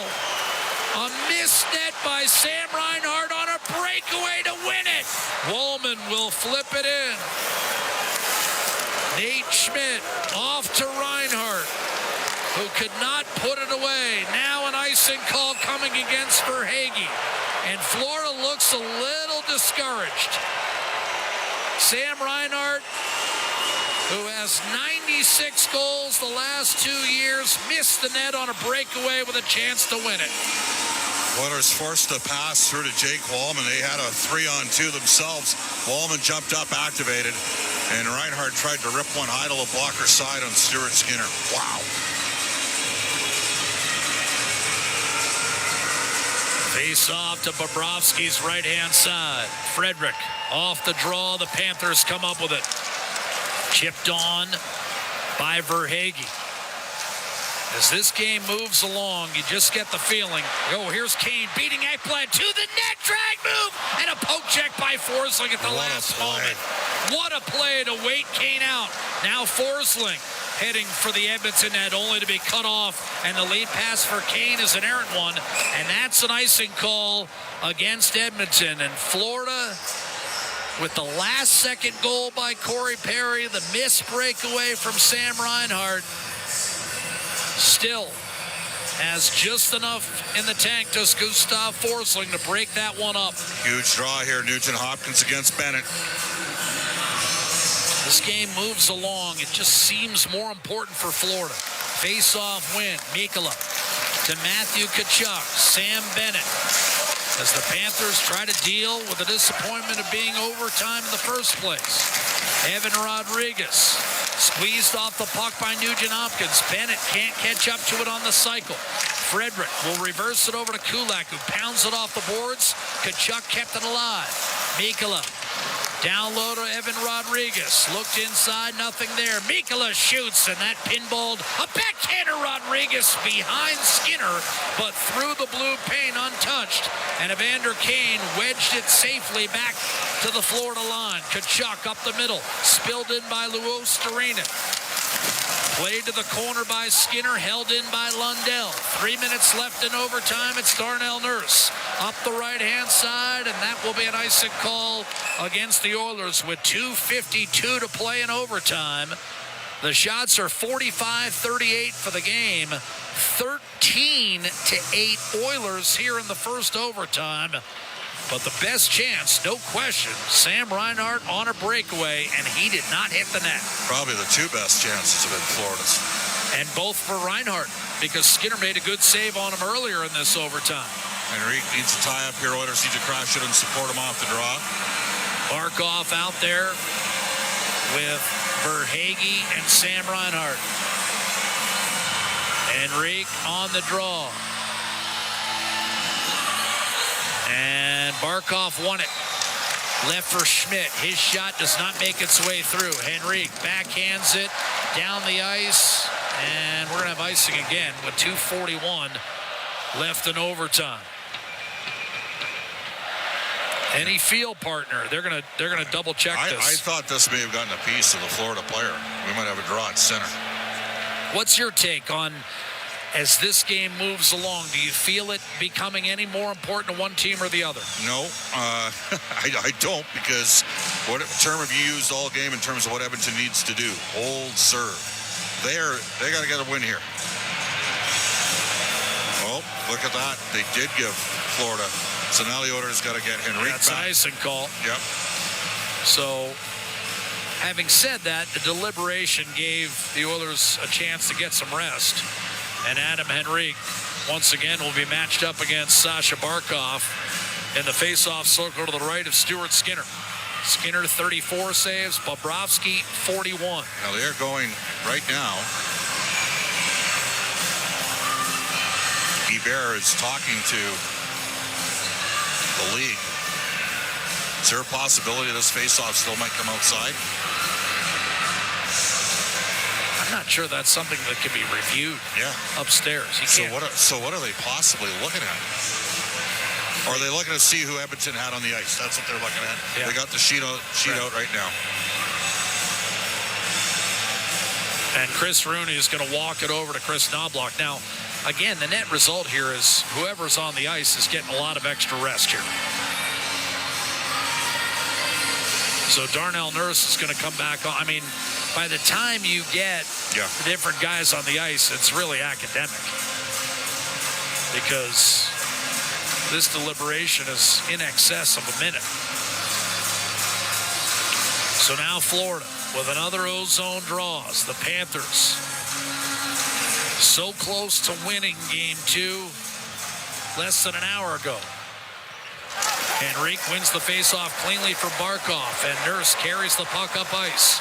A missed net by Sam Reinhart on a breakaway to win it. Woolman will flip it in. Nate Schmidt off to Reinhart, who could not put it away. Now an icing call coming against Verhaeghe. And Florida looks a little discouraged. Sam Reinhart, who has 96 goals the last 2 years, missed the net on a breakaway with a chance to win it. Oilers forced a pass through to Jake Wallman. They had a 3-on-2 themselves. Wallman jumped up, activated, and Reinhart tried to rip one high to the blocker side on Stuart Skinner. Wow. Face off to Bobrovsky's right-hand side. Frederick off the draw. The Panthers come up with it. Chipped on by Verhaeghe. As this game moves along, you just get the feeling. Oh, here's Kane beating Ekblad to the net. Drag move and a poke check by Forsling at the last moment. What a play to wait Kane out. Now Forsling heading for the Edmonton net, only to be cut off. And the lead pass for Kane is an errant one. And that's an icing call against Edmonton. And Florida, with the last-second goal by Corey Perry, the missed breakaway from Sam Reinhart, still has just enough in the tank to Gustav Forsling to break that one up. Huge draw here. Nugent Hopkins against Bennett. This game moves along. It just seems more important for Florida. Face-off win. Mikkola to Matthew Tkachuk. Sam Bennett. As the Panthers try to deal with the disappointment of being overtime in the first place. Evan Rodriguez squeezed off the puck by Nugent Hopkins. Bennett can't catch up to it on the cycle. Frederick will reverse it over to Kulak, who pounds it off the boards. Tkachuk kept it alive. Mikkola down low to Evan Rodriguez. Looked inside, nothing there. Mikkola shoots, and that pinballed a backhander. Rodriguez behind Skinner, but through the blue paint untouched. And Evander Kane wedged it safely back to the Florida line. Tkachuk up the middle, spilled in by Luos Storinen. Played to the corner by Skinner, held in by Lundell. 3 minutes left in overtime. It's Darnell Nurse up the right-hand side, and that will be an icing call against the Oilers with 2:52 to play in overtime. The shots are 45-38 for the game. 13-8 Oilers here in the first overtime. But the best chance, no question, Sam Reinhart on a breakaway, and he did not hit the net. Probably the two best chances have been Florida's. And both for Reinhart, because Skinner made a good save on him earlier in this overtime. Henrique needs to tie up here. Oilers need to crash it and support him off the draw. Barkov out there with Verhaeghe and Sam Reinhart. Henrique on the draw. And Barkov won it. Left for Schmidt. His shot does not make its way through. Henrique backhands it down the ice. And we're going to have icing again with 2:41 left in overtime. Any field partner, they're gonna double check this. I thought this may have gotten a piece of the Florida player. We might have a draw at center. What's your take on, as this game moves along, do you feel it becoming any more important to one team or the other? No, I don't, because what term have you used all game in terms of what Edmonton needs to do? Hold, serve. They got to get a win here. Well, look at that. They did give Florida. So now the Oilers got to get Henrique That's back. An icing call. Yep. So, having said that, the deliberation gave the Oilers a chance to get some rest. And Adam Henrique, once again, will be matched up against Sasha Barkov in the face-off circle to the right of Stuart Skinner. Skinner 34 saves, Bobrovsky 41. Now they're going right now. Bear is talking to the league. Is there a possibility this faceoff still might come outside? I'm not sure that's something that can be reviewed upstairs. So what are they possibly looking at? Or are they looking to see who Edmonton had on the ice? That's what they're looking at. Yeah. They got the sheet out right now. And Chris Rooney is going to walk it over to Chris Knobloch. Now, again, the net result here is whoever's on the ice is getting a lot of extra rest here. So Darnell Nurse is going to come back on. I mean, by the time you get the different guys on the ice, it's really academic. Because this deliberation is in excess of a minute. So now Florida with another ozone draws. The Panthers so close to winning game 2 less than an hour ago. Henrique wins the faceoff cleanly for Barkov, and Nurse carries the puck up ice.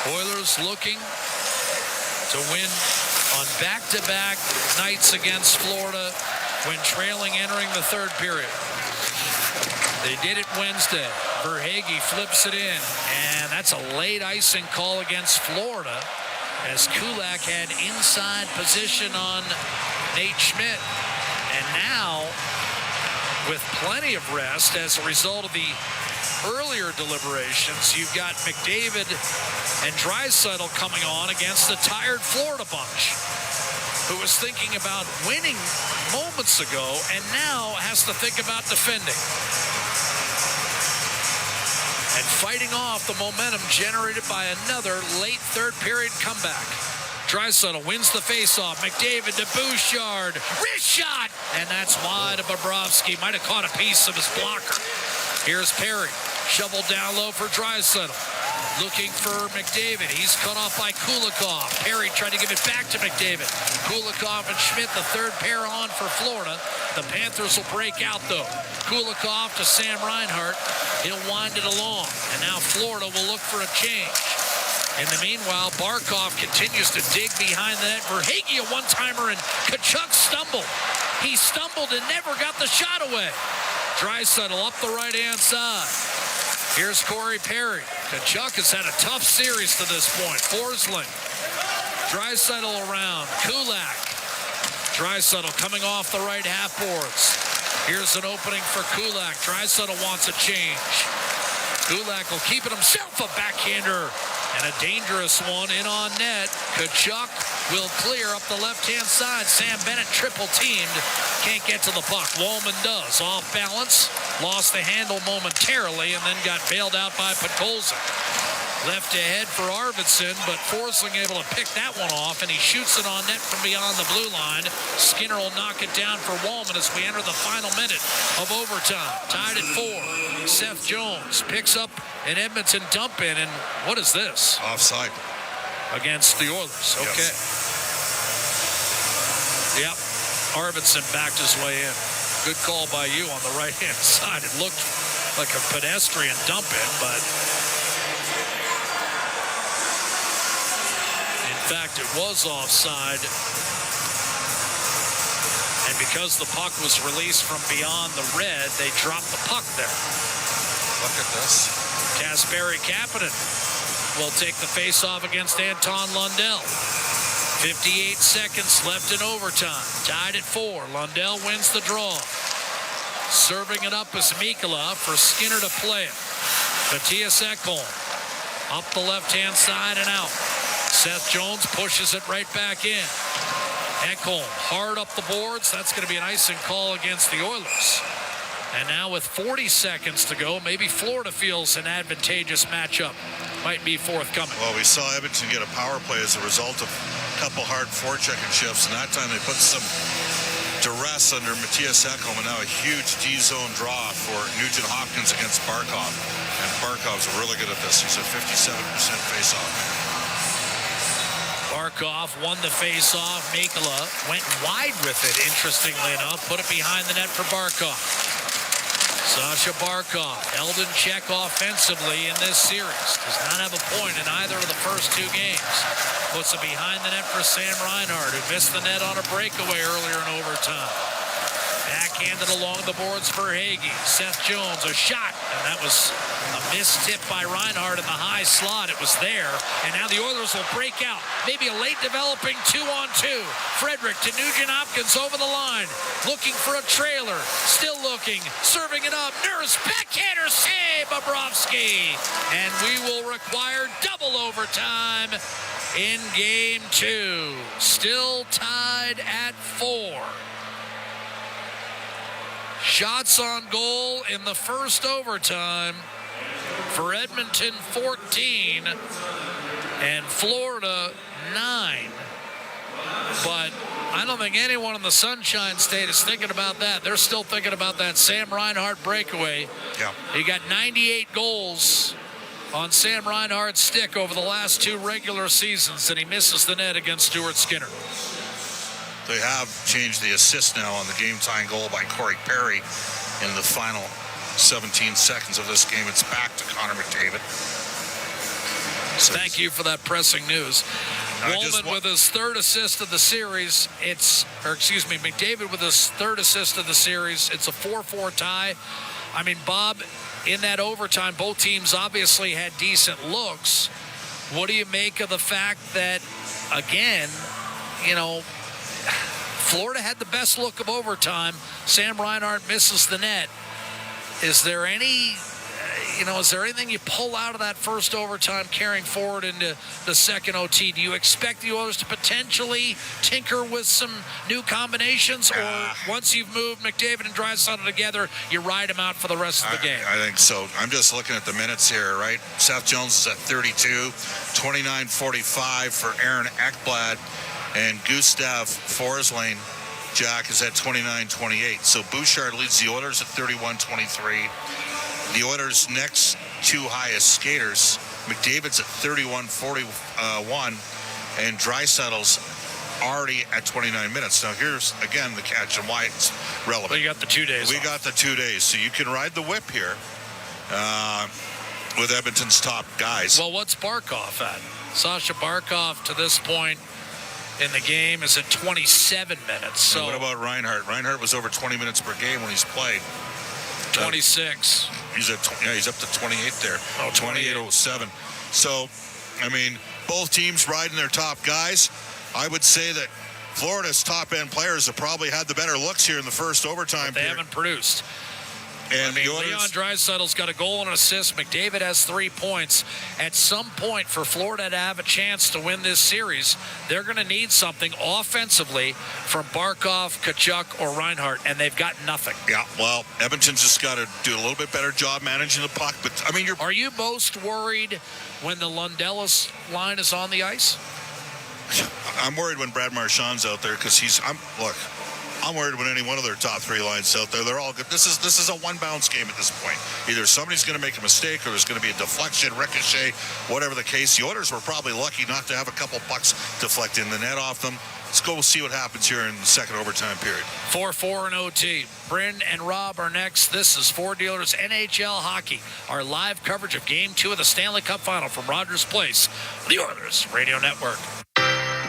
Oilers looking to win on back-to-back nights against Florida when trailing entering the third period. They did it Wednesday. Verhaeghe flips it in, and that's a late icing call against Florida as Kulak had inside position on Nate Schmidt. And now, with plenty of rest as a result of the earlier deliberations, you've got McDavid and Draisaitl coming on against the tired Florida bunch, who was thinking about winning moments ago and now has to think about defending and fighting off the momentum generated by another late third period comeback. Draisaitl wins the faceoff. McDavid to Bouchard. Wrist shot! And that's wide of Bobrovsky. Might have caught a piece of his blocker. Here's Perry. Shoveled down low for Draisaitl. Looking for McDavid. He's cut off by Kulikov. Perry tried to give it back to McDavid. Kulikov and Schmidt, the third pair on for Florida. The Panthers will break out, though. Kulikov to Sam Reinhart. He'll wind it along. And now Florida will look for a change. In the meanwhile, Barkov continues to dig behind the net. Verhaeghe a one-timer, and Tkachuk stumbled. He stumbled and never got the shot away. Draisaitl up the right-hand side. Here's Corey Perry. Tkachuk has had a tough series to this point. Forsling. Draisaitl around. Kulak. Draisaitl coming off the right half boards. Here's an opening for Kulak. Draisaitl wants a change. Kulak will keep it himself, a backhander. And a dangerous one in on net. Tkachuk will clear up the left-hand side. Sam Bennett triple-teamed. Can't get to the puck. Wallman does. Off balance. Lost the handle momentarily and then got bailed out by Podkolzin. Left ahead for Arvidsson, but Forsling able to pick that one off, and he shoots it on net from beyond the blue line. Skinner will knock it down for Wallman as we enter the final minute of overtime. Tied at 4. Seth Jones picks up an Edmonton dump in, and what is this? Offside. Against the Oilers. Okay. Yep. Arvidsson backed his way in. Good call by you on the right-hand side. It looked like a pedestrian dump in, but in fact, it was offside. And because the puck was released from beyond the red, they dropped the puck there. Look at this. Kasperi Kapanen will take the face-off against Anton Lundell. 58 seconds left in overtime. Tied at 4. Lundell wins the draw. Serving it up is Mikkola for Skinner to play it. Matthias Ekholm up the left-hand side and out. Seth Jones pushes it right back in. Ekholm hard up the boards. That's going to be an icing call against the Oilers. And now with 40 seconds to go, maybe Florida feels an advantageous matchup might be forthcoming. Well, we saw Edmonton get a power play as a result of a couple hard forechecking shifts, and that time they put some duress under Matthias Ekholm, and now a huge D-zone draw for Nugent Hopkins against Barkov. And Barkov's really good at this. He's a 57% faceoff. Barkov won the face-off. Mikkola went wide with it, interestingly enough. Put it behind the net for Barkov. Sasha Barkov held in check offensively in this series. Does not have a point in either of the first two games. Puts it behind the net for Sam Reinhart, who missed the net on a breakaway earlier in overtime. Backhanded along the boards for Hagee. Seth Jones, a shot, and that was a missed tip by Reinhart in the high slot. It was there, and now the Oilers will break out. Maybe a late developing 2-on-2. Frederick to Nugent-Hopkins over the line, looking for a trailer. Still looking, serving it up. Nurse, backhander save, Bobrovsky. And we will require double overtime in game 2. Still tied at 4. Shots on goal in the first overtime for Edmonton 14 and Florida 9. But I don't think anyone in the Sunshine State is thinking about that. They're still thinking about that Sam Reinhart breakaway. Yeah. He got 98 goals on Sam Reinhart's stick over the last 2 regular seasons, and he misses the net against Stuart Skinner. They have changed the assist now on the game-tying goal by Corey Perry in the final 17 seconds of this game. It's back to Connor McDavid. So thank you for that pressing news. Woolman with his third assist of the series. McDavid with his third assist of the series. It's a 4-4 tie. I mean, Bob, in that overtime, both teams obviously had decent looks. What do you make of the fact that, again, Florida had the best look of overtime. Sam Reinhart misses the net. Is there anything you pull out of that first overtime carrying forward into the second OT? Do you expect the Oilers to potentially tinker with some new combinations? Or once you've moved McDavid and Draisaitl together, you ride them out for the rest of the game? I think so. I'm just looking at the minutes here, right? Seth Jones is at 32, 29:45 for Aaron Ekblad. And Gustav Forsling, Jack, is at 29-28. So Bouchard leads the Oilers at 31-23. The Oilers' next 2 highest skaters, McDavid's at 31-41, and Draisaitl's already at 29 minutes. Now here's, again, the catch and why it's relevant. Well, you got the 2 days We got the 2 days, so you can ride the whip here with Edmonton's top guys. Well, what's Barkov at? Sasha Barkov, to this point in the game, is at 27 minutes. So and what about Reinhart? Reinhart was over 20 minutes per game when he's played. 26. He's up to 28 there. 28:07. So, I mean, both teams riding their top guys. I would say that Florida's top-end players have probably had the better looks here in the first overtime. They haven't produced. And Leon Draisaitl's got a goal and an assist. McDavid has 3 points. At some point, for Florida to have a chance to win this series, they're going to need something offensively from Barkov, Tkachuk, or Reinhart, and they've got nothing. Yeah, well, Edmonton's just got to do a little bit better job managing the puck. But, I mean, Are you most worried when the Lundelis line is on the ice? I'm worried when Brad Marchand's out there because I'm worried when any one of their top 3 lines out there. They're all good. This is a one-bounce game at this point. Either somebody's going to make a mistake or there's going to be a deflection, ricochet, whatever the case. The Oilers were probably lucky not to have a couple pucks deflect in the net off them. Let's go see what happens here in the second overtime period. 4-4 and OT. Bryn and Rob are next. This is Ford Dealers NHL Hockey. Our live coverage of Game 2 of the Stanley Cup Final from Rogers Place, the Oilers Radio Network.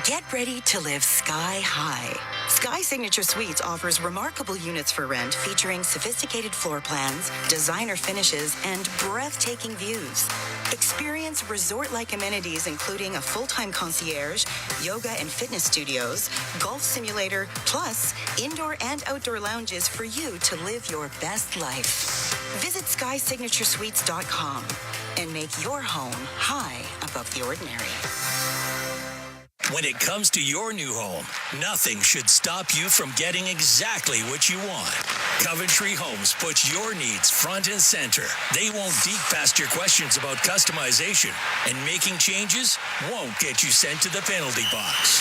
Get ready to live sky high. Sky Signature Suites offers remarkable units for rent featuring sophisticated floor plans, designer finishes, and breathtaking views. Experience resort-like amenities including a full-time concierge, yoga and fitness studios, golf simulator, plus indoor and outdoor lounges for you to live your best life. Visit SkySignatureSuites.com and make your home high above the ordinary. When it comes to your new home, nothing should stop you from getting exactly what you want. Coventry Homes puts your needs front and center. They won't deep past your questions about customization, and making changes won't get you sent to the penalty box.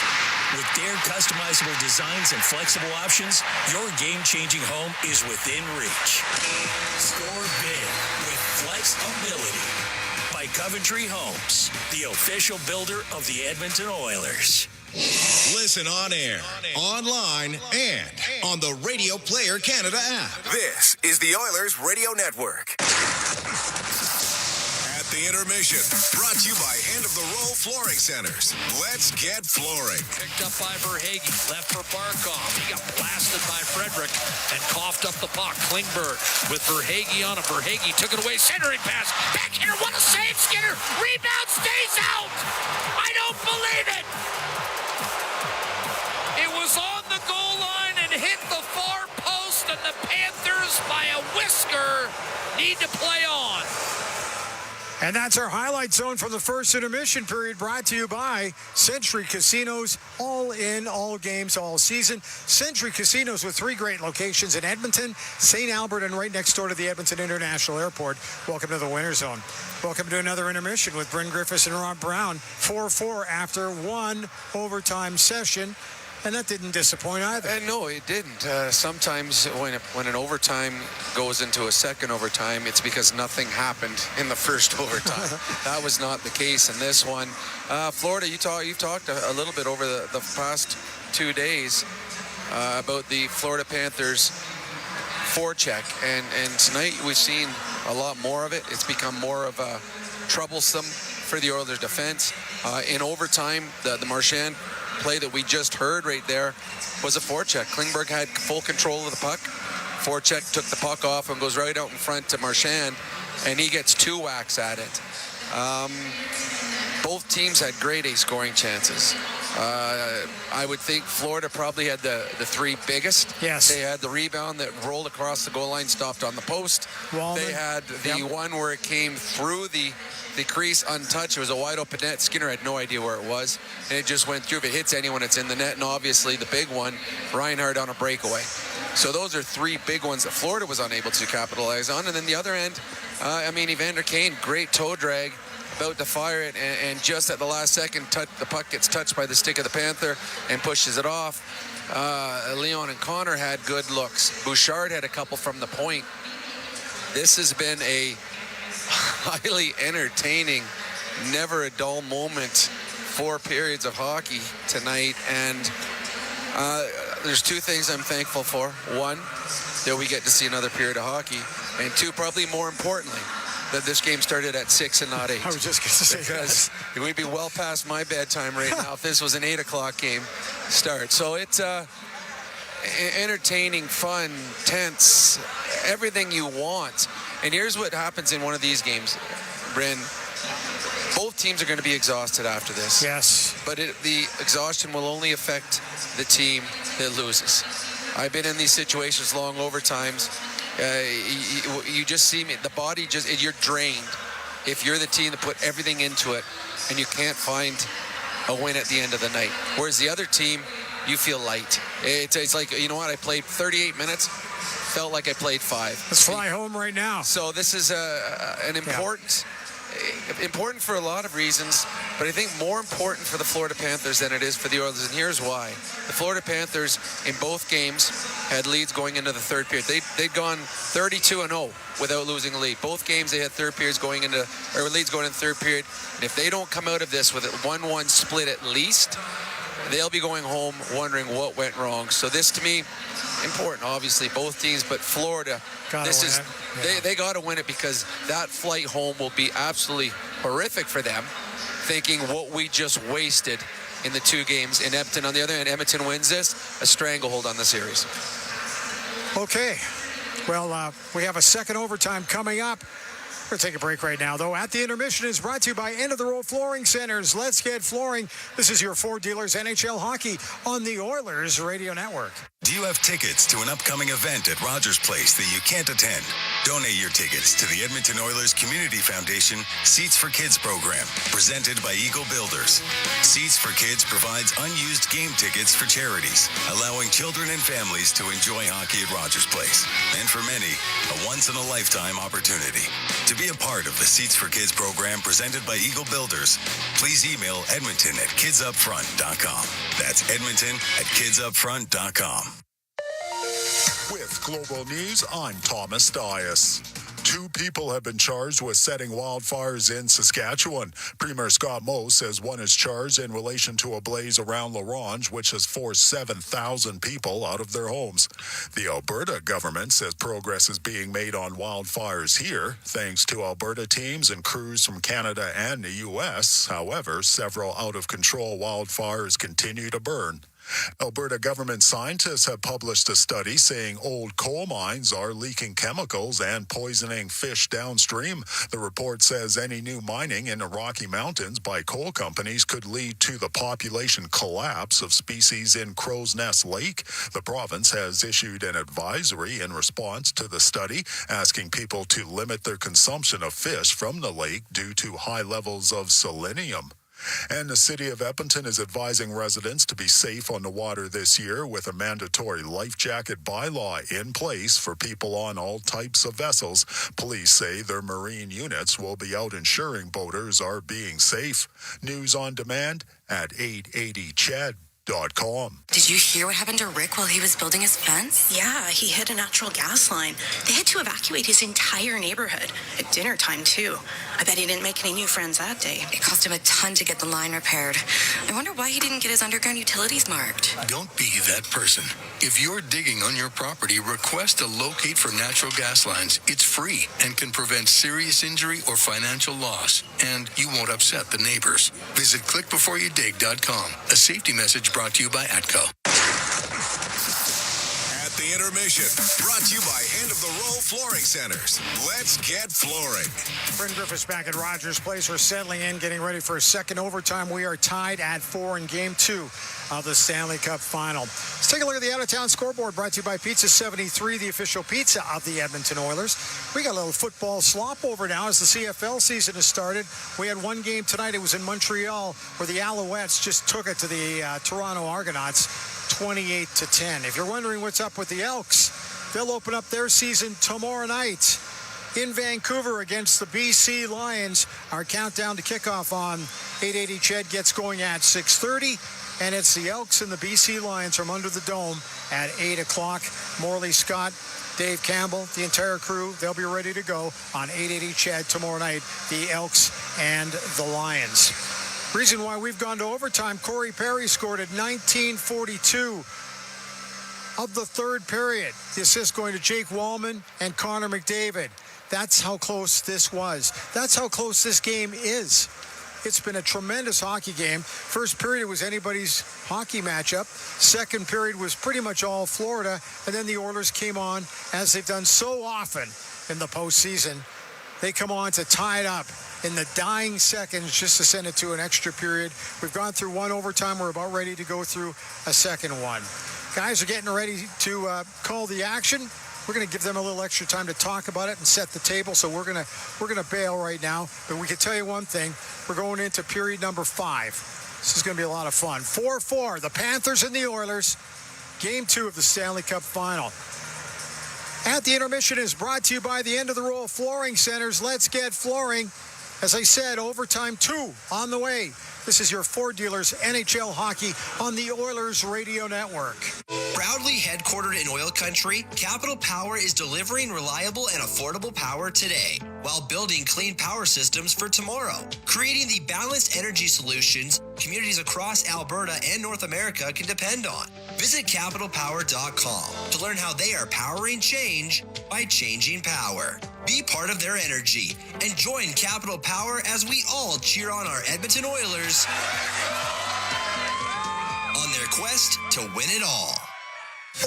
With their customizable designs and flexible options, your game-changing home is within reach. Score big with flexibility. By Coventry Homes, the official builder of the Edmonton Oilers. Listen on air, online, and on the Radio Player Canada app. This is the Oilers Radio Network. At the intermission, brought to you by End of the Row Flooring Centers. Let's get flooring. Picked up by Verhaeghe, left for Barkov. He got blasted by Frederick and coughed up the puck. Klingberg with Verhaeghe on him. Verhaeghe took it away, centering pass. Backhander, what a save, Skinner. Rebound stays out. I don't believe it. It was on the goal line and hit the far post, and the Panthers, by a whisker, need to play on. And that's our highlight zone from the first intermission period, brought to you by Century Casinos. All in, all games, all season. Century Casinos with 3 great locations in Edmonton, St. Albert, and right next door to the Edmonton International Airport. Welcome to the Winter Zone. Welcome to another intermission with Bryn Griffiths and Rob Brown. 4-4 after 1 overtime session. And that didn't disappoint either. No, it didn't. Sometimes when an overtime goes into a second overtime, it's because nothing happened in the first overtime. That was not the case in this one. Florida, you've talked a little bit over the past 2 days about the Florida Panthers forecheck. And tonight we've seen a lot more of it. It's become more of a troublesome for the Oilers defense. In overtime, the Marchand play that we just heard right there was a forecheck. Klingberg had full control of the puck. Forecheck took the puck off and goes right out in front to Marchand, and he gets 2 whacks at it. Both teams had grade A scoring chances. I would think Florida probably had the 3 biggest. Yes. They had the rebound that rolled across the goal line, stopped on the post. Wallman. They had the one where it came through the crease untouched. It was a wide open net. Skinner had no idea where it was, and it just went through. If it hits anyone, it's in the net. And obviously the big one, Reinhardt on a breakaway. So those are 3 big ones that Florida was unable to capitalize on. And then the other end, Evander Kane, great toe drag, about to fire it, and just at the last second, the puck gets touched by the stick of the Panther and pushes it off. Leon and Connor had good looks. Bouchard had a couple from the point. This has been a highly entertaining, never a dull moment, 4 periods of hockey tonight. And there's 2 things I'm thankful for. 1, that we get to see another period of hockey. And 2, probably more importantly, that this game started at 6 and not 8. I was just going to say because we'd be well past my bedtime right now if this was an 8 o'clock game start. So it's entertaining, fun, tense, everything you want. And here's what happens in one of these games, Bryn. Both teams are going to be exhausted after this. Yes. But the exhaustion will only affect the team that loses. I've been in these situations, long overtimes. You just see me, the body you're drained if you're the team that put everything into it and you can't find a win at the end of the night. Whereas the other team, you feel light. It's like, you know what, I played 38 minutes, felt like I played 5. Let's fly home right now. So this is an important for a lot of reasons, but I think more important for the Florida Panthers than it is for the Oilers, and here's why. The Florida Panthers in both games had leads going into the third period. They'd gone 32-0 without losing a lead. Both games they had leads going into the third period, and if they don't come out of this with a 1-1 split at least, they'll be going home wondering what went wrong. So this, to me, important, obviously, both teams, but Florida, they got to win it, because that flight home will be absolutely horrific for them, thinking what we just wasted in the 2 games in Edmonton. On the other hand, Edmonton wins this, a stranglehold on the series. Okay. Well, we have a second overtime coming up. We're going to take a break right now, though. At the Intermission is brought to you by End of the Row Flooring Centers. Let's get flooring. This is your Ford Dealers NHL Hockey on the Oilers Radio Network. Do you have tickets to an upcoming event at Rogers Place that you can't attend? Donate your tickets to the Edmonton Oilers Community Foundation Seats for Kids program, presented by Eagle Builders. Seats for Kids provides unused game tickets for charities, allowing children and families to enjoy hockey at Rogers Place. And for many, a once-in-a-lifetime opportunity. To be a part of the Seats for Kids program presented by Eagle Builders, please email edmonton@kidsupfront.com. That's edmonton@kidsupfront.com. With Global News, I'm Thomas Dias. 2 people have been charged with setting wildfires in Saskatchewan. Premier Scott Moe says one is charged in relation to a blaze around La Ronge, which has forced 7,000 people out of their homes. The Alberta government says progress is being made on wildfires here, thanks to Alberta teams and crews from Canada and the U.S. However, several out-of-control wildfires continue to burn. Alberta government scientists have published a study saying old coal mines are leaking chemicals and poisoning fish downstream. The report says any new mining in the Rocky Mountains by coal companies could lead to the population collapse of species in Crow's Nest Lake. The province has issued an advisory in response to the study, asking people to limit their consumption of fish from the lake due to high levels of selenium. And the city of Edmonton is advising residents to be safe on the water this year with a mandatory life jacket bylaw in place for people on all types of vessels. Police say their marine units will be out ensuring boaters are being safe. News on demand at 880ched.com. Did you hear what happened to Rick while he was building his fence? Yeah, he hit a natural gas line. They had to evacuate his entire neighborhood at dinner time, too. I bet he didn't make any new friends that day. It cost him a ton to get the line repaired. I wonder why he didn't get his underground utilities marked. Don't be that person. If you're digging on your property, request a locate for natural gas lines. It's free and can prevent serious injury or financial loss. And you won't upset the neighbors. Visit clickbeforeyoudig.com. A safety message brought to you by ATCO. At the Intermission, brought to you by End of the Row Flooring Centers. Let's get flooring. Bryn Griffiths back at Rogers Place. We're settling in, getting ready for a second overtime. We are tied at 4 in Game 2 of the Stanley Cup Final. Let's take a look at the out-of-town scoreboard, brought to you by Pizza 73, the official pizza of the Edmonton Oilers. We got a little football slop over now as the CFL season has started. We had one game tonight. It was in Montreal, where the Alouettes just took it to the Toronto Argonauts, 28-10. If you're wondering what's up with the Elks, they'll open up their season tomorrow night in Vancouver against the BC Lions. Our countdown to kickoff on 880 Ched gets going at 6:30, and it's the Elks and the BC Lions from under the dome at 8 o'clock. Morley Scott, Dave Campbell, the entire crew, they'll be ready to go on 880 Ched tomorrow night, the Elks and the Lions. Reason why we've gone to overtime, Corey Perry scored at 19:42 of the third period. The assist going to Jake Wallman and Connor McDavid. That's how close this was. That's how close this game is. It's been a tremendous hockey game. First period was anybody's hockey matchup. Second period was pretty much all Florida. And then the Oilers came on, as they've done so often in the postseason. They come on to tie it up in the dying seconds just to send it to an extra period. We've gone through one overtime. We're about ready to go through a second one. Guys are getting ready to call the action. We're going to give them a little extra time to talk about it and set the table. So we're going to bail right now. But we can tell you one thing. We're going into period number 5. This is going to be a lot of fun. 4-4, the Panthers and the Oilers. Game 2 of the Stanley Cup Final. At the Intermission is brought to you by the End of the Row Flooring Centers. Let's get flooring. As I said, overtime 2 on the way. This is your Ford Dealers NHL Hockey on the Oilers Radio Network. Proudly headquartered in oil country, Capital Power is delivering reliable and affordable power today while building clean power systems for tomorrow, creating the balanced energy solutions communities across Alberta and North America can depend on. Visit capitalpower.com to learn how they are powering change by changing power. Be part of their energy and join Capital Power as we all cheer on our Edmonton Oilers on their quest to win it all.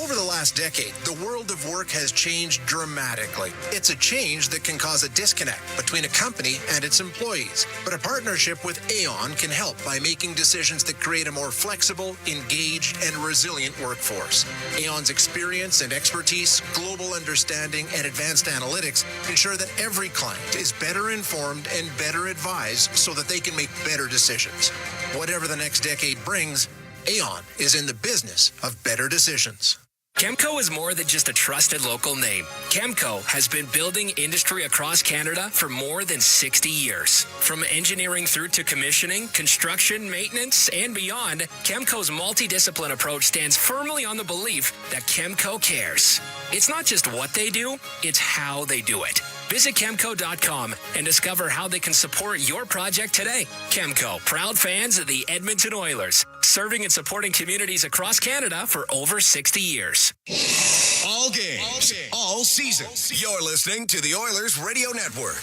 Over the last decade, the world of work has changed dramatically. It's a change that can cause a disconnect between a company and its employees. But a partnership with Aon can help by making decisions that create a more flexible, engaged, and resilient workforce. Aon's experience and expertise, global understanding, and advanced analytics ensure that every client is better informed and better advised so that they can make better decisions. Whatever the next decade brings, Aon is in the business of better decisions. Chemco is more than just a trusted local name. Chemco has been building industry across Canada for more than 60 years. From engineering through to commissioning, construction, maintenance, and beyond, Chemco's multidiscipline approach stands firmly on the belief that Chemco cares. It's not just what they do, it's how they do it. Visit Chemco.com and discover how they can support your project today. Chemco, proud fans of the Edmonton Oilers, serving and supporting communities across Canada for over 60 years. All games, all season. You're listening to the Oilers Radio Network.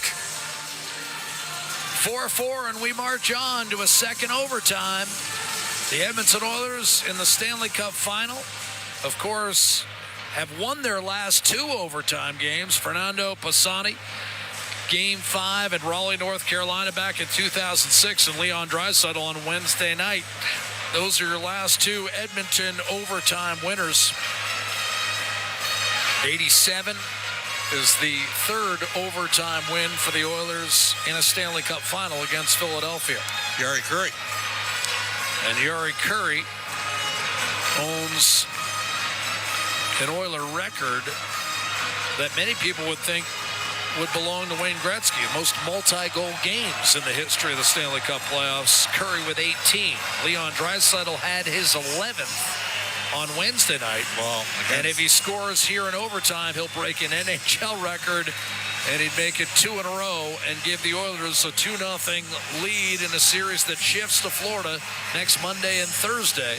4-4, and we march on to a second overtime. The Edmonton Oilers in the Stanley Cup final, of course, have won their last 2 overtime games. Fernando Pisani, Game 5 at Raleigh, North Carolina back in 2006, and Leon Draisaitl on Wednesday night. Those are your last 2 Edmonton overtime winners. 87 is the 3rd overtime win for the Oilers in a Stanley Cup final against Philadelphia. Yari Curry. And Yari Curry owns an Oiler record that many people would think would belong to Wayne Gretzky. Most multi-goal games in the history of the Stanley Cup playoffs. Curry with 18. Leon Draisaitl had his 11th on Wednesday night. Well, and if he scores here in overtime, he'll break an NHL record, and he'd make it 2 in a row and give the Oilers a 2-0 lead in a series that shifts to Florida next Monday and Thursday.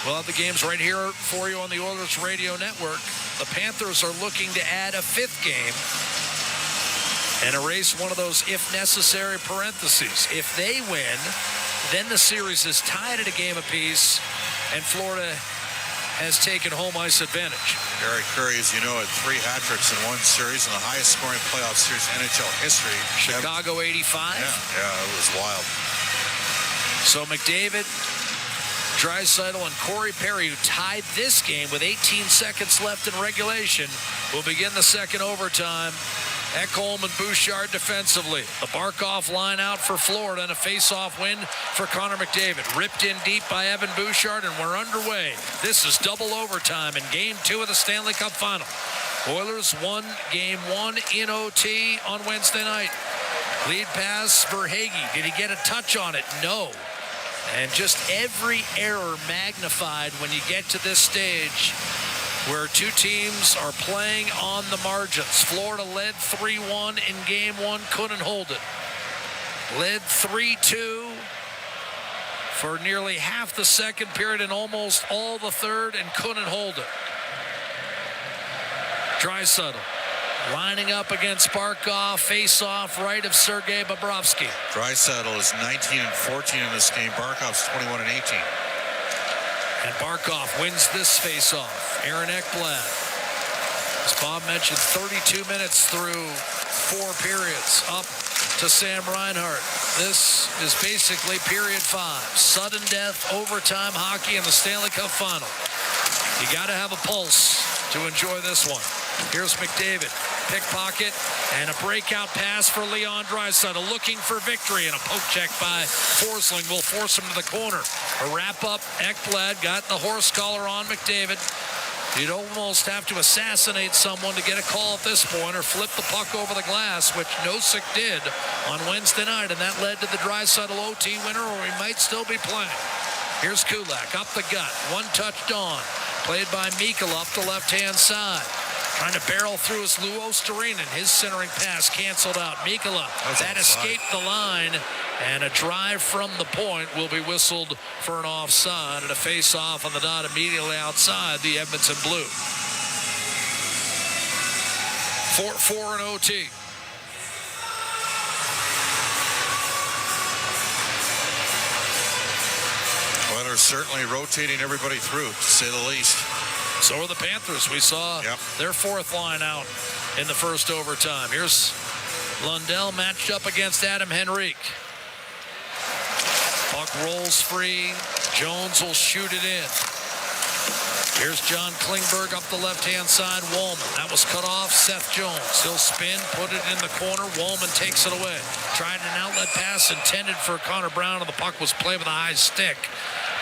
We'll have the games right here for you on the Oilers Radio Network. The Panthers are looking to add a 5th game and erase one of those if necessary parentheses. If they win, then the series is tied at a game apiece, and Florida has taken home ice advantage. Yari Curry, as you know, had 3 hat-tricks in one series in the highest scoring playoff series in NHL history. Chicago 85. Yeah, it was wild. So McDavid, Draisaitl, and Corey Perry, who tied this game with 18 seconds left in regulation, will begin the second overtime. Ekholm and Bouchard defensively. The Barkov line out for Florida and a face-off win for Connor McDavid. Ripped in deep by Evan Bouchard, and we're underway. This is double overtime in Game 2 of the Stanley Cup Final. Oilers won Game 1 in OT on Wednesday night. Lead pass for Hagee. Did he get a touch on it? No. And just every error magnified when you get to this stage where 2 teams are playing on the margins. Florida led 3-1 in Game 1, couldn't hold it. Led 3-2 for nearly half the second period and almost all the third, and couldn't hold it. Draisaitl lining up against Barkov, face-off right of Sergei Bobrovsky. Draisaitl is 19-14 in this game. Barkov's 21-18. And Barkov wins this face-off. Aaron Ekblad, as Bob mentioned, 32 minutes through 4 periods, up to Sam Reinhart. This is basically period 5. Sudden death, overtime hockey in the Stanley Cup Final. You got to have a pulse to enjoy this one. Here's McDavid, pickpocket, and a breakout pass for Leon Draisaitl, looking for victory, and a poke check by Forsling will force him to the corner. A wrap-up, Ekblad got the horse collar on McDavid. You'd almost have to assassinate someone to get a call at this point, or flip the puck over the glass, which Nosek did on Wednesday night, and that led to the Draisaitl OT winner, or he might still be playing. Here's Kulak, up the gut, one-touched on, played by Mikkola up the left-hand side. Trying to barrel through his Lou Osterinen. His centering pass canceled out. Mikkola, that escaped the line, and a drive from the point will be whistled for an offside, and a face-off on the dot immediately outside the Edmonton Blue. 4-4 in OT. Oilers certainly rotating everybody through, to say the least. So are the Panthers. We saw their 4th line out in the first overtime. Here's Lundell matched up against Adam Henrique. Puck rolls free. Jones will shoot it in. Here's John Klingberg up the left-hand side. Wallman. That was cut off. Seth Jones. He'll spin, put it in the corner. Wallman takes it away. Tried an outlet pass intended for Connor Brown, and the puck was played with a high stick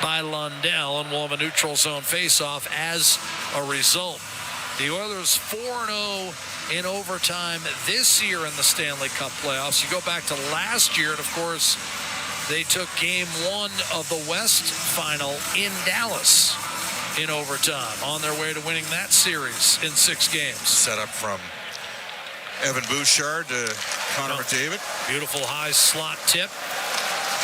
by Lundell, and we'll have a neutral zone face-off as a result. The Oilers 4-0 in overtime this year in the Stanley Cup playoffs. You go back to last year, and of course, they took Game 1 of the West Final in Dallas in overtime, on their way to winning that series in 6 games. Set up from Evan Bouchard to Connor McDavid. Beautiful high slot tip.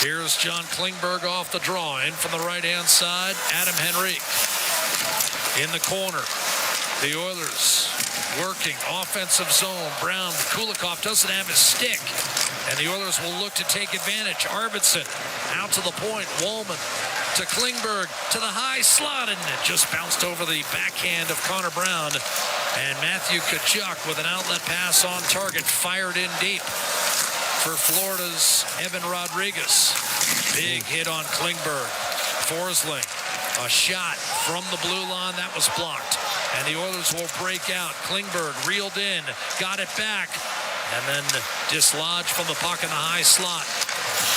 Here's John Klingberg off the draw. In from the right-hand side, Adam Henrique. In the corner, the Oilers working offensive zone. Brown, Kulikov doesn't have his stick, and the Oilers will look to take advantage. Arvidsson out to the point. Wollman to Klingberg to the high slot, and it just bounced over the backhand of Connor Brown. And Matthew Tkachuk with an outlet pass on target, fired in deep for Florida's Evan Rodriguez. Big hit on Klingberg. Forsling, a shot from the blue line that was blocked. And the Oilers will break out. Klingberg reeled in, got it back, and then dislodged from the puck in the high slot.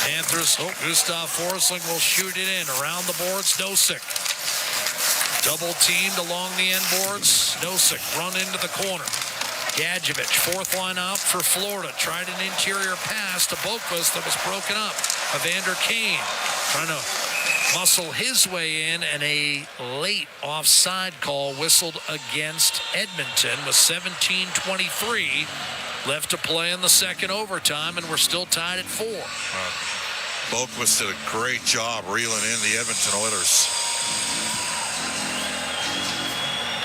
Panthers, Gustav Forsling will shoot it in. Around the boards, Nosek. Double teamed along the end boards. Nosek run into the corner. Gadjevich, fourth line out for Florida. Tried an interior pass to Boquist that was broken up. Evander Kane trying to muscle his way in, and a late offside call whistled against Edmonton with 17:23 left to play in the second overtime, and we're still tied at 4. Boquist did a great job reeling in the Edmonton Oilers.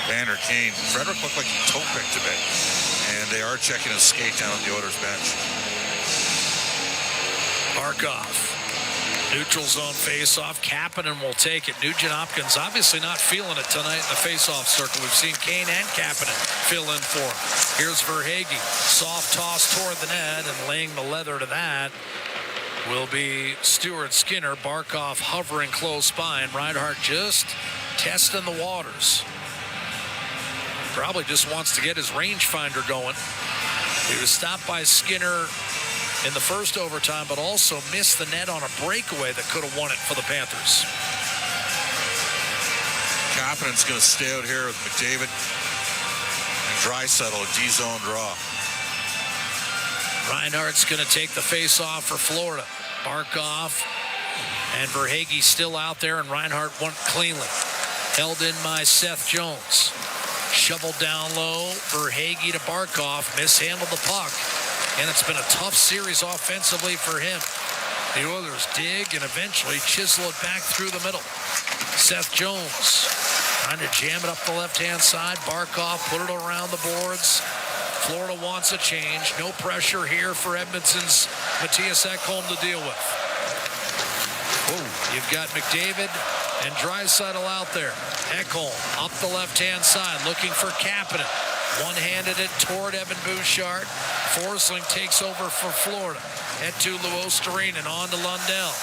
Vander Kane. Frederick looked like he toe-picked a bit. And they are checking his skate down at the Oilers bench. Barkov. Neutral zone face-off. Kapanen will take it. Nugent-Hopkins obviously not feeling it tonight in the face-off circle. We've seen Kane and Kapanen fill in for him. Here's Verhaeghe. Soft toss toward the net, and laying the leather to that will be Stuart Skinner. Barkov hovering close by, and Reinhart just testing the waters. Probably just wants to get his rangefinder going. He was stopped by Skinner in the first overtime, but also missed the net on a breakaway that could have won it for the Panthers. Kapanen's going to stay out here with McDavid and Draisaitl, a D-zone draw. Reinhart's going to take the face-off for Florida. Barkov and Verhaeghe still out there, and Reinhart won cleanly. Held in by Seth Jones. Shoveled down low, Verhaeghe to Barkov, mishandled the puck, and it's been a tough series offensively for him. The Oilers dig and eventually chisel it back through the middle. Seth Jones trying to jam it up the left-hand side. Barkov put it around the boards. Florida wants a change. No pressure here for Edmonton's Matthias Ekholm to deal with. You've got McDavid and Draisaitl out there. Ekholm up the left-hand side looking for Kapanen. One-handed it toward Evan Bouchard. Forsling takes over for Florida. Head to Luostarinen, on to Lundell.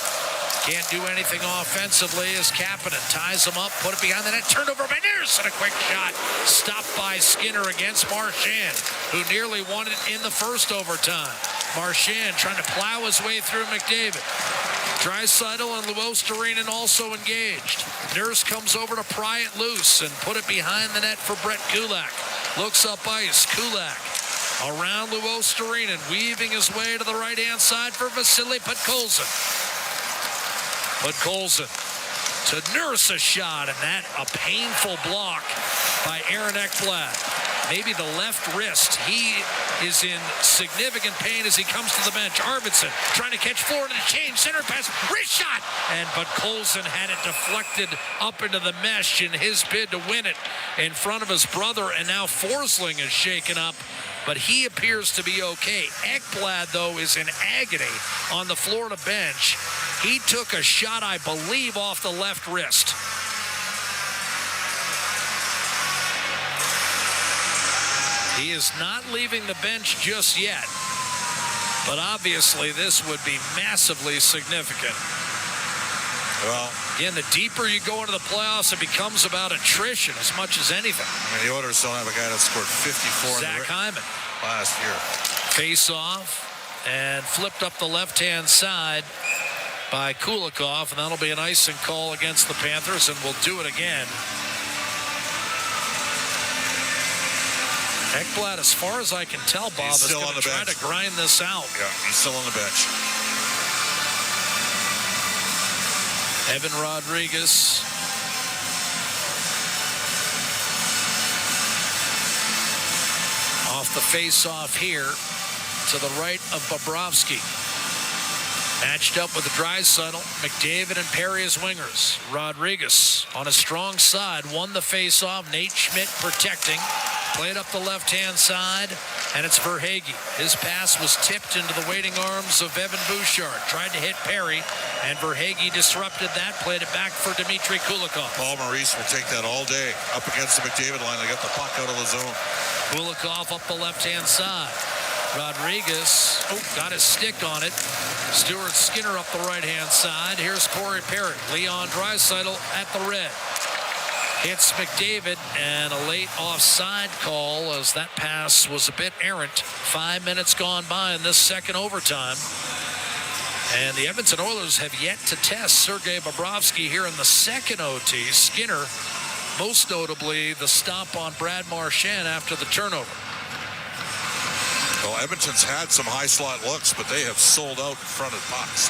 Can't do anything offensively as Kapanen ties him up, put it behind the net, turned over by Nurse, and a quick shot stopped by Skinner against Marchand, who nearly won it in the first overtime. Marchand trying to plow his way through McDavid. Draisaitl and Luostarinen also engaged. Nurse comes over to pry it loose and put it behind the net for Brett Kulak. Looks up ice. Kulak around Luostarinen, weaving his way to the right-hand side for Vasily Podkolzin. Podkolzin to Nurse a shot, and that a painful block by Aaron Ekblad. Maybe the left wrist. He is in significant pain as he comes to the bench. Arvidsson trying to catch Florida to change. Center pass. Wrist shot. And Podkolzin had it deflected up into the mesh in his bid to win it in front of his brother. And now Forsling is shaken up, but he appears to be okay. Ekblad, though, is in agony on the Florida bench. He took a shot, I believe, off the left wrist. He is not leaving the bench just yet, but obviously this would be massively significant. Well, again, the deeper you go into the playoffs, it becomes about attrition as much as anything. I mean, the Oilers don't have a guy that scored 54 Zach Hyman last year. Face off and flipped up the left-hand side by Kulikov, and that'll be an icing call against the Panthers, and we'll do it again. Ekblad, as far as I can tell, Bob, is going to try to grind this out. Yeah, he's still on the bench. Evan Rodriguez. Off off the face-off here to the right of Bobrovsky. Matched up with Draisaitl, McDavid and Perry as wingers. Rodriguez on a strong side, won the face-off. Nate Schmidt protecting. Played up the left-hand side, and it's Verhaeghe. His pass was tipped into the waiting arms of Evan Bouchard. Tried to hit Perry, and Verhaeghe disrupted that. Played it back for Dmitry Kulikov. Paul Maurice will take that all day. Up against the McDavid line, they got the puck out of the zone. Kulikov up the left-hand side. Rodriguez, got his stick on it. Stuart Skinner up the right-hand side. Here's Corey Perry. Leon Draisaitl at the red. Hits McDavid, and a late offside call as that pass was a bit errant. 5 minutes gone by in this second overtime. And the Edmonton Oilers have yet to test Sergei Bobrovsky here in the second OT. Skinner, most notably, the stop on Brad Marchand after the turnover. Well, Edmonton's had some high slot looks, but they have sold out in front of pucks.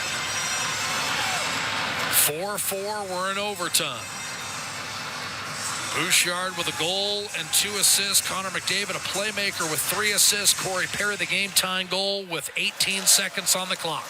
4-4, we're in overtime. Bouchard with a goal and 2 assists. Connor McDavid, a playmaker with 3 assists. Corey Perry, the game-tying goal with 18 seconds on the clock.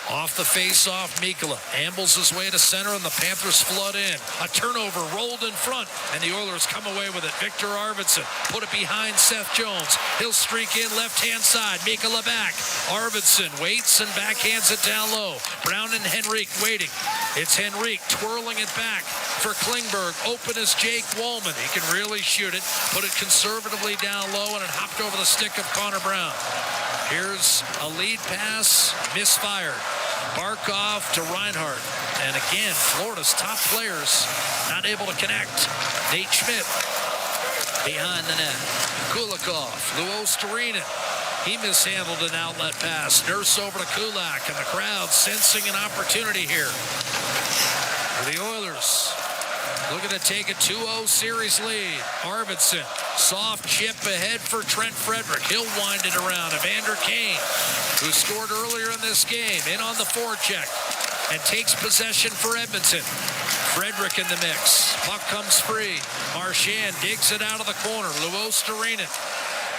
Off the face-off, Mikkola ambles his way to center, and the Panthers flood in. A turnover rolled in front, and the Oilers come away with it. Victor Arvidsson put it behind Seth Jones. He'll streak in left-hand side. Mikkola back. Arvidsson waits and backhands it down low. Brown and Henrique waiting. It's Henrique twirling it back for Klingberg. Open as Jake Wallman. He can really shoot it. Put it conservatively down low, and it hopped over the stick of Connor Brown. Here's a lead pass, misfired. Barkov to Reinhart. And again, Florida's top players not able to connect. Nate Schmidt behind the net. Kulikov, Luo Starinen. He mishandled an outlet pass. Nurse over to Kulak, and the crowd sensing an opportunity here. For the Oilers, looking to take a 2-0 series lead. Arvidsson, soft chip ahead for Trent Frederick. He'll wind it around. Evander Kane, who scored earlier in this game, in on the forecheck and takes possession for Edmonton. Frederick in the mix. Puck comes free. Marchand digs it out of the corner. Luo Starinen,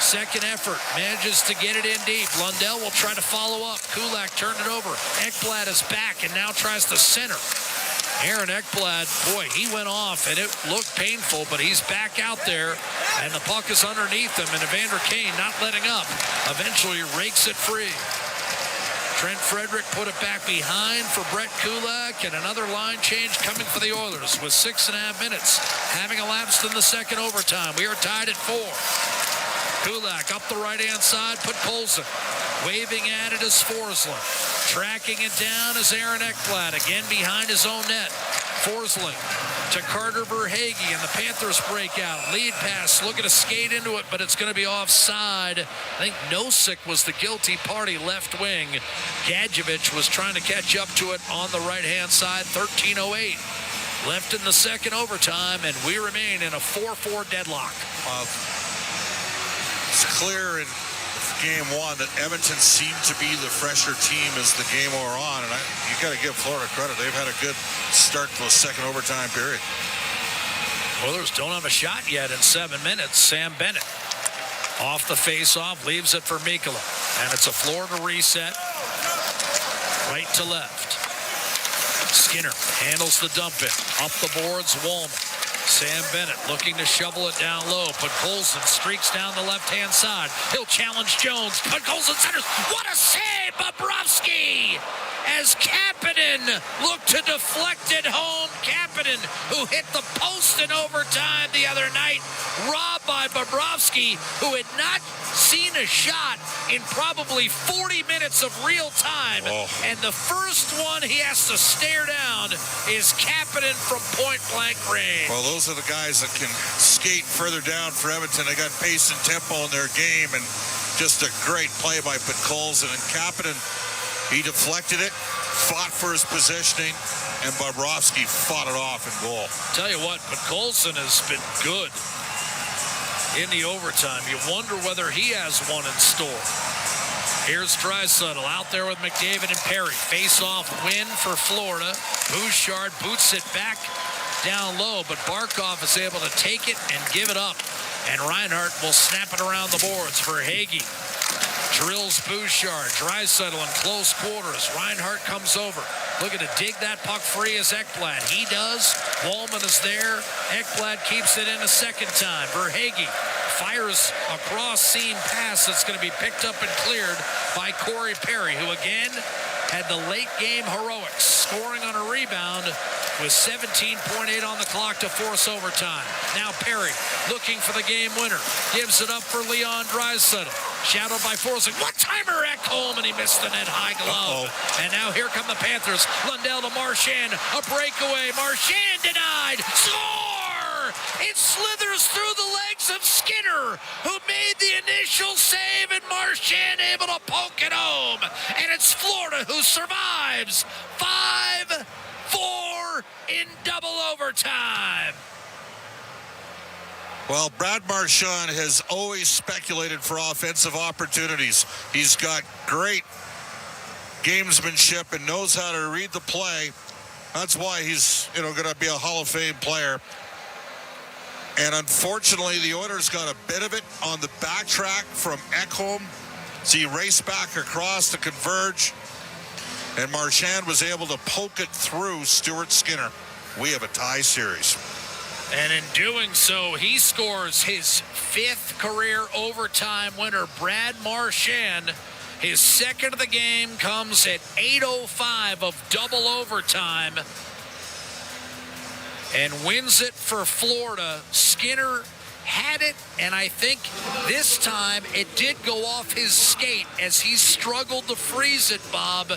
second effort, manages to get it in deep. Lundell will try to follow up. Kulak turned it over. Ekblad is back and now tries to center. Aaron Ekblad, boy, he went off, and it looked painful, but he's back out there, and the puck is underneath him, and Evander Kane not letting up. Eventually rakes it free. Trent Frederick put it back behind for Brett Kulak, and another line change coming for the Oilers with 6.5 minutes having elapsed in the second overtime. We are tied at 4. Kulak up the right-hand side, put Colson. Waving at it is Forsling. Tracking it down is Aaron Ekblad, again behind his own net. Forsling to Carter Verhaeghe, and the Panthers break out. Lead pass, looking to skate into it, but it's going to be offside. I think Nosek was the guilty party left wing. Gadjevich was trying to catch up to it on the right-hand side. 13:08 left in the second overtime, and we remain in a 4-4 deadlock. It's clear in game one that Edmonton seemed to be the fresher team as the game wore on, and you got to give Florida credit. They've had a good start to the second overtime period. Oilers don't have a shot yet in 7 minutes. Sam Bennett off the face-off, leaves it for Mikkola, and it's a Florida reset, right to left. Skinner handles the dump in, up the boards, Wallman. Sam Bennett looking to shovel it down low, but Colson streaks down the left-hand side. He'll challenge Jones, but Colson centers. What a save, Bobrovsky! As Kapanen looked to deflect it home. Kapanen, who hit the post in overtime the other night, robbed by Bobrovsky, who had not seen a shot in probably 40 minutes of real time. And the first one he has to stare down is Kapanen from point-blank range. Well, those are the guys that can skate further down for Edmonton. They got pace and tempo in their game, and just a great play by Podkolzin. And Kapanen, he deflected it, fought for his positioning, and Bobrovsky fought it off in goal. Tell you what, Podkolzin has been good in the overtime. You wonder whether he has one in store. Here's Draisaitl out there with McDavid and Perry. Face-off win for Florida. Bouchard boots it back down low, but Barkov is able to take it and give it up. And Reinhart will snap it around the boards for Hagee. Drills Bouchard. Draisaitl in close quarters. Reinhart comes over. Looking to dig that puck free as Ekblad. He does. Wallman is there. Ekblad keeps it in a second time. Verhaeghe fires a cross-seam pass that's going to be picked up and cleared by Corey Perry, who again had the late-game heroics, scoring on a rebound with 17.8 on the clock to force overtime. Now Perry looking for the game winner. Gives it up for Leon Draisaitl. Shadowed by Forsling. One-timer at home, and he missed the net high glove. And now here come the Panthers. Lundell to Marchand. A breakaway. Marchand denied. Score! It slithers through the legs of Skinner, who made the initial save, and Marchand able to poke it home. And it's Florida who survives. 5-4 in double overtime. Well, Brad Marchand has always speculated for offensive opportunities. He's got great gamesmanship and knows how to read the play. That's why he's, going to be a Hall of Fame player. And unfortunately, the Oilers got a bit of it on the backtrack from Ekholm. So he raced back across to converge. And Marchand was able to poke it through Stuart Skinner. We have a tie series. And in doing so, he scores his 5th career overtime winner. Brad Marchand, his second of the game, comes at 8:05 of double overtime and wins it for Florida. Skinner had it, and I think this time it did go off his skate as he struggled to freeze it, Bob.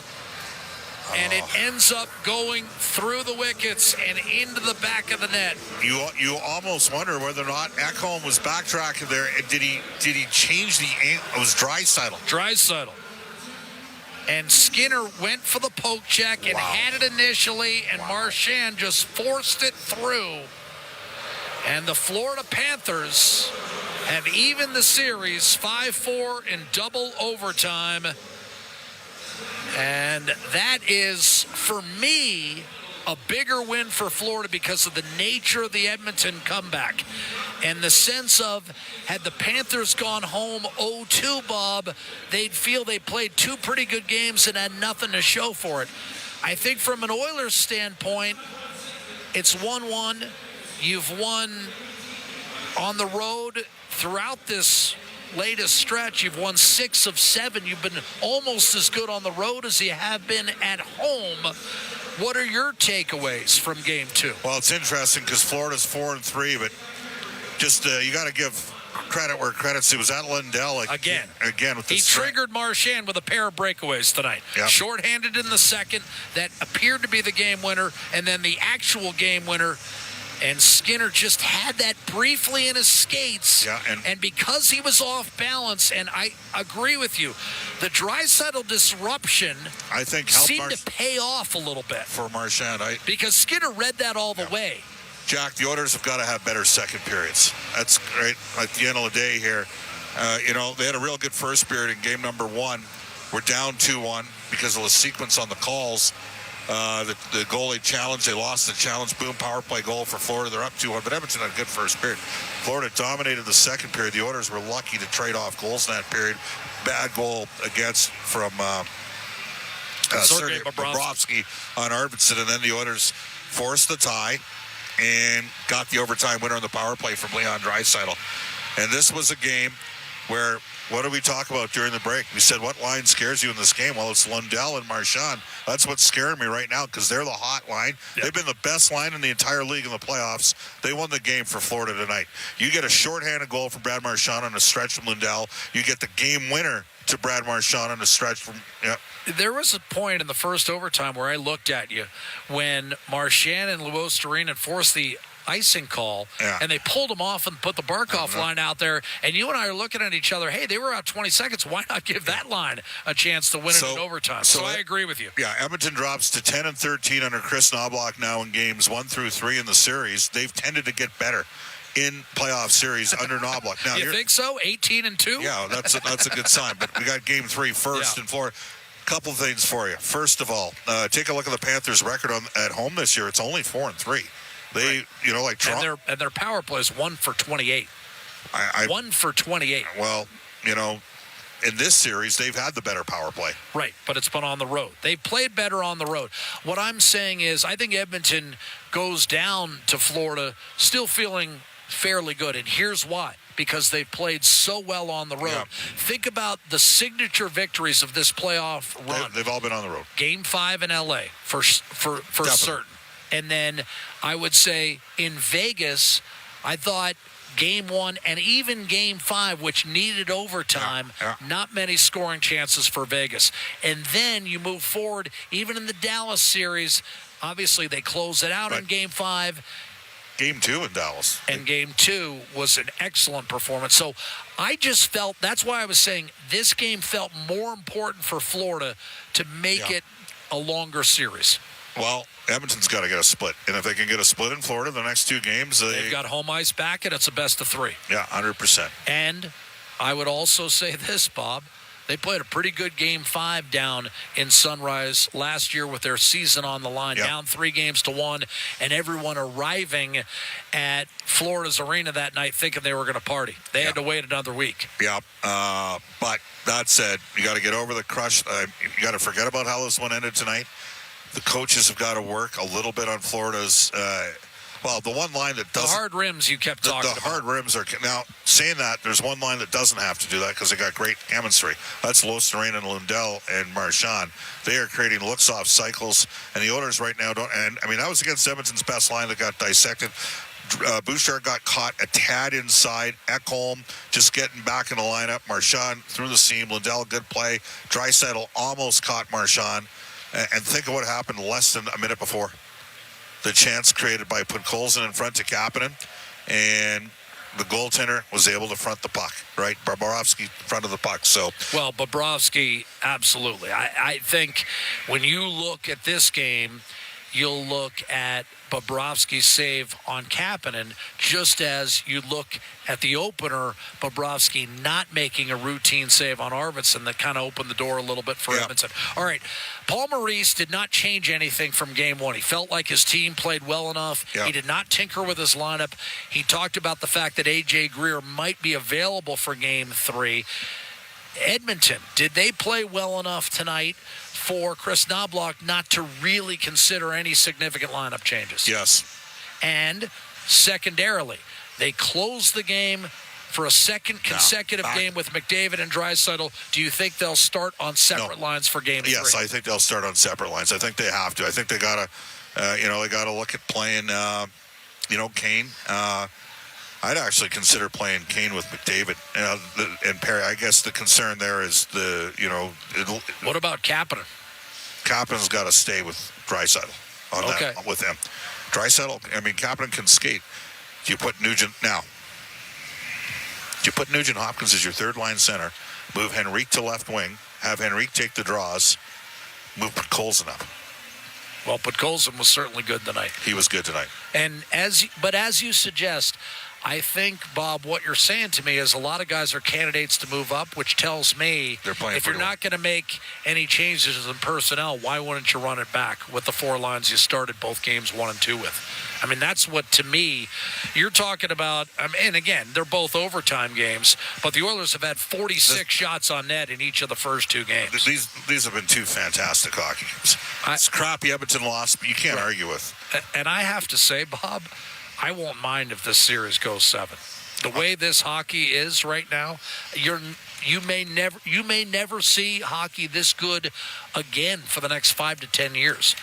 And it ends up going through the wickets and into the back of the net. You almost wonder whether or not Ekholm was backtracking there. Did he change the angle? It was Draisaitl. Draisaitl. And Skinner went for the poke check and had it initially, and Marchand just forced it through. And the Florida Panthers have evened the series 5-4 in double overtime. And that is, for me, a bigger win for Florida because of the nature of the Edmonton comeback. And the sense of, had the Panthers gone home 0-2, Bob, they'd feel they played 2 pretty good games and had nothing to show for it. I think from an Oilers standpoint, it's 1-1. You've won on the road throughout this latest stretch. You've won 6 of 7. You've been almost as good on the road as you have been at home. What are your takeaways from Game 2? Well, it's interesting because Florida's 4-3, but just you got to give credit where credit's due. Was that Lundell again with the he triggered Marchand with a pair of breakaways tonight. Yep. Shorthanded in the second, that appeared to be the game winner, and then the actual game winner. And Skinner just had that briefly in his skates. Yeah, and because he was off balance, and I agree with you, the Draisaitl disruption, I think, seemed to pay off a little bit. For Marchand. Because Skinner read that all the way. Jack, the Oilers have got to have better second periods. That's great. At the end of the day here, they had a real good first period in game number 1. We're down 2-1 because of the sequence on the calls. The goalie challenge, they lost the challenge. Boom, power play goal for Florida. They're up 2-1, but Edmonton had a good first period. Florida dominated the second period. The Oilers were lucky to trade off goals in that period. Bad goal against from Sergei Bobrovsky on Arvidsson, and then the Oilers forced the tie and got the overtime winner on the power play from Leon Draisaitl. And this was a game where, what did we talk about during the break? We said, what line scares you in this game? Well, it's Lundell and Marchand. That's what's scaring me right now because they're the hot line. Yep. They've been the best line in the entire league in the playoffs. They won the game for Florida tonight. You get a shorthanded goal from Brad Marchand on a stretch from Lundell. You get the game winner to Brad Marchand on a stretch from, There was a point in the first overtime where I looked at you when Marchand and Luostarinen forced the icing call, and they pulled him off and put the Barkov line out there, and you and I are looking at each other, hey, they were out 20 seconds. Why not give that line a chance to win it in overtime? So I agree with you. Yeah, Edmonton drops to 10-13 under Chris Knoblauch now in games 1 through 3 in the series. They've tended to get better in playoff series under Knoblauch. Now, you think so? 18-2? Yeah, that's a good sign. But we got game 3 first in Florida. Couple things for you. First of all, take a look at the Panthers' record at home this year. It's only 4-3. They, like Toronto. And their power play is 1 for 28. 1 for 28. Well, in this series, they've had the better power play. Right, but it's been on the road. They've played better on the road. What I'm saying is I think Edmonton goes down to Florida still feeling fairly good, and here's why. Because they've played so well on the road. Yeah. Think about the signature victories of this playoff run. They've all been on the road. Game 5 in L.A. for certain. And then I would say in Vegas, I thought Game 1 and even Game 5, which needed overtime, not many scoring chances for Vegas. And then you move forward, even in the Dallas series, obviously they close it out in Game 5. Game 2 in Dallas. And Game 2 was an excellent performance. So I just felt, that's why I was saying this game felt more important for Florida to make it a longer series. Well, Edmonton's got to get a split. And if they can get a split in Florida the next 2 games, they've got home ice back, and it's a best of 3. Yeah, 100%. And I would also say this, Bob. They played a pretty good Game 5 down in Sunrise last year with their season on the line, down 3-1, and everyone arriving at Florida's arena that night thinking they were going to party. They had to wait another week. Yeah, but that said, you got to get over the crush. You got to forget about how this one ended tonight. The coaches have got to work a little bit on Florida's the one line that doesn't... The hard rims you kept talking about. The hard rims are... Now, saying that, there's one line that doesn't have to do that because they got great chemistry. That's Losterrain and Lundell and Marchand. They are creating looks-off cycles, and the Oilers right now don't... And, that was against Edmonton's best line that got dissected. Bouchard got caught a tad inside. Ekholm just getting back in the lineup. Marchand through the seam. Lundell, good play. Draisaitl almost caught Marchand. And think of what happened less than a minute before. The chance created by Podkolzin in front to Kapanen, and the goaltender was able to front the puck, right? Bobrovsky in front of the puck. So, well, Bobrovsky, absolutely. I think when you look at this game, you'll look at Bobrovsky's save on Kapanen, just as you look at the opener, Bobrovsky not making a routine save on Arvidsson that kind of opened the door a little bit for Edmonton. All right, Paul Maurice did not change anything from Game 1. He felt like his team played well enough. He did not tinker with his lineup. He talked about the fact that A.J. Greer might be available for Game 3. Edmonton, did they play well enough tonight for Chris Knobloch not to really consider any significant lineup changes? Yes. And secondarily, they closed the game for a second consecutive game with McDavid and Draisaitl. Do you think they'll start on separate lines for Game 3? Yes, I think they'll start on separate lines. I think they have to. I think they got to, they got to look at playing, Kane. I'd actually consider playing Kane with McDavid and Perry. I guess the concern there is what about Kapanen? Kapanen's got to stay with Draisaitl on that with him. Draisaitl, Kapanen can skate. Do you put Nugent now? Do you put Nugent Hopkins as your third line center? Move Henrique to left wing. Have Henrique take the draws. Move Podkolzin up. Well, Podkolzin was certainly good tonight. He was good tonight. And as you suggest, I think, Bob, what you're saying to me is a lot of guys are candidates to move up, which tells me if you're not going to make any changes in personnel, why wouldn't you run it back with the 4 lines you started both games 1 and 2 with? That's what, to me, you're talking about. And again, they're both overtime games, but the Oilers have had 46 shots on net in each of the first 2 games. These have been 2 fantastic hockey games. It's crappy Edmonton loss, but you can't argue with. And I have to say, Bob, I won't mind if this series goes 7. The way this hockey is right now, you may never see hockey this good again for the next 5 to 10 years.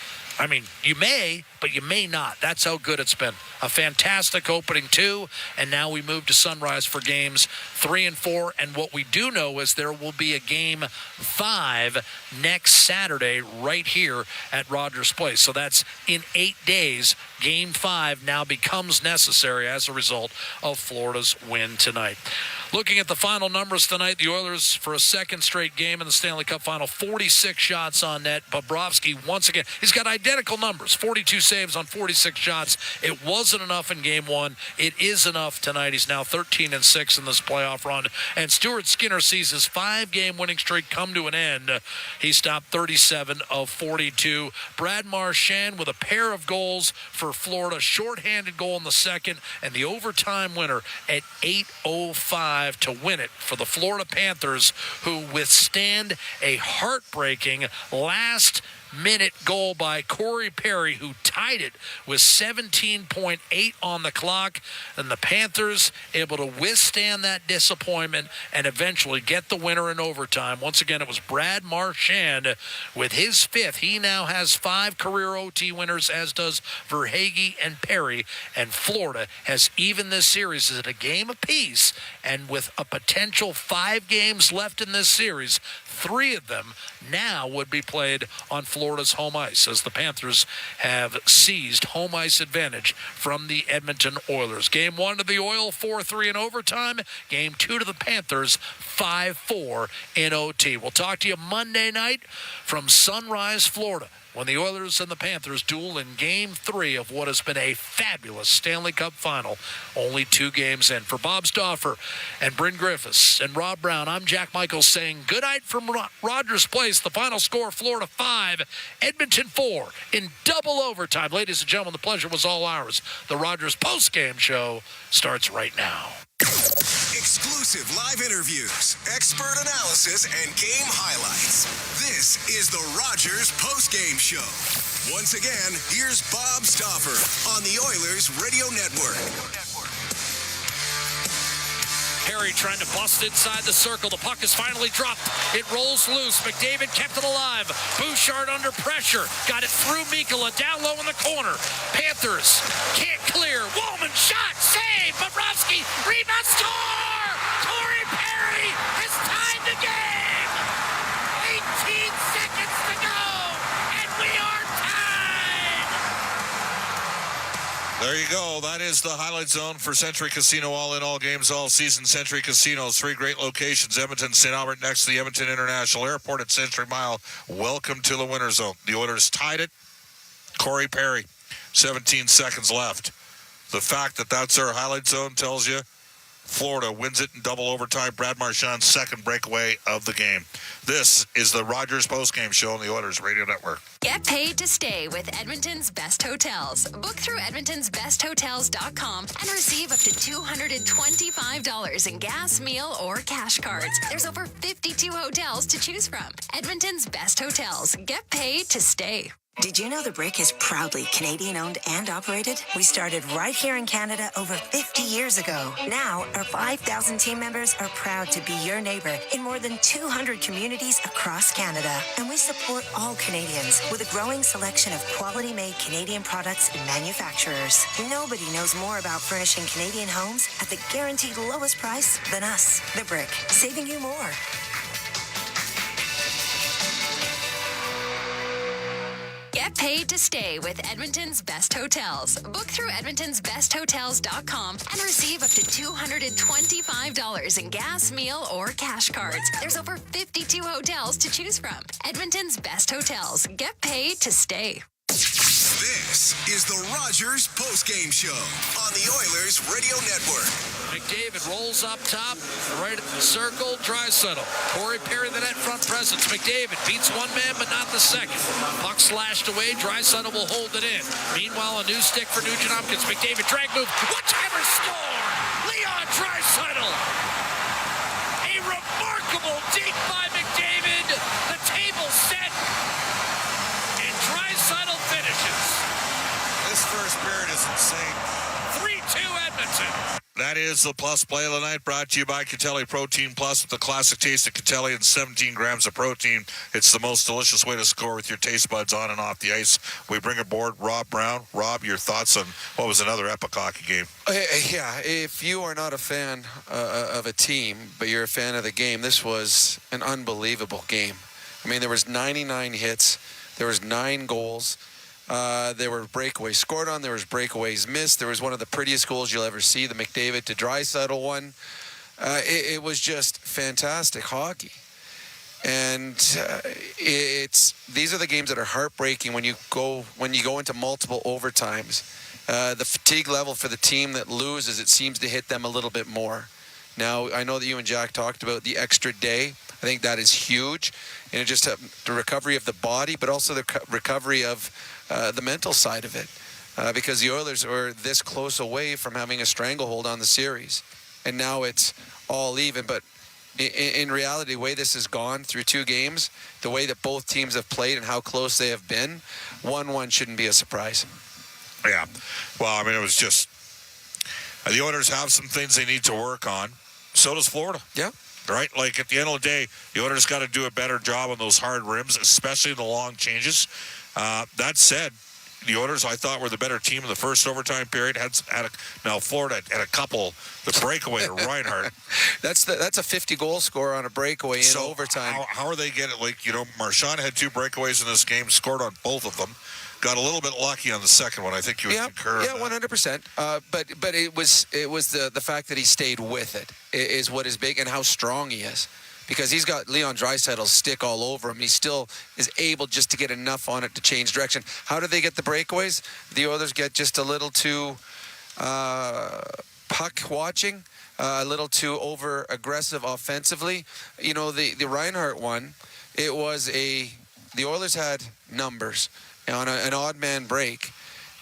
You may, but you may not. That's how good it's been. A fantastic opening 2, and now we move to Sunrise for games 3 and 4. And what we do know is there will be a Game 5 next Saturday right here at Rogers Place. So that's in 8 days. Game 5 now becomes necessary as a result of Florida's win tonight. Looking at the final numbers tonight, the Oilers, for a second straight game in the Stanley Cup Final, 46 shots on net. Bobrovsky, once again, he's got identical numbers, 42 saves on 46 shots. It wasn't enough in Game 1. It is enough tonight. He's now 13-6 in this playoff run. And Stuart Skinner sees his 5-game winning streak come to an end. He stopped 37 of 42. Brad Marchand with a pair of goals for Florida, shorthanded goal in the second, and the overtime winner at 8:05 to win it for the Florida Panthers, who withstand a heartbreaking last-minute goal by Corey Perry, who tied it with 17.8 on the clock. And the Panthers able to withstand that disappointment and eventually get the winner in overtime. Once again, it was Brad Marchand with his 5th. He now has 5 career OT winners, as does Verhaeghe and Perry. And Florida has even this series at a game apiece. And with a potential 5 games left in this series, 3 of them now would be played on Florida's home ice, as the Panthers have seized home ice advantage from the Edmonton Oilers. Game 1 to the Oil, 4-3 in overtime. Game 2 to the Panthers, 5-4 in OT. We'll talk to you Monday night from Sunrise, Florida, when the Oilers and the Panthers duel in Game 3 of what has been a fabulous Stanley Cup Final, only 2 games in. For Bob Stauffer and Bryn Griffiths and Rob Brown, I'm Jack Michaels saying good night from Rogers Place. The final score, Florida 5, Edmonton 4 in double overtime. Ladies and gentlemen, the pleasure was all ours. The Rogers Postgame Show starts right now. Exclusive live interviews, expert analysis, and game highlights. This is the Rogers Postgame Show. Once again, here's Bob Stauffer on the Oilers Radio Network. Perry trying to bust inside the circle. The puck is finally dropped. It rolls loose. McDavid kept it alive. Bouchard under pressure. Got it through Mikkola. Down low in the corner. Panthers can't clear. Wallman shot. Save. Bobrovsky. Rebound. Score! Corey Perry has tied the game. 18 seconds to go. And we are tied. There you go. That is the highlight zone for Century Casino. All in, all games, all season. Century Casinos, 3 great locations. Edmonton, St. Albert, next to the Edmonton International Airport at Century Mile. Welcome to the winner zone. The Oilers tied it. Corey Perry, 17 seconds left. The fact that that's our highlight zone tells you Florida wins it in double overtime. Brad Marchand's second breakaway of the game. This is the Rogers Postgame Show on the Oilers Radio Network. Get paid to stay with Edmonton's Best Hotels. Book through edmontonsbesthotels.com and receive up to $225 in gas, meal, or cash cards. There's over 52 hotels to choose from. Edmonton's Best Hotels. Get paid to stay. Did you know The Brick is proudly Canadian-owned and operated? We started right here in Canada over 50 years ago. Now, our 5,000 team members are proud to be your neighbor in more than 200 communities across Canada. And we support all Canadians with a growing selection of quality-made Canadian products and manufacturers. Nobody knows more about furnishing Canadian homes at the guaranteed lowest price than us. The Brick, saving you more. Get paid to stay with Edmonton's Best Hotels. Book through edmontonsbesthotels.com and receive up to $225 in gas, meal, or cash cards. There's over 52 hotels to choose from. Edmonton's Best Hotels. Get paid to stay. This is the Rogers Postgame Show on the Oilers Radio Network. McDavid rolls up top, right at the circle, Draisaitl. Corey Perry, the net front presence. McDavid beats one man, but not the second. Puck slashed away, Draisaitl will hold it in. Meanwhile, a new stick for Nugent Hopkins. McDavid, drag move, one-timer score! Leon Draisaitl! A remarkable deke by McDavid. The table set, and Draisaitl finishes. This first period is insane. 3-2 Edmonton. That is the Plus Play of the Night, brought to you by Catelli Protein Plus, with the classic taste of Catelli and 17 grams of protein. It's the most delicious way to score with your taste buds on and off the ice. We bring aboard Rob Brown. Rob, your thoughts on what was another epic hockey game? Yeah, if you are not a fan of a team, but you're a fan of the game, this was an unbelievable game. I mean, there was 99 hits. There was 9 goals. There were breakaways scored on. There was breakaways missed. There was one of the prettiest goals you'll ever see, the McDavid to Draisaitl one. it was just fantastic hockey. And these are the games that are heartbreaking when you go into multiple overtimes. The fatigue level for the team that loses, it seems to hit them a little bit more. Now, I know that you and Jack talked about the extra day. I think that is huge. And it just the recovery of the body, but also the recovery of the mental side of it. Because the Oilers were this close away from having a stranglehold on the series. And now it's all even. But in reality, the way this has gone through 2 games, the way that both teams have played and how close they have been, 1-1 shouldn't be a surprise. Yeah. Well, I mean, it was just the Oilers have some things they need to work on. So does Florida. Yeah. Right? Like, at the end of the day, the Oilers got to do a better job on those hard rims, especially the long changes. That said, the Oilers, I thought, were the better team in the first overtime period. Now, Florida had a couple. The breakaway to Reinhart. That's a 50-goal score on a breakaway in overtime. How are they getting, Marchand had 2 breakaways in this game, scored on both of them. Got a little bit lucky on the second one. I think you would concur. Yeah, 100%. But it was the fact that he stayed with it is what is big, and how strong he is. Because he's got Leon Draisaitl's stick all over him. He still is able just to get enough on it to change direction. How do they get the breakaways? The Oilers get just a little too puck watching, a little too over aggressive offensively. The Reinhart one, it was the Oilers had numbers on an odd man break.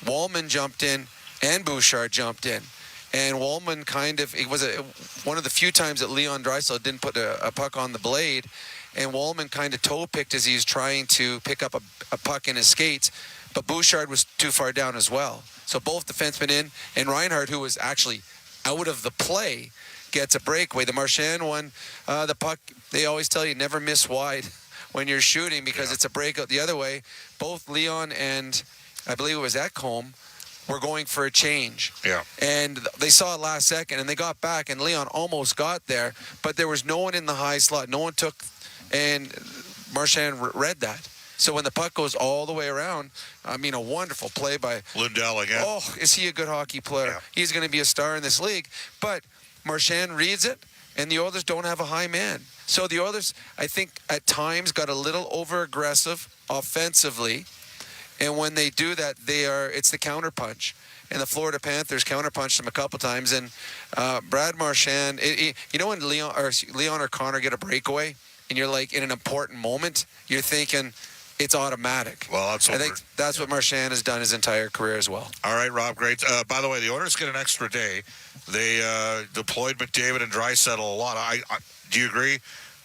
Wallman jumped in and Bouchard jumped in. And Wallman it was one of the few times that Leon Draisaitl didn't put a puck on the blade, and Wallman kind of toe-picked as he was trying to pick up a puck in his skates, but Bouchard was too far down as well. So both defensemen in, and Reinhart, who was actually out of the play, gets a breakaway. The Marchand one, the puck, they always tell you never miss wide when you're shooting because it's a breakout the other way. Both Leon and I believe it was Ekholm were going for a change. Yeah. And they saw it last second, and they got back, and Leon almost got there, but there was no one in the high slot. No one took, and Marchand read that. So when the puck goes all the way around, I mean, a wonderful play by Lundell again. Oh, is he a good hockey player? Yeah. He's going to be a star in this league. But Marchand reads it, and the Oilers don't have a high man. So the Oilers, I think, at times got a little over-aggressive offensively. And when they do that, it's the counterpunch. And the Florida Panthers counterpunched them a couple times. And Brad Marchand, when Leon or Connor get a breakaway, and you're like in an important moment, you're thinking it's automatic. Well, I think that's what Marchand has done his entire career as well. All right, Rob, great. By the way, the Oilers get an extra day. They deployed McDavid and Draisaitl a lot. Do you agree?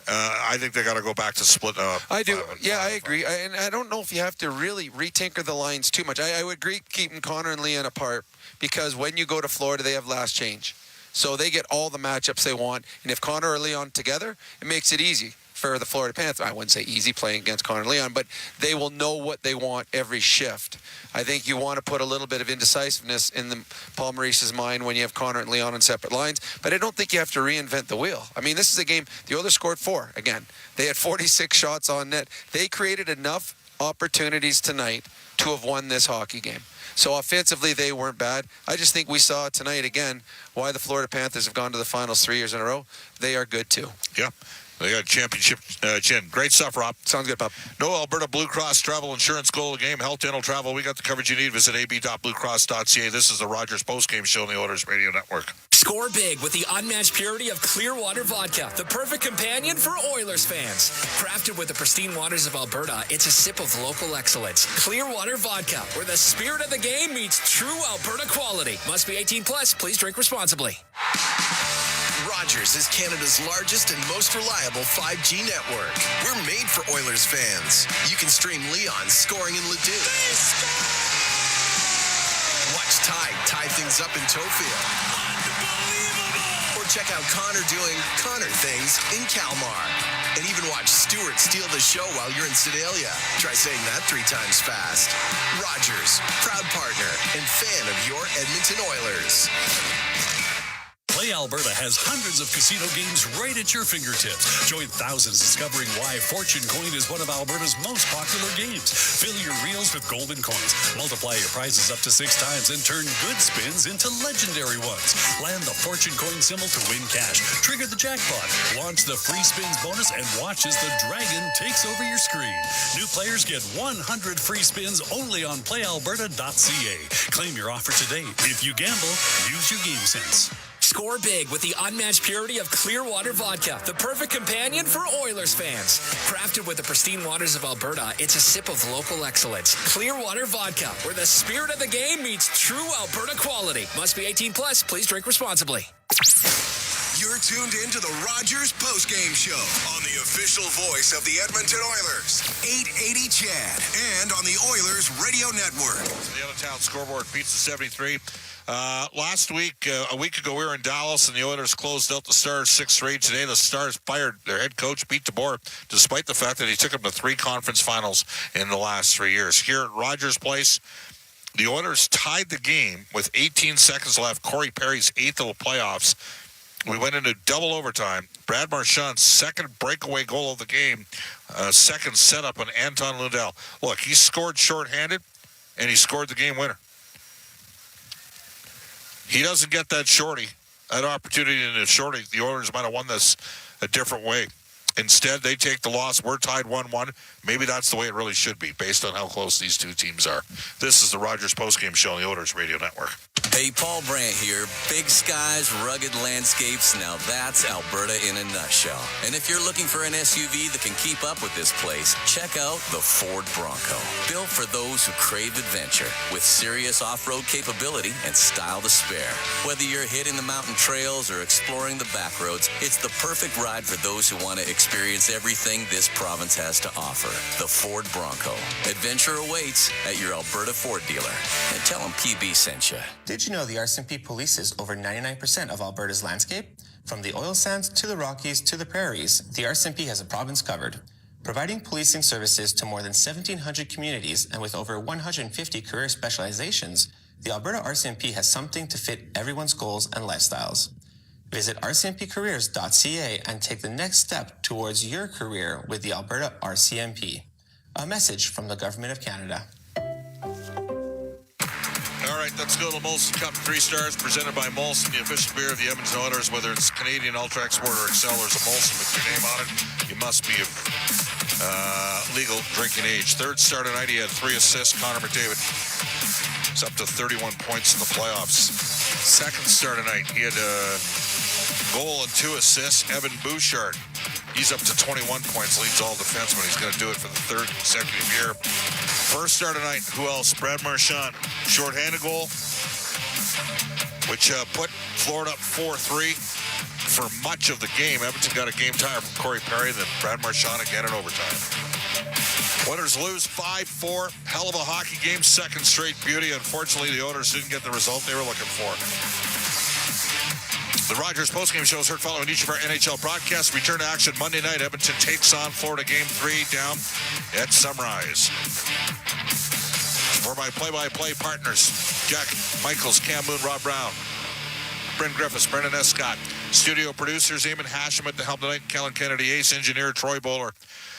I think they got to go back to split up. I do. I agree. And I don't know if you have to really retinker the lines too much. I would agree keeping Connor and Leon apart because when you go to Florida, they have last change. So they get all the matchups they want. And if Connor or Leon together, it makes it easy for the Florida Panthers. I wouldn't say easy playing against Connor and Leon, but they will know what they want every shift. I think you want to put a little bit of indecisiveness in Paul Maurice's mind when you have Connor and Leon on separate lines, but I don't think you have to reinvent the wheel. I mean, this is a game, the Oilers scored 4. Again, they had 46 shots on net. They created enough opportunities tonight to have won this hockey game. So offensively, they weren't bad. I just think we saw tonight, again, why the Florida Panthers have gone to the finals 3 years in a row. They are good, too. Yeah. They got a championship chin. Great stuff, Rob. Sounds good, Bob. No Alberta Blue Cross Travel Insurance Goal of the Game. Health, dental, travel. We got the coverage you need. Visit ab.bluecross.ca. This is the Rogers Postgame Show on the Oilers Radio Network. Score big with the unmatched purity of Clearwater Vodka, the perfect companion for Oilers fans. Crafted with the pristine waters of Alberta, it's a sip of local excellence. Clearwater Vodka, where the spirit of the game meets true Alberta quality. Must be 18 plus. Please drink responsibly. Rogers is Canada's largest and most reliable 5G network. We're made for Oilers fans. You can stream Leon scoring in Leduc. Watch Tide tie things up in Tofield. Or check out Connor doing Connor things in Kalmar. And even watch Stewart steal the show while you're in Sedalia. Try saying that 3 times fast. Rogers, proud partner and fan of your Edmonton Oilers. Play Alberta has hundreds of casino games right at your fingertips. Join thousands discovering why Fortune Coin is one of Alberta's most popular games. Fill your reels with golden coins. Multiply your prizes up to 6 times and turn good spins into legendary ones. Land the Fortune Coin symbol to win cash. Trigger the jackpot. Launch the free spins bonus and watch as the dragon takes over your screen. New players get 100 free spins only on playalberta.ca. Claim your offer today. If you gamble, use your game sense. Score big with the unmatched purity of Clearwater Vodka, the perfect companion for Oilers fans. Crafted with the pristine waters of Alberta, it's a sip of local excellence. Clearwater Vodka, where the spirit of the game meets true Alberta quality. Must be 18 plus. Please drink responsibly. You're tuned in to the Rogers Postgame Show on the official voice of the Edmonton Oilers, 880 CHED, and on the Oilers Radio Network. The out-of-town scoreboard beats the 73. Last week, a week ago, we were in Dallas, and the Oilers closed out the Stars 6-3. Today, the Stars fired their head coach, Pete DeBoer, despite the fact that he took them to 3 conference finals in the last 3 years. Here at Rogers Place, the Oilers tied the game with 18 seconds left. Corey Perry's 8th of the playoffs. We went into double overtime. Brad Marchand's second breakaway goal of the game, second setup on Anton Lundell. Look, he scored shorthanded, and he scored the game winner. He doesn't get that opportunity in the shorty. The Oilers might have won this a different way. Instead, they take the loss. We're tied 1-1. Maybe that's the way it really should be, based on how close these two teams are. This is the Rogers Postgame Show on the Oilers Radio Network. Hey, Paul Brandt here. Big skies, rugged landscapes. Now that's Alberta in a nutshell. And if you're looking for an SUV that can keep up with this place, check out the Ford Bronco. Built for those who crave adventure, with serious off-road capability and style to spare. Whether you're hitting the mountain trails or exploring the back roads, it's the perfect ride for those who want to experience everything this province has to offer. The Ford Bronco. Adventure awaits at your Alberta Ford dealer. And tell them PB sent you. Did you know the RCMP polices over 99% of Alberta's landscape? From the oil sands to the Rockies to the prairies, the RCMP has a province covered. Providing policing services to more than 1,700 communities and with over 150 career specializations, the Alberta RCMP has something to fit everyone's goals and lifestyles. Visit rcmpcareers.ca and take the next step towards your career with the Alberta RCMP. A message from the Government of Canada. All right, let's go to Molson Cup 3 Stars, presented by Molson, the official beer of the Edmonton Oilers. Whether it's Canadian, Ultra Export, or Excel, there's a Molson with your name on it. You must be of legal drinking age. Third star tonight, he had 3 assists. Connor McDavid is up to 31 points in the playoffs. Second star tonight, he had a goal and 2 assists. Evan Bouchard, he's up to 21 points, leads all defensemen. He's going to do it for the 3rd consecutive year. First star tonight, who else? Brad Marchand, shorthanded goal, which put Florida up 4-3 for much of the game. Edmonton got a game tire from Corey Perry, then Brad Marchand again in overtime. Oilers lose 5-4. Hell of a hockey game, second straight beauty. Unfortunately, the Oilers didn't get the result they were looking for. The Rogers Postgame Show is heard following each of our NHL broadcasts. Return to action Monday night. Edmonton takes on Florida Game 3 down at Sunrise. For my play-by-play partners, Jack Michaels, Cam Moon, Rob Brown, Brent Griffiths, Brendan S. Scott. Studio producers, Eamon Hashem at the helm tonight, Kellen Kennedy, ace engineer, Troy Bowler.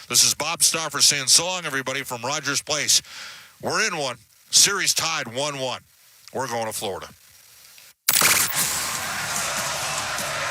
This is Bob Stauffer saying so long, everybody, from Rogers Place. We're in one. Series tied 1-1. We're going to Florida.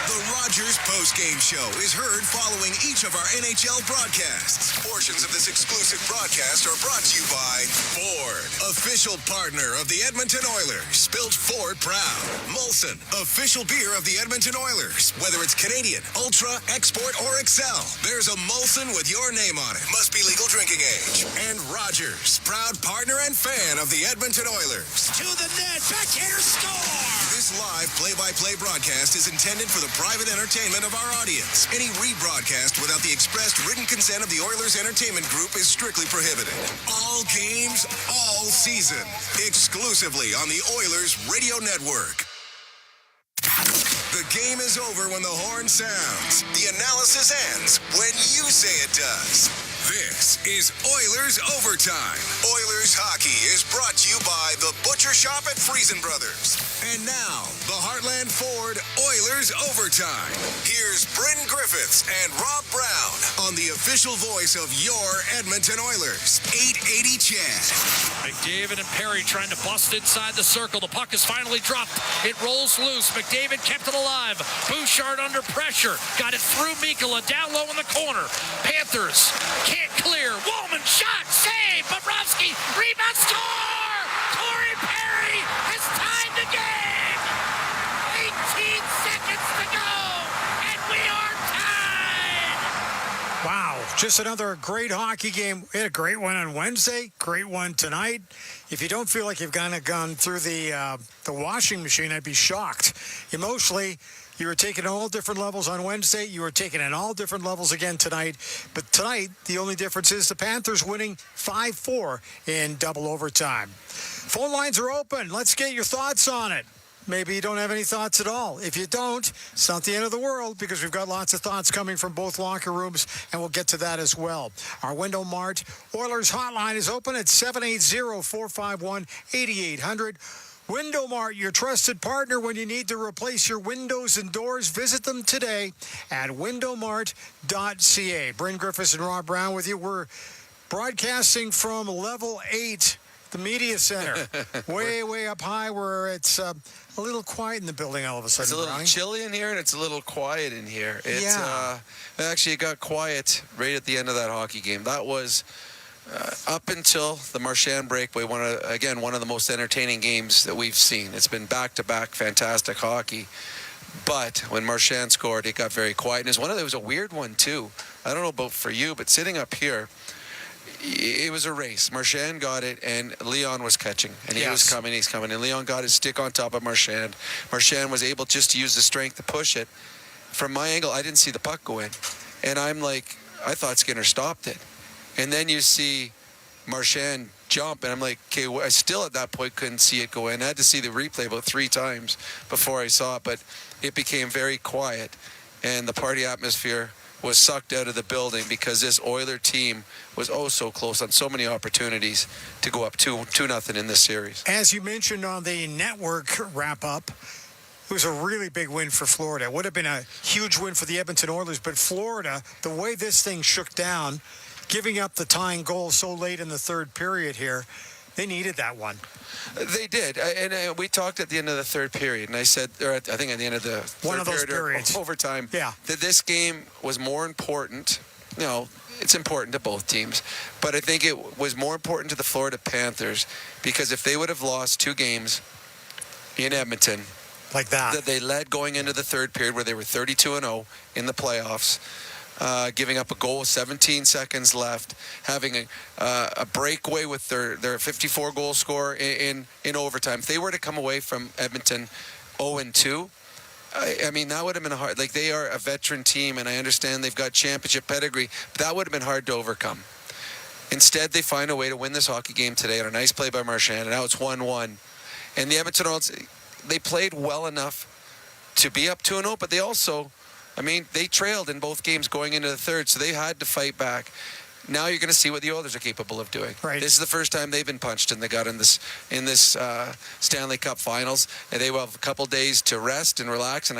The Rogers Postgame Show is heard following each of our NHL broadcasts. Portions of this exclusive broadcast are brought to you by Ford, official partner of the Edmonton Oilers. Built Ford proud. Molson, official beer of the Edmonton Oilers. Whether it's Canadian, Ultra, Export, or Excel, there's a Molson with your name on it. Must be legal drinking age. And Rogers, proud partner and fan of the Edmonton Oilers. To the net, backhander score! This live play-by-play broadcast is intended for the private entertainment of our audience. Any rebroadcast without the expressed written consent of the Oilers Entertainment Group is strictly prohibited. All games, all season. Exclusively on the Oilers Radio Network. The game is over when the horn sounds. The analysis ends when you say it does. This is Oilers Overtime. Oilers hockey is brought to you by the Butcher Shop at Friesen Brothers. And now, the Heartland Ford Oilers Overtime. Here's Bryn Griffiths and Rob Brown on the official voice of your Edmonton Oilers, 880 Chad. McDavid and Perry trying to bust inside the circle. The puck is finally dropped. It rolls loose. McDavid kept it alive. Bouchard under pressure. Got it through Mikkola, down low in the corner. Panthers can't clear. Wallman shot, save. Bobrovsky, rebound, score! Corey Perry has tied the game. 18 seconds to go, and we are tied. Wow, just another great hockey game. We had a great one on Wednesday, great one tonight. If you don't feel like you've gone through the washing machine, I'd be shocked. Emotionally, you were taking all different levels on Wednesday. You were taking in all different levels again tonight. But tonight, the only difference is the Panthers winning 5-4 in double overtime. Phone lines are open. Let's get your thoughts on it. Maybe you don't have any thoughts at all. If you don't, it's not the end of the world because we've got lots of thoughts coming from both locker rooms, and we'll get to that as well. Our Window Mart Oilers hotline is open at 780-451-8800. Window Mart, your trusted partner when you need to replace your windows and doors. Visit them today at windowmart.ca. Bryn Griffiths and Rob Brown with you. We're broadcasting from Level 8, the Media Center. way up high where it's a little quiet in the building all of a sudden. It's a little Brownie. chilly in here, and it's a little quiet in here. It's, Yeah. Actually, it got quiet right at the end of that hockey game. That was... up until the Marchand breakaway, one of the most entertaining games that we've seen. It's been back-to-back fantastic hockey. But when Marchand scored, it got very quiet. And it was a weird one, too. I don't know about for you, but sitting up here, it was a race. Marchand got it, and Leon was catching. And he was coming, he's coming. And Leon got his stick on top of Marchand. Marchand was able just to use the strength to push it. From my angle, I didn't see the puck go in. And I'm like, I thought Skinner stopped it. And then you see Marchand jump, and I'm like, okay, I still at that point couldn't see it go in. I had to see the replay about 3 times before I saw it, but it became very quiet, and the party atmosphere was sucked out of the building because this Oiler team was so close on so many opportunities to go up 2-0 in this series. As you mentioned on the network wrap-up, it was a really big win for Florida. It would have been a huge win for the Edmonton Oilers, but Florida, the way this thing shook down, giving up the tying goal so late in the third period here, they needed that one. They did, and we talked at the end of the third period, and I said, I think at the end of the third period or overtime, that this game was more important. You know, it's important to both teams, but I think it was more important to the Florida Panthers because if they would have lost 2 games in Edmonton, like that they led going into the third period where they were 32-0 in the playoffs. Giving up a goal with 17 seconds left, having a breakaway with their 54-goal scorer in overtime. If they were to come away from Edmonton 0-2, I mean, that would have been hard. Like, they are a veteran team, and I understand they've got championship pedigree, but that would have been hard to overcome. Instead, they find a way to win this hockey game today on a nice play by Marchand, and now it's 1-1. And the Edmonton Oilers, they played well enough to be up 2-0, but they also... I mean, they trailed in both games going into the third, so they had to fight back. Now you're going to see what the Oilers are capable of doing. Right. This is the first time they've been punched, and they got in this Stanley Cup Finals, and they will have a couple days to rest and relax. And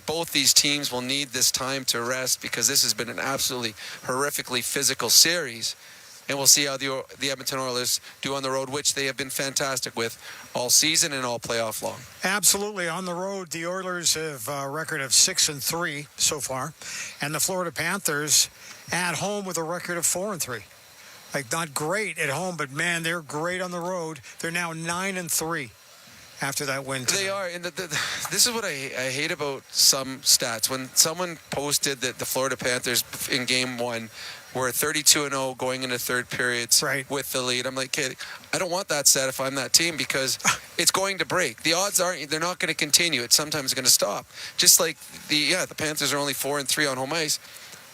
both these teams will need this time to rest because this has been an absolutely horrifically physical series. And we'll see how the Edmonton Oilers do on the road, which they have been fantastic with all season and all playoff long. Absolutely. On the road, the Oilers have a record of 6-3 so far. And the Florida Panthers at home with a record of 4-3. Like, not great at home, but, man, they're great on the road. They're now 9-3 after that win tonight. They are. And this is what I hate about some stats. When someone posted that the Florida Panthers in Game 1 were 32-0 going into third periods with the lead. I'm like, okay, I don't want that stat if I'm that team because it's going to break. The odds aren't, they're not going to continue. It's sometimes going to stop. Just like the Panthers are only 4-3 on home ice.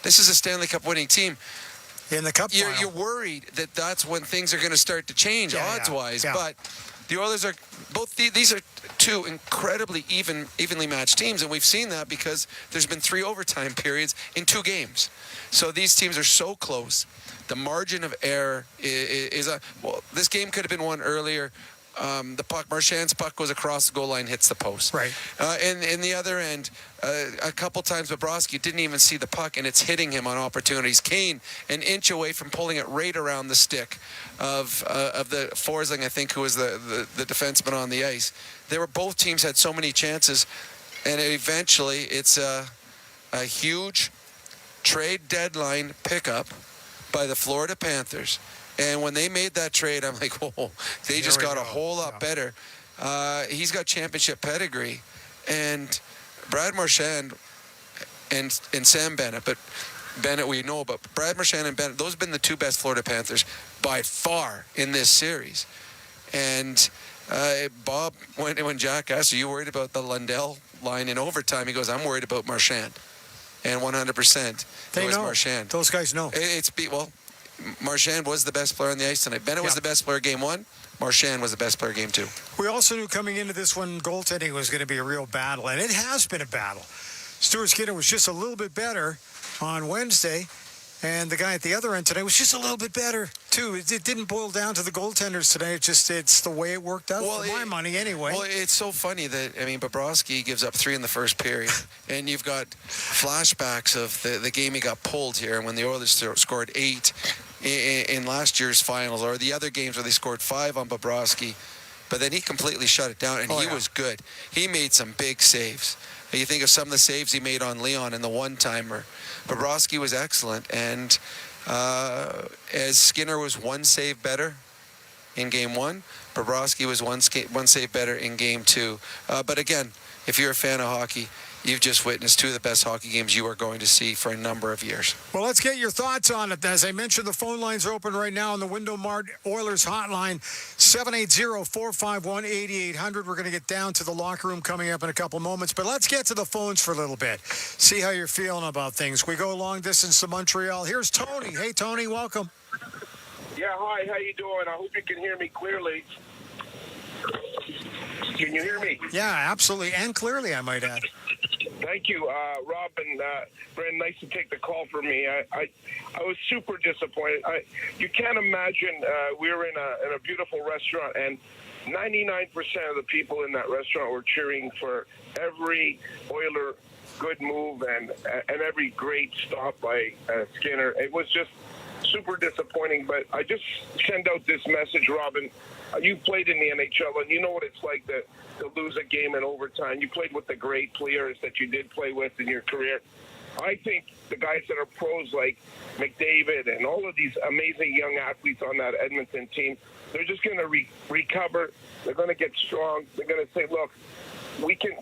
This is a Stanley Cup winning team. In the Cup final. You're worried that that's when things are going to start to change odds-wise. Yeah. But The Oilers are both. These are two incredibly evenly matched teams, and we've seen that because there's been 3 overtime periods in 2 games. So these teams are so close. The margin of error is well. This game could have been won earlier. The puck, Marchand's puck goes across the goal line, hits the post. Right. And in the other end, a couple times Bobrovsky didn't even see the puck, and it's hitting him on opportunities. Kane, an inch away from pulling it right around the stick of the Forsling, I think, who was the defenseman on the ice. Both teams had so many chances, and eventually it's a huge trade deadline pickup by the Florida Panthers. And when they made that trade, I'm like, oh, they just got a whole lot better. He's got championship pedigree. And Brad Marchand and Sam Bennett, but Bennett we know, but Brad Marchand and Bennett, those have been the 2 best Florida Panthers by far in this series. And Bob, when Jack asked, are you worried about the Lundell line in overtime? He goes, I'm worried about Marchand. And 100%, they it was know. Marchand. Those guys know. Marchand was the best player on the ice tonight. Bennett was the best player game 1. Marchand was the best player game 2. We also knew coming into this one, goaltending was going to be a real battle, and it has been a battle. Stuart Skinner was just a little bit better on Wednesday, and the guy at the other end today was just a little bit better, too. It didn't boil down to the goaltenders today. It's the way it worked out for my money anyway. Well, it's so funny that, Bobrovsky gives up 3 in the first period, and you've got flashbacks of the game he got pulled here, and when the Oilers scored 8 in last year's finals, or the other games where they scored 5 on Bobrovsky, but then he completely shut it down, and he was good. He made some big saves. You think of some of the saves he made on Leon in the one-timer. Bobrovsky was excellent, and as Skinner was 1 save better in Game 1, Bobrovsky was 1 save better in Game 2. But again, if you're a fan of hockey, you've just witnessed 2 of the best hockey games you are going to see for a number of years. Well, let's get your thoughts on it. As I mentioned, the phone lines are open right now on the Window Mart Oilers hotline, 780-451-8800. We're going to get down to the locker room coming up in a couple moments, but let's get to the phones for a little bit. See how you're feeling about things. We go long distance to Montreal. Here's Tony. Hey, Tony, welcome. Yeah, hi, how you doing? I hope you can hear me clearly. Can you hear me? Yeah, absolutely, and clearly, I might add. Thank you, Rob and Brent. Nice to take the call from me. I was super disappointed. You can't imagine. We were in a beautiful restaurant, and 99% of the people in that restaurant were cheering for every Oiler good move and every great stop by Skinner. It was just super disappointing. But I just send out this message, Robin. You played in the NHL, and you know what it's like to lose a game in overtime. You played with the great players that you did play with in your career. I think the guys that are pros like McDavid and all of these amazing young athletes on that Edmonton team, they're just going to recover. They're going to get strong. They're going to say, look, we can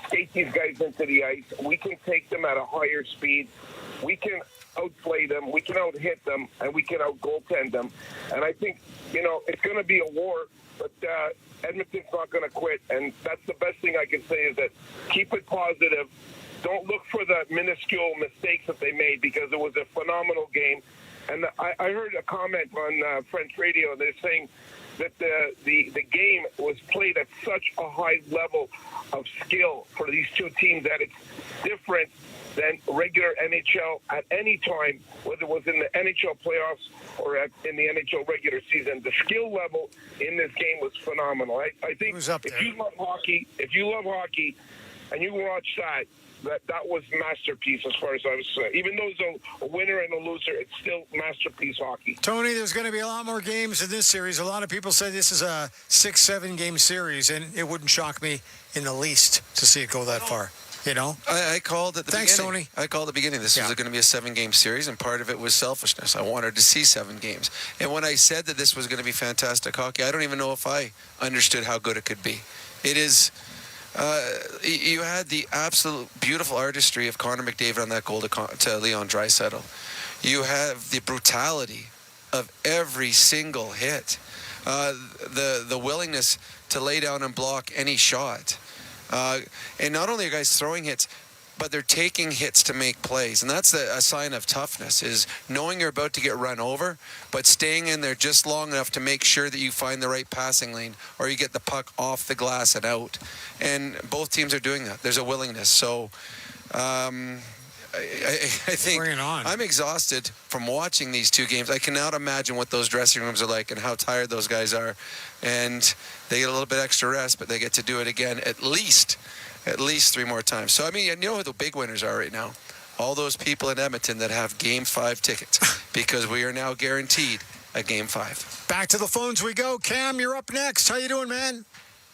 skate these guys into the ice. We can take them at a higher speed. We can outplay them, we can out-hit them, and we can out-goaltend them. And I think, it's going to be a war, but Edmonton's not going to quit. And that's the best thing I can say is that keep it positive. Don't look for the minuscule mistakes that they made because it was a phenomenal game. And I heard a comment on French radio. They're saying that the game was played at such a high level of skill for these two teams that it's different than regular NHL at any time, whether it was in the NHL playoffs or in the NHL regular season. The skill level in this game was phenomenal. I think if you love hockey and you watch that was masterpiece as far as I was saying. Even though it's a winner and a loser, it's still masterpiece hockey. Tony, there's going to be a lot more games in this series. A lot of people say this is a 6-7 game series, and it wouldn't shock me in the least to see it go that far. I called at the beginning. Thanks, Tony. I called at the beginning. This was going to be a 7-game series, and part of it was selfishness. I wanted to see 7 games. And when I said that this was going to be fantastic hockey, I don't even know if I understood how good it could be. It is. You had the absolute beautiful artistry of Connor McDavid on that goal to Leon Draisaitl. You have the brutality of every single hit. The willingness to lay down and block any shot. And not only are guys throwing hits, but they're taking hits to make plays. And that's a sign of toughness, is knowing you're about to get run over, but staying in there just long enough to make sure that you find the right passing lane or you get the puck off the glass and out. And both teams are doing that. There's a willingness. So I think I'm exhausted from watching these two games. I cannot imagine what those dressing rooms are like and how tired those guys are. And they get a little bit extra rest, but they get to do it again at least 3 more times. So, I mean, you know who the big winners are right now? All those people in Edmonton that have Game 5 tickets, because we are now guaranteed a Game 5. Back to the phones we go. Cam, you're up next. How you doing, man?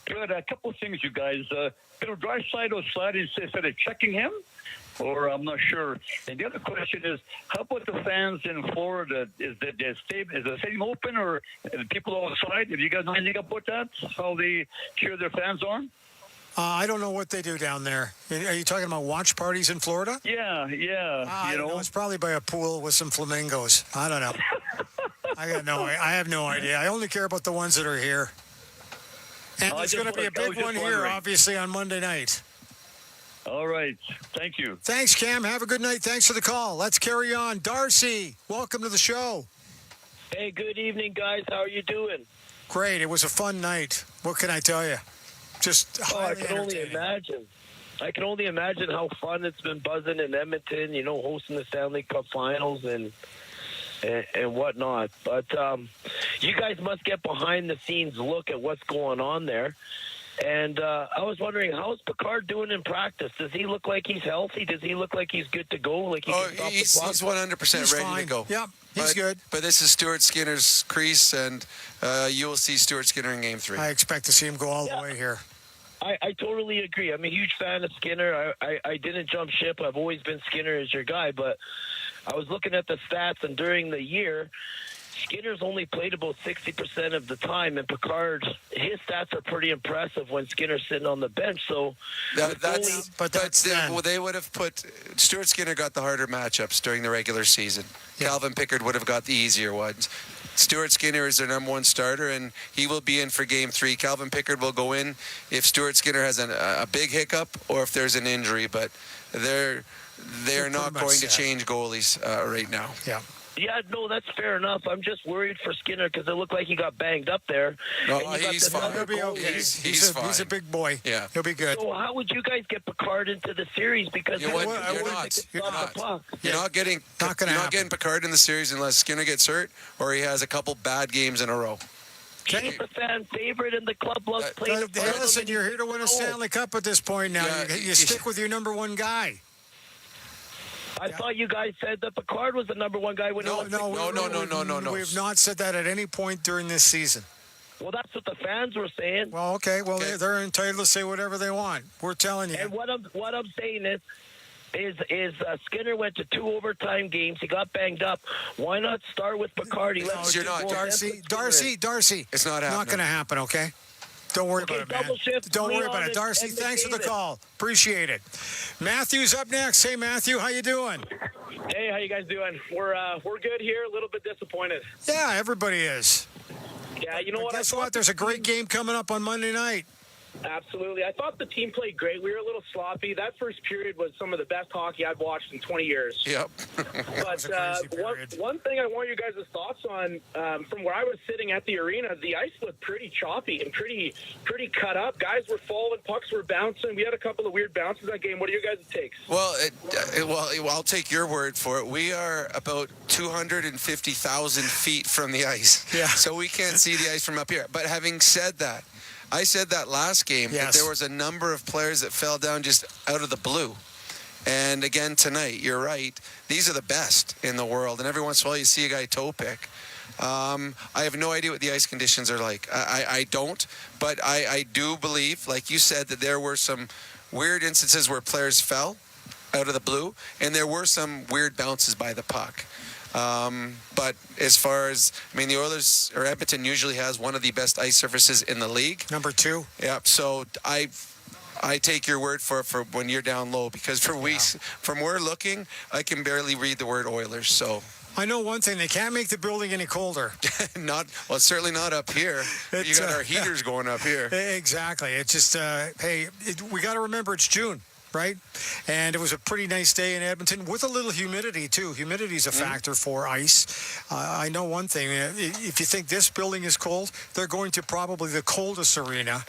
Good. A couple of things, you guys. Draisaitl sliding instead of checking him, or I'm not sure. And the other question is, how about the fans in Florida? Is the stadium open, or the people outside? Have you guys know anything about that? How they cheer their fans on? I don't know what they do down there. Are you talking about watch parties in Florida? Yeah. I don't know. It's probably by a pool with some flamingos. I don't know. I have no idea. I only care about the ones that are here. And there's going to be a big one here, obviously, on Monday night. All right. Thank you. Thanks, Cam. Have a good night. Thanks for the call. Let's carry on. Darcy, welcome to the show. Hey, good evening, guys. How are you doing? Great. It was a fun night. What can I tell you? Just I can only imagine. I can only imagine how fun it's been buzzing in Edmonton, hosting the Stanley Cup Finals and whatnot. But you guys must get behind-the-scenes look at what's going on there. And I was wondering, how's Bouchard doing in practice? Does he look like he's healthy? Does he look like he's good to go? Like he's 100% ready to go. Yep, he's good. But this is Stuart Skinner's crease, and you will see Stuart Skinner in Game 3. I expect to see him go all the way here. I totally agree. I'm a huge fan of Skinner. I didn't jump ship. I've always been Skinner as your guy, but I was looking at the stats, and during the year, Skinner's only played about 60% of the time, and Bouchard, his stats are pretty impressive when Skinner's sitting on the bench. So they would have put Stuart Skinner got the harder matchups during the regular season. Yeah. Calvin Pickard would have got the easier ones. Stuart Skinner is their number one starter, and he will be in for Game 3. Calvin Pickard will go in if Stuart Skinner has a big hiccup or if there's an injury, but they're not going to change goalies right now. Yeah. Yeah, no, that's fair enough. I'm just worried for Skinner because it looked like he got banged up there. No, he's fine. He'll be okay. He's fine. He's a big boy. Yeah. He'll be good. So how would you guys get Bouchard into the series? Because you're not getting Bouchard in the series unless Skinner gets hurt or he has a couple bad games in a row. He's a fan favorite, and the club loves playing. Listen, you're here to win a Stanley Cup at this point now. Yeah, you stick with your number one guy. I thought you guys said that Bouchard was the number one guy. No. We have not said that at any point during this season. Well, that's what the fans were saying. Well, okay. Well, they're entitled to say whatever they want. We're telling you. And what I'm saying is Skinner went to 2 overtime games. He got banged up. Why not start with Bouchard? You're not. Darcy. It's not happening. Not going to happen, okay? Don't worry about it, man. Don't worry about it. Darcy, thanks for the call. Appreciate it. Matthew's up next. Hey, Matthew, how you doing? Hey, how you guys doing? We're good here. A little bit disappointed. Yeah, everybody is. Yeah, you know what? Guess what? There's a great game coming up on Monday night. Absolutely. I thought the team played great. We were a little sloppy. That first period was some of the best hockey I've watched in 20 years. Yep. But one thing I want you guys' thoughts on, from where I was sitting at the arena, the ice looked pretty choppy and pretty cut up. Guys were falling, pucks were bouncing. We had a couple of weird bounces that game. What are your guys' takes? Well, I'll take your word for it. We are about 250,000 feet from the ice. Yeah. So we can't see the ice from up here. But having said that, I said that last game, that there was a number of players that fell down just out of the blue. And again, tonight, you're right. These are the best in the world. And every once in a while, you see a guy toe pick. I have no idea what the ice conditions are like. I don't. But I do believe, like you said, that there were some weird instances where players fell out of the blue. And there were some weird bounces by the puck. But as far as, the Oilers or Edmonton usually has one of the best ice surfaces in the league. Number 2. Yeah. So I take your word for it for when you're down low, because from where looking, I can barely read the word Oilers. So I know one thing: they can't make the building any colder. It's certainly not up here. You got our heaters going up here. Exactly. It's just, we got to remember it's June. right? And it was a pretty nice day in Edmonton with a little humidity, too. Humidity is a factor for ice. I know one thing. If you think this building is cold, they're going to probably the coldest arena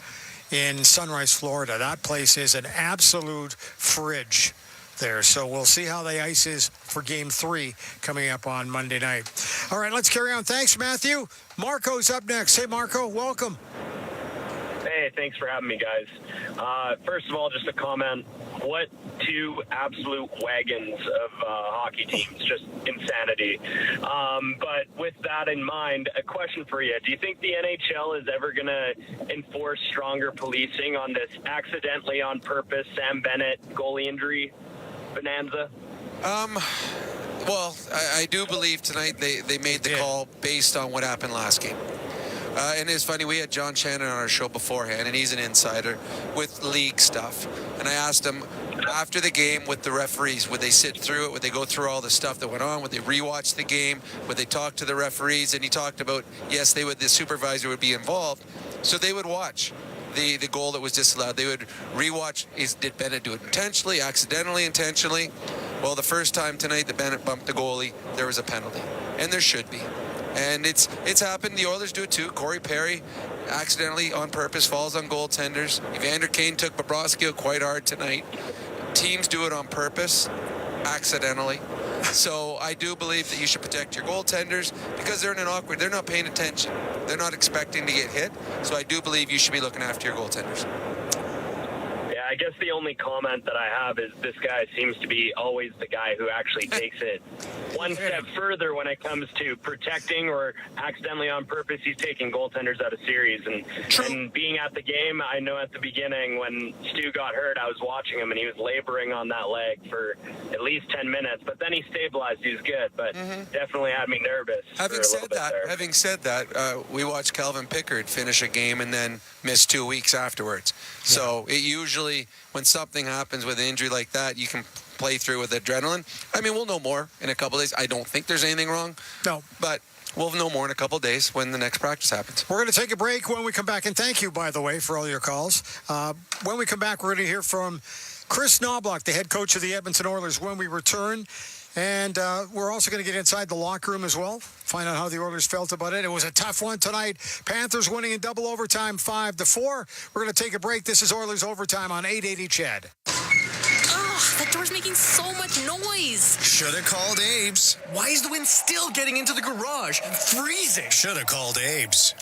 in Sunrise, Florida. That place is an absolute fridge there. So we'll see how the ice is for Game 3 coming up on Monday night. All right, let's carry on. Thanks, Matthew. Marco's up next. Hey, Marco, welcome. Hey, thanks for having me, guys. First of all, just a comment. What two absolute wagons of hockey teams. Just insanity. But with that in mind, a question for you. Do you think the NHL is ever going to enforce stronger policing on this accidentally on purpose Sam Bennett goalie injury bonanza? Well, I do believe tonight they made the call based on what happened last game. And it's funny, we had John Shannon on our show beforehand, and he's an insider with league stuff. And I asked him, after the game with the referees, would they sit through it? Would they go through all the stuff that went on? Would they rewatch the game? Would they talk to the referees? And he talked about, yes, they would. The supervisor would be involved. So they would watch the goal that was disallowed. They would rewatch, did Bennett do it intentionally, accidentally, intentionally? Well, the first time tonight that Bennett bumped the goalie, there was a penalty. And there should be. And it's happened. The Oilers do it too. Corey Perry accidentally on purpose falls on goaltenders. Evander Kane took Bobrovsky out quite hard tonight. Teams do it on purpose, accidentally. So I do believe that you should protect your goaltenders because they're they're not paying attention. They're not expecting to get hit. So I do believe you should be looking after your goaltenders. I guess the only comment that I have is this guy seems to be always the guy who actually takes it one step further when it comes to protecting or accidentally on purpose. He's taking goaltenders out of series. And being at the game, I know at the beginning when Stu got hurt, I was watching him and he was laboring on that leg for at least 10 minutes. But then he stabilized. He was good, but definitely had me nervous. Having said that, we watched Calvin Pickard finish a game and then miss 2 weeks afterwards. So it usually, when something happens with an injury like that, you can play through with adrenaline. I mean, we'll know more in a couple of days. I don't think there's anything wrong. No. But we'll know more in a couple of days when the next practice happens. We're going to take a break when we come back. And thank you, by the way, for all your calls. When we come back, we're going to hear from Chris Knobloch, the head coach of the Edmonton Oilers, when we return. And we're also going to get inside the locker room as well, find out how the Oilers felt about it. It was a tough one tonight. Panthers winning in double overtime 5-4. We're going to take a break. This is Oilers Overtime on 880 CHED. That door's making so much noise. Should have called Abe's. Why is the wind still getting into the garage? I'm freezing. Should have called Abe's.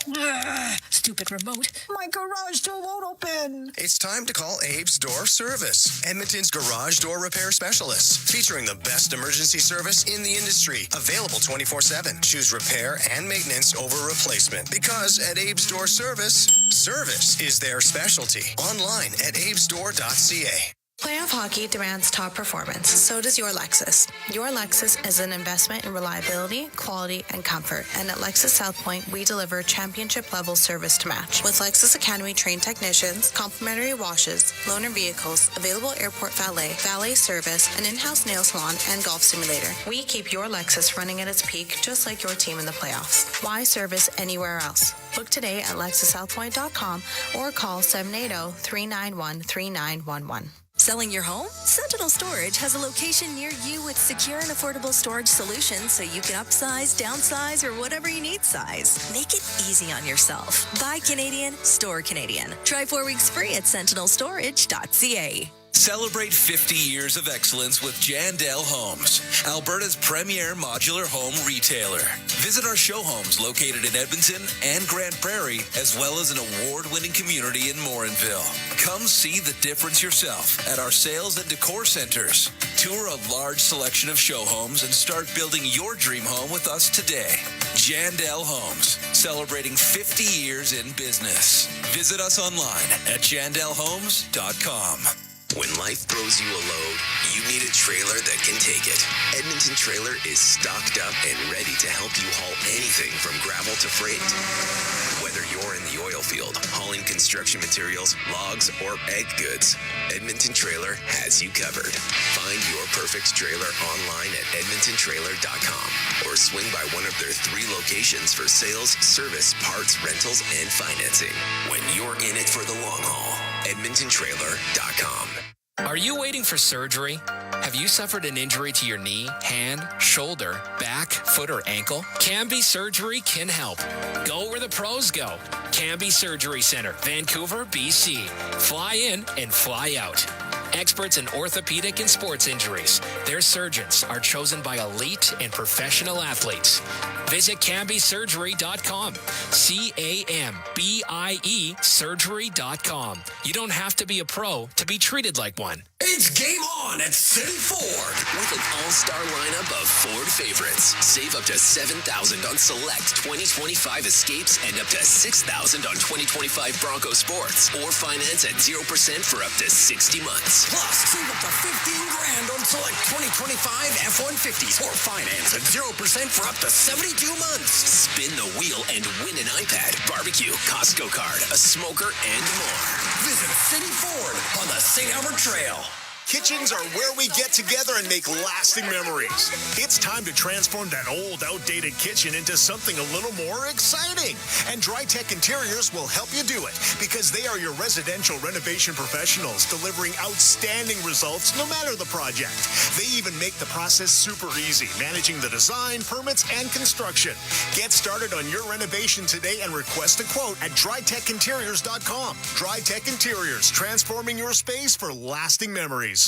Stupid remote. My garage door won't open. It's time to call Abe's Door Service, Edmonton's garage door repair specialists, featuring the best emergency service in the industry. Available 24/7. Choose repair and maintenance over replacement. Because at Abe's Door Service, service is their specialty. Online at abesdoor.ca. Playoff hockey demands top performance. So does your Lexus. Your Lexus is an investment in reliability, quality, and comfort. And at Lexus South Point, we deliver championship-level service to match. With Lexus Academy trained technicians, complimentary washes, loaner vehicles, available airport valet service, an in-house nail salon, and golf simulator. We keep your Lexus running at its peak, just like your team in the playoffs. Why service anywhere else? Look today at LexusSouthPoint.com or call 780-391-3911. Selling your home? Sentinel Storage has a location near you with secure and affordable storage solutions so you can upsize, downsize, or whatever you need size. Make it easy on yourself. Buy Canadian, store Canadian. Try 4 weeks free at sentinelstorage.ca. Celebrate 50 years of excellence with Jandel Homes, Alberta's premier modular home retailer. Visit our show homes located in Edmonton and Grand Prairie, as well as an award-winning community in Morinville. Come see the difference yourself at our sales and decor centers. Tour a large selection of show homes and start building your dream home with us today. Jandel Homes, celebrating 50 years in business. Visit us online at jandelhomes.com. When life throws you a load, you need a trailer that can take it. Edmonton Trailer is stocked up and ready to help you haul anything from gravel to freight. Whether you're in the oil field, hauling construction materials, logs, or egg goods, Edmonton Trailer has you covered. Find your perfect trailer online at edmontontrailer.com or swing by one of their 3 locations for sales, service, parts, rentals, and financing. When you're in it for the long haul, edmontontrailer.com. Are you waiting for surgery? Have you suffered an injury to your knee, hand, shoulder, back, foot, or ankle? Canby Surgery can help. Go where the pros go. Canby Surgery Center, Vancouver, BC. Fly in and fly out. Experts in orthopedic and sports injuries. Their surgeons are chosen by elite and professional athletes. Visit CambySurgery.com. CAMBIE Surgery.com. You don't have to be a pro to be treated like one. It's game on at City Ford. With an all-star lineup of Ford favorites. Save up to $7,000 on select 2025 Escapes and up to $6,000 on 2025 Bronco Sports. Or finance at 0% for up to 60 months. Plus, save up to $15,000 on select 2025 F-150s. Or finance at 0% for up to 72 months. Spin the wheel and win an iPad, barbecue, Costco card, a smoker, and more. Visit City Ford on the St. Albert Trail. Kitchens are where we get together and make lasting memories. It's time to transform that old, outdated kitchen into something a little more exciting. And DryTech Interiors will help you do it because they are your residential renovation professionals delivering outstanding results no matter the project. They even make the process super easy, managing the design, permits, and construction. Get started on your renovation today and request a quote at DryTechInteriors.com. DryTech Interiors, transforming your space for lasting memories.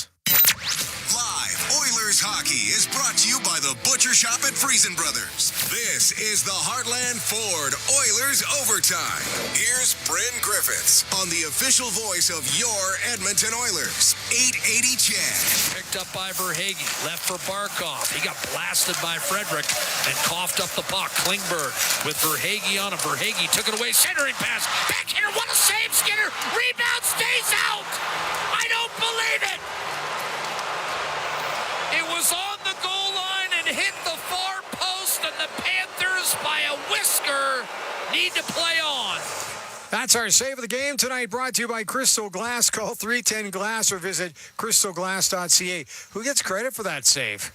Live Oilers hockey is brought to you by the Butcher Shop at Friesen Brothers. This is the Heartland Ford Oilers Overtime. Here's Bryn Griffiths on the official voice of your Edmonton Oilers, 880 Chad. Picked up by Verhaeghe, left for Barkov. He got blasted by Frederick and coughed up the puck. Klingberg with Verhaeghe on him. Verhaeghe took it away, centering pass. Back here, what a save, Skinner. Rebound stays out. I don't believe it. It was on the goal line and hit the far post, and the Panthers, by a whisker, need to play on. That's our save of the game tonight, brought to you by Crystal Glass. Call 310-GLASS or visit crystalglass.ca. Who gets credit for that save?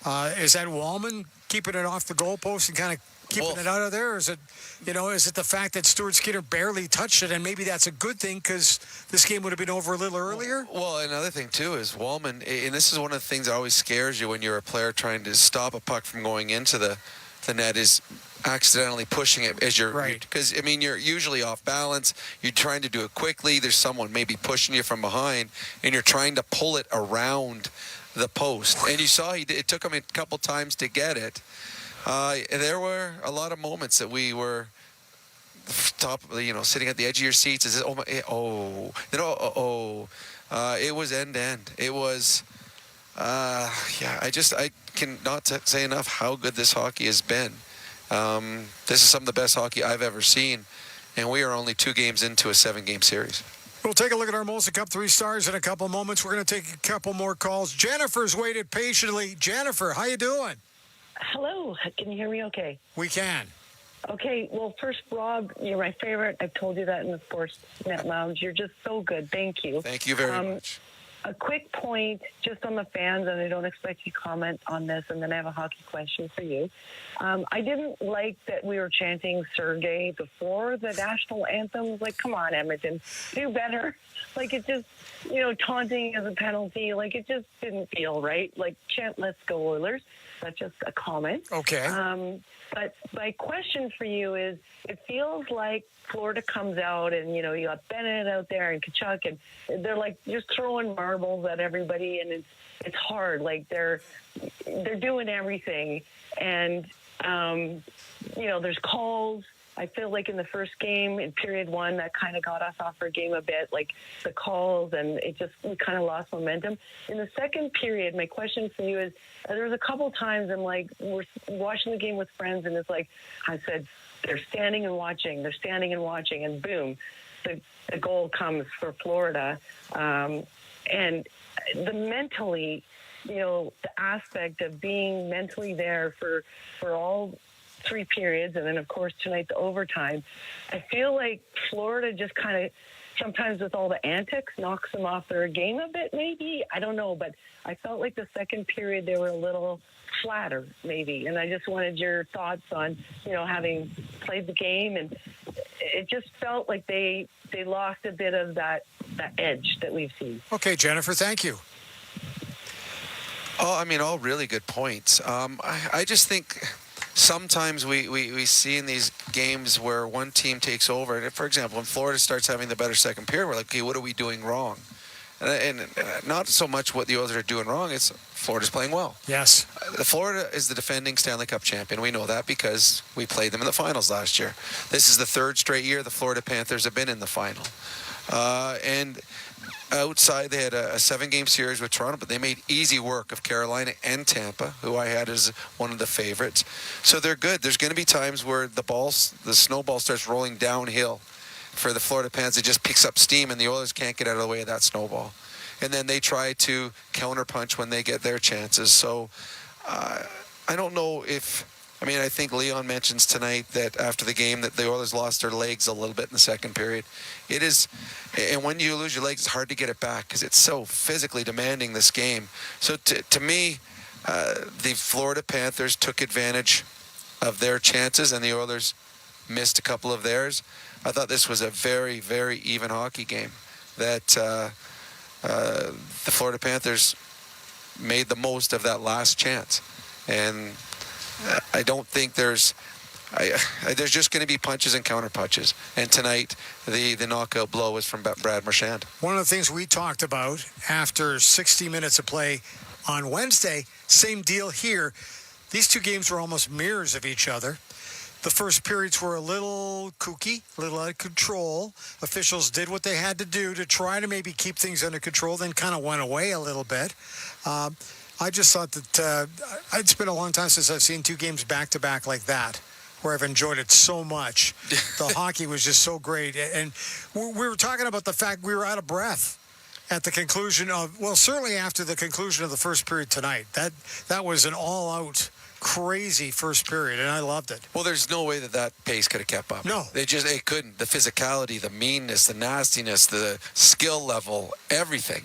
Is that Wallman keeping it off the goalpost and kind of keeping it out of there? Or is it, is it the fact that Stuart Skinner barely touched it, and maybe that's a good thing because this game would have been over a little earlier? Well, another thing, too, is Wallman, and this is one of the things that always scares you when you're a player trying to stop a puck from going into the net, is accidentally pushing it as you're right. Because, you're usually off balance. You're trying to do it quickly. There's someone maybe pushing you from behind, and you're trying to pull it around the post. And you saw it took him a couple times to get it. There were a lot of moments that we were sitting at the edge of your seats. Is it? It was end to end. It was, I cannot say enough how good this hockey has been. This is some of the best hockey I've ever seen, and we are only 2 games into a 7-game series. We'll take a look at our Molson Cup 3 stars in a couple moments. We're going to take a couple more calls. Jennifer's waited patiently. Jennifer, how you doing? Hello. Can you hear me okay? We can. Okay. Well, first, Rob, you're my favorite. I've told you that in the Sportsnet Lounge. You're just so good. Thank you. Thank you very much. A quick point just on the fans, and I don't expect you to comment on this, and then I have a hockey question for you. I didn't like that we were chanting Sergei before the national anthem. Like, come on, Edmonton, do better. Like, it just, taunting as a penalty. Like, it just didn't feel right. Like, chant "Let's go Oilers." That's just a comment. Okay. But my question for you is, it feels like Florida comes out and, you got Bennett out there and Kachuk, and they're like just throwing marbles at everybody, and it's hard. Like they're doing everything. And, there's calls. I feel like in the first game, in period 1, that kind of got us off our game a bit, like the calls, and we kind of lost momentum. In the second period, my question for you is, there was a couple times I'm like, we're watching the game with friends, and it's like, I said, they're standing and watching, and boom, the goal comes for Florida. And the mentally, the aspect of being mentally there for all 3 periods, and then of course tonight the overtime. I feel like Florida just kind of sometimes with all the antics knocks them off their game a bit, maybe. I don't know, but I felt like the second period they were a little flatter, maybe. And I just wanted your thoughts on, having played the game, and it just felt like they lost a bit of that that edge that we've seen. Okay, Jennifer, thank you. Oh, I mean, all really good points. I just think sometimes we see in these games where one team takes over. For example, when Florida starts having the better second period, we're like, okay, what are we doing wrong? And not so much what the Oilers are doing wrong, it's Florida's playing well. Yes. Florida is the defending Stanley Cup champion. We know that because we played them in the finals last year. This is the third straight year the Florida Panthers have been in the final. And outside, they had a 7-game series with Toronto, but they made easy work of Carolina and Tampa, who I had as one of the favorites. So they're good. There's going to be times where the snowball starts rolling downhill for the Florida Panthers. It just picks up steam, and the Oilers can't get out of the way of that snowball. And then they try to counterpunch when they get their chances. So I don't know if... I mean, I think Leon mentions tonight that after the game that the Oilers lost their legs a little bit in the second period. It is, and when you lose your legs, it's hard to get it back because it's so physically demanding, this game. So to me, the Florida Panthers took advantage of their chances and the Oilers missed a couple of theirs. I thought this was a very, very even hockey game that the Florida Panthers made the most of that last chance. And I don't think there's just going to be punches and counter punches. And tonight, the knockout blow was from Brad Marchand. One of the things we talked about after 60 minutes of play on Wednesday, same deal here. These two games were almost mirrors of each other. The first periods were a little kooky, a little out of control. Officials did what they had to do to try to maybe keep things under control, then kind of went away a little bit. I just thought that it's been a long time since I've seen two games back-to-back like that, where I've enjoyed it so much. The hockey was just so great. And we were talking about the fact we were out of breath at the conclusion of, well, certainly after the conclusion of the first period tonight. That was an all-out crazy first period, and I loved it. Well, there's no way that pace could have kept up. No. It couldn't. The physicality, the meanness, the nastiness, the skill level, everything.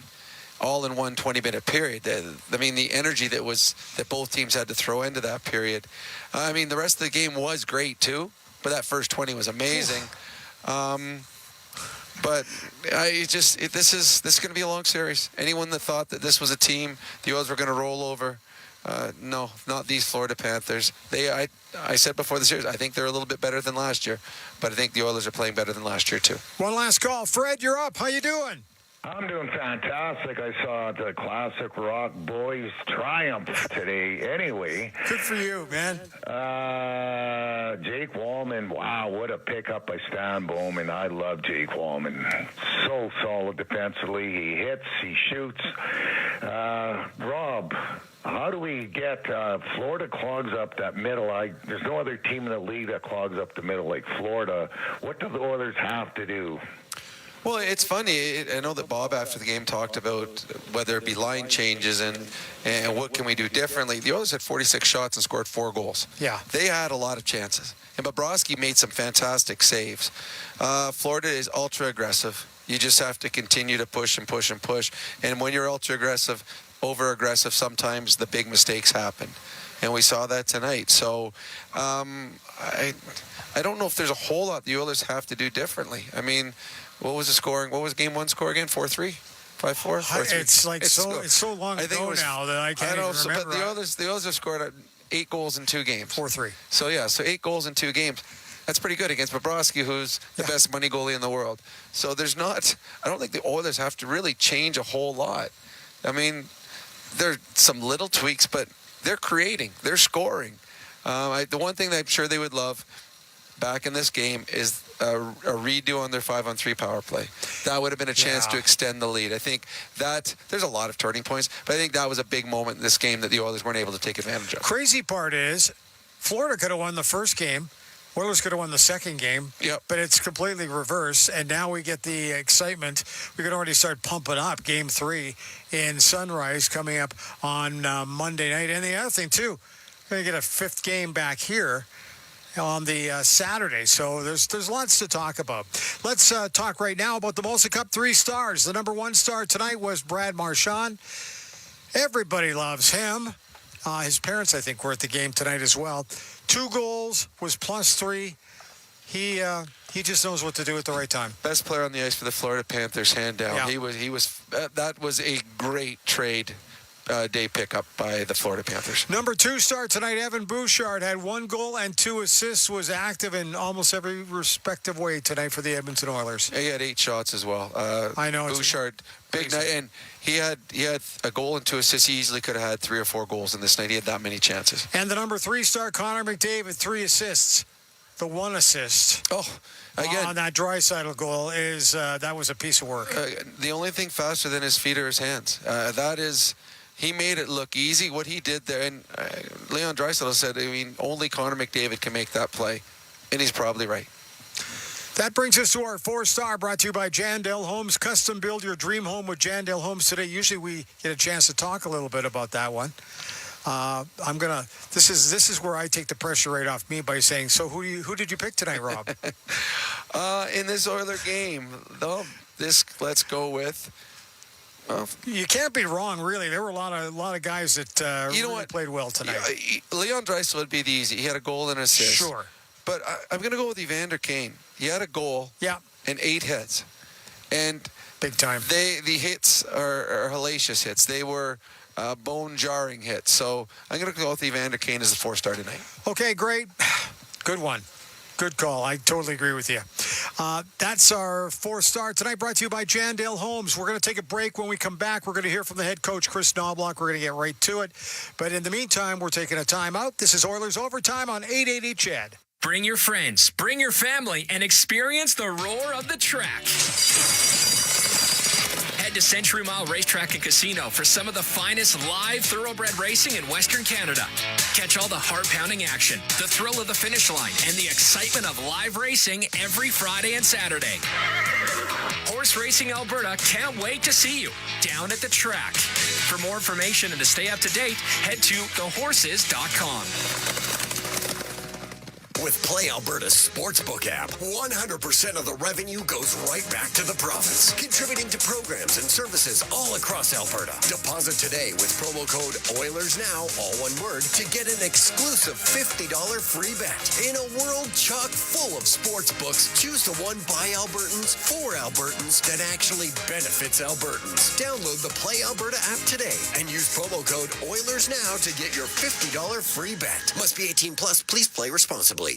All in one 20-minute period. I mean, the energy that both teams had to throw into that period. I mean, the rest of the game was great too, but that first 20 was amazing. But this is going to be a long series. Anyone that thought that this was a team the Oilers were going to roll over, no, not these Florida Panthers. I said before the series, I think they're a little bit better than last year, but I think the Oilers are playing better than last year too. One last call. Fred, you're up. How you doing? I'm doing fantastic. I saw the classic rock boys triumph today anyway. Good for you, man. Jake Wallman, wow, what a pickup by Stan Bowman. I love Jake Wallman. So solid defensively. He hits, he shoots. Rob, how do we get Florida clogs up that middle? There's no other team in the league that clogs up the middle like Florida. What do the Oilers have to do? Well, it's funny. I know that Bob, after the game, talked about whether it be line changes and what can we do differently. The Oilers had 46 shots and scored 4 goals. Yeah. They had a lot of chances. And Bobrovsky made some fantastic saves. Florida is ultra-aggressive. You just have to continue to push and push and push. And when you're ultra-aggressive, over-aggressive, sometimes the big mistakes happen. And we saw that tonight. So I don't know if there's a whole lot the Oilers have to do differently. I mean, what was the scoring? What was game one score again? 4-3? 5-4? 4-3? It's so long ago now that I can't even remember. But the Oilers have scored 8 goals in 2 games. 4-3. So 8 goals in 2 games. That's pretty good against Bobrovsky, who's the best money goalie in the world. So I don't think the Oilers have to really change a whole lot. I mean, there are some little tweaks, but they're creating. They're scoring. The one thing that I'm sure they would love back in this game is a redo on their 5-on-3 power play. That would have been a chance to extend the lead. I think that there's a lot of turning points, but I think that was a big moment in this game that the Oilers weren't able to take advantage of. Crazy part is Florida could have won the first game. Oilers could have won the second game, but it's completely reverse, and now we get the excitement. We could already start pumping up Game 3 in Sunrise coming up on Monday night. And the other thing, too, we're going to get a 5th game back here on the Saturday. So there's lots to talk about. Let's talk right now about the Molson Cup 3 stars. The number 1 star tonight was Brad Marchand. Everybody loves him. His parents, I think, were at the game tonight as well. 2 goals, was +3. He He just knows what to do at the right time. Best player on the ice for the Florida Panthers, hand down. Yeah. He was. That was a great trade day pickup by the Florida Panthers. Number 2 star tonight, Evan Bouchard had 1 goal and 2 assists. Was active in almost every respective way tonight for the Edmonton Oilers. He had 8 shots as well. I know. Bouchard, big night, and he had a goal and 2 assists. He easily could have had 3 or 4 goals in this night. He had that many chances. And the number 3 star, Connor McDavid, 3 assists. The 1 assist. Again, on that Draisaitl goal is that was a piece of work. The only thing faster than his feet are his hands. That is, he made it look easy. What he did there, and Leon Draisaitl said, I mean, only Connor McDavid can make that play, and he's probably right. That brings us to our 4 star, brought to you by Jandale Homes. Custom build your dream home with Jandale Homes today. Usually we get a chance to talk a little bit about that one. This is where I take the pressure right off me by saying, so who did you pick tonight, Rob? In this Oiler game, though, let's go with. Well, you can't be wrong, really. There were a lot of guys that really played well tonight. Leon Draisaitl would be the easy. He had a goal and an assist. Sure. But I'm going to go with Evander Kane. He had a goal. Yeah. And 8 hits. And big time. The hits are hellacious hits. They were bone-jarring hits. So I'm going to go with Evander Kane as the 4 star tonight. Okay, great. Good one. Good call. I totally agree with you. That's our 4 star tonight, brought to you by Jandale Homes. We're going to take a break. When we come back, we're going to hear from the head coach, Chris Knobloch. We're going to get right to it. But in the meantime, we're taking a timeout. This is Oilers Overtime on 880 CHED. Bring your friends, bring your family, and experience the roar of the track. Head to Century Mile Racetrack and Casino for some of the finest live thoroughbred racing in Western Canada. Catch all the heart-pounding action, the thrill of the finish line, and the excitement of live racing every Friday and Saturday. Horse Racing Alberta can't wait to see you down at the track. For more information and to stay up to date, head to thehorses.com. With Play Alberta's Sportsbook app, 100% of the revenue goes right back to the province, contributing to programs and services all across Alberta. Deposit today with promo code OilersNow, all one word, to get an exclusive $50 free bet. In a world chock full of sportsbooks, choose the one by Albertans for Albertans that actually benefits Albertans. Download the Play Alberta app today and use promo code OilersNow to get your $50 free bet. Must be 18 plus. Please play responsibly.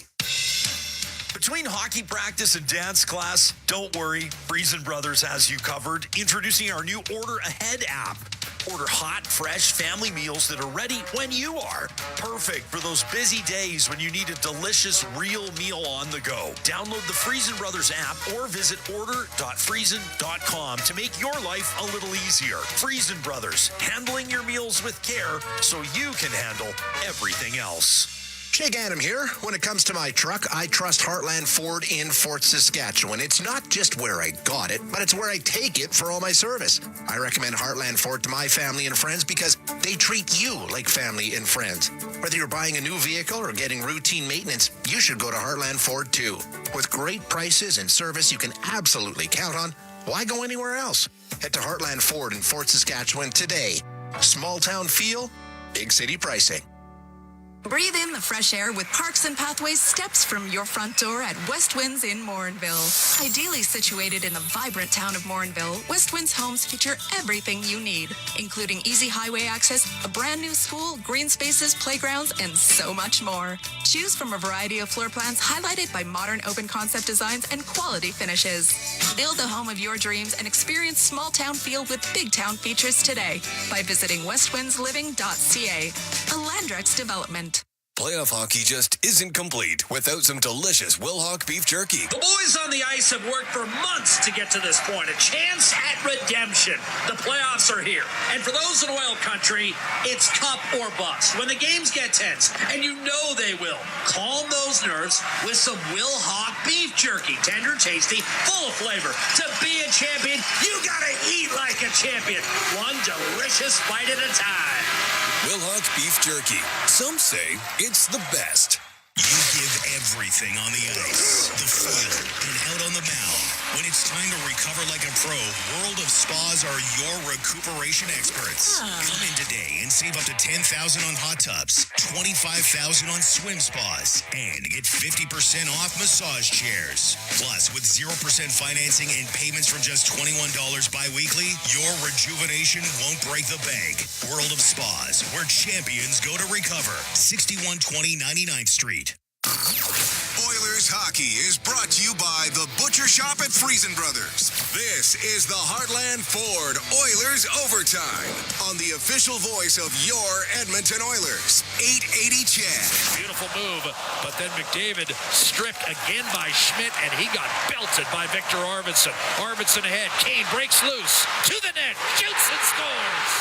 Between hockey practice and dance class, don't worry, Friesen Brothers has you covered. Introducing our new Order Ahead app. Order hot, fresh family meals that are ready when you are. Perfect for those busy days when you need a delicious, real meal on the go. Download the Friesen Brothers app or visit order.friesen.com to make your life a little easier. Friesen Brothers, handling your meals with care so you can handle everything else. Jake Adam here. When it comes to my truck, I trust Heartland Ford in Fort Saskatchewan. It's not just where I got it, but it's where I take it for all my service. I recommend Heartland Ford to my family and friends because they treat you like family and friends. Whether you're buying a new vehicle or getting routine maintenance, you should go to Heartland Ford too. With great prices and service you can absolutely count on, why go anywhere else? Head to Heartland Ford in Fort Saskatchewan today. Small town feel, big city pricing. Breathe in the fresh air with Parks and Pathways steps from your front door at West Winds in Morinville. Ideally situated in the vibrant town of Morinville, West Winds homes feature everything you need, including easy highway access, a brand new school, green spaces, playgrounds, and so much more. Choose from a variety of floor plans highlighted by modern open concept designs and quality finishes. Build the home of your dreams and experience small town feel with big town features today by visiting westwindsliving.ca, a Landrex development. Playoff hockey just isn't complete without some delicious Wilhauk beef jerky. The boys on the ice have worked for months to get to this point. A chance at redemption. The playoffs are here. And for those in OilCountry, it's cup or bust. When the games get tense, and you know they will, calm those nerves with some Wilhauk beef jerky. Tender, tasty, full of flavor. To be a champion, you gotta eat like a champion. One delicious bite at a time. Wilhauk beef jerky. Some say it's the best. You give everything on the ice, the field, and out on the mound. When it's time to recover like a pro, World of Spas are your recuperation experts. Come in today and see Save up to $10,000 on hot tubs, $25,000 on swim spas, and get 50% off massage chairs. Plus, with 0% financing and payments from just $21 bi-weekly, your rejuvenation won't break the bank. World of Spas, where champions go to recover. 6120 99th Street. Oilers hockey is brought to you by the Butcher Shop at Friesen Brothers. This is the Heartland Ford Oilers Overtime on the official voice of your Edmonton Oilers. 880 Chad. Beautiful move, but then McDavid stripped again by Schmidt, and he got belted by Victor Arvidsson. Arvidsson ahead. Kane breaks loose to the net, shoots and scores.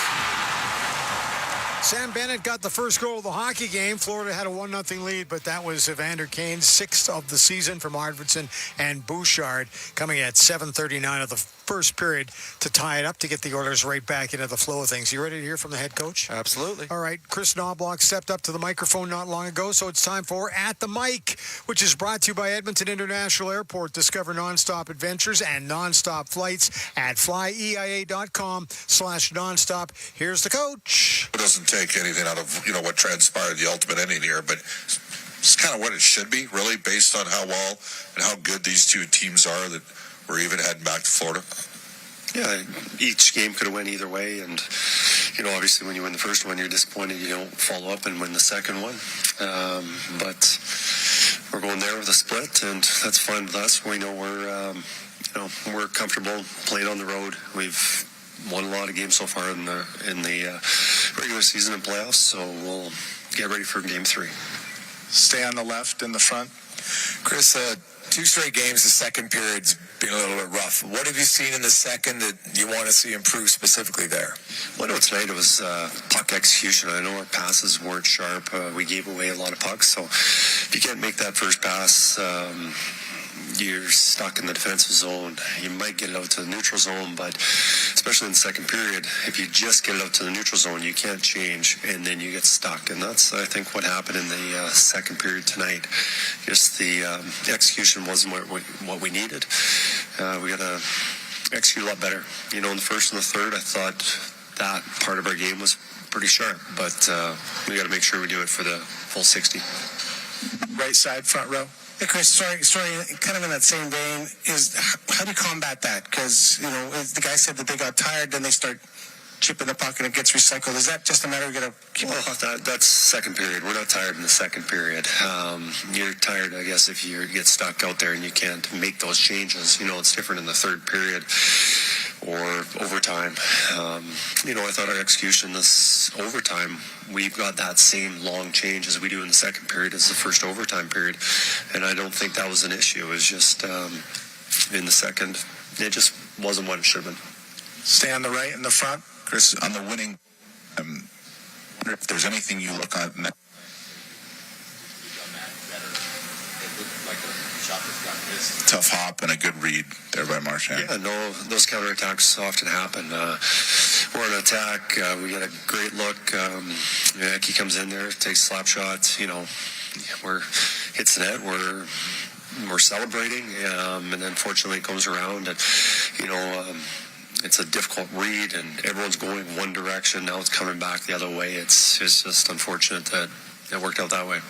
Sam Bennett got the first goal of the hockey game. Florida had a 1-0 lead, but that was Evander Kane's 6th of the season from Arvidsson and Bouchard, coming at 7:39 of the first period to tie it up to get the Oilers right back into the flow of things. You ready to hear from the head coach? Absolutely. All right, Chris Knobloch stepped up to the microphone not long ago, so it's time for At the Mic, which is brought to you by Edmonton International Airport. Discover nonstop adventures and nonstop flights at flyeia.com/nonstop. Here's the coach. It doesn't take anything out of, what transpired the ultimate inning here, but it's kind of what it should be, really, based on how well and how good these two teams are that we're even heading back to Florida. Yeah, each game could have went either way, and obviously when you win the first one, you're disappointed you don't follow up and win the second one. But we're going there with a split, and that's fine with us. We know we're comfortable playing on the road. We've won a lot of games so far in the regular season and playoffs, so we'll get ready for game 3. Stay on the left in the front. Chris, 2 straight games, the second period's been a little bit rough. What have you seen in the second that you want to see improve specifically there? Well, I know tonight it was puck execution. I know our passes weren't sharp. We gave away a lot of pucks, so if you can't make that first pass, you're stuck in the defensive zone. You might get it out to the neutral zone, but especially in the second period, if you just get it out to the neutral zone, you can't change, and then you get stuck. And that's, I think, what happened in the second period tonight. Just the execution wasn't what we needed. We got to execute a lot better. In the first and the third, I thought that part of our game was pretty sharp, but we got to make sure we do it for the full 60. Right side, front row. Hey, Chris, sorry, kind of in that same vein, how do you combat that? Because, the guy said that they got tired, then they start chipping the puck and it gets recycled. Is that just a matter of got to keep that's second period. We're not tired in the second period. You're tired, I guess, if you get stuck out there and you can't make those changes. It's different in the third period or overtime. I thought our execution this overtime, we've got that same long change as we do in the second period as the first overtime period, and I don't think that was an issue. It was just in the second, it just wasn't what it should have been. Stay on the right in the front. Chris, on the winning, I wonder if there's anything you look on that. Tough hop and a good read there by Marchand. Yeah, no, those counterattacks often happen. We're on attack. We get a great look. He comes in there, takes slap shots. Hits the net. We're celebrating, and then fortunately it comes around, and it's a difficult read, and everyone's going one direction. Now it's coming back the other way. It's just unfortunate that it worked out that way.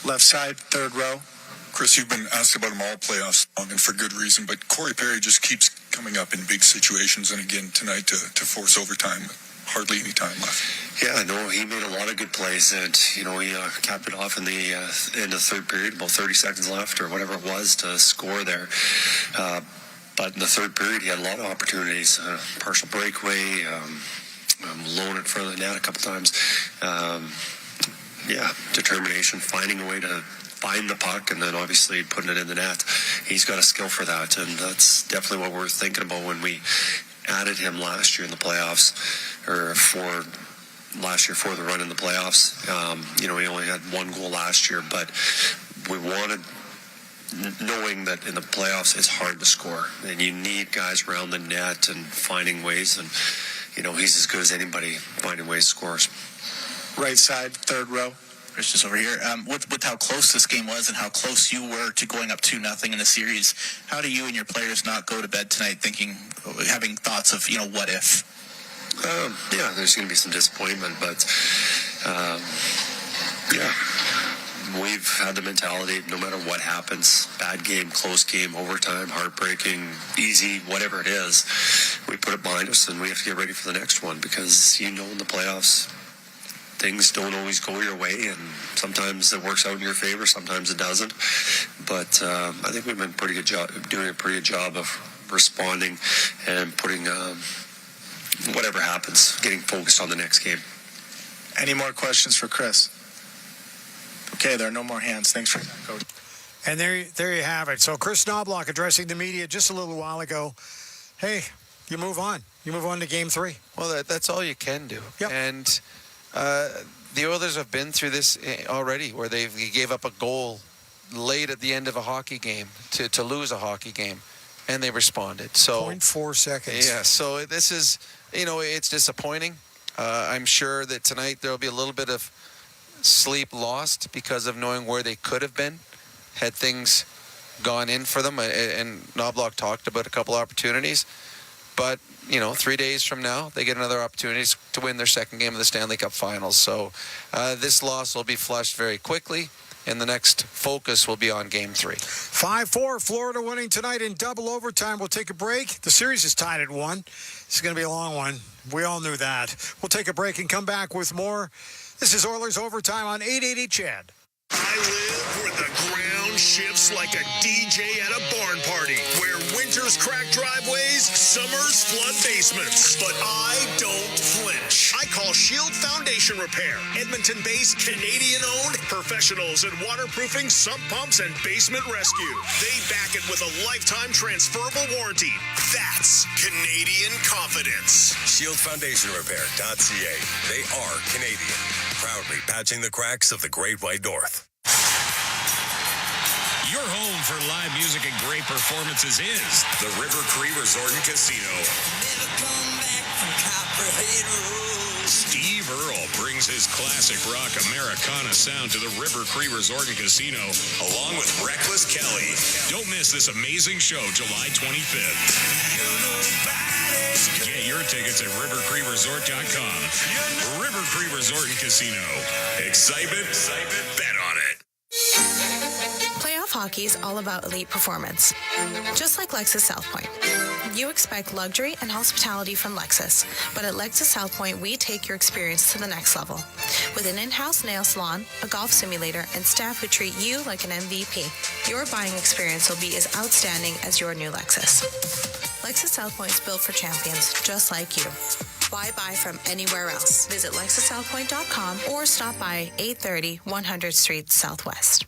Left side, third row. Chris, you've been asked about him all playoffs long and for good reason, but Corey Perry just keeps coming up in big situations, and again tonight to force overtime. Hardly any time left. Yeah, no, he made a lot of good plays, and he capped it off in the end of the third period, about 30 seconds left or whatever it was to score there. But in the third period, he had a lot of opportunities. Partial breakaway, low in front of the net a couple times. Determination, finding a way to find the puck, and then obviously putting it in the net. He's got a skill for that, and that's definitely what we're thinking about when we added him last year in the playoffs, or for last year for the run in the playoffs. He only had 1 goal last year, but we wanted, knowing that in the playoffs it's hard to score, and you need guys around the net and finding ways, and he's as good as anybody finding ways to score. Right side, third row. Chris, just over here. With how close this game was and how close you were to going up 2-0 in the series, how do you and your players not go to bed tonight having thoughts of, what if? Yeah, there's going to be some disappointment, but we've had the mentality, no matter what happens, bad game, close game, overtime, heartbreaking, easy, whatever it is, we put it behind us and we have to get ready for the next one, because in the playoffs, things don't always go your way, and sometimes it works out in your favor, sometimes it doesn't. But I think we've been doing a pretty good job of responding and putting whatever happens, getting focused on the next game. Any more questions for Chris? Okay, there are no more hands. Thanks for that, Coach. And there you have it. So Chris Knobloch addressing the media just a little while ago. Hey, you move on. You move on to Game 3. Well, that's all you can do. Yep. And the Oilers have been through this already, where they gave up a goal late at the end of a hockey game to lose a hockey game, and they responded. So 0.4 seconds. Yeah, so this is, it's disappointing. I'm sure that tonight there'll be a little bit of sleep lost because of knowing where they could have been had things gone in for them. And Knobloch talked about a couple opportunities. But, 3 days from now, they get another opportunity to win their second game of the Stanley Cup Finals. So this loss will be flushed very quickly, and the next focus will be on Game 3. 5-4, Florida winning tonight in double overtime. We'll take a break. The series is tied at 1. It's going to be a long one. We all knew that. We'll take a break and come back with more. This is Oilers Overtime on 880 CHED. I live where the ground shifts like a DJ at a barn party, where winters crack driveways, summers flood basements. But I don't flinch. I call Shield Foundation Repair, Edmonton-based, Canadian-owned professionals in waterproofing, sump pumps, and basement rescue. They back it with a lifetime transferable warranty. That's Canadian confidence. ShieldFoundationRepair.ca. They are Canadian, proudly patching the cracks of the Great White North. Your home for live music and great performances is the River Cree Resort and Casino. Steve Earle brings his classic rock Americana sound to the River Cree Resort and Casino, along with Reckless Kelly. Don't miss this amazing show July 25th. Get your tickets at rivercreeresort.com. River Cree Resort and Casino. Excitement, bet on it. Playoff hockey is all about elite performance. Just like Lexus South Point. You expect luxury and hospitality from Lexus, but at Lexus South Point, we take your experience to the next level. With an in-house nail salon, a golf simulator, and staff who treat you like an MVP, your buying experience will be as outstanding as your new Lexus. Lexus South Point is built for champions, just like you. Why buy from anywhere else? Visit LexusSouthPoint.com or stop by 830 100th Street Southwest.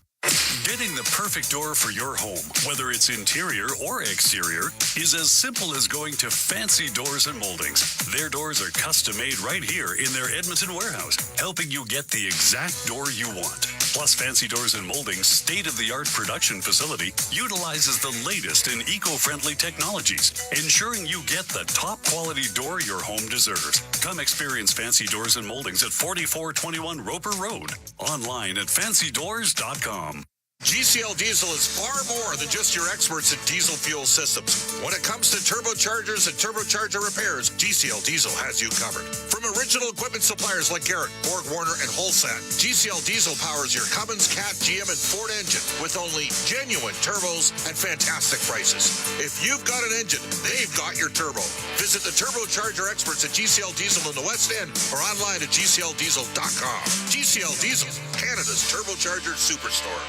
Getting the perfect door for your home, whether it's interior or exterior, is as simple as going to Fancy Doors and Moldings. Their doors are custom made right here in their Edmonton warehouse, helping you get the exact door you want. Plus, Fancy Doors and Moldings' state-of-the-art production facility utilizes the latest in eco-friendly technologies, ensuring you get the top-quality door your home deserves. Come experience Fancy Doors and Moldings at 4421 Roper Road. Online at fancydoors.com. GCL Diesel is far more than just your experts in diesel fuel systems. When it comes to turbochargers and turbocharger repairs, GCL Diesel has you covered. From original equipment suppliers like Garrett, Borg Warner, and Holsat, GCL Diesel powers your Cummins, Cat, GM, and Ford engine with only genuine turbos and fantastic prices. If you've got an engine, they've got your turbo. Visit the turbocharger experts at GCL Diesel in the West End or online at GCLDiesel.com. GCL Diesel, Canada's turbocharger superstore.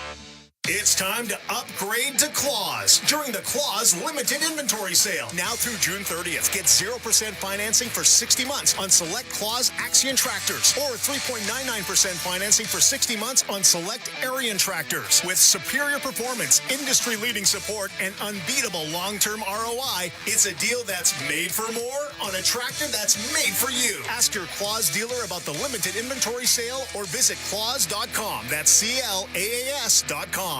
It's time to upgrade to Claws during the Claws Limited Inventory Sale. Now through June 30th, get 0% financing for 60 months on select Claws Axion tractors or 3.99% financing for 60 months on select Arion tractors. With superior performance, industry-leading support, and unbeatable long-term ROI, it's a deal that's made for more on a tractor that's made for you. Ask your Claws dealer about the Limited Inventory Sale or visit claws.com. That's CLAAS.com.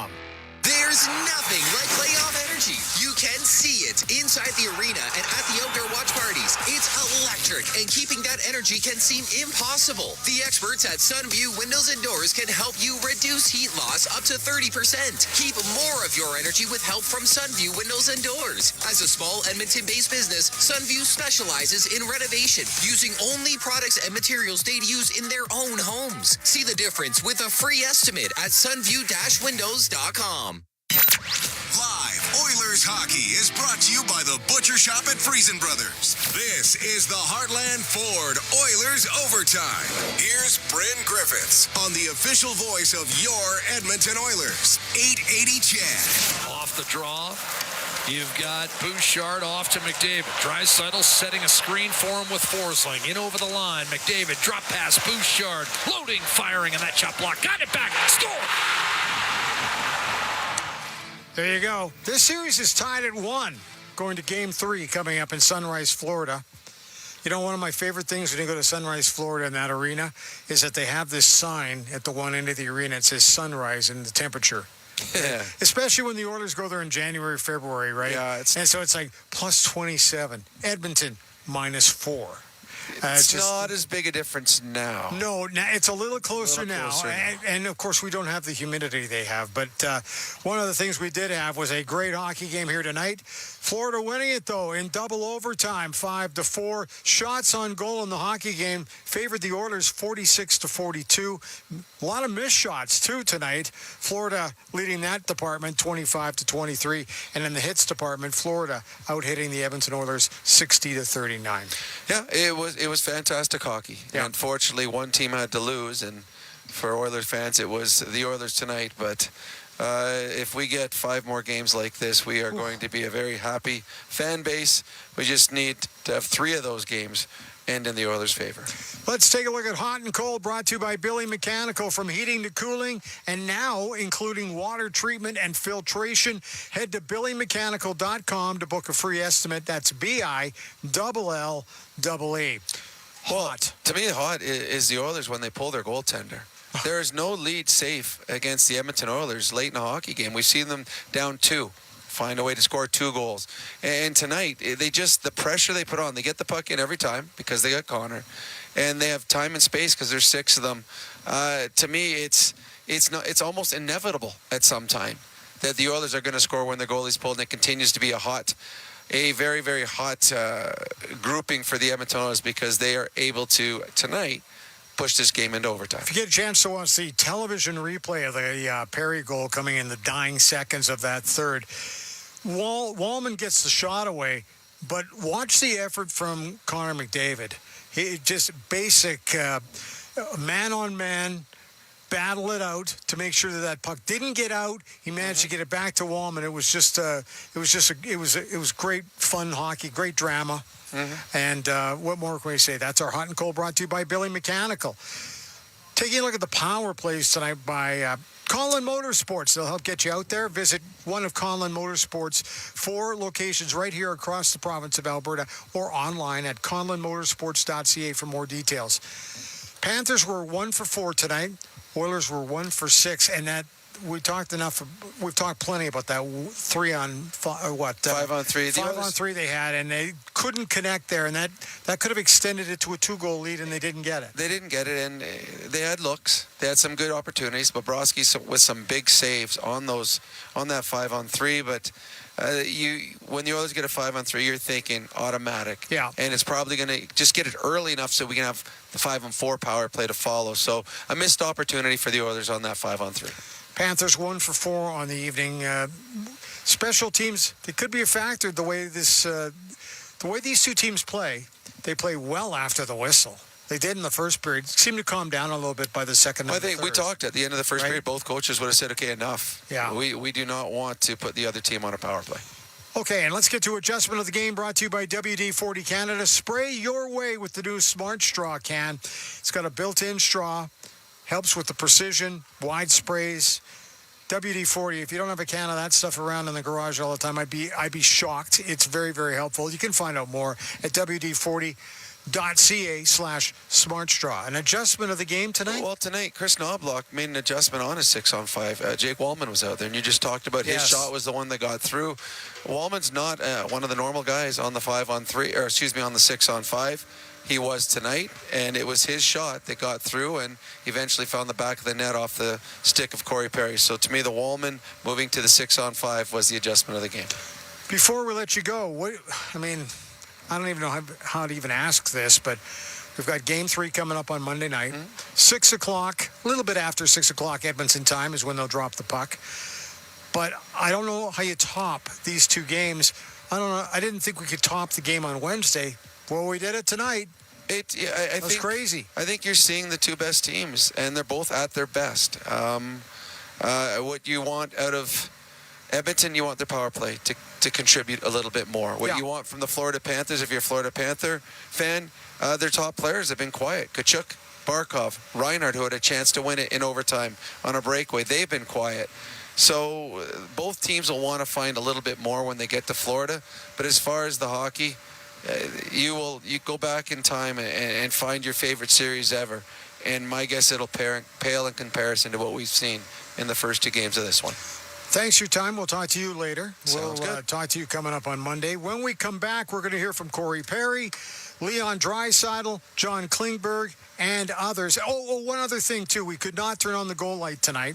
There's There's nothing like playoff energy. You can see it inside the arena and at the outdoor watch parties. It's electric, and keeping that energy can seem impossible. The experts at Sunview Windows and Doors can help you reduce heat loss up to 30%. Keep more of your energy with help from Sunview Windows and Doors. As a small Edmonton-based business, Sunview specializes in renovation, using only products and materials they'd use in their own homes. See the difference with a free estimate at sunview-windows.com. Live Oilers hockey is brought to you by the Butcher Shop at Friesen Brothers. This is the Heartland Ford Oilers Overtime. Here's Bryn Griffiths on the official voice of your Edmonton Oilers, 880 CHED. Off the draw. You've got Bouchard off to McDavid. Draisaitl setting a screen for him with Forsling. In over the line. McDavid drop pass. Bouchard loading, firing, and that shot block. Got it back. Score! There you go. This series is tied at 1, going to Game 3 coming up in Sunrise, Florida. You know, one of my favorite things when you go to Sunrise, Florida in that arena is that they have this sign at the one end of the arena. It says sunrise and the temperature. Yeah. Especially when the Oilers go there in January, February, right? Yeah. And so it's like plus 27. Edmonton, minus 4. It's not as big a difference now. No, it's a little closer now. And, of course, we don't have the humidity they have. But one of the things we did have was a great hockey game here tonight. Florida winning it, though, in double overtime, 5-4. Shots on goal in the hockey game favored the Oilers 46-42. A lot of missed shots, too, tonight. Florida leading that department 25-23. And in the hits department, Florida out-hitting the Edmonton Oilers 60-39. Yeah, it was fantastic hockey. Yeah. Unfortunately, one team had to lose, and for Oilers fans, it was the Oilers tonight. But if we get 5 more games like this, we are going to be a very happy fan base. We just need to have 3 of those games end in the Oilers' favor. Let's take a look at Hot and Cold, brought to you by Billy Mechanical. From heating to cooling, and now including water treatment and filtration. Head to billymechanical.com to book a free estimate. That's BILLE. Hot. To me, hot is the Oilers when they pull their goaltender. There is no lead safe against the Edmonton Oilers late in a hockey game. We've seen them down 2. Find a way to score 2 goals. And tonight, the pressure they put on, they get the puck in every time because they got Connor, and they have time and space because there's 6 of them. To me, it's almost inevitable at some time that the Oilers are going to score when their goalie's pulled, and it continues to be a very, very hot grouping for the Edmonton Oilers because they are able to, tonight, push this game into overtime. If you get a chance to watch the television replay of the Perry goal coming in the dying seconds of that third, Wallman gets the shot away, but watch the effort from Connor McDavid. He just basic man-on-man, battle it out to make sure that puck didn't get out. He managed to get it back to Wallman. It was great fun hockey, great drama. And what more can we say? That's our Hot and Cold, brought to you by Billy Mechanical. Taking a look at the power plays tonight by Conlon Motorsports. They'll help get you out there. Visit one of Conlon Motorsports' 4 locations right here across the province of Alberta, or online at conlonmotorsports.ca for more details. Panthers were 1 for 4 tonight. Oilers were 1 for 6, and that we've talked plenty about that 5 on 3. 5 on 3 they had, and they couldn't connect there, and that could have extended it to a 2-goal lead, and they didn't get it. They didn't get it, and they had looks. They had some good opportunities. Bobrovsky with some big saves on that 5 on 3, but when the Oilers get a 5 on 3, you're thinking automatic. Yeah. And it's probably going to just get it early enough so we can have the 5 on 4 power play to follow. So a missed opportunity for the Oilers on that 5 on 3. Panthers 1 for 4 on the evening. Special teams, they could be a factor the way these 2 teams play. They play well after the whistle. They did in the first period. Seemed to calm down a little bit by the second. I think we talked at the end of the first period. Both coaches would have said, "Okay, enough. Yeah. We do not want to put the other team on a power play." Okay, and let's get to adjustment of the game, brought to you by WD-40 Canada. Spray your way with the new Smart Straw can. It's got a built-in straw, helps with the precision, wide sprays. WD-40, if you don't have a can of that stuff around in the garage all the time, I'd be shocked. It's very, very helpful. You can find out more at WD-40. CatraCountry.ca/smartstraw. An adjustment of the game tonight? Well, tonight, Chris Knobloch made an adjustment on his 6-on-5. Jake Wallman was out there, and you just talked about his shot was the one that got through. Wallman's not one of the normal guys on the 5-on-3, or excuse me, on the 6-on-5. He was tonight, and it was his shot that got through and eventually found the back of the net off the stick of Corey Perry. So to me, the Wallman moving to the 6-on-5 was the adjustment of the game. Before we let you go, I don't even know how to even ask this, but we've got Game 3 coming up on Monday night. 6 o'clock, a little bit after 6 o'clock Edmonton time is when they'll drop the puck. But I don't know how you top these two games. I don't know. I didn't think we could top the game on Wednesday. Well, we did it tonight. I think crazy. I think you're seeing the two best teams, and they're both at their best. What you want out of Edmonton, you want their power play to contribute a little bit more. What you want from the Florida Panthers, if you're a Florida Panther fan, their top players have been quiet. Kachuk, Barkov, Reinhardt, who had a chance to win it in overtime on a breakaway, they've been quiet. So both teams will want to find a little bit more when they get to Florida. But as far as the hockey, you go back in time and find your favorite series ever. And my guess it'll pale in comparison to what we've seen in the first two games of this one. Thanks for your time. We'll talk to you later. Sounds good. Talk to you coming up on Monday. When we come back, we're going to hear from Corey Perry, Leon Draisaitl, John Klingberg, and others. Oh, one other thing, too. We could not turn on the goal light tonight.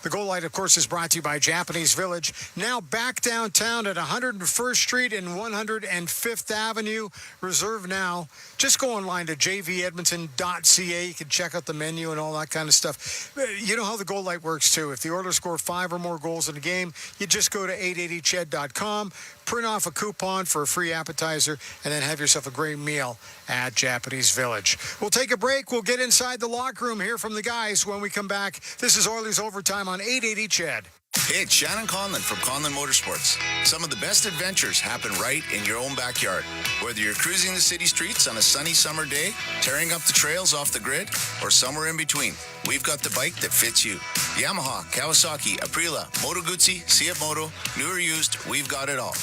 The goal light, of course, is brought to you by Japanese Village. Now back downtown at 101st Street and 105th Avenue. Reserve now. Just go online to jvedmonton.ca. You can check out the menu and all that kind of stuff. You know how the goal light works, too. If the Oilers score 5 or more goals in a game, you just go to 880ched.com, print off a coupon for a free appetizer, and then have yourself a great meal at Japanese Village. We'll take a break. We'll get inside the locker room, hear from the guys when we come back. This is Oilers Overtime on 880 Ched. Hey, it's Shannon Conlon from Conlon Motorsports. Some of the best adventures happen right in your own backyard. Whether you're cruising the city streets on a sunny summer day, tearing up the trails off the grid, or somewhere in between, we've got the bike that fits you. Yamaha, Kawasaki, Aprilia, Moto Guzzi, CF Moto, new or used, we've got it all.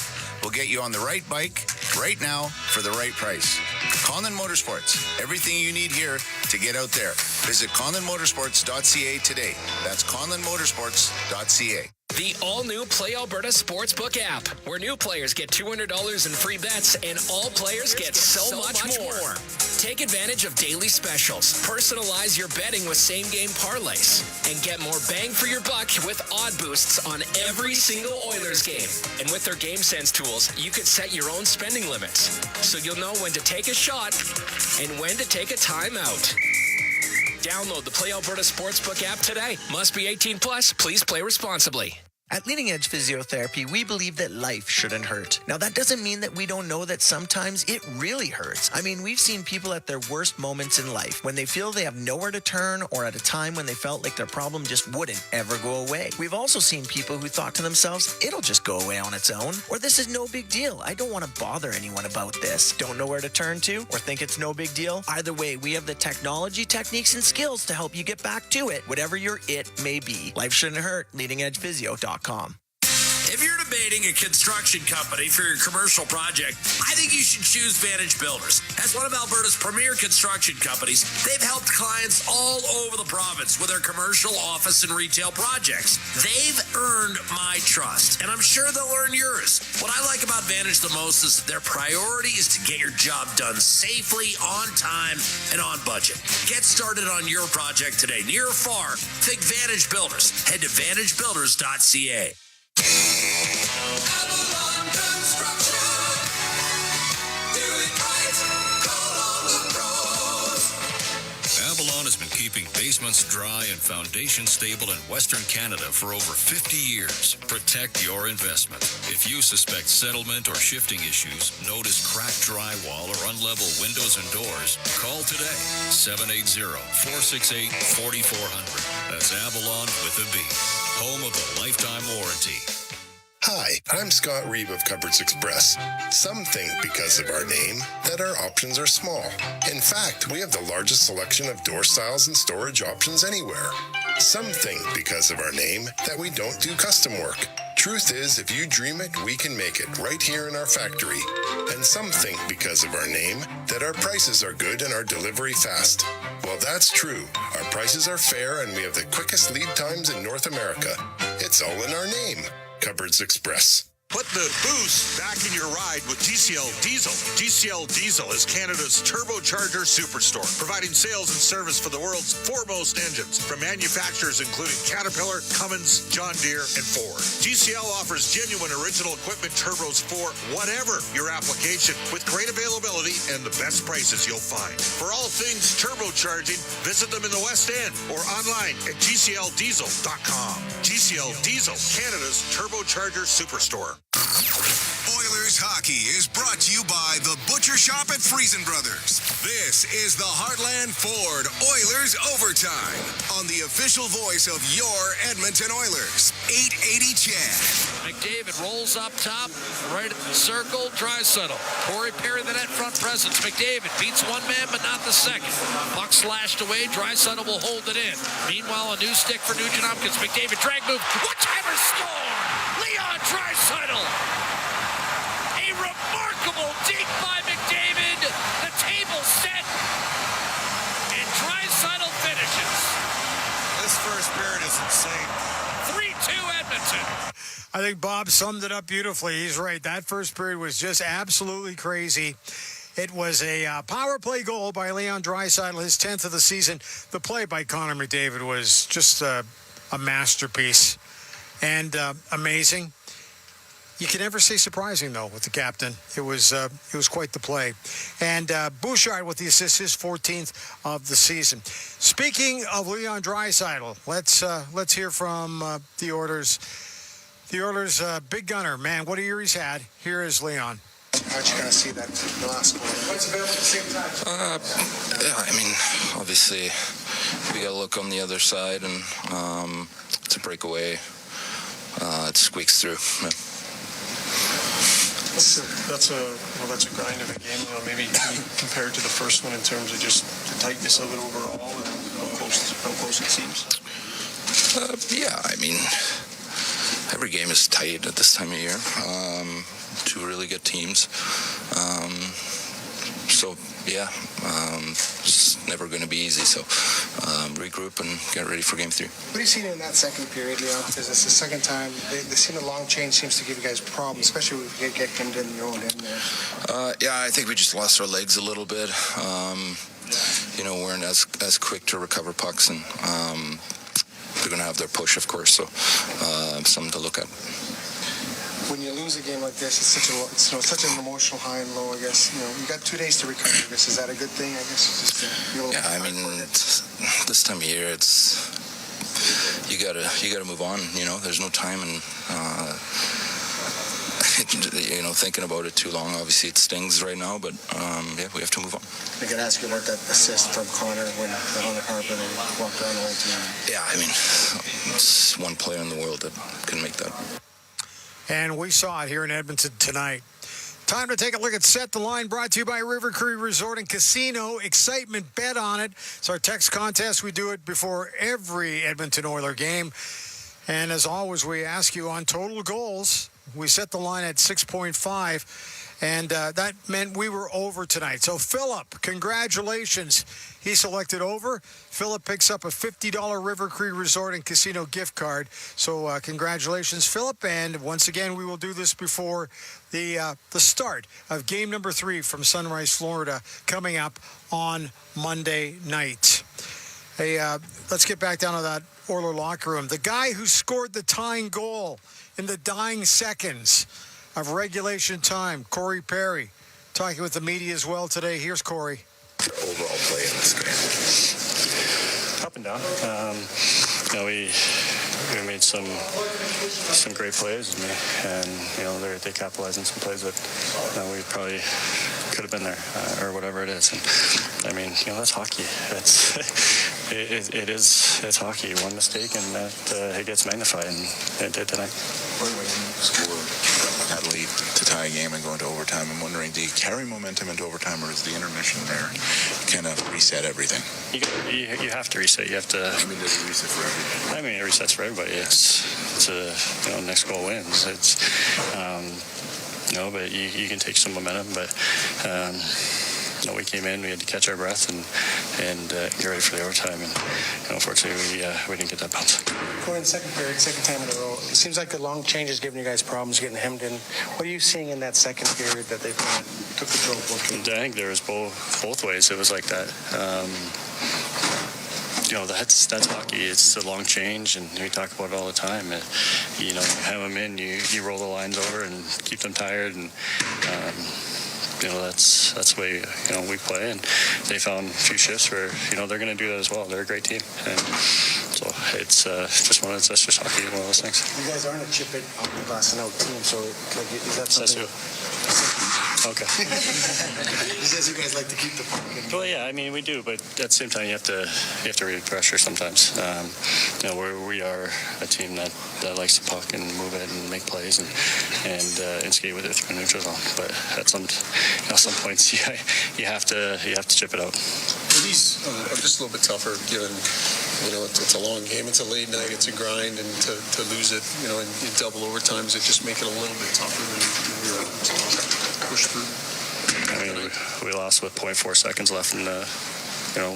We'll get you on the right bike, right now, for the right price. Conlon Motorsports, everything you need here to get out there. Visit conlonmotorsports.ca today. That's conlonmotorsports.ca. The all-new Play Alberta Sportsbook app, where new players get $200 in free bets and all players get so much more. Take advantage of daily specials, personalize your betting with same-game parlays, and get more bang for your buck with odd boosts on every single Oilers game. And with their GameSense tools, you can set your own spending limits, so you'll know when to take a shot and when to take a timeout. Download the Play Alberta Sportsbook app today. Must be 18 plus. Please play responsibly. At Leading Edge Physiotherapy, we believe that life shouldn't hurt. Now, that doesn't mean that we don't know that sometimes it really hurts. I mean, we've seen people at their worst moments in life, when they feel they have nowhere to turn, or at a time when they felt like their problem just wouldn't ever go away. We've also seen people who thought to themselves, it'll just go away on its own, or this is no big deal. I don't want to bother anyone about this. Don't know where to turn to, or think it's no big deal? Either way, we have the technology, techniques, and skills to help you get back to it, whatever your it may be. Life shouldn't hurt. LeadingEdgePhysio.com. If you're debating a construction company for your commercial project, I think you should choose Vantage Builders. As one of Alberta's premier construction companies, they've helped clients all over the province with their commercial, office, and retail projects. They've earned my trust, and I'm sure they'll earn yours. What I like about Vantage the most is that their priority is to get your job done safely, on time, and on budget. Get started on your project today, near or far. Think Vantage Builders. Head to vantagebuilders.ca. Avalon has been keeping basements dry and foundations stable in Western Canada for over 50 years. Protect your investment. If you suspect settlement or shifting issues, notice cracked drywall or unlevel windows and doors, call today, 780-468-4400. That's Avalon with a B. Home of the lifetime warranty. Hi, I'm Scott Reeve of Cupboards Express. Some think because of our name that our options are small. In fact, we have the largest selection of door styles and storage options anywhere. Some think because of our name that we don't do custom work. truth is, if you dream it, we can make it right here in our factory. And some think because of our name that our prices are good and our delivery fast. Well, that's true. Our prices are fair and we have the quickest lead times in North America. It's all in our name. Cupboards Express. Put the boost back in your ride with GCL Diesel. GCL Diesel is Canada's turbocharger superstore, providing sales and service for the world's foremost engines from manufacturers including Caterpillar, Cummins, John Deere, and Ford. GCL offers genuine original equipment turbos for whatever your application with great availability and the best prices you'll find. For all things turbocharging, visit them in the West End or online at GCLDiesel.com. GCL Diesel, Canada's turbocharger superstore. Oilers hockey is brought to you by the Butcher Shop at Friesen Brothers. This is the Heartland Ford Oilers Overtime on the official voice of your Edmonton Oilers, 880 Chad. McDavid rolls up top, right at the circle, Draisaitl. Corey Perry, the net front presence. McDavid beats one man, but not the second. Puck slashed away, Draisaitl will hold it in. Meanwhile, a new stick for Nugent Hopkins. McDavid drag move, one-timer score! Leon Draisaitl! A remarkable deke by McDavid. The table set, and Draisaitl finishes. This first period is insane. 3-2 Edmonton. I think Bob summed it up beautifully. He's right. That first period was just absolutely crazy. It was a power play goal by Leon Draisaitl, his 10th of the season. The play by Connor McDavid was just a masterpiece and amazing. You can never say surprising, though, with the captain. It was quite the play. And Bouchard with the assist, his 14th of the season. Speaking of Leon Draisaitl, let's hear from the Oilers. The Oilers' big gunner. Man, what a year he's had. Here is Leon. How'd you kind of see that the last goal? What's available at the same time? Yeah, I mean, obviously, we got to look on the other side, and it's a breakaway. It squeaks through. Yeah. That's a grind of a game. You know, maybe compared to the first one in terms of just the tightness of it overall and how close it seems. Yeah, I mean, every game is tight at this time of year. Two really good teams. So yeah, it's never going to be easy. So regroup and get ready for Game 3. What are you seeing in that second period, Leon? Because it's the second time they seem a long change seems to give you guys problems, especially when you get them in your own end there. Yeah, I think we just lost our legs a little bit. You know, weren't as quick to recover pucks, and they're going to have their push, of course. So something to look at. When you lose a game like this, it's such an emotional high and low. I guess you got 2 days to recover. I guess is that a good thing? I guess. Yeah, I mean, this time of year, it's you gotta move on. You know, there's no time, and thinking about it too long. Obviously, it stings right now, but yeah, we have to move on. I could ask you about that assist from Connor when on the carpet and walked around the way to him. Yeah, I mean, it's one player in the world that can make that. And we saw it here in Edmonton tonight. Time to take a look at Set the Line, brought to you by River Cree Resort and Casino. Excitement, bet on it. It's our text contest. We do it before every Edmonton Oiler game. And as always, we ask you on total goals. We set the line at 6.5. And that meant we were over tonight. So, Philip, congratulations. He selected over. Philip picks up a $50 River Cree Resort and Casino gift card. So, congratulations, Philip. And once again, we will do this before the start of game number 3 from Sunrise, Florida, coming up on Monday night. Hey, let's get back down to that Oiler locker room. The guy who scored the tying goal in the dying seconds of regulation time, Corey Perry, talking with the media as well today. Here's Corey. Overall play in this game. Up and down. We made some great plays, and they capitalized on some plays that we probably could have been there or whatever it is. And I mean, that's hockey. It's hockey. One mistake and that it gets magnified, and it did tonight. Score, had a lead, tie a game and go into overtime. I'm wondering, do you carry momentum into overtime, or is the intermission there kind of reset everything? You have to reset. You have to. I mean, does it reset for everybody? I mean, it resets for everybody. It's a next goal wins. It's but you can take some momentum, but. We came in, we had to catch our breath and get ready for the overtime, and unfortunately we didn't get that bounce. Going second period, second time in a row, it seems like the long change is giving you guys problems getting hemmed in. What are you seeing in that second period that they took control of both teams? I think there was both ways. It was like that. That's hockey. It's a long change, and we talk about it all the time. You have them in, you roll the lines over and keep them tired, and that's the way we play, and they found a few shifts where they're going to do that as well. They're a great team, and so it's that's just hockey, one of those things. You guys aren't a chip it off the glass and out team, so is that something? Okay. He says you guys like to keep the puck. Well, yeah, I mean we do, but at the same time you have to read pressure sometimes. We are a team that likes to puck and move it and make plays and skate with it through a neutral zone. But at some points you have to chip it out. These are just a little bit tougher, given it's a long game, it's a late night, it's a grind, and to lose it, in double overtimes, it just make it a little bit tougher than really push through. I mean, we lost with 0.4 seconds left in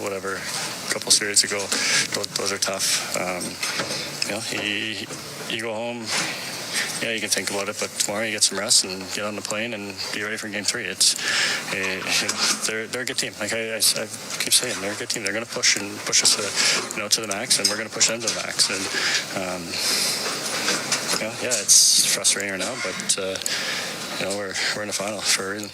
whatever, a couple series ago. Those are tough. You go home. Yeah, you can think about it, but tomorrow you get some rest and get on the plane and be ready for Game 3. They're a good team. Like I keep saying, they're a good team. They're going to push us to the max, and we're going to push them to the max. And it's frustrating right now, but we're in the final for a reason.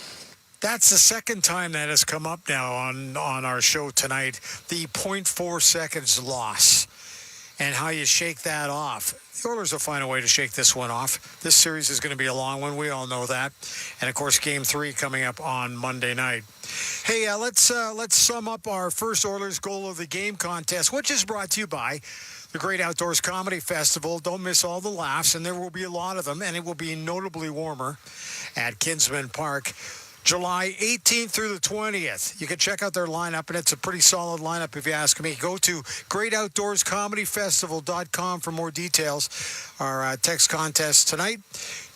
That's the second time that has come up now on our show tonight. The 0.4 seconds loss and how you shake that off. The Oilers will find a way to shake this one off. This series is going to be a long one. We all know that. And, of course, Game 3 coming up on Monday night. Hey, let's sum up our first Oilers Goal of the Game contest, which is brought to you by the Great Outdoors Comedy Festival. Don't miss all the laughs, and there will be a lot of them, and it will be notably warmer at Kinsman Park. July 18th through the 20th. You can check out their lineup, and it's a pretty solid lineup if you ask me. Go to greatoutdoorscomedyfestival.com for more details. Our text contest tonight.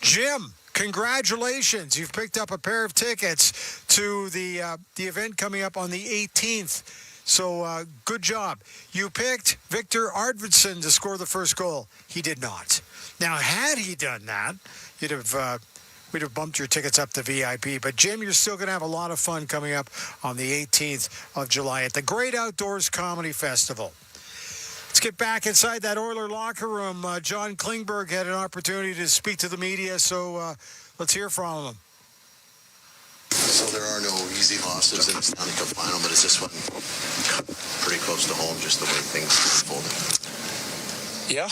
Jim, congratulations. You've picked up a pair of tickets to the event coming up on the 18th. So good job. You picked Victor Arvidsson to score the first goal. He did not. Now, had he done that, we'd have bumped your tickets up to VIP. But, Jim, you're still going to have a lot of fun coming up on the 18th of July at the Great Outdoors Comedy Festival. Let's get back inside that Oiler locker room. John Klingberg had an opportunity to speak to the media, so let's hear from him. So there are no easy losses in the Stanley Cup final, but is this one pretty close to home, just the way things unfolded? Yeah,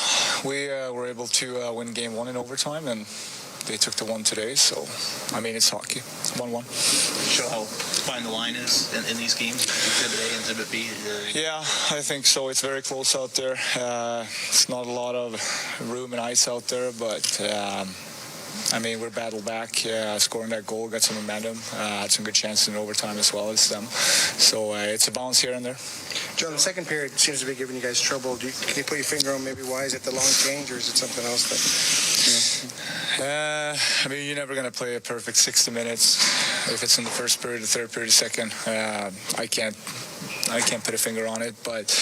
we were able to win Game 1 in overtime, and they took the one today, so, I mean, it's hockey. It's 1-1. Show how fine the line is in these games, Exhibit A and Exhibit B? Yeah, I think so. It's very close out there. It's not a lot of room and ice out there, but, I mean, we're battled back, scoring that goal, got some momentum, had some good chances in overtime as well as them. So it's a balance here and there. John, the second period seems to be giving you guys trouble. Can you put your finger on maybe why? Is it the long change, or is it something else that... I mean, you're never going to play a perfect 60 minutes. If it's in the first period, the third period, the second, I can't put a finger on it. But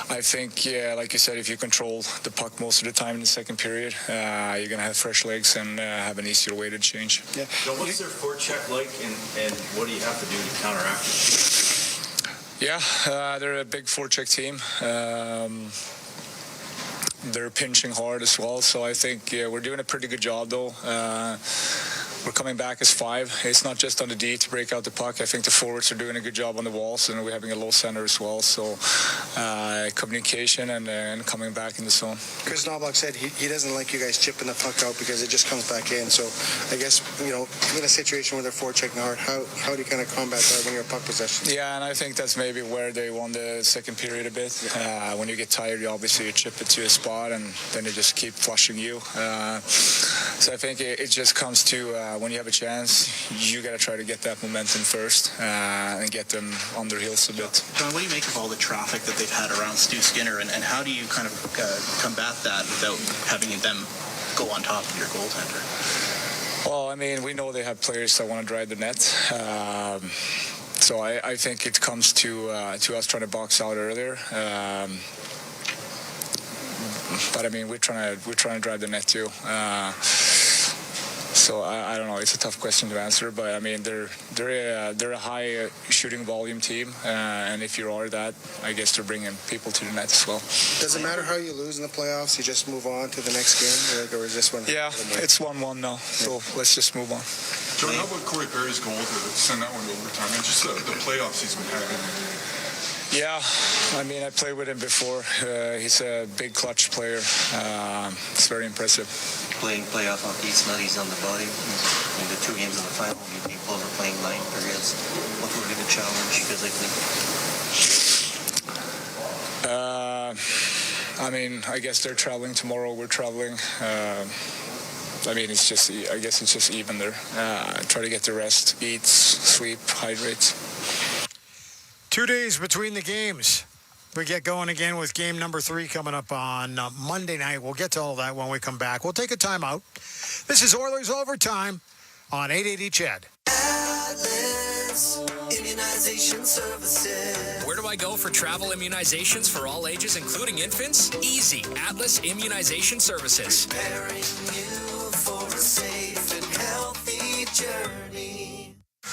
I think, like you said, if you control the puck most of the time in the second period, you're going to have fresh legs and have an easier way to change. Yeah. So what's their forecheck like, and what do you have to do to counteract it? Yeah, they're a big forecheck team. They're pinching hard as well, so I think we're doing a pretty good job, though. We're coming back as 5. It's not just on the D to break out the puck. I think the forwards are doing a good job on the walls, and we're having a low center as well. So communication and coming back in the zone. Chris Knobloch said he doesn't like you guys chipping the puck out because it just comes back in. So I guess, in a situation where they're forechecking hard, how do you kind of combat that when you're puck possession? Yeah, and I think that's maybe where they won the second period a bit. When you get tired, you obviously chip it to a spot spot, and then they just keep flushing you. So I think it just comes to when you have a chance, you got to try to get that momentum first and get them on their heels a bit. John, what do you make of all the traffic that they've had around Stu Skinner, and how do you kind of combat that without having them go on top of your goaltender? Well, I mean, we know they have players that want to drive the net. So I think it comes to us trying to box out earlier. But I mean, we're trying to drive the net too. So I don't know. It's a tough question to answer, but I mean, they're a high shooting volume team, and if you are that, I guess they're bringing people to the net as well. Does it matter how you lose in the playoffs? You just move on to the next game, or is this one? Yeah, it's 1-1 now, so let's just move on. John, how about Corey Perry's goal to send that one to overtime, and just the playoffs he's been having? Yeah, I mean, I played with him before. He's a big clutch player. It's very impressive. Playing playoff hockey, it's not easy on the body. In the 2 games in the final, people are playing 9 periods. What would be the challenge physically? I mean, I guess they're traveling tomorrow. We're traveling. I mean, I guess it's just even there. Try to get the rest, eat, sleep, hydrate. 2 days between the games. We get going again with game number 3 coming up on Monday night. We'll get to all that when we come back. We'll take a timeout. This is Oilers Overtime on 880 CHED. Atlas Immunization Services. Where do I go for travel immunizations for all ages, including infants? Easy. Atlas Immunization Services. Preparing you for a safe and healthy journey.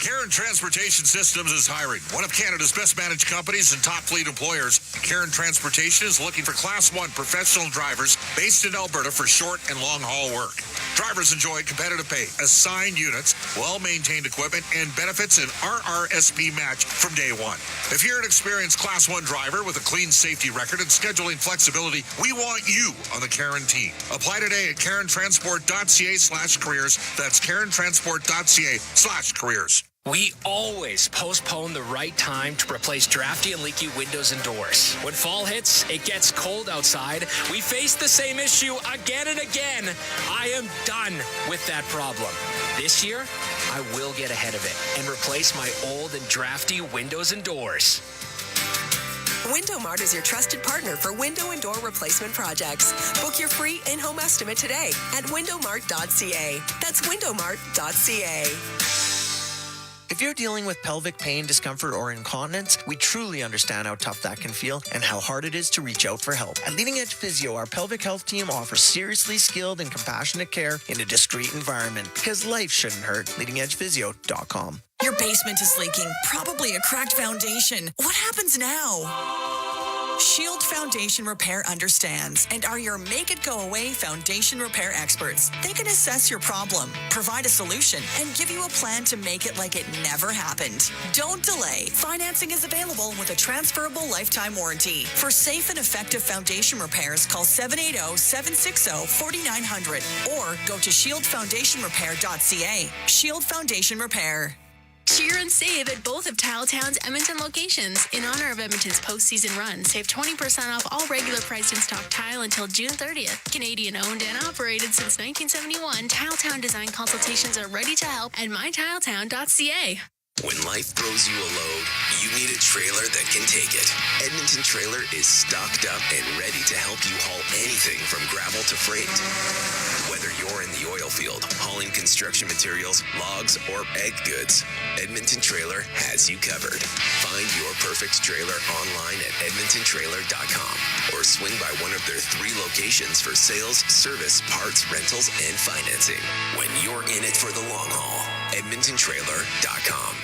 Karen Transportation Systems is hiring. One of Canada's best managed companies and top fleet employers, Karen Transportation is looking for Class 1 professional drivers based in Alberta for short and long-haul work. Drivers enjoy competitive pay, assigned units, well-maintained equipment, and benefits an RRSP match from day one. If you're an experienced Class 1 driver with a clean safety record and scheduling flexibility, we want you on the Karen team. Apply today at KarenTransport.ca/careers. That's KarenTransport.ca/careers. We always postpone the right time to replace drafty and leaky windows and doors. When fall hits, it gets cold outside. We face the same issue again and again. I am done with that problem. This year, I will get ahead of it and replace my old and drafty windows and doors. WindowMart is your trusted partner for window and door replacement projects. Book your free in-home estimate today at windowmart.ca. That's windowmart.ca. If you're dealing with pelvic pain, discomfort, or incontinence, we truly understand how tough that can feel and how hard it is to reach out for help. At Leading Edge Physio, our pelvic health team offers seriously skilled and compassionate care in a discreet environment, because life shouldn't hurt. LeadingEdgePhysio.com. Your basement is leaking, probably a cracked foundation. What happens now? Shield Foundation Repair understands and are your make-it-go-away foundation repair experts. They can assess your problem, provide a solution, and give you a plan to make it like it never happened. Don't delay. Financing is available with a transferable lifetime warranty. For safe and effective foundation repairs, call 780-760-4900 or go to shieldfoundationrepair.ca. Shield Foundation Repair. Cheer and save at both of Tiletown's Edmonton locations. In honor of Edmonton's postseason run, save 20% off all regular priced in-stock tile until June 30th. Canadian-owned and operated since 1971, Tiletown design consultations are ready to help at mytiletown.ca. When life throws you a load, you need a trailer that can take it. Edmonton Trailer is stocked up and ready to help you haul anything from gravel to freight. Whether you're in the oil field, hauling construction materials, logs, or egg goods, Edmonton Trailer has you covered. Find your perfect trailer online at edmontontrailer.com or swing by one of their 3 locations for sales, service, parts, rentals, and financing. When you're in it for the long haul, edmontontrailer.com.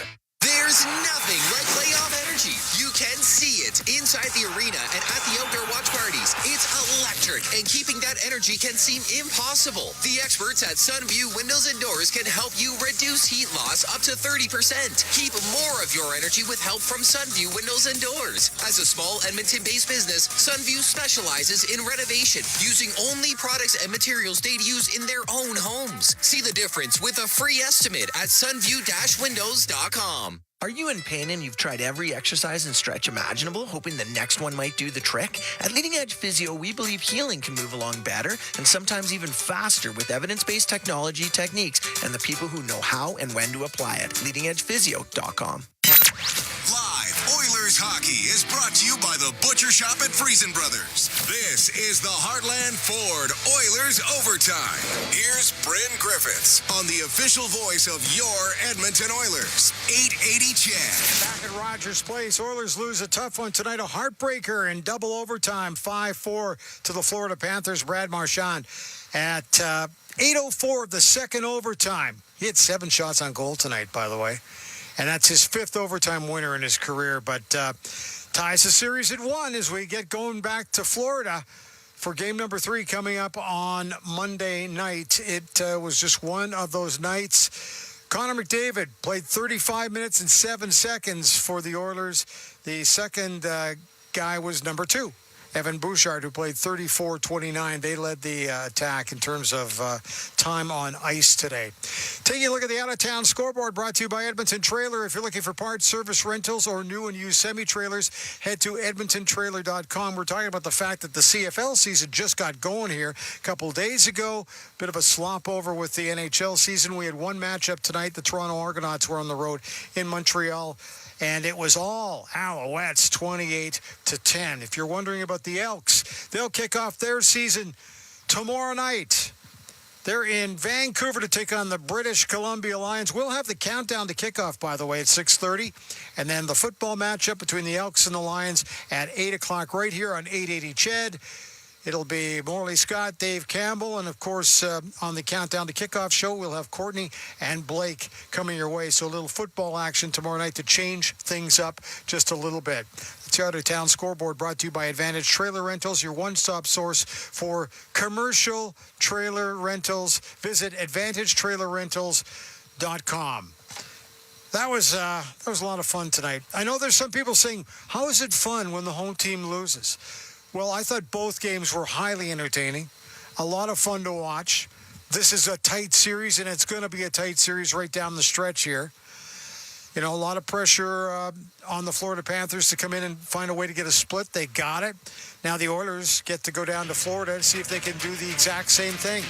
There's nothing like playoff energy. You can see it inside the arena and at the outdoor watch parties. It's electric, and keeping that energy can seem impossible. The experts at Sunview Windows and Doors can help you reduce heat loss up to 30%. Keep more of your energy with help from Sunview Windows and Doors. As a small Edmonton-based business, Sunview specializes in renovation, using only products and materials they'd use in their own homes. See the difference with a free estimate at sunview-windows.com. Are you in pain and you've tried every exercise and stretch imaginable, hoping the next one might do the trick? At Leading Edge Physio, we believe healing can move along better and sometimes even faster with evidence-based technology, techniques, and the people who know how and when to apply it. LeadingEdgePhysio.com. Live Oilers hockey is brought to you by the Butcher Shop at Friesen Brothers. This is the Heartland Ford Oilers Overtime. Here's Bryn Griffiths on the official voice of your Edmonton Oilers, 880 CHED. Back at Rogers Place, Oilers lose a tough one tonight, a heartbreaker in double overtime, 5-4 to the Florida Panthers. Brad Marchand at 8:04 of the second overtime. He had 7 shots on goal tonight, by the way. And that's his 5th overtime winner in his career. But ties the series at 1 as we get going back to Florida for game number 3 coming up on Monday night. It was just one of those nights. Connor McDavid played 35 minutes and 7 seconds for the Oilers. The second guy was number 2. Evan Bouchard, who played 34-29. They led the attack in terms of time on ice today. Taking a look at the out-of-town scoreboard, brought to you by Edmonton Trailer. If you're looking for parts, service, rentals, or new and used semi-trailers, head to edmontontrailer.com. We're talking about the fact that the CFL season just got going here a couple days ago. Bit of a slop over with the NHL season. We had one matchup tonight. The Toronto Argonauts were on the road in Montreal. And it was all Alouettes, 28-10. If you're wondering about the Elks, they'll kick off their season tomorrow night. They're in Vancouver to take on the British Columbia Lions. We'll have the countdown to kickoff, by the way, at 6:30. And then the football matchup between the Elks and the Lions at 8 o'clock right here on 880 CHED. It'll be Morley Scott, Dave Campbell, and, of course, on the Countdown to Kickoff show, we'll have Courtney and Blake coming your way. So a little football action tomorrow night to change things up just a little bit. The out-of-town scoreboard brought to you by Advantage Trailer Rentals, your one-stop source for commercial trailer rentals. Visit AdvantageTrailerRentals.com. That was a lot of fun tonight. I know there's some people saying, how is it fun when the home team loses? Well, I thought both games were highly entertaining, a lot of fun to watch. This is a tight series, and it's going to be a tight series right down the stretch here. You know, a lot of pressure on the Florida Panthers to come in and find a way to get a split. They got it. Now the Oilers get to go down to Florida and see if they can do the exact same thing.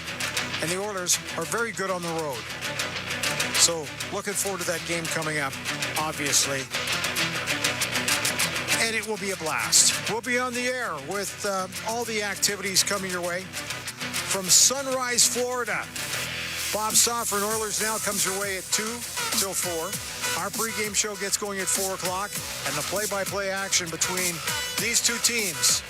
And the Oilers are very good on the road. So looking forward to that game coming up, obviously. And it will be a blast. We'll be on the air with all the activities coming your way. From Sunrise, Florida, Bob Stauffer and Oilers Now comes your way at 2 till 4. Our pregame show gets going at 4 o'clock. And the play-by-play action between these two teams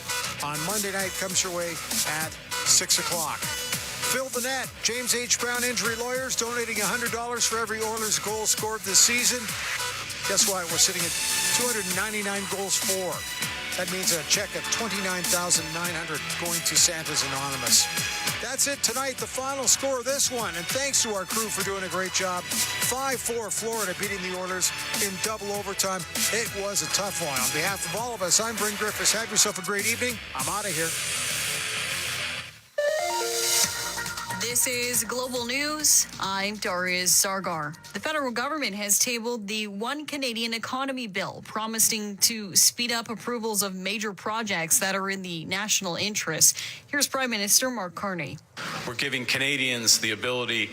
on Monday night comes your way at 6 o'clock. Fill the net. James H. Brown Injury Lawyers donating $100 for every Oilers goal scored this season. Guess what? We're sitting at 299 goals for. That means a check of $29,900 going to Santa's Anonymous. That's it tonight. The final score of this one. And thanks to our crew for doing a great job. 5-4 Florida beating the Oilers in double overtime. It was a tough one. On behalf of all of us, I'm Bryn Griffiths. Have yourself a great evening. I'm out of here. This is Global News. I'm Darius Sargar. The federal government has tabled the One Canadian Economy bill, promising to speed up approvals of major projects that are in the national interest. Here's Prime Minister Mark Carney. We're giving Canadians the ability